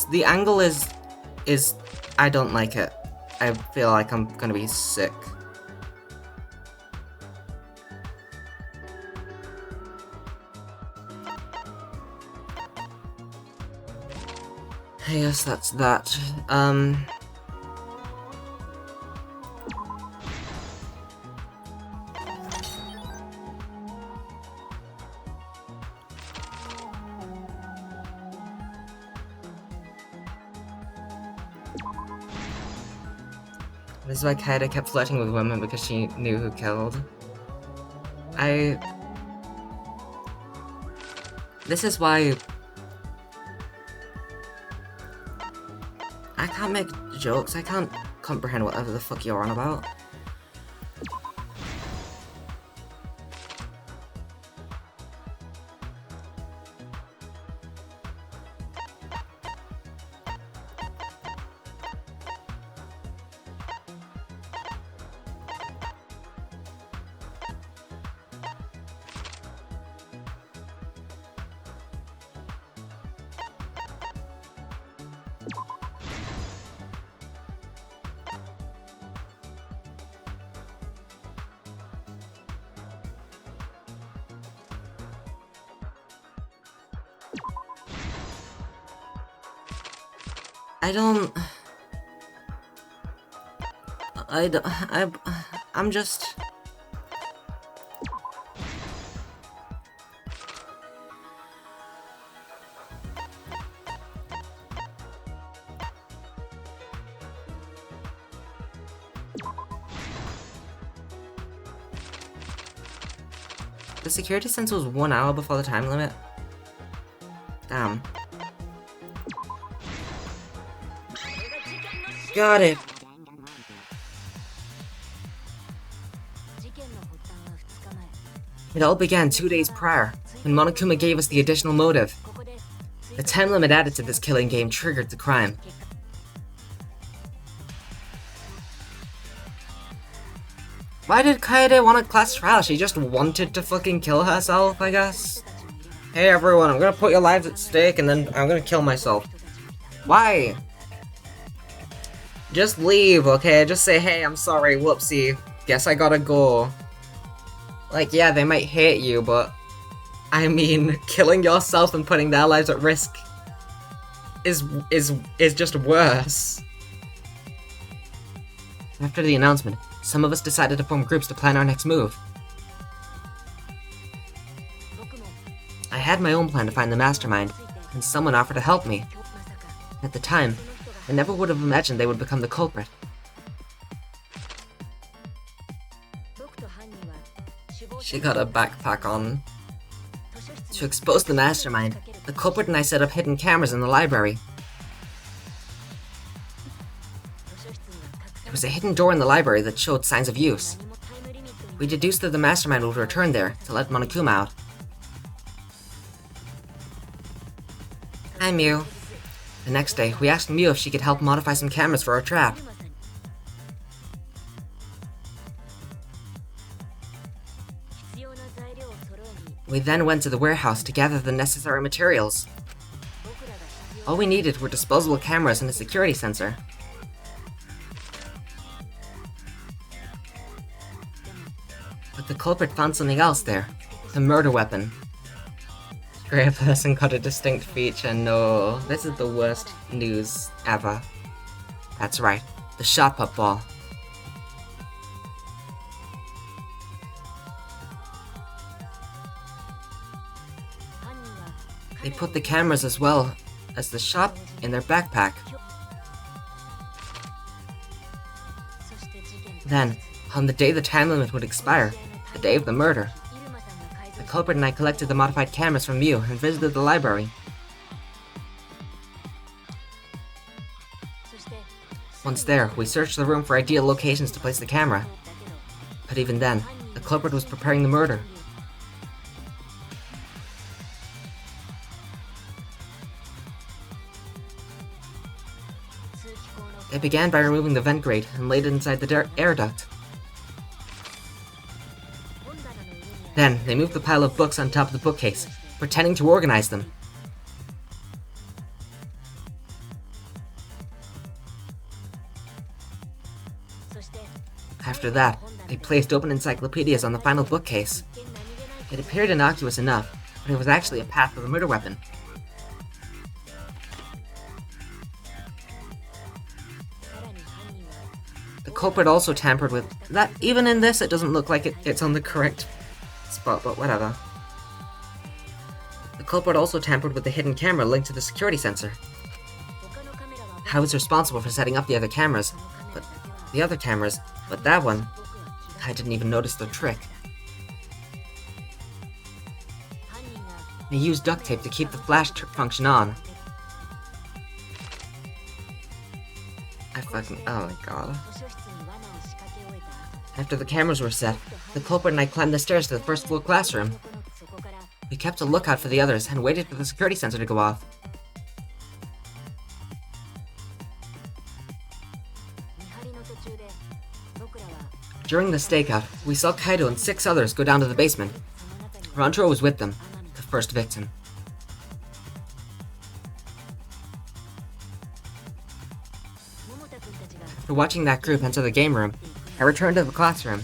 The angle is, I don't like it. I feel like I'm gonna be sick. I guess that's that. This is why KAEDE kept flirting with women, because she knew who killed. This is why I can't make jokes. I can't comprehend whatever the fuck you're on about. I'm just... The security sense was 1 hour before the time limit? Damn. Got it! It all began 2 days prior, when Monokuma gave us the additional motive. The time limit added to this killing game triggered the crime. Why did KAEDE want a class trial? She just wanted to fucking kill herself, I guess? Hey everyone, I'm gonna put your lives at stake and then I'm gonna kill myself. Why? Just leave, okay? Just say, hey, I'm sorry, whoopsie. Guess I gotta go. Like, yeah, they might hate you, but... I mean, killing yourself and putting their lives at risk... is just worse. After the announcement, some of us decided to form groups to plan our next move. I had my own plan to find the mastermind, and someone offered to help me. At the time, I never would have imagined they would become the culprit. She got a backpack on. To expose the mastermind, the culprit and I set up hidden cameras in the library. There was a hidden door in the library that showed signs of use. We deduced that the mastermind would return there to let Monokuma out. Hi, Mew. The next day, we asked Mew if she could help modify some cameras for our trap. We then went to the warehouse to gather the necessary materials. All we needed were disposable cameras and a security sensor. But the culprit found something else there. The murder weapon. Grey person got a distinct feature. No, this is the worst news ever. That's right, the shot put ball. They put the cameras as well as the shot in their backpack. Then, on the day the time limit would expire, the day of the murder, the culprit and I collected the modified cameras from Mew and visited the library. Once there, we searched the room for ideal locations to place the camera. But even then, the culprit was preparing the murder. They began by removing the vent grate and laid it inside the air duct. Then, they moved the pile of books on top of the bookcase, pretending to organize them. After that, they placed open encyclopedias on the final bookcase. It appeared innocuous enough, but it was actually a path for the murder weapon. The culprit also tampered with that. Even in this, it doesn't look like it's on the correct spot, but whatever. The culprit also tampered with the hidden camera linked to the security sensor. I was responsible for setting up the other cameras, but the other cameras, but that one, I didn't even notice the trick. He used duct tape to keep the flash function on. Oh my god. After the cameras were set, the culprit and I climbed the stairs to the first floor classroom. We kept a lookout for the others and waited for the security sensor to go off. During the stakeout, we saw Kaido and 6 others go down to the basement. Rantaro was with them, the first victim. After watching that group enter the game room, I returned to the classroom.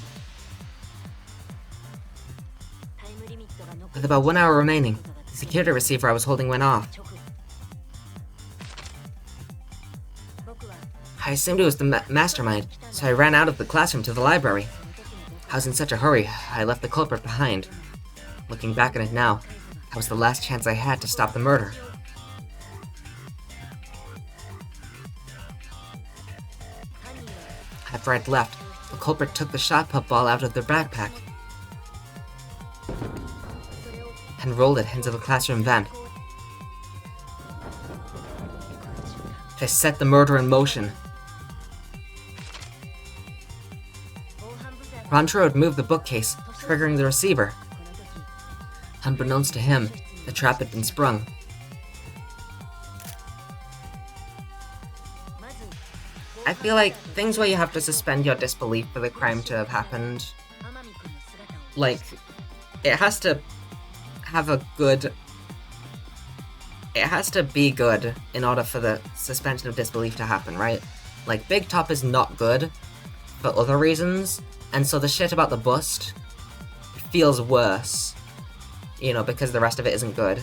With about 1 hour remaining, the security receiver I was holding went off. I assumed it was the mastermind, so I ran out of the classroom to the library. I was in such a hurry, I left the culprit behind. Looking back on it now, that was the last chance I had to stop the murder. After I'd left, the culprit took the shot put ball out of their backpack and rolled it into the classroom vent. They set the murder in motion. Rantaro had moved the bookcase, triggering the receiver. Unbeknownst to him, the trap had been sprung. I feel like things where you have to suspend your disbelief for the crime to have happened, like, it has to have a good... It has to be good in order for the suspension of disbelief to happen, right? Like, Big Top is not good for other reasons, and so the shit about the bust feels worse, you know, because the rest of it isn't good.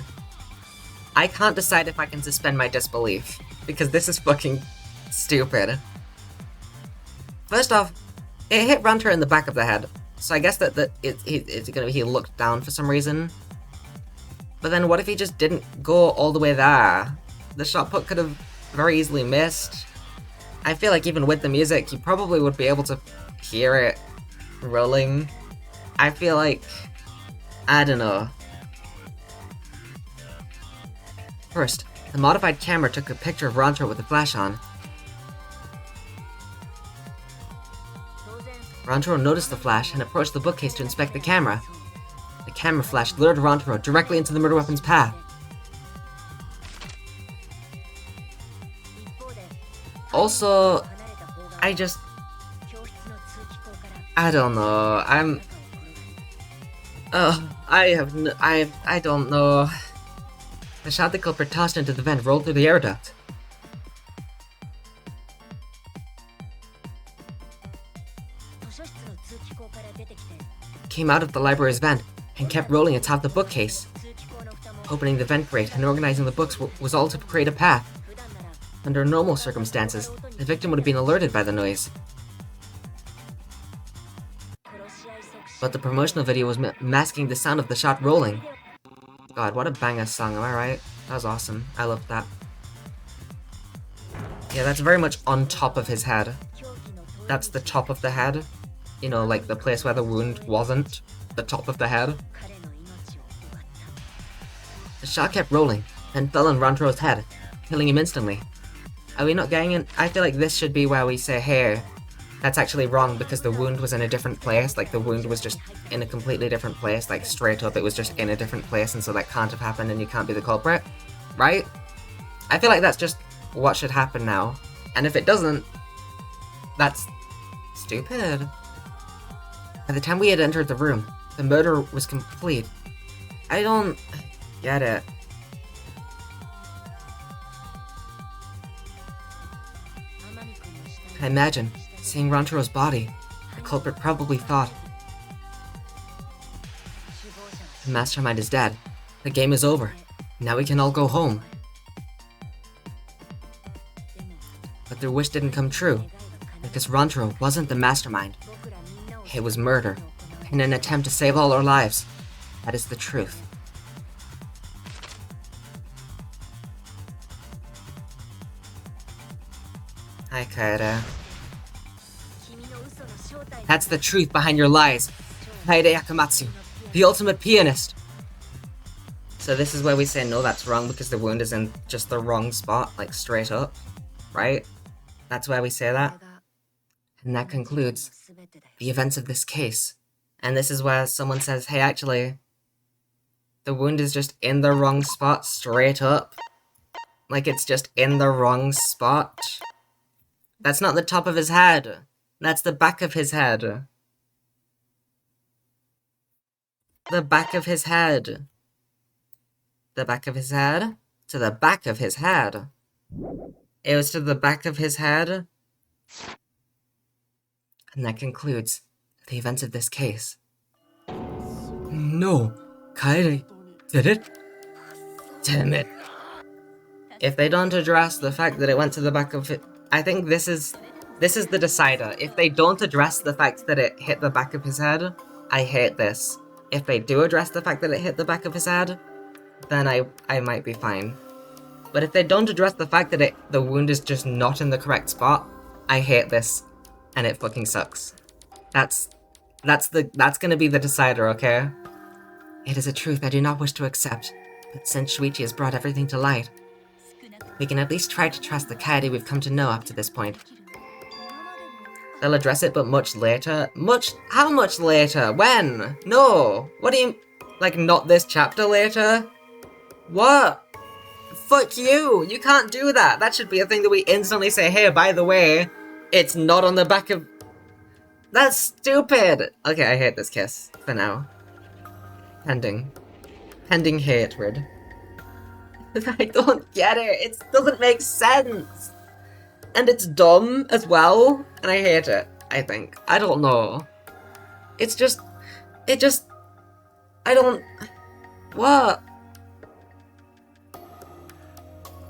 I can't decide if I can suspend my disbelief, because this is fucking stupid. First off, it hit Rantaro in the back of the head, so I guess that he looked down for some reason. But then what if he just didn't go all the way there? The shot put could have very easily missed. I feel like even with the music, you probably would be able to hear it rolling. I feel like... I don't know. First, the modified camera took a picture of Rantaro with the flash on. Rantaro noticed the flash and approached the bookcase to inspect the camera. The camera flash lured Rantaro directly into the murder weapon's path. Also, I don't know. I don't know. The shot the culprit tossed into the vent rolled through the air duct. Came out of the library's vent and kept rolling atop the bookcase. Opening the vent grate and organizing the books was all to create a path. Under normal circumstances, the victim would have been alerted by the noise. But the promotional video was masking the sound of the shot rolling. God, what a banger song, am I right? That was awesome. I loved that. Yeah, that's very much on top of his head. That's the top of the head. You know, like the place where the wound wasn't. The top of the head. The shot kept rolling, and fell on Rantaro's head, killing him instantly. Are we not getting it? I feel like this should be where we say, hey, that's actually wrong because the wound was in a different place. Like, the wound was just in a completely different place. Like, straight up, it was just in a different place, and so that can't have happened, and you can't be the culprit. Right? I feel like that's just what should happen now. And if it doesn't, that's stupid. By the time we had entered the room, the murder was complete. I don't get it. I imagine, seeing Rantaro's body, the culprit probably thought, the mastermind is dead. The game is over. Now we can all go home. But their wish didn't come true, because Rantaro wasn't the mastermind. It was murder, in an attempt to save all our lives. That is the truth. Hi, KAEDE. That's the truth behind your lies. Kaede Akamatsu, the ultimate pianist. So this is where we say no, that's wrong because the wound is in just the wrong spot, like straight up, right? That's where we say that. And that concludes the events of this case. And this is where someone says, hey, actually, the wound is just in the wrong spot, straight up. Like, it's just in the wrong spot. That's not the top of his head. That's the back of his head. The back of his head. The back of his head? To the back of his head. It was to the back of his head. And that concludes the events of this case. No, Kaede did it? Damn it. If they don't address the fact that it went to the back of it, I think this is the decider. If they don't address the fact that it hit the back of his head, I hate this. If they do address the fact that it hit the back of his head, then I might be fine. But if they don't address the fact that the wound is just not in the correct spot, I hate this. And it fucking sucks. That's gonna be the decider, okay? It is a truth I do not wish to accept, but since Shuichi has brought everything to light, we can at least try to trust the Kaede we've come to know up to this point. They'll address it, but much later? How much later? When? No! What do you... Like, not this chapter later? What? Fuck you! You can't do that! That should be a thing that we instantly say, hey, by the way, it's not on the back of... That's stupid! Okay, I hate this kiss. For now. Pending. Pending hatred. I don't get it! It doesn't make sense! And it's dumb as well, and I hate it, I think. I don't know. It's just... I don't... What?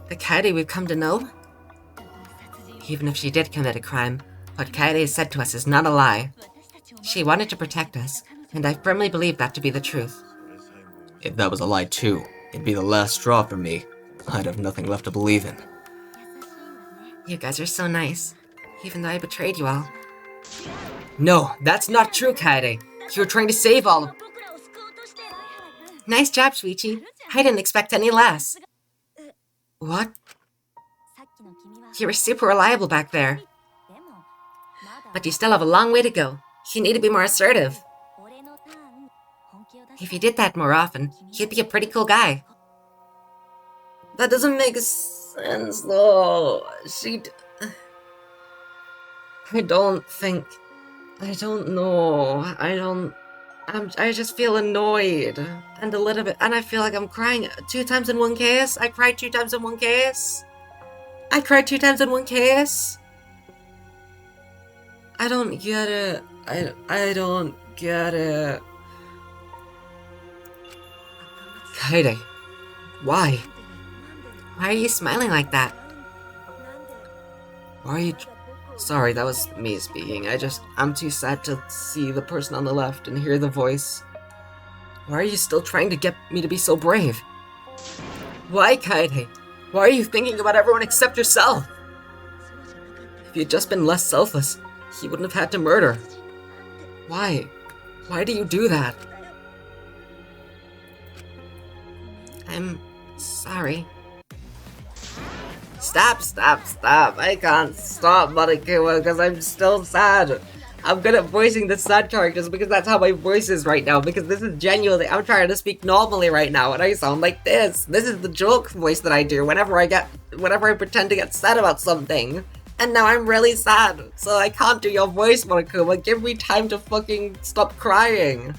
The Kaede we've come to know? Even if she did commit a crime, what Kaede has said to us is not a lie. She wanted to protect us, and I firmly believe that to be the truth. If that was a lie too, it'd be the last straw for me. I'd have nothing left to believe in. You guys are so nice, even though I betrayed you all. No, that's not true, Kaede. You were trying to save all of... Nice job, Shuichi. I didn't expect any less. What? You were super reliable back there. But you still have a long way to go. You need to be more assertive. If you did that more often, you'd be a pretty cool guy. That doesn't make sense, though. I don't know. I just feel annoyed. And a little bit. And I feel like I'm crying 2 times in one case. I cried 2 times in one case. I cried 2 times in one case. I don't get it. I don't get it. Kaede, why? Why are you smiling like that? Why are you... Sorry, that was me speaking. I'm too sad to see the person on the left and hear the voice. Why are you still trying to get me to be so brave? Why, Kaede? Why are you thinking about everyone except yourself? If you'd just been less selfless, he wouldn't have had to murder. Why? Why do you do that? I'm sorry. Stop. I can't stop, Monokuma, because I'm still sad. I'm good at voicing the sad characters because that's how my voice is right now, because this is genuinely, I'm trying to speak normally right now, and I sound like this. This is the joke voice that I do whenever I pretend to get sad about something. And now I'm really sad, so I can't do your voice, Monokuma. Give me time to fucking stop crying.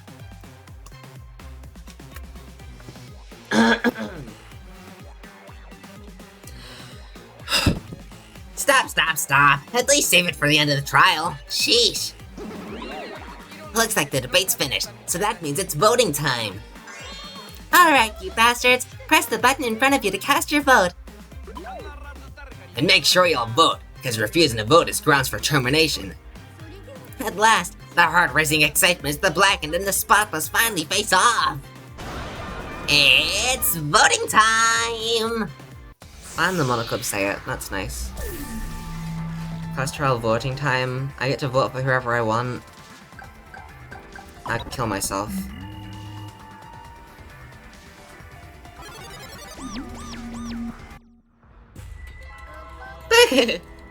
Stop. At least save it for the end of the trial. Sheesh. Looks like the debate's finished, so that means it's voting time. Alright, you bastards. Press the button in front of you to cast your vote. And make sure you all vote, because refusing to vote is grounds for termination. At last, the heart-raising excitement, the blackened and the spotless finally face off. It's voting time! And the Monoclub say it, that's nice. Class trial voting time, I get to vote for whoever I want. I'd kill myself.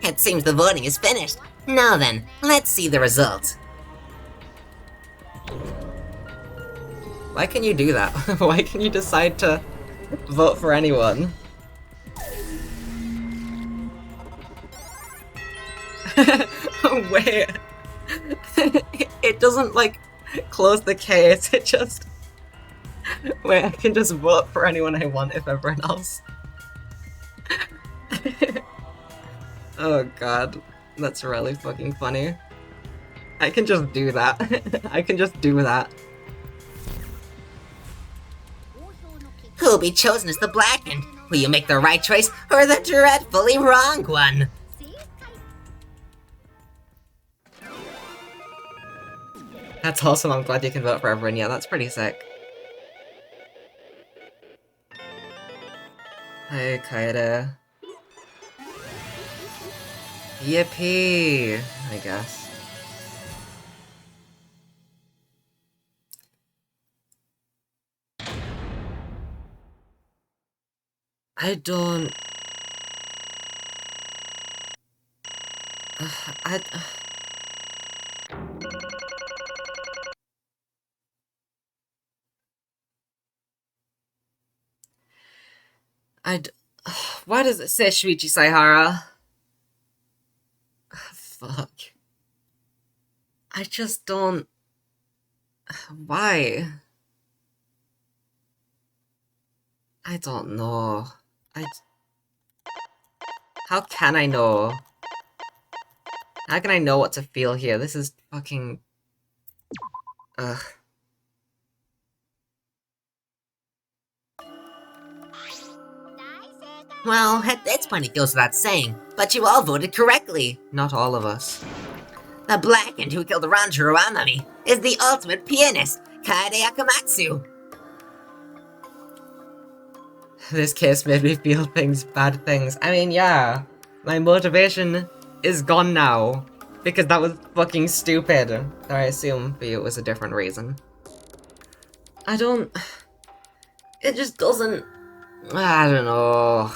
It seems the voting is finished. Now then, let's see the result. Why can you do that? Why can you decide to vote for anyone? Wait. It doesn't, like, close the case, it just... Wait, I can just vote for anyone I want if everyone else... Oh god, that's really fucking funny. I can just do that. I can just do that. Who'll be chosen as the blackened? Will you make the right choice or the dreadfully wrong one? That's awesome, I'm glad you can vote for everyone. Yeah, that's pretty sick. Hey, KAEDE. Yippee! I guess. I don't... Why does it say Shuichi Saihara? Fuck. I just don't... Why? I don't know. How can I know? How can I know what to feel here? This is fucking... Ugh. Well, at this point it goes without saying, but you all voted correctly. Not all of us. The blackened who killed Ranjiro Amami is the ultimate pianist, KAEDE Akamatsu. This case made me feel bad things. I mean, yeah. My motivation is gone now. Because that was fucking stupid. Though I assume for you it was a different reason. I don't... It just doesn't... I don't know.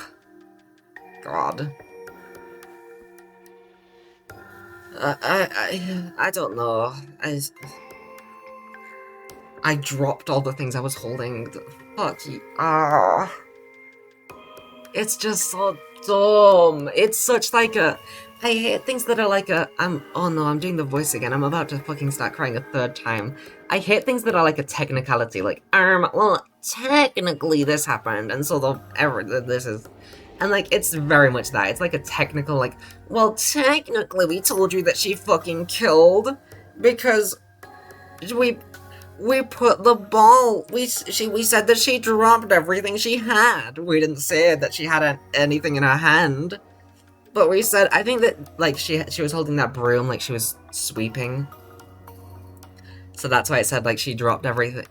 God. I don't know. I dropped all the things I was holding. Fuck you. Ah. It's just so dumb. It's such like a... I hate things that are like a... Oh no, I'm doing the voice again. I'm about to fucking start crying a third time. I hate things that are like a technicality. Like, well, technically this happened, and so this is... And like, it's very much that. It's like a technical, like, well, technically we told you that she fucking killed because we put the ball. We said that she dropped everything she had. We didn't say that she had anything in her hand. But we said, I think that, like, she was holding that broom, like she was sweeping. So that's why it said, like, she dropped everything.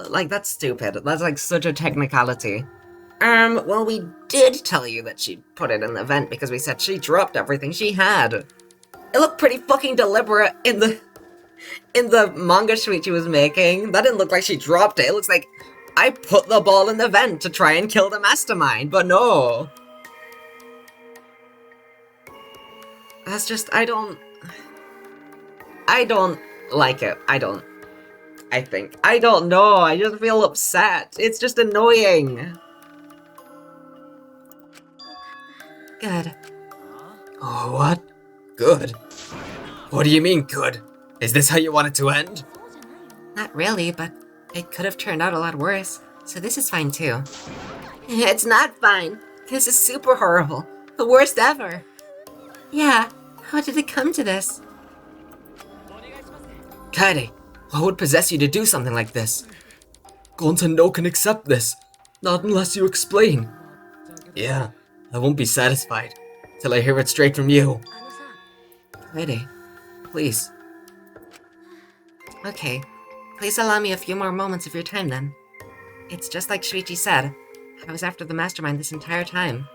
Like, that's stupid. That's, like, such a technicality. Well, we did tell you that she put it in the vent because we said she dropped everything she had. It looked pretty fucking deliberate in the manga suite she was making. That didn't look like she dropped it. It looks like I put the ball in the vent to try and kill the mastermind, but no. That's just, I don't like it. I don't know. I just feel upset. It's just annoying. Good. Oh, what? Good? What do you mean, good? Is this how you want it to end? Not really, but it could have turned out a lot worse. So this is fine too. It's not fine. This is super horrible. The worst ever. Yeah, how did it come to this? KAEDE, what would possess you to do something like this? Gonta no can accept this. Not unless you explain. Yeah, I won't be satisfied till I hear it straight from you. KAEDE, please. Okay, please allow me a few more moments of your time then. It's just like Shuichi said. I was after the mastermind this entire time.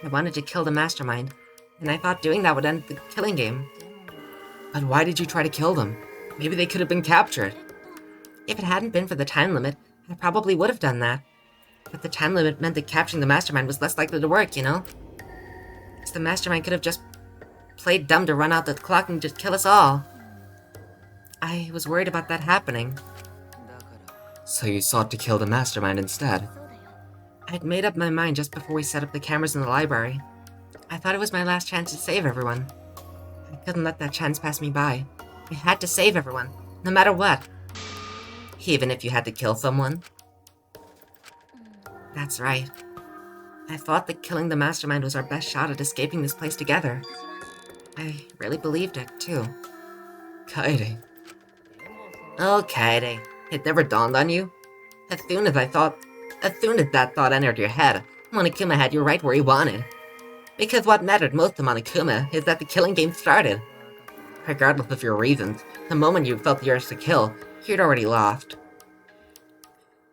I wanted to kill the mastermind, and I thought doing that would end the killing game. And why did you try to kill them? Maybe they could have been captured. If it hadn't been for the time limit, I probably would have done that. But the time limit meant that capturing the mastermind was less likely to work, you know? Because the mastermind could have just played dumb to run out the clock and just kill us all. I was worried about that happening. So you sought to kill the mastermind instead? I'd made up my mind just before we set up the cameras in the library. I thought it was my last chance to save everyone. I couldn't let that chance pass me by. I had to save everyone, no matter what. Even if you had to kill someone. That's right. I thought that killing the mastermind was our best shot at escaping this place together. I really believed it, too. KAEDE. Oh, KAEDE. It never dawned on you? As soon as that thought entered your head, Monokuma had you right where he wanted. Because what mattered most to Monokuma is that the killing game started. Regardless of your reasons, the moment you felt the urge to kill, you'd already lost.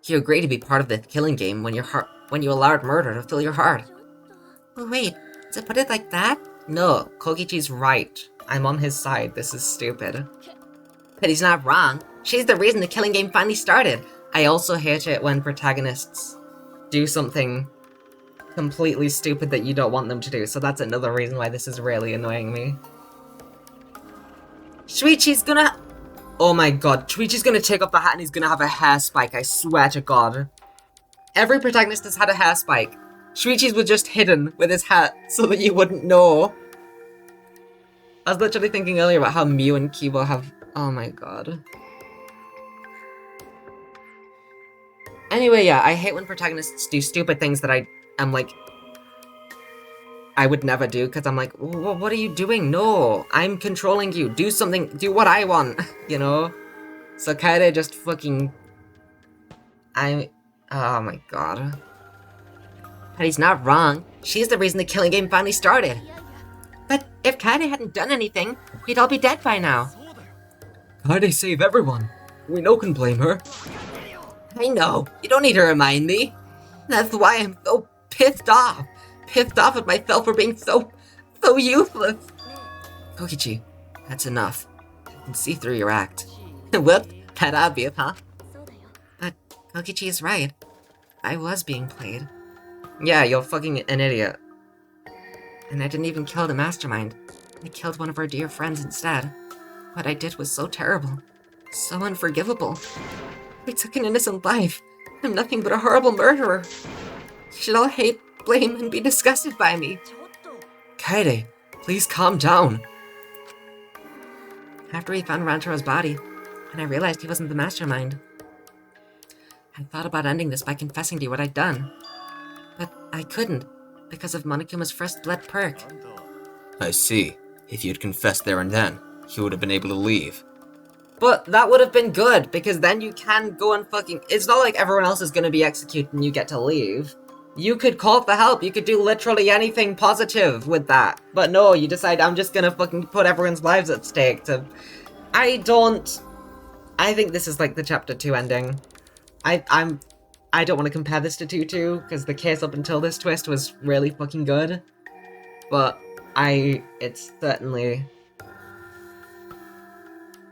You agreed to be part of this killing game when you allowed murder to fill your heart. Oh wait, to put it like that? No, Kokichi's right. I'm on his side. This is stupid. But he's not wrong. She's the reason the killing game finally started. I also hate it when protagonists do something completely stupid that you don't want them to do, so that's another reason why this is really annoying me. Shuichi's gonna... Oh my god, Shuichi's gonna take off the hat and he's gonna have a hair spike, I swear to god. Every protagonist has had a hair spike. Shuichi's was just hidden with his hat so that you wouldn't know. I was literally thinking earlier about how Miu and Kibo have... Oh my god. Anyway, yeah, I hate when protagonists do stupid things that I'm like... I would never do, because I'm like, what are you doing? No, I'm controlling you. Do something, do what I want, you know? So KAEDE just fucking... oh my god. But he's not wrong. She's the reason the killing game finally started. But if KAEDE hadn't done anything, we'd all be dead by now. KAEDE save everyone. We no can blame her. I know. You don't need to remind me. That's why I'm so pissed off. Pissed off at myself for being so useless. Kokichi, that's enough. I can see through your act. Whoops, that obvious, huh? But Kokichi is right. I was being played. Yeah, you're fucking an idiot. And I didn't even kill the mastermind. I killed one of our dear friends instead. What I did was so terrible. So unforgivable. I took an innocent life. I'm nothing but a horrible murderer. You should all hate, blame, and be disgusted by me. KAEDE, please calm down. After we found Rantaro's body, and I realized he wasn't the mastermind, I thought about ending this by confessing to you what I'd done. But I couldn't, because of Monokuma's first blood perk. I see. If you'd confessed there and then, you would have been able to leave. But that would have been good, because then you can go and fucking... It's not like everyone else is gonna be executed and you get to leave. You could call for help, you could do literally anything positive with that. But no, you decide, I'm just gonna fucking put everyone's lives at stake to... I think this is like the chapter 2 ending. I don't want to compare this to 2-2, because the case up until this twist was really fucking good. But it's certainly...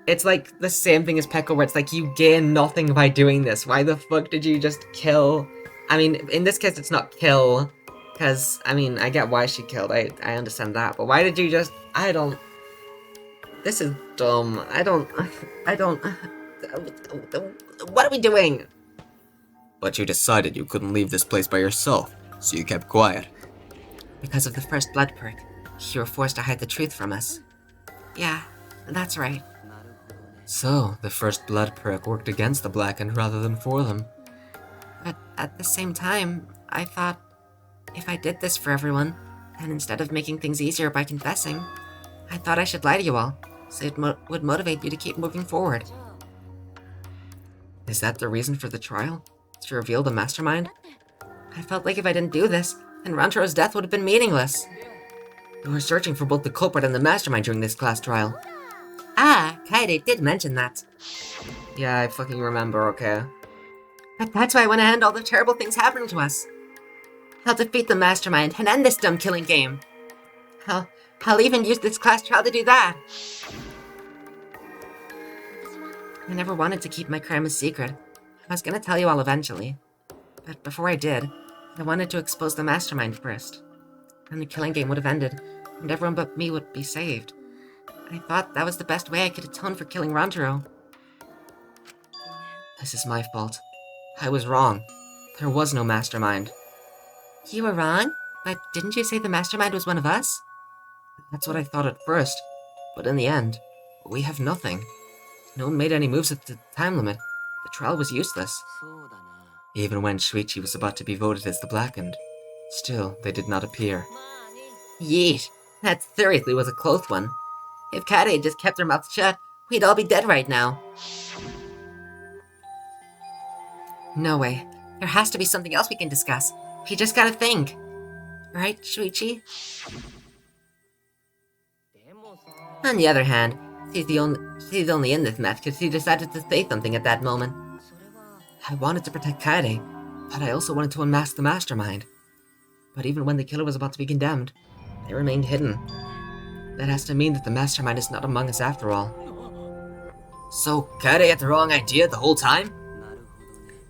It's like the same thing as Pekka, where it's like, you gain nothing by doing this. Why the fuck did you just kill... I mean, in this case, it's not kill, because, I mean, I get why she killed, I understand that, but why did you just... I don't... This is dumb. I don't... What are we doing? But you decided you couldn't leave this place by yourself, so you kept quiet. Because of the first blood perk, you were forced to hide the truth from us. Yeah, that's right. So, the first blood perk worked against the Blackened rather than for them. But at the same time, I thought, if I did this for everyone, then instead of making things easier by confessing, I thought I should lie to you all, so it would motivate you to keep moving forward. Is that the reason for the trial? To reveal the mastermind? I felt like if I didn't do this, then Rantaro's death would have been meaningless. We were searching for both the culprit and the mastermind during this class trial. Ah, KAEDE did mention that. Yeah, I fucking remember, okay. But that's why I went ahead and all the terrible things happening to us. I'll defeat the mastermind and end this dumb killing game. I'll even use this class trial to do that. I never wanted to keep my crime a secret. I was gonna tell you all eventually. But before I did, I wanted to expose the mastermind first. Then the killing game would have ended, and everyone but me would be saved. I thought that was the best way I could atone for killing Rantaro. This is my fault. I was wrong. There was no mastermind. You were wrong? But didn't you say the mastermind was one of us? That's what I thought at first. But in the end, we have nothing. No one made any moves at the time limit. The trial was useless. Even when Shuichi was about to be voted as the Blackened, still they did not appear. Yeesh, that seriously was a close one. If KAEDE had just kept her mouth shut, we'd all be dead right now. No way. There has to be something else we can discuss. We just gotta think. Right, Shuichi? On the other hand, she's only in this mess because she decided to say something at that moment. I wanted to protect KAEDE, but I also wanted to unmask the mastermind. But even when the killer was about to be condemned, they remained hidden. That has to mean that the mastermind is not among us after all. So, KAEDE had the wrong idea the whole time?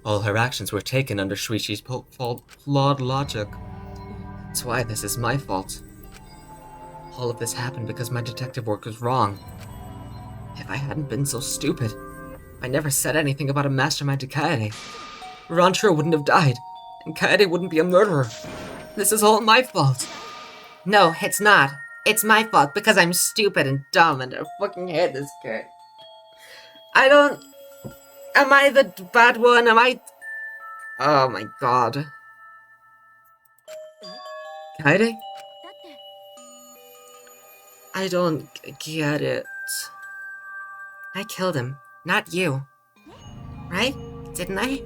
All her actions were taken under Shuichi's flawed logic. That's why this is my fault. All of this happened because my detective work was wrong. If I hadn't been so stupid, I never said anything about a mastermind to KAEDE. Rantaro wouldn't have died, and KAEDE wouldn't be a murderer. This is all my fault. No, it's not. It's my fault because I'm stupid and dumb and I fucking hate this kid. Am I the bad one? Oh my god. KAEDE? I don't get it. I killed him, not you. Right? Didn't I?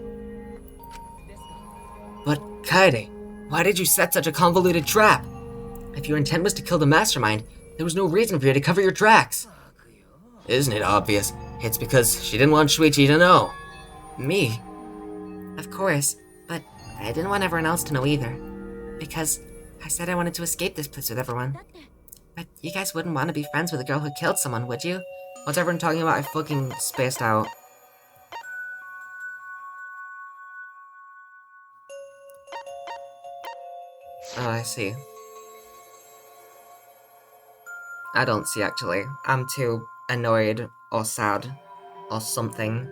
But, KAEDE, why did you set such a convoluted trap? If your intent was to kill the mastermind, there was no reason for you to cover your tracks. Isn't it obvious? It's because she didn't want Shuichi to know. Me? Of course, but I didn't want everyone else to know either. Because I said I wanted to escape this place with everyone. But you guys wouldn't want to be friends with a girl who killed someone, would you? What's everyone talking about? I fucking spaced out. Oh, I see. I don't see, actually. I'm too annoyed or sad or something.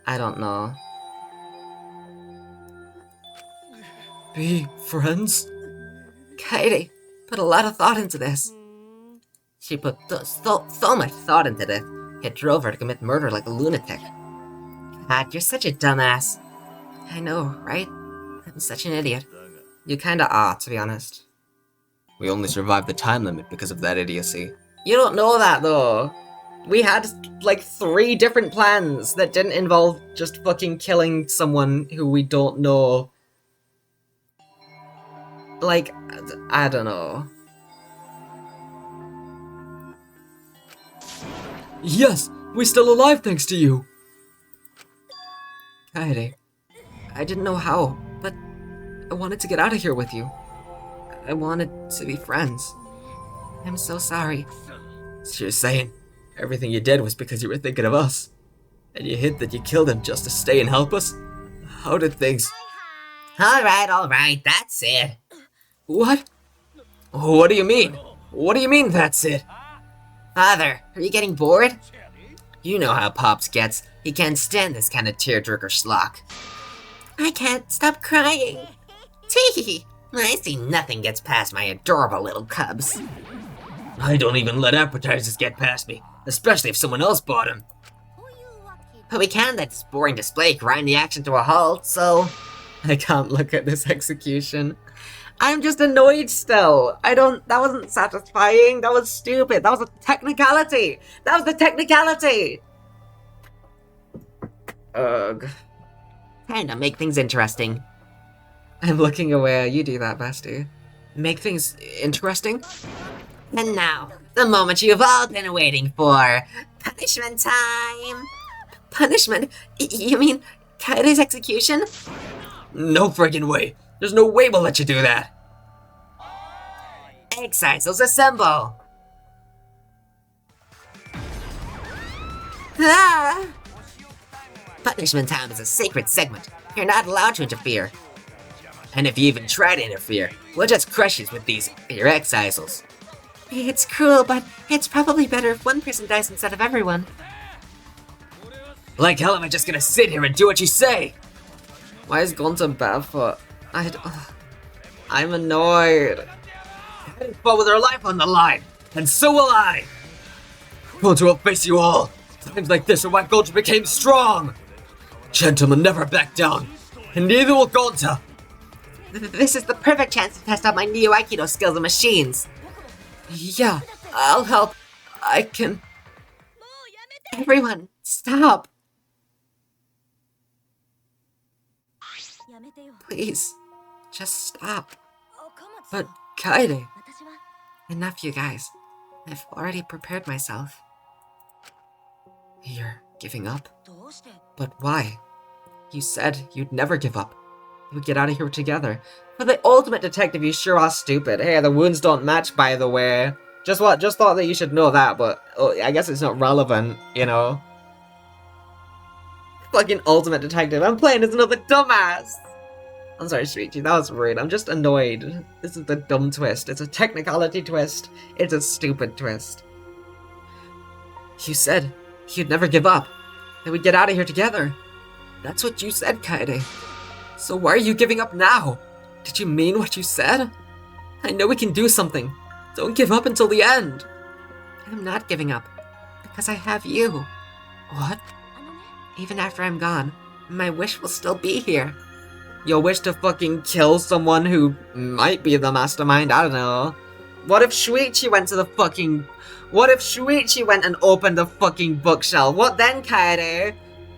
I don't know. Be friends? KAEDE put a lot of thought into this. She put so much thought into this, it drove her to commit murder like a lunatic. God, you're such a dumbass. I know, right? I'm such an idiot. You kinda are, to be honest. We only survived the time limit because of that idiocy. You don't know that, though. We had, like, 3 different plans that didn't involve just fucking killing someone who we don't know. Like, I don't know. Yes! We're still alive thanks to you! KAEDE, I didn't know how, but I wanted to get out of here with you. I wanted to be friends. I'm so sorry. So you're saying everything you did was because you were thinking of us? And you hid that you killed him just to stay and help us? How did things... Alright, that's it. What? What do you mean? What do you mean that's it? Father, are you getting bored? You know how Pops gets. He can't stand this kind of tearjerker schlock. I can't stop crying. Tee, I see nothing gets past my adorable little cubs. I don't even let appetizers get past me, especially if someone else bought them. But we can't let this boring display grind the action to a halt, so... I can't look at this execution. I'm just annoyed still. That wasn't satisfying. That was stupid. That was a technicality. That was the technicality. Ugh. Trying to make things interesting. I'm looking away. You do that, bestie. Make things interesting? And now, the moment you've all been waiting for. Punishment time! Punishment? You mean KAEDE's execution? No friggin' way. There's no way we'll let you do that. Excisals assemble! Ah! Punishment time is a sacred segment. You're not allowed to interfere. And if you even try to interfere, we'll just crush you with your excisals. It's cruel, but it's probably better if one person dies instead of everyone. Like hell am I just gonna sit here and do what you say? Why is Gonta barefoot? I'm annoyed. But with her life on the line, and so will I! Gonta will face you all. Times like this are why Gonta became strong! Gentlemen never back down, and neither will Gonta! This is the perfect chance to test out my Neo Aikido skills and machines. Yeah, I'll help. I can... Everyone, stop. Please, just stop. But, Kaede... Enough, you guys. I've already prepared myself. You're giving up? But why? You said you'd never give up. You would get out of here together. For the ultimate detective, you sure are stupid. Hey, the wounds don't match, by the way. Just thought that you should know that, but I guess it's not relevant, you know? Fucking ultimate detective. I'm playing as another dumbass! I'm sorry, Shuichi, that was rude. I'm just annoyed. This is the dumb twist. It's a technicality twist. It's a stupid twist. You said you'd never give up. That we'd get out of here together. That's what you said, Kaede. So why are you giving up now? Did you mean what you said? I know we can do something. Don't give up until the end. I'm not giving up. Because I have you. What? Even after I'm gone, my wish will still be here. Your wish to fucking kill someone who might be the mastermind, I don't know. What if Shuichi went to the fucking... What if Shuichi went and opened the fucking bookshelf? What then, Kaede?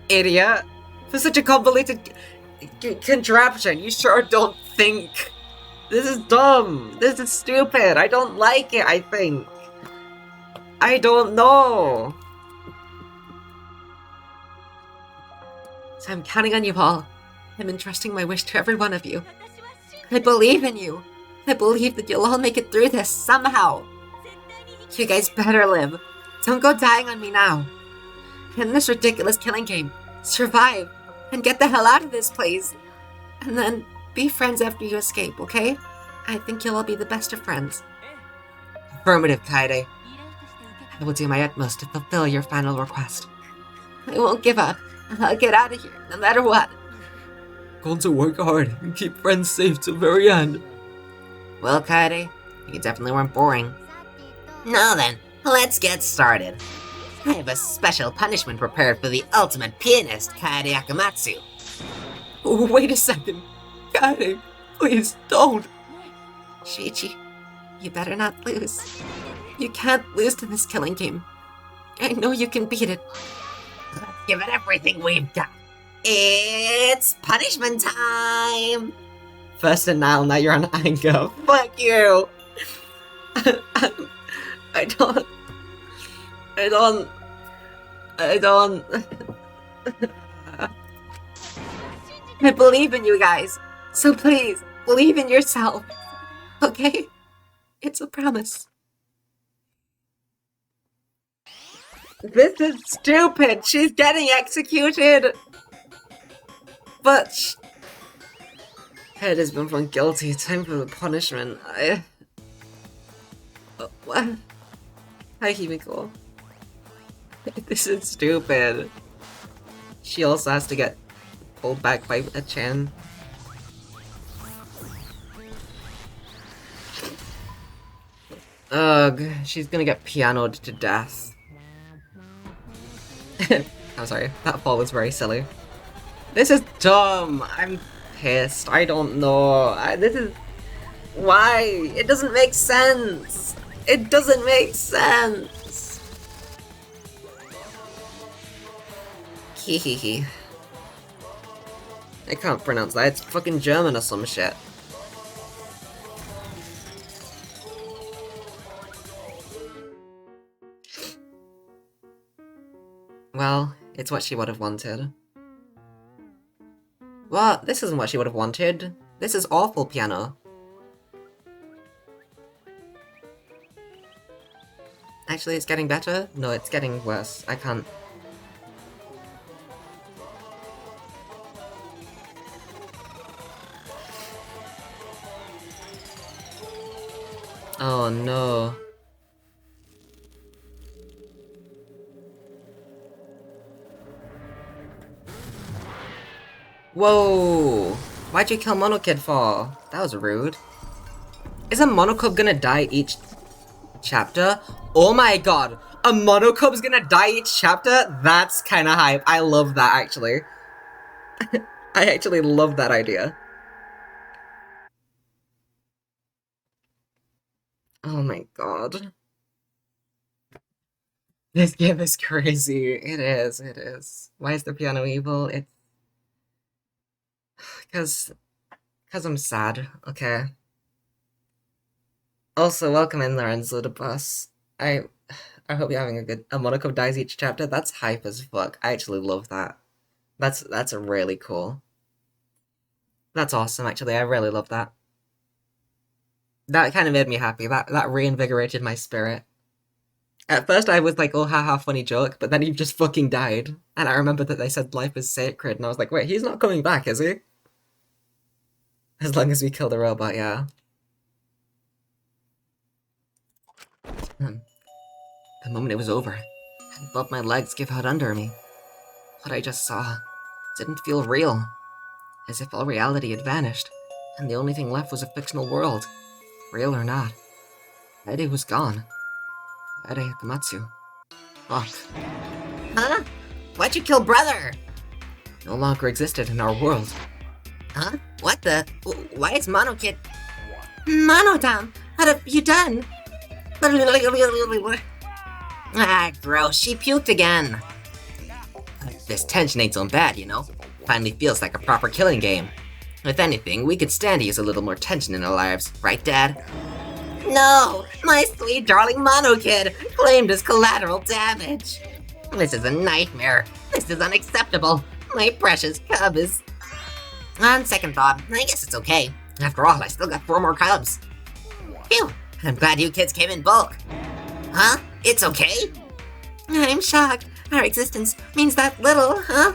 Idiot. For such a convoluted contraption, you sure don't think. This is dumb. This is stupid. I don't like it, I think. I don't know. So I'm counting on you all. I'm entrusting my wish to every one of you. I believe in you. I believe that you'll all make it through this somehow. You guys better live. Don't go dying on me now. In this ridiculous killing game, survive and get the hell out of this place. And then be friends after you escape, okay? I think you'll all be the best of friends. Affirmative, Kaede. I will do my utmost to fulfill your final request. I won't give up. I'll get out of here, no matter what. Going to work hard and keep friends safe till the very end. Well, Kaede, you definitely weren't boring. Now then, let's get started. I have a special punishment prepared for the ultimate pianist, Kaede Akamatsu. Oh, wait a second. Kaede, please don't. Shiichi, you better not lose. You can't lose to this killing game. I know you can beat it. Let's give it everything we've got. It's punishment time! First denial, now you're on anger. Fuck you! I don't... I believe in you guys. So please, believe in yourself. Okay? It's a promise. This is stupid! She's getting executed! But... Head has been found guilty. Time for the punishment. What? Hi, Himiko. This is stupid. She also has to get pulled back by a Chan. Ugh, she's gonna get pianoed to death. I'm sorry, that fall was very silly. This is dumb! I'm pissed. I don't know. This is... Why? It doesn't make sense! It doesn't make sense! Hehehe. I can't pronounce that. It's fucking German or some shit. Well, it's what she would have wanted. What? This isn't what she would have wanted. This is awful piano. Actually, it's getting better? No, it's getting worse. I can't... Oh no. Whoa! Why'd you kill Monokid for? That was rude. Isn't Monokub gonna die each chapter? Oh my god! A Monokub's gonna die each chapter? That's kinda hype. I love that, actually. I actually love that idea. Oh my god. This game is crazy. It is, it is. Why is the piano evil? It's... Cause I'm sad, okay? Also, welcome in, Lorenzo the Bus. I hope you're having a good... A Monokub dies each chapter? That's hype as fuck. I actually love that. That's really cool. That's awesome, actually. I really love that. That kind of made me happy. That reinvigorated my spirit. At first I was like, oh haha, funny joke, but then he just fucking died. And I remember that they said life is sacred, and I was like, wait, he's not coming back, is he? As long as we kill the robot, yeah. The moment it was over, I felt my legs give out under me. What I just saw didn't feel real. As if all reality had vanished, and the only thing left was a fictional world. Real or not. KAEDE was gone. KAEDE Hikamatsu. Fuck. Huh? Why'd you kill brother? No longer existed in our world. Huh? What the? Why is Monokid... Monotown, what have you done? Ah, gross, she puked again. This tension ain't so bad, you know? Finally feels like a proper killing game. If anything, we could stand to use a little more tension in our lives, right, Dad? No! My sweet darling Monokid claimed as collateral damage. This is a nightmare. This is unacceptable. My precious cub is... On second thought, I guess it's okay. After all, I still got 4 more cubs. Phew! I'm glad you kids came in bulk. Huh? It's okay? I'm shocked. Our existence means that little, huh?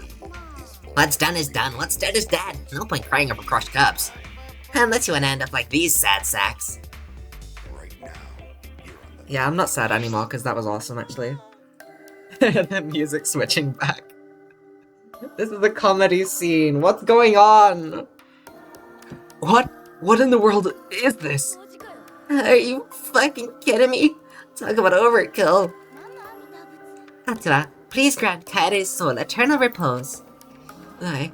What's done is done. What's dead is dead. No point crying over crushed cubs. Unless you want to end up like these sad sacks. Yeah, I'm not sad anymore, because that was awesome, actually. The music switching back. This is a comedy scene. What's going on? What in the world is this? Are you fucking kidding me? Talk about overkill. Atura, please grant KAEDE's soul eternal repose. I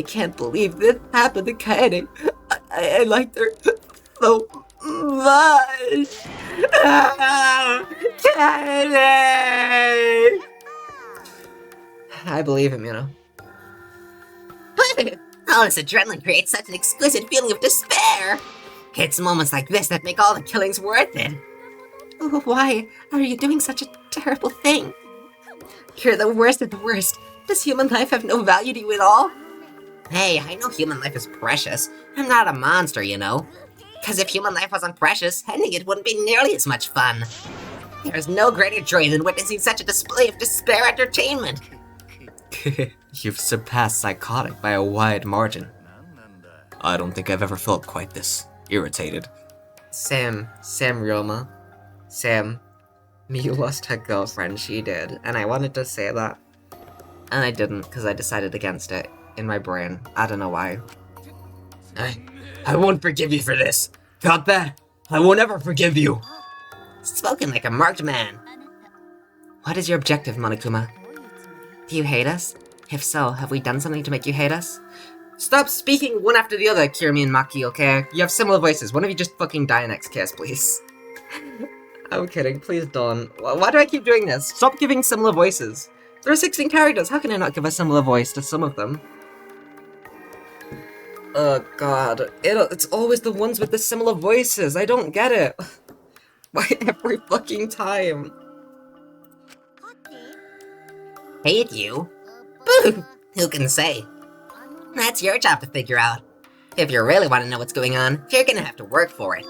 can't believe this happened to KAEDE. I liked her so much. KAEDE! I believe him, you know. All this adrenaline creates such an exquisite feeling of despair. It's moments like this that make all the killings worth it. Why are you doing such a terrible thing? You're the worst of the worst. Does human life have no value to you at all? Hey, I know human life is precious. I'm not a monster, you know. Because if human life wasn't precious, ending it wouldn't be nearly as much fun. There's no greater joy than witnessing such a display of despair entertainment. You've surpassed psychotic by a wide margin. I don't think I've ever felt quite this irritated. Sam Ryoma. Sam, Miyu lost her girlfriend, she did, and I wanted to say that. And I didn't, because I decided against it in my brain. I don't know why. I won't forgive you for this. Got that? I won't ever forgive you. Spoken like a marked man. What is your objective, Monokuma? Do you hate us? If so, have we done something to make you hate us? Stop speaking one after the other, Kirimi and Maki, okay? You have similar voices. One of you just fucking die next case, please. I'm kidding, please don't. Why do I keep doing this? Stop giving similar voices. There are 16 characters, how can I not give a similar voice to some of them? Oh god, it's always the ones with the similar voices, I don't get it. Why every fucking time? Hate you? Boo! Who can say? That's your job to figure out. If you really want to know what's going on, you're gonna have to work for it.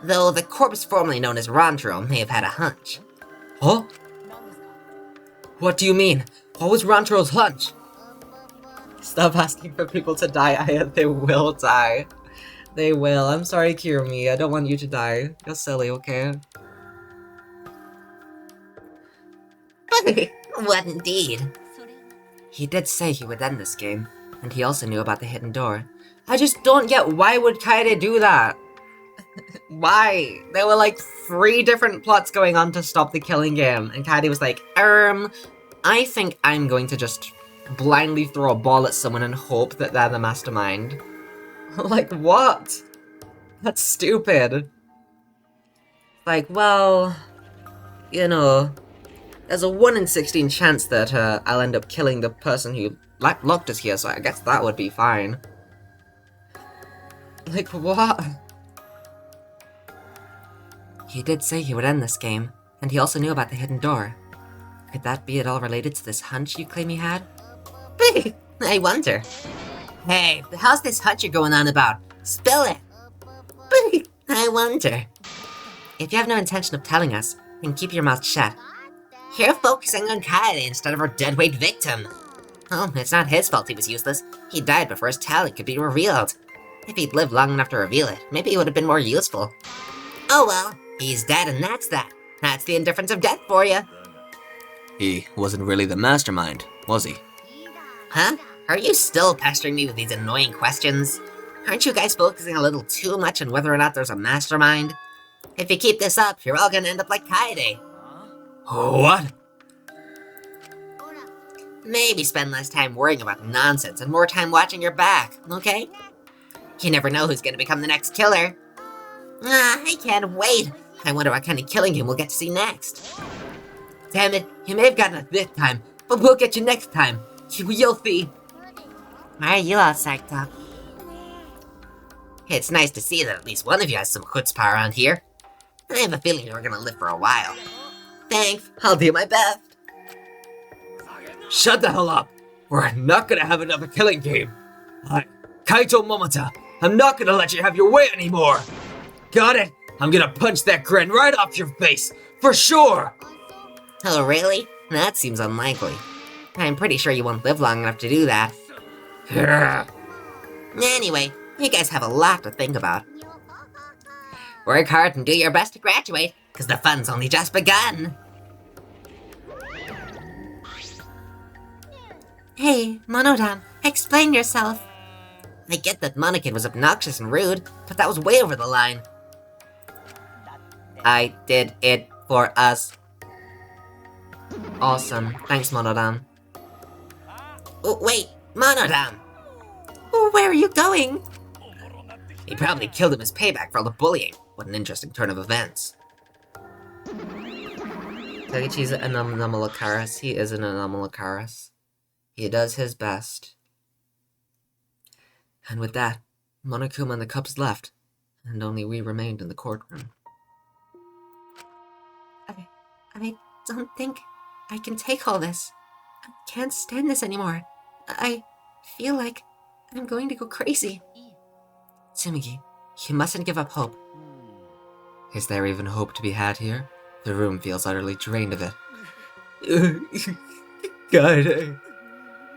Though the corpse formerly known as Rantaro may have had a hunch. Huh? What do you mean? What was Rantaro's hunch? Stop asking for people to die, they will die. They will. I'm sorry, Kirumi. I don't want you to die. You're silly, okay? What indeed? He did say he would end this game, and he also knew about the hidden door. I just don't get why would KAEDE do that? Why? There were like 3 different plots going on to stop the killing game, and KAEDE was like, I think I'm going to just blindly throw a ball at someone and hope that they're the mastermind. Like, what? That's stupid. Like, well, you know, there's a 1 in 16 chance that I'll end up killing the person who locked us here, so I guess that would be fine. Like, what? He did say he would end this game, and he also knew about the hidden door. Could that be at all related to this hunch you claim he had? I wonder. Hey, how's this hunch you're going on about? Spill it! I wonder. If you have no intention of telling us, then keep your mouth shut. You're focusing on KAEDE instead of our deadweight victim. Oh, it's not his fault he was useless. He died before his talent could be revealed. If he'd lived long enough to reveal it, maybe he would have been more useful. Oh well, he's dead and that's that. That's the indifference of death for you. He wasn't really the mastermind, was he? Huh? Are you still pestering me with these annoying questions? Aren't you guys focusing a little too much on whether or not there's a mastermind? If you keep this up, you're all gonna end up like KAEDE. What? Maybe spend less time worrying about nonsense and more time watching your back, okay? You never know who's gonna become the next killer. I can't wait. I wonder what kind of killing game we'll get to see next. Damn it, you may have gotten us this time, but we'll get you next time. You'll see. Why are you all psyched up? It's nice to see that at least one of you has some chutzpah around here. I have a feeling you're gonna live for a while. Thanks, I'll do my best. Shut the hell up! We're not gonna have another killing game. Kaito Momota, I'm not gonna let you have your way anymore! Got it? I'm gonna punch that grin right off your face, for sure! Oh, really? That seems unlikely. I'm pretty sure you won't live long enough to do that. Anyway, you guys have a lot to think about. Work hard and do your best to graduate, because the fun's only just begun. Hey, Monodam, explain yourself. I get that Monokid was obnoxious and rude, but that was way over the line. I did it for us. Awesome. Thanks, Monodam. Oh, wait, Monodam! Where are you going? He probably killed him as payback for all the bullying. What an interesting turn of events. Takechi's an Anomalocaris. He is an Anomalocaris. He does his best. And with that, Monokuma and the Cubs left, and only we remained in the courtroom. I don't think I can take all this. I can't stand this anymore. I feel like I'm going to go crazy. Tsumugi, you mustn't give up hope. Is there even hope to be had here? The room feels utterly drained of it. God,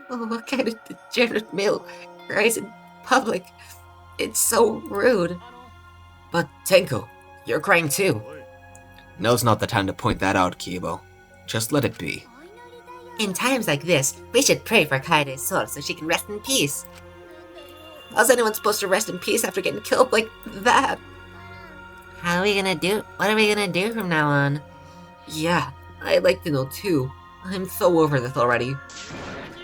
Oh, what kind of degenerate male cries in public? It's so rude. But Tenko, you're crying too. Now's not the time to point that out, Kibo. Just let it be. In times like this, we should pray for KAEDE's soul so she can rest in peace. How's anyone supposed to rest in peace after getting killed like that? How are we gonna do? What are we gonna do from now on? Yeah, I'd like to know too. I'm so over this already.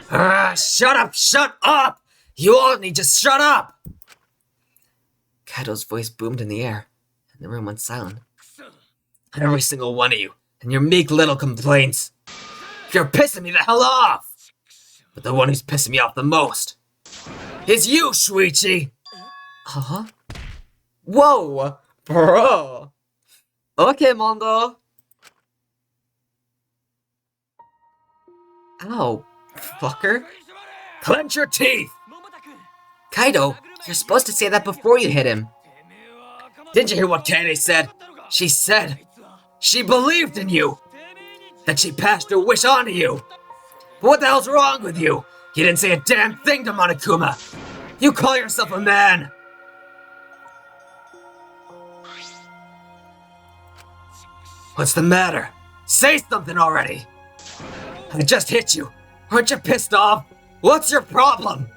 Shut up! Shut up! You all need to shut up! Kato's voice boomed in the air, and the room went silent. Every single one of you, and your meek little complaints. You're pissing me the hell off! But the one who's pissing me off the most is you, Shuichi! Huh? Whoa! Bro! Okay, Mondo! Ow, fucker. Clench your teeth! Kaido, you're supposed to say that before you hit him. Didn't you hear what KAEDE said? She said she believed in you! That she passed her wish on to you! But what the hell's wrong with you? You didn't say a damn thing to Monokuma! You call yourself a man! What's the matter? Say something already! I just hit you. Aren't you pissed off? What's your problem?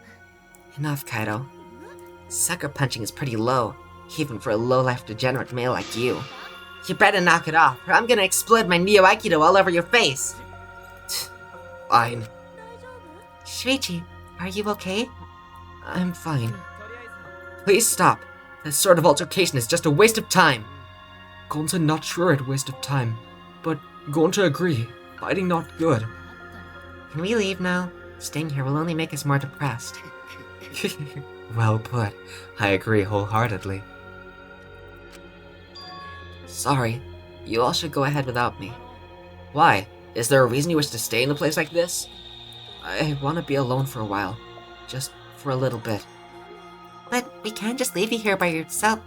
Enough, Kaido. Sucker punching is pretty low, even for a low-life degenerate male like you. You better knock it off, or I'm gonna explode my Neo Aikido all over your face! Fine. Shuichi, are you okay? I'm fine. Please stop. This sort of altercation is just a waste of time. Gonta not sure it's a waste of time, but Gonta agree. Fighting not good. Can we leave now? Staying here will only make us more depressed. Well put. I agree wholeheartedly. Sorry. You all should go ahead without me. Why? Is there a reason you wish to stay in a place like this? I want to be alone for a while. Just for a little bit. But we can't just leave you here by yourself.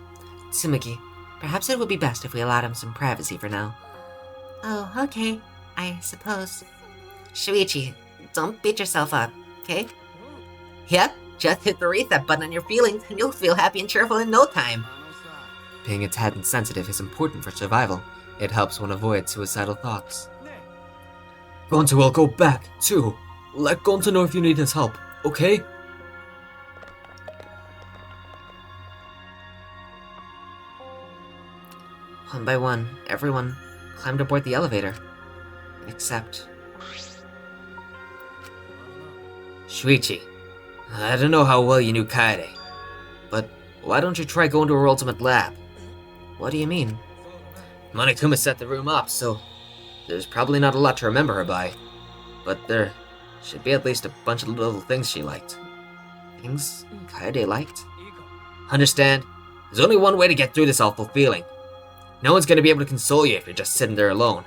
Tsumugi, perhaps it would be best if we allowed him some privacy for now. Oh, okay. I suppose. Shuichi, don't beat yourself up, okay? Yep, just hit the reset button on your feelings and you'll feel happy and cheerful in no time. Being a tad insensitive is important for survival. It helps one avoid suicidal thoughts. Gonta will go back, too. Let Gonta know if you need his help, okay? One by one, everyone climbed aboard the elevator. Except... Shuichi, I don't know how well you knew Kaede, but why don't you try going to her ultimate lab? What do you mean? Monokuma set the room up, so there's probably not a lot to remember her by. But there should be at least a bunch of little things she liked. Things Kaede liked? Understand? There's only one way to get through this awful feeling. No one's gonna be able to console you if you're just sitting there alone.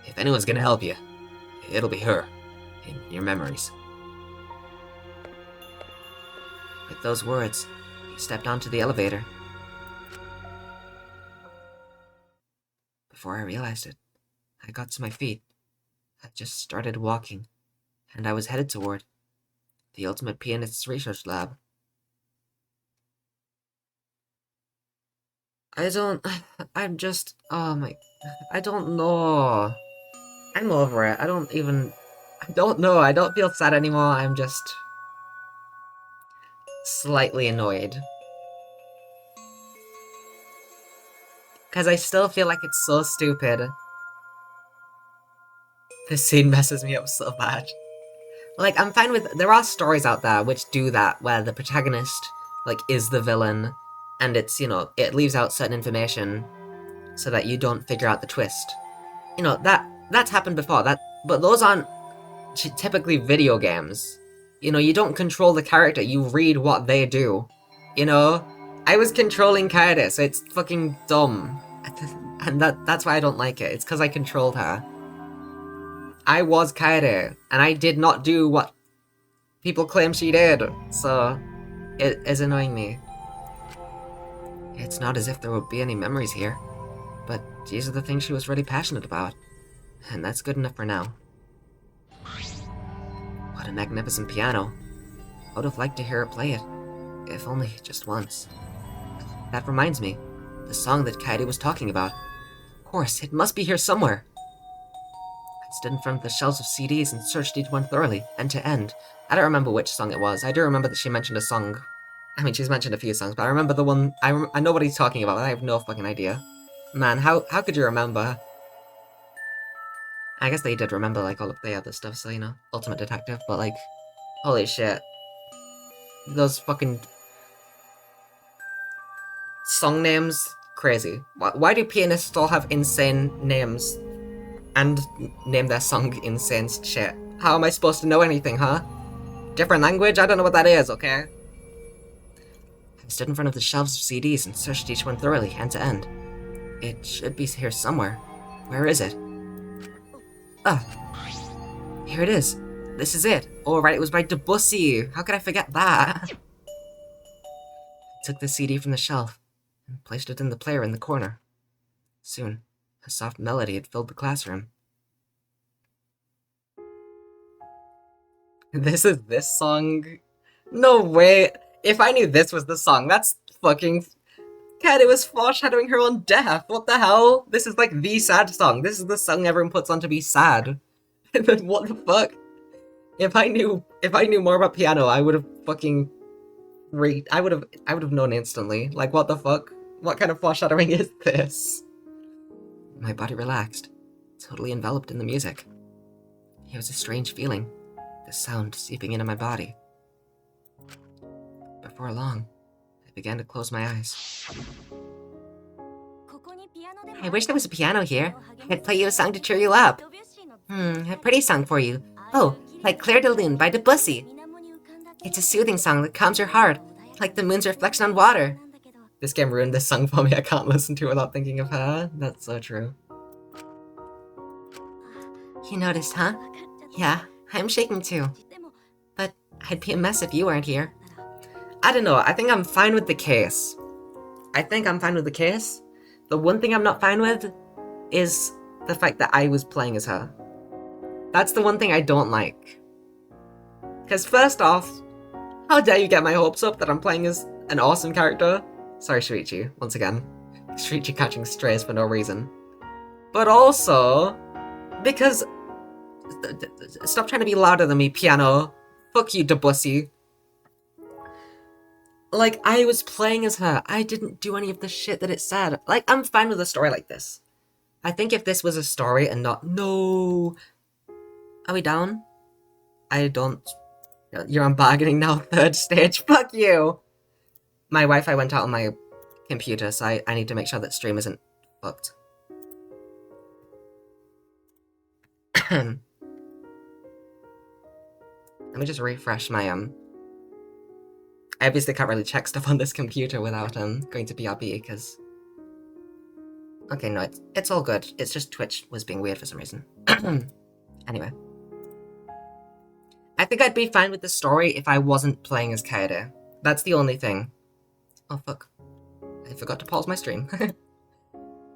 If anyone's gonna help you, it'll be her, in your memories. With those words, he stepped onto the elevator. Before I realized it, I got to my feet. I just started walking, and I was headed toward the Ultimate Pianist's Research Lab. I don't know. I'm over it. I don't know. I don't feel sad anymore. I'm just slightly annoyed. Because I still feel like it's so stupid. This scene messes me up so bad. Like, I'm fine with... There are stories out there which do that, where the protagonist, like, is the villain, and it's, you know, it leaves out certain information so that you don't figure out the twist. You know, that's happened before, but those aren't typically video games. You know, you don't control the character, you read what they do. You know? I was controlling Kaede, so it's fucking dumb. And that's why I don't like it. It's because I controlled her. I was Kaede, and I did not do what people claim she did, so it is annoying me. It's not as if there would be any memories here, but these are the things she was really passionate about, and that's good enough for now. What a magnificent piano. I would have liked to hear her play it, if only just once. That reminds me, the song that Kaede was talking about. Of course, it must be here somewhere. I stood in front of the shelves of CDs and searched each one thoroughly, end to end. I don't remember which song it was. I do remember that she mentioned a song. I mean, she's mentioned a few songs, but I remember the one... I know what he's talking about, but I have no fucking idea. Man, how could you remember? I guess they did remember, like, all of the other stuff, so, you know, Ultimate Detective, but, like, holy shit. Those fucking... song names? Crazy. Why do pianists all have insane names? And name their song insane shit? How am I supposed to know anything, huh? Different language? I don't know what that is, okay? I stood in front of the shelves of CDs and searched each one thoroughly, end to end. It should be here somewhere. Where is it? Ah, here it is. This is it. Oh, right, it was by Debussy. How could I forget that? I took the CD from the shelf and placed it in the player in the corner. Soon, a soft melody had filled the classroom. This is this song? No way! If I knew this was the song, that's fucking... Kaede was foreshadowing her own death. What the hell? This is like the sad song. This is the song everyone puts on to be sad. What the fuck? If I knew more about piano, I would have fucking I would have known instantly. Like, what the fuck? What kind of foreshadowing is this? My body relaxed, totally enveloped in the music. It was a strange feeling, the sound seeping into my body. Before long, I began to close my eyes. I wish there was a piano here. I'd play you a song to cheer you up. A pretty song for you. Oh, like Clair de Lune by Debussy. It's a soothing song that calms your heart, like the moon's reflection on water. This game ruined this song for me. I can't listen to it without thinking of her. That's so true. You noticed, huh? Yeah, I'm shaking too. But I'd be a mess if you weren't here. I don't know. I think I'm fine with the case. The one thing I'm not fine with is the fact that I was playing as her. That's the one thing I don't like. Because first off, how dare you get my hopes up that I'm playing as an awesome character? Sorry, Shuichi, once again. Shuichi catching strays for no reason. But also, because... Stop trying to be louder than me, piano. Fuck you, Debussy. Like, I was playing as her. I didn't do any of the shit that it said. Like, I'm fine with a story like this. I think if this was a story and not... No! Are we down? I don't... You're on bargaining now, third stage. Fuck you! My Wi-Fi went out on my computer, so I need to make sure that stream isn't fucked. Let me just refresh my, I obviously can't really check stuff on this computer without, going to BRB, because... Okay, no, it's all good. It's just Twitch was being weird for some reason. Anyway. I think I'd be fine with the story if I wasn't playing as Kaede. That's the only thing. Oh, fuck. I forgot to pause my stream.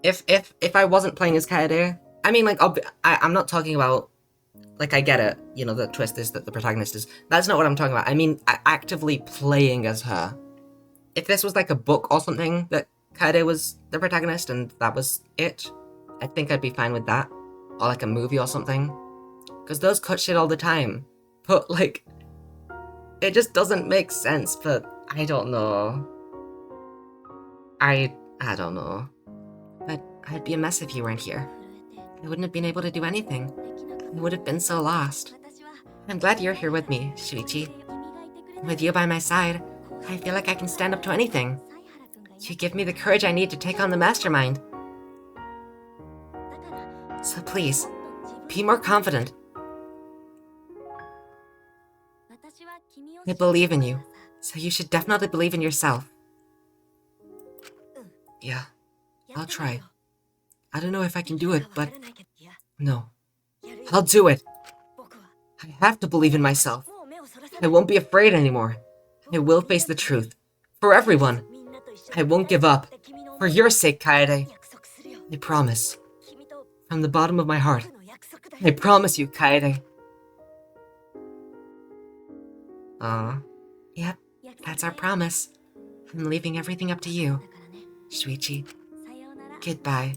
If I wasn't playing as Kaede... I mean, like, I'm not talking about... Like, I get it. You know, the twist is that the protagonist is... That's not what I'm talking about. I mean, actively playing as her. If this was like a book or something that Kaede was the protagonist and that was it, I think I'd be fine with that. Or like a movie or something. Because those cut shit all the time. But, like... It just doesn't make sense, but... I don't know. I don't know. But I'd be a mess if you weren't here. I wouldn't have been able to do anything. I would have been so lost. I'm glad you're here with me, Shuichi. With you by my side, I feel like I can stand up to anything. You give me the courage I need to take on the mastermind. So please, be more confident. I believe in you, so you should definitely believe in yourself. Yeah, I'll try. I don't know if I can do it, but... No. I'll do it! I have to believe in myself. I won't be afraid anymore. I will face the truth. For everyone. I won't give up. For your sake, Kaede. I promise. From the bottom of my heart. I promise you, Kaede. Yep, that's our promise. I'm leaving everything up to you, Shuichi. Goodbye.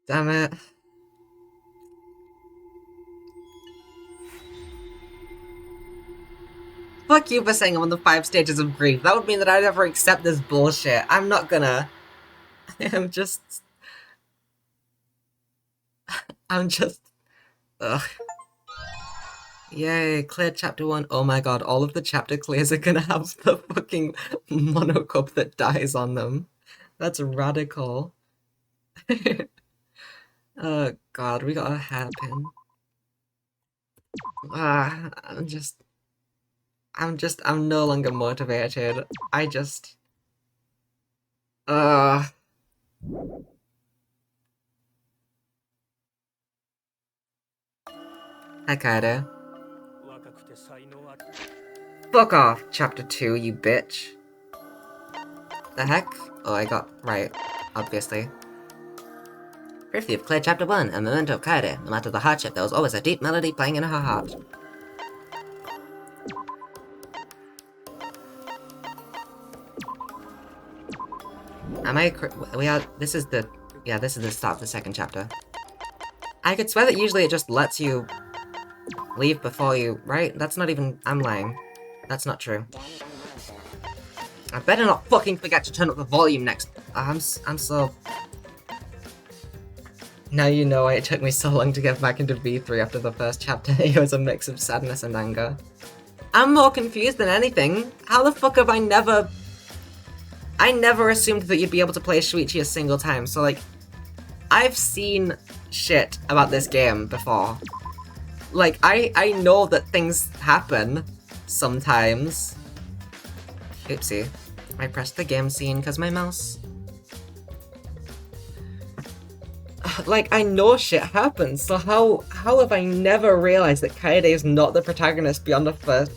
Damn it. Fuck you for saying I'm on the 5 stages of grief. That would mean that I'd never accept this bullshit. I'm not gonna. I'm just... Ugh. Yay, clear chapter 1. Oh my god, all of the chapter clears are gonna have the fucking monocup that dies on them. That's radical. Oh god, we got a hairpin. I'm no longer motivated. Hi, Kaede. Fuck off, chapter 2, you bitch. The heck? Oh, I got right, obviously. Briefly of Claire Chapter 1, a memento of Kaede. No matter the hardship, there was always a deep melody playing in her heart. Am I we are, this is the start of the second chapter. I could swear that usually it just lets you leave before you, right? That's not even, I'm lying. That's not true. I better not fucking forget to turn up the volume next. I'm so... Now you know why it took me so long to get back into V3 after the first chapter. It was a mix of sadness and anger. I'm more confused than anything. How the fuck have I never assumed that you'd be able to play Shuichi a single time, so like, I've seen shit about this game before. Like, I know that things happen sometimes. Oopsie. I pressed the game scene because my mouse... Like, I know shit happens, so how have I never realized that Kaede is not the protagonist beyond the first...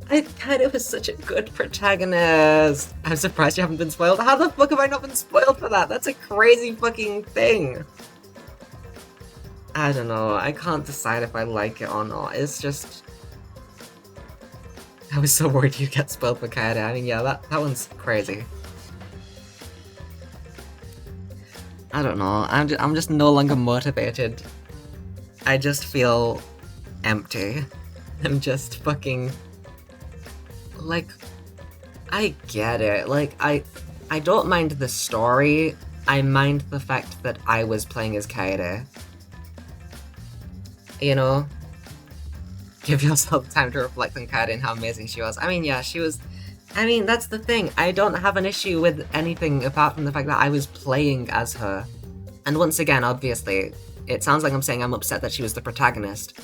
Kaede was such a good protagonist! I'm surprised you haven't been spoiled. How the fuck have I not been spoiled for that? That's a crazy fucking thing! I don't know, I can't decide if I like it or not, it's just... I was so worried you'd get spoiled for Kaede. I mean, yeah, that one's crazy. I don't know, I'm just no longer motivated. I just feel empty. I'm just fucking... Like, I get it. Like, I don't mind the story, I mind the fact that I was playing as Kaede. You know? Give yourself time to reflect on Kaede and how amazing she was. I mean, yeah, she was... I mean, that's the thing. I don't have an issue with anything apart from the fact that I was playing as her. And once again, obviously, it sounds like I'm saying I'm upset that she was the protagonist.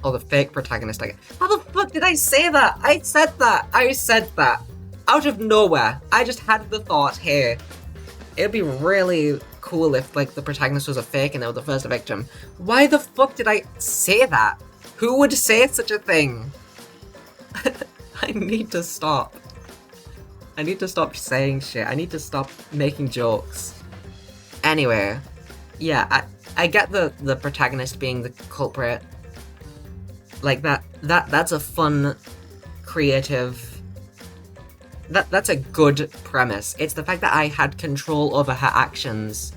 Or the fake protagonist, like, how the fuck did I say that? I said that! Out of nowhere. I just had the thought, hey, it'd be really cool if, like, the protagonist was a fake and they were the first victim. Why the fuck did I say that? Who would say such a thing? I need to stop. I need to stop saying shit. I need to stop making jokes. Anyway, yeah, I get the protagonist being the culprit. Like, that's a fun, creative... That's a good premise. It's the fact that I had control over her actions,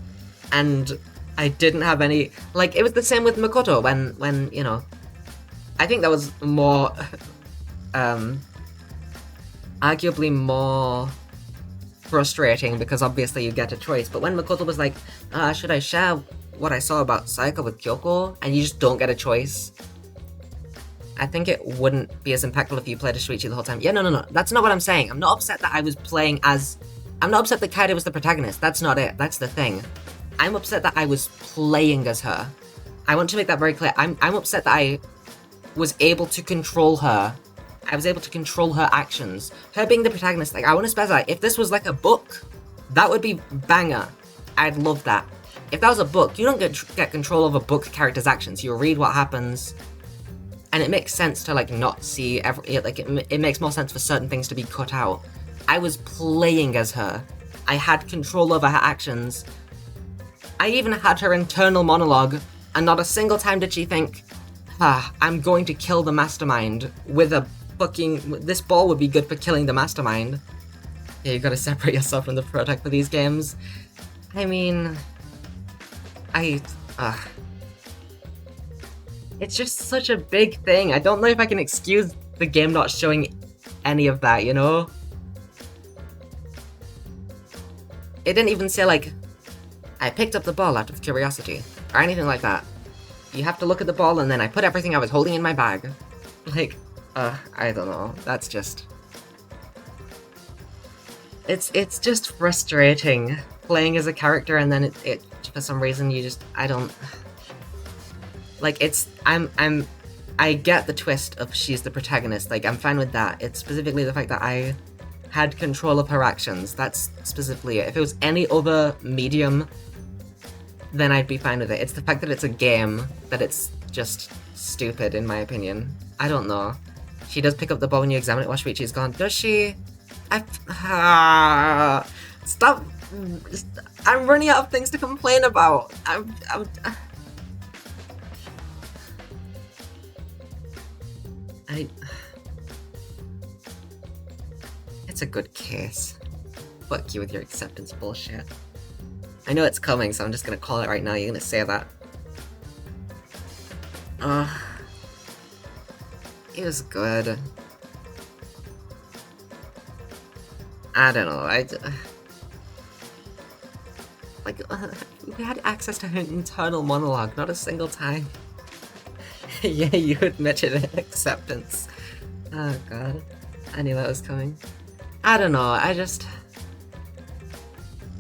and I didn't have any... Like, it was the same with Makoto when, you know... I think that was more... arguably more frustrating, because obviously you get a choice, but when Makoto was like, should I share what I saw about Sayaka with Kyoko? And you just don't get a choice. I think it wouldn't be as impactful if you played as Shuichi the whole time. Yeah, no, that's not what I'm saying. I'm not upset that I was playing as... I'm not upset that Kaede was the protagonist. That's not it. That's the thing. I'm upset that I was playing as her. I want to make that very clear. I'm upset that I was able to control her. I was able to control her actions. Her being the protagonist, like, I want to specify, if this was like a book, that would be banger. I'd love that. If that was a book, you don't get control over book characters' actions. You read what happens, and it makes sense to, like, not see it makes more sense for certain things to be cut out. I was playing as her. I had control over her actions. I even had her internal monologue, and not a single time did she think, I'm going to kill the mastermind with a fucking... This ball would be good for killing the mastermind. Yeah, you gotta separate yourself from the product for these games. I mean... It's just such a big thing. I don't know if I can excuse the game not showing any of that, you know? It didn't even say, like, I picked up the ball out of curiosity, or anything like that. You have to look at the ball, and then I put everything I was holding in my bag. Like, I don't know. That's just... It's just frustrating playing as a character, and then it for some reason you just... I don't... Like, it's... I get the twist of she's the protagonist. Like, I'm fine with that. It's specifically the fact that I had control of her actions. That's specifically it. If it was any other medium, then I'd be fine with it. It's the fact that it's a game that it's just stupid, in my opinion. I don't know. She does pick up the ball when you examine it while Shuichi's gone. Does she? Stop I'm running out of things to complain about. It's a good case. Fuck you with your acceptance bullshit. I know it's coming, so I'm just gonna call it right now. You're gonna say that. It was good. I don't know, we had access to an internal monologue, not a single time. Yeah, you admitted it, acceptance. Oh god. I knew that was coming. I don't know,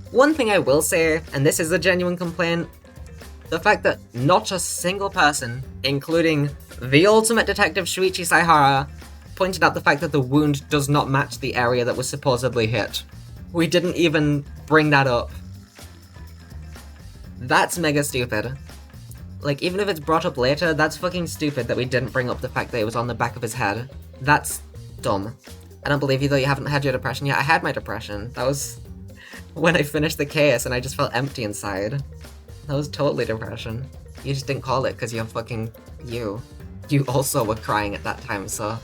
one thing I will say, and this is a genuine complaint, the fact that not a single person, including the ultimate detective Shuichi Saihara, pointed out the fact that the wound does not match the area that was supposedly hit. We didn't even bring that up. That's mega stupid. Like, even if it's brought up later, that's fucking stupid that we didn't bring up the fact that it was on the back of his head. That's dumb. I don't believe you though, you haven't had your depression yet. I had my depression. That was when I finished the case and I just felt empty inside. That was totally depression. You just didn't call it because you're fucking you. You also were crying at that time, so...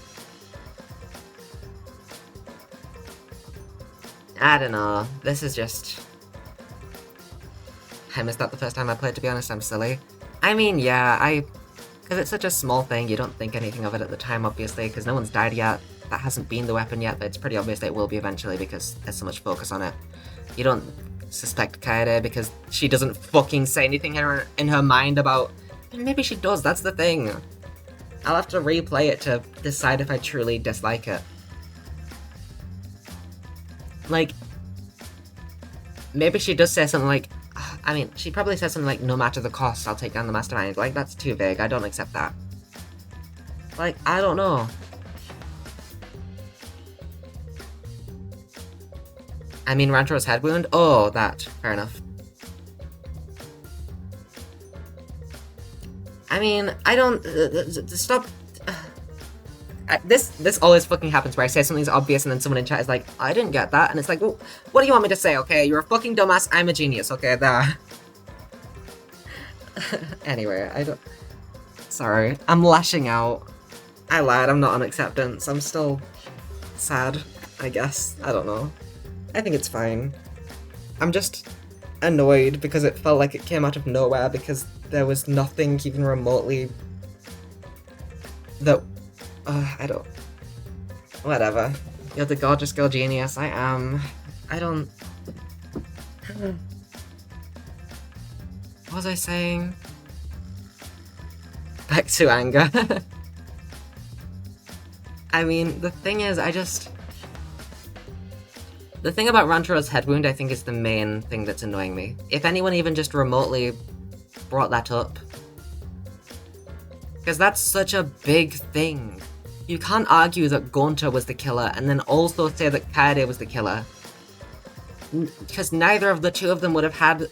I don't know. This is just... I missed that the first time I played, to be honest. I'm silly. I mean, yeah, because it's such a small thing, you don't think anything of it at the time, obviously, because no one's died yet. That hasn't been the weapon yet, but it's pretty obvious that it will be eventually because there's so much focus on it. You don't suspect KAEDE because she doesn't fucking say anything in her mind about... Maybe she does, that's the thing. I'll have to replay it to decide if I truly dislike it. Like, maybe she does say something like, I mean, she probably says something like, no matter the cost, I'll take down the mastermind. Like, that's too vague, I don't accept that. Like, I don't know. I mean, Rantaro's head wound? Oh, that. Fair enough. I mean, I don't... stop... This always fucking happens where I say something's obvious and then someone in chat is like, I didn't get that, and it's like, well, what do you want me to say, okay? You're a fucking dumbass, I'm a genius, okay? There. Anyway, I don't... Sorry, I'm lashing out. I lied, I'm not on acceptance, I'm still... sad, I guess. I don't know. I think it's fine. I'm just annoyed because it felt like it came out of nowhere because there was nothing even remotely... that... I don't... Whatever. You're the gorgeous girl genius, I am. I don't... What was I saying? Back to anger. I mean, the thing is, the thing about Rantaro's head wound, I think, is the main thing that's annoying me. If anyone even just remotely brought that up. Because that's such a big thing. You can't argue that Gonta was the killer and then also say that KAEDE was the killer. Because neither of the two of them would have had...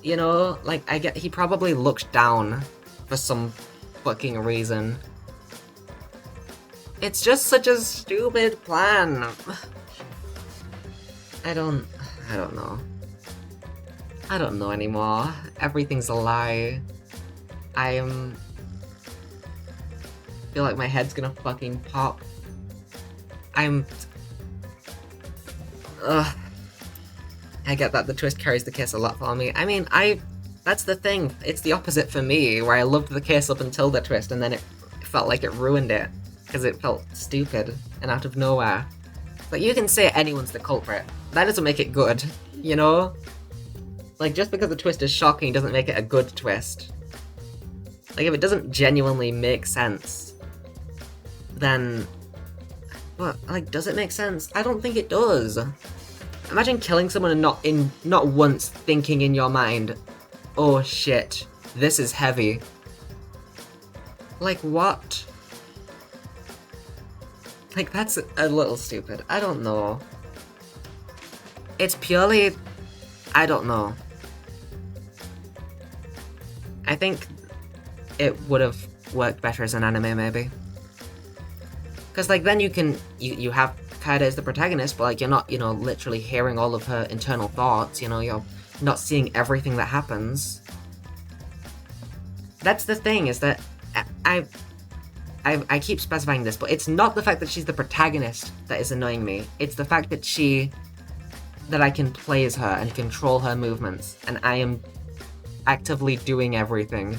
You know, like, he probably looked down for some fucking reason. It's just such a stupid plan. I don't know. I don't know anymore. Everything's a lie. Feel like my head's gonna fucking pop. I get that the twist carries the case a lot for me. I mean, that's the thing. It's the opposite for me, where I loved the case up until the twist, and then it felt like it ruined it. Because it felt stupid and out of nowhere. But you can say anyone's the culprit. That doesn't make it good, you know? Like, just because the twist is shocking doesn't make it a good twist. Like, if it doesn't genuinely make sense, then... But, like, does it make sense? I don't think it does. Imagine killing someone and not once thinking in your mind, oh shit, this is heavy. Like, what? Like, that's a little stupid. I don't know. It's purely... I don't know. I think it would have worked better as an anime, maybe. Because, like, then you have Kaede is the protagonist, but like you're not, you know, literally hearing all of her internal thoughts, you know, you're not seeing everything that happens. That's the thing, is that I keep specifying this, but it's not the fact that she's the protagonist that is annoying me. It's the fact that I can play as her and control her movements, and I am actively doing everything.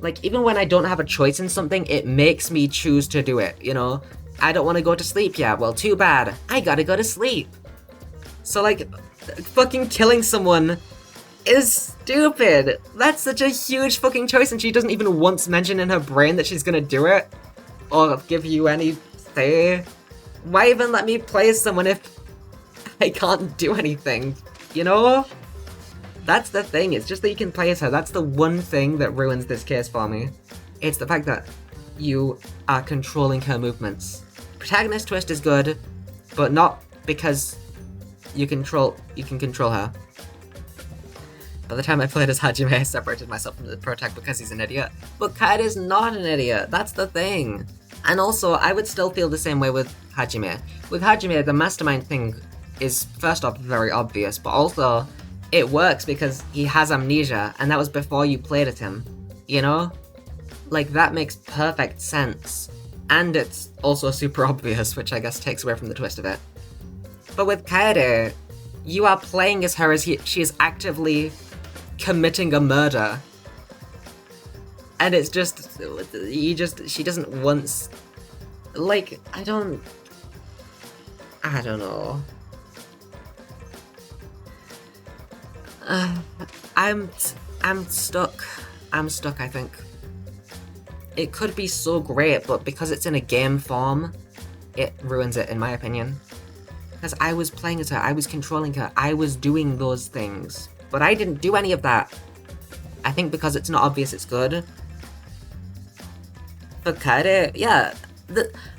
Like, even when I don't have a choice in something, it makes me choose to do it, you know? I don't want to go to sleep yet. Well, too bad. I gotta go to sleep. So, like, fucking killing someone is stupid. That's such a huge fucking choice, and she doesn't even once mention in her brain that she's gonna do it. Or give you any say. Why even let me play as someone if I can't do anything, you know? That's the thing, it's just that you can play as her. That's the one thing that ruins this case for me. It's the fact that you are controlling her movements. Protagonist twist is good, but not because you can control her. By the time I played as Hajime, I separated myself from the protag because he's an idiot. But Kaede is not an idiot, that's the thing. And also, I would still feel the same way with Hajime. With Hajime, the mastermind thing is first off very obvious, but also it works because he has amnesia, and that was before you played at him, you know? Like, that makes perfect sense. And it's also super obvious, which I guess takes away from the twist of it. But with Kaede, you are playing as her as she is actively committing a murder. And it's just, she doesn't once, like, I don't know. I'm stuck. I'm stuck, I think. It could be so great, but because it's in a game form, it ruins it, in my opinion. Because I was playing as her, I was controlling her, I was doing those things. But I didn't do any of that. I think because it's not obvious, it's good. For Kaede, yeah.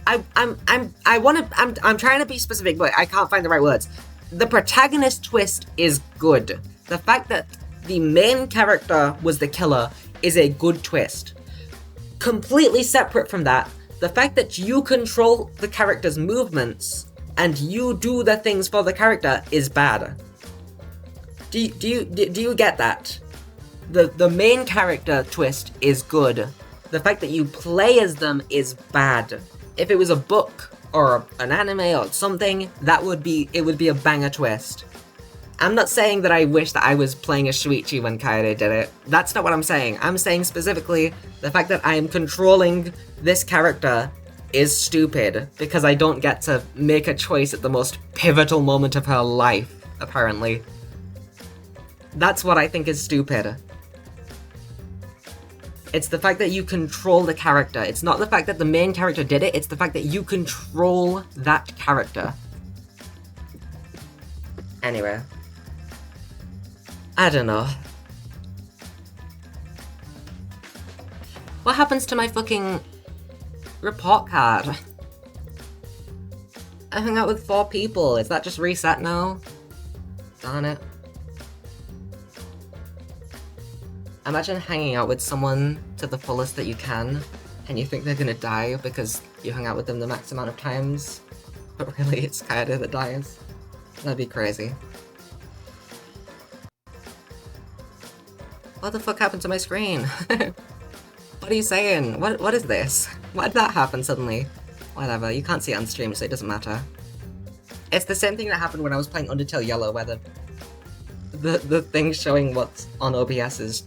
I'm trying to be specific, but I can't find the right words. The protagonist twist is good. The fact that the main character was the killer is a good twist. Completely separate from that, the fact that you control the character's movements and you do the things for the character is bad. Do you get that? The main character twist is good. The fact that you play as them is bad. If it was a book or an anime or something, it would be a banger twist. I'm not saying that I wish that I was playing as Shuichi when Kaede did it. That's not what I'm saying. I'm saying specifically the fact that I am controlling this character is stupid because I don't get to make a choice at the most pivotal moment of her life, apparently. That's what I think is stupid. It's the fact that you control the character. It's not the fact that the main character did it, it's the fact that you control that character. Anyway. I don't know. What happens to my fucking report card? I hung out with 4 people. Is that just reset now? Darn it. Imagine hanging out with someone to the fullest that you can, and you think they're gonna die because you hung out with them the max amount of times, but really it's Kaede that dies. That'd be crazy. What the fuck happened to my screen? What are you saying? What is this? Why did that happen suddenly? Whatever, you can't see it on stream, so it doesn't matter. It's the same thing that happened when I was playing Undertale Yellow, where the thing showing what's on OBS is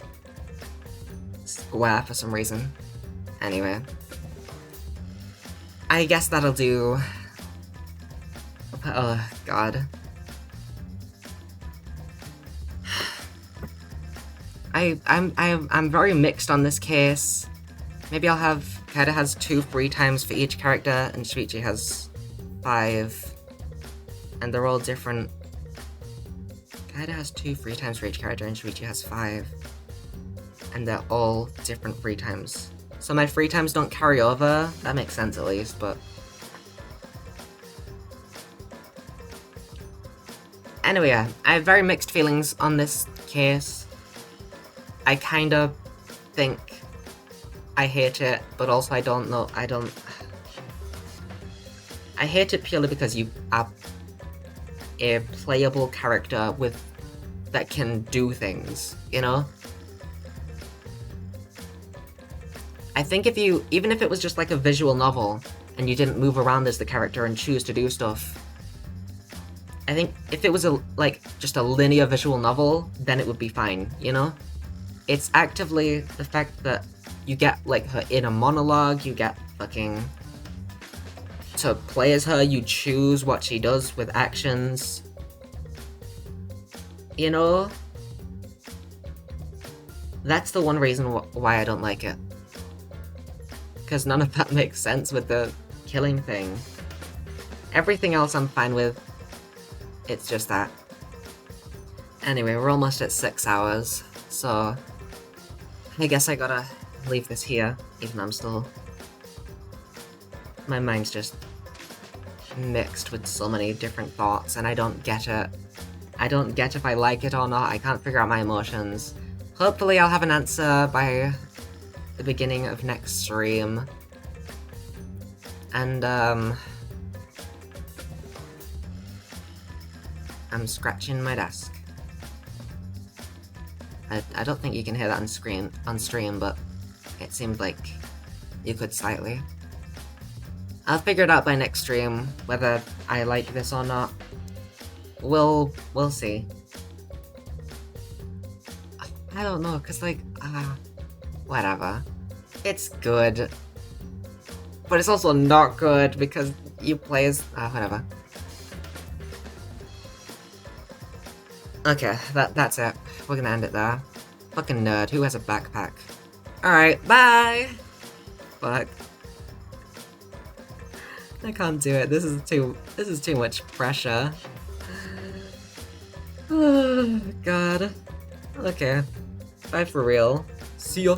square for some reason. Anyway. I guess that'll do. Oh, God. I'm very mixed on this case. Maybe I'll have Kaede has 2 free times for each character, and Shuichi has 5. And they're all different. Kaede has 2 free times for each character, and Shuichi has 5. And they're all different free times. So my free times don't carry over. That makes sense at least, but... Anyway, I have very mixed feelings on this case. I kinda think I hate it, but also I don't know, I hate it purely because you are a playable character that can do things, you know? I think even if it was just like a visual novel, and you didn't move around as the character and choose to do stuff, I think if it was just a linear visual novel, then it would be fine, you know? It's actively the fact that you get like her inner monologue, you get fucking to play as her, you choose what she does with actions. You know? That's the one reason why I don't like it. Because none of that makes sense with the killing thing. Everything else I'm fine with. It's just that. Anyway, we're almost at 6 hours, so I guess I gotta leave this here, even though I'm still... My mind's just mixed with so many different thoughts, and I don't get it. I don't get if I like it or not. I can't figure out my emotions. Hopefully I'll have an answer by the beginning of next stream. And, I'm scratching my desk. I don't think you can hear that on stream, but it seemed like you could slightly. I'll figure it out by next stream, whether I like this or not. We'll see. I don't know, cause like, whatever. It's good. But it's also not good, because you play as, whatever. Okay, that's it. We're gonna end it there. Fucking nerd, who has a backpack? Alright, bye! Fuck. I can't do it, this is too much pressure. Oh, God. Okay. Bye for real. See ya.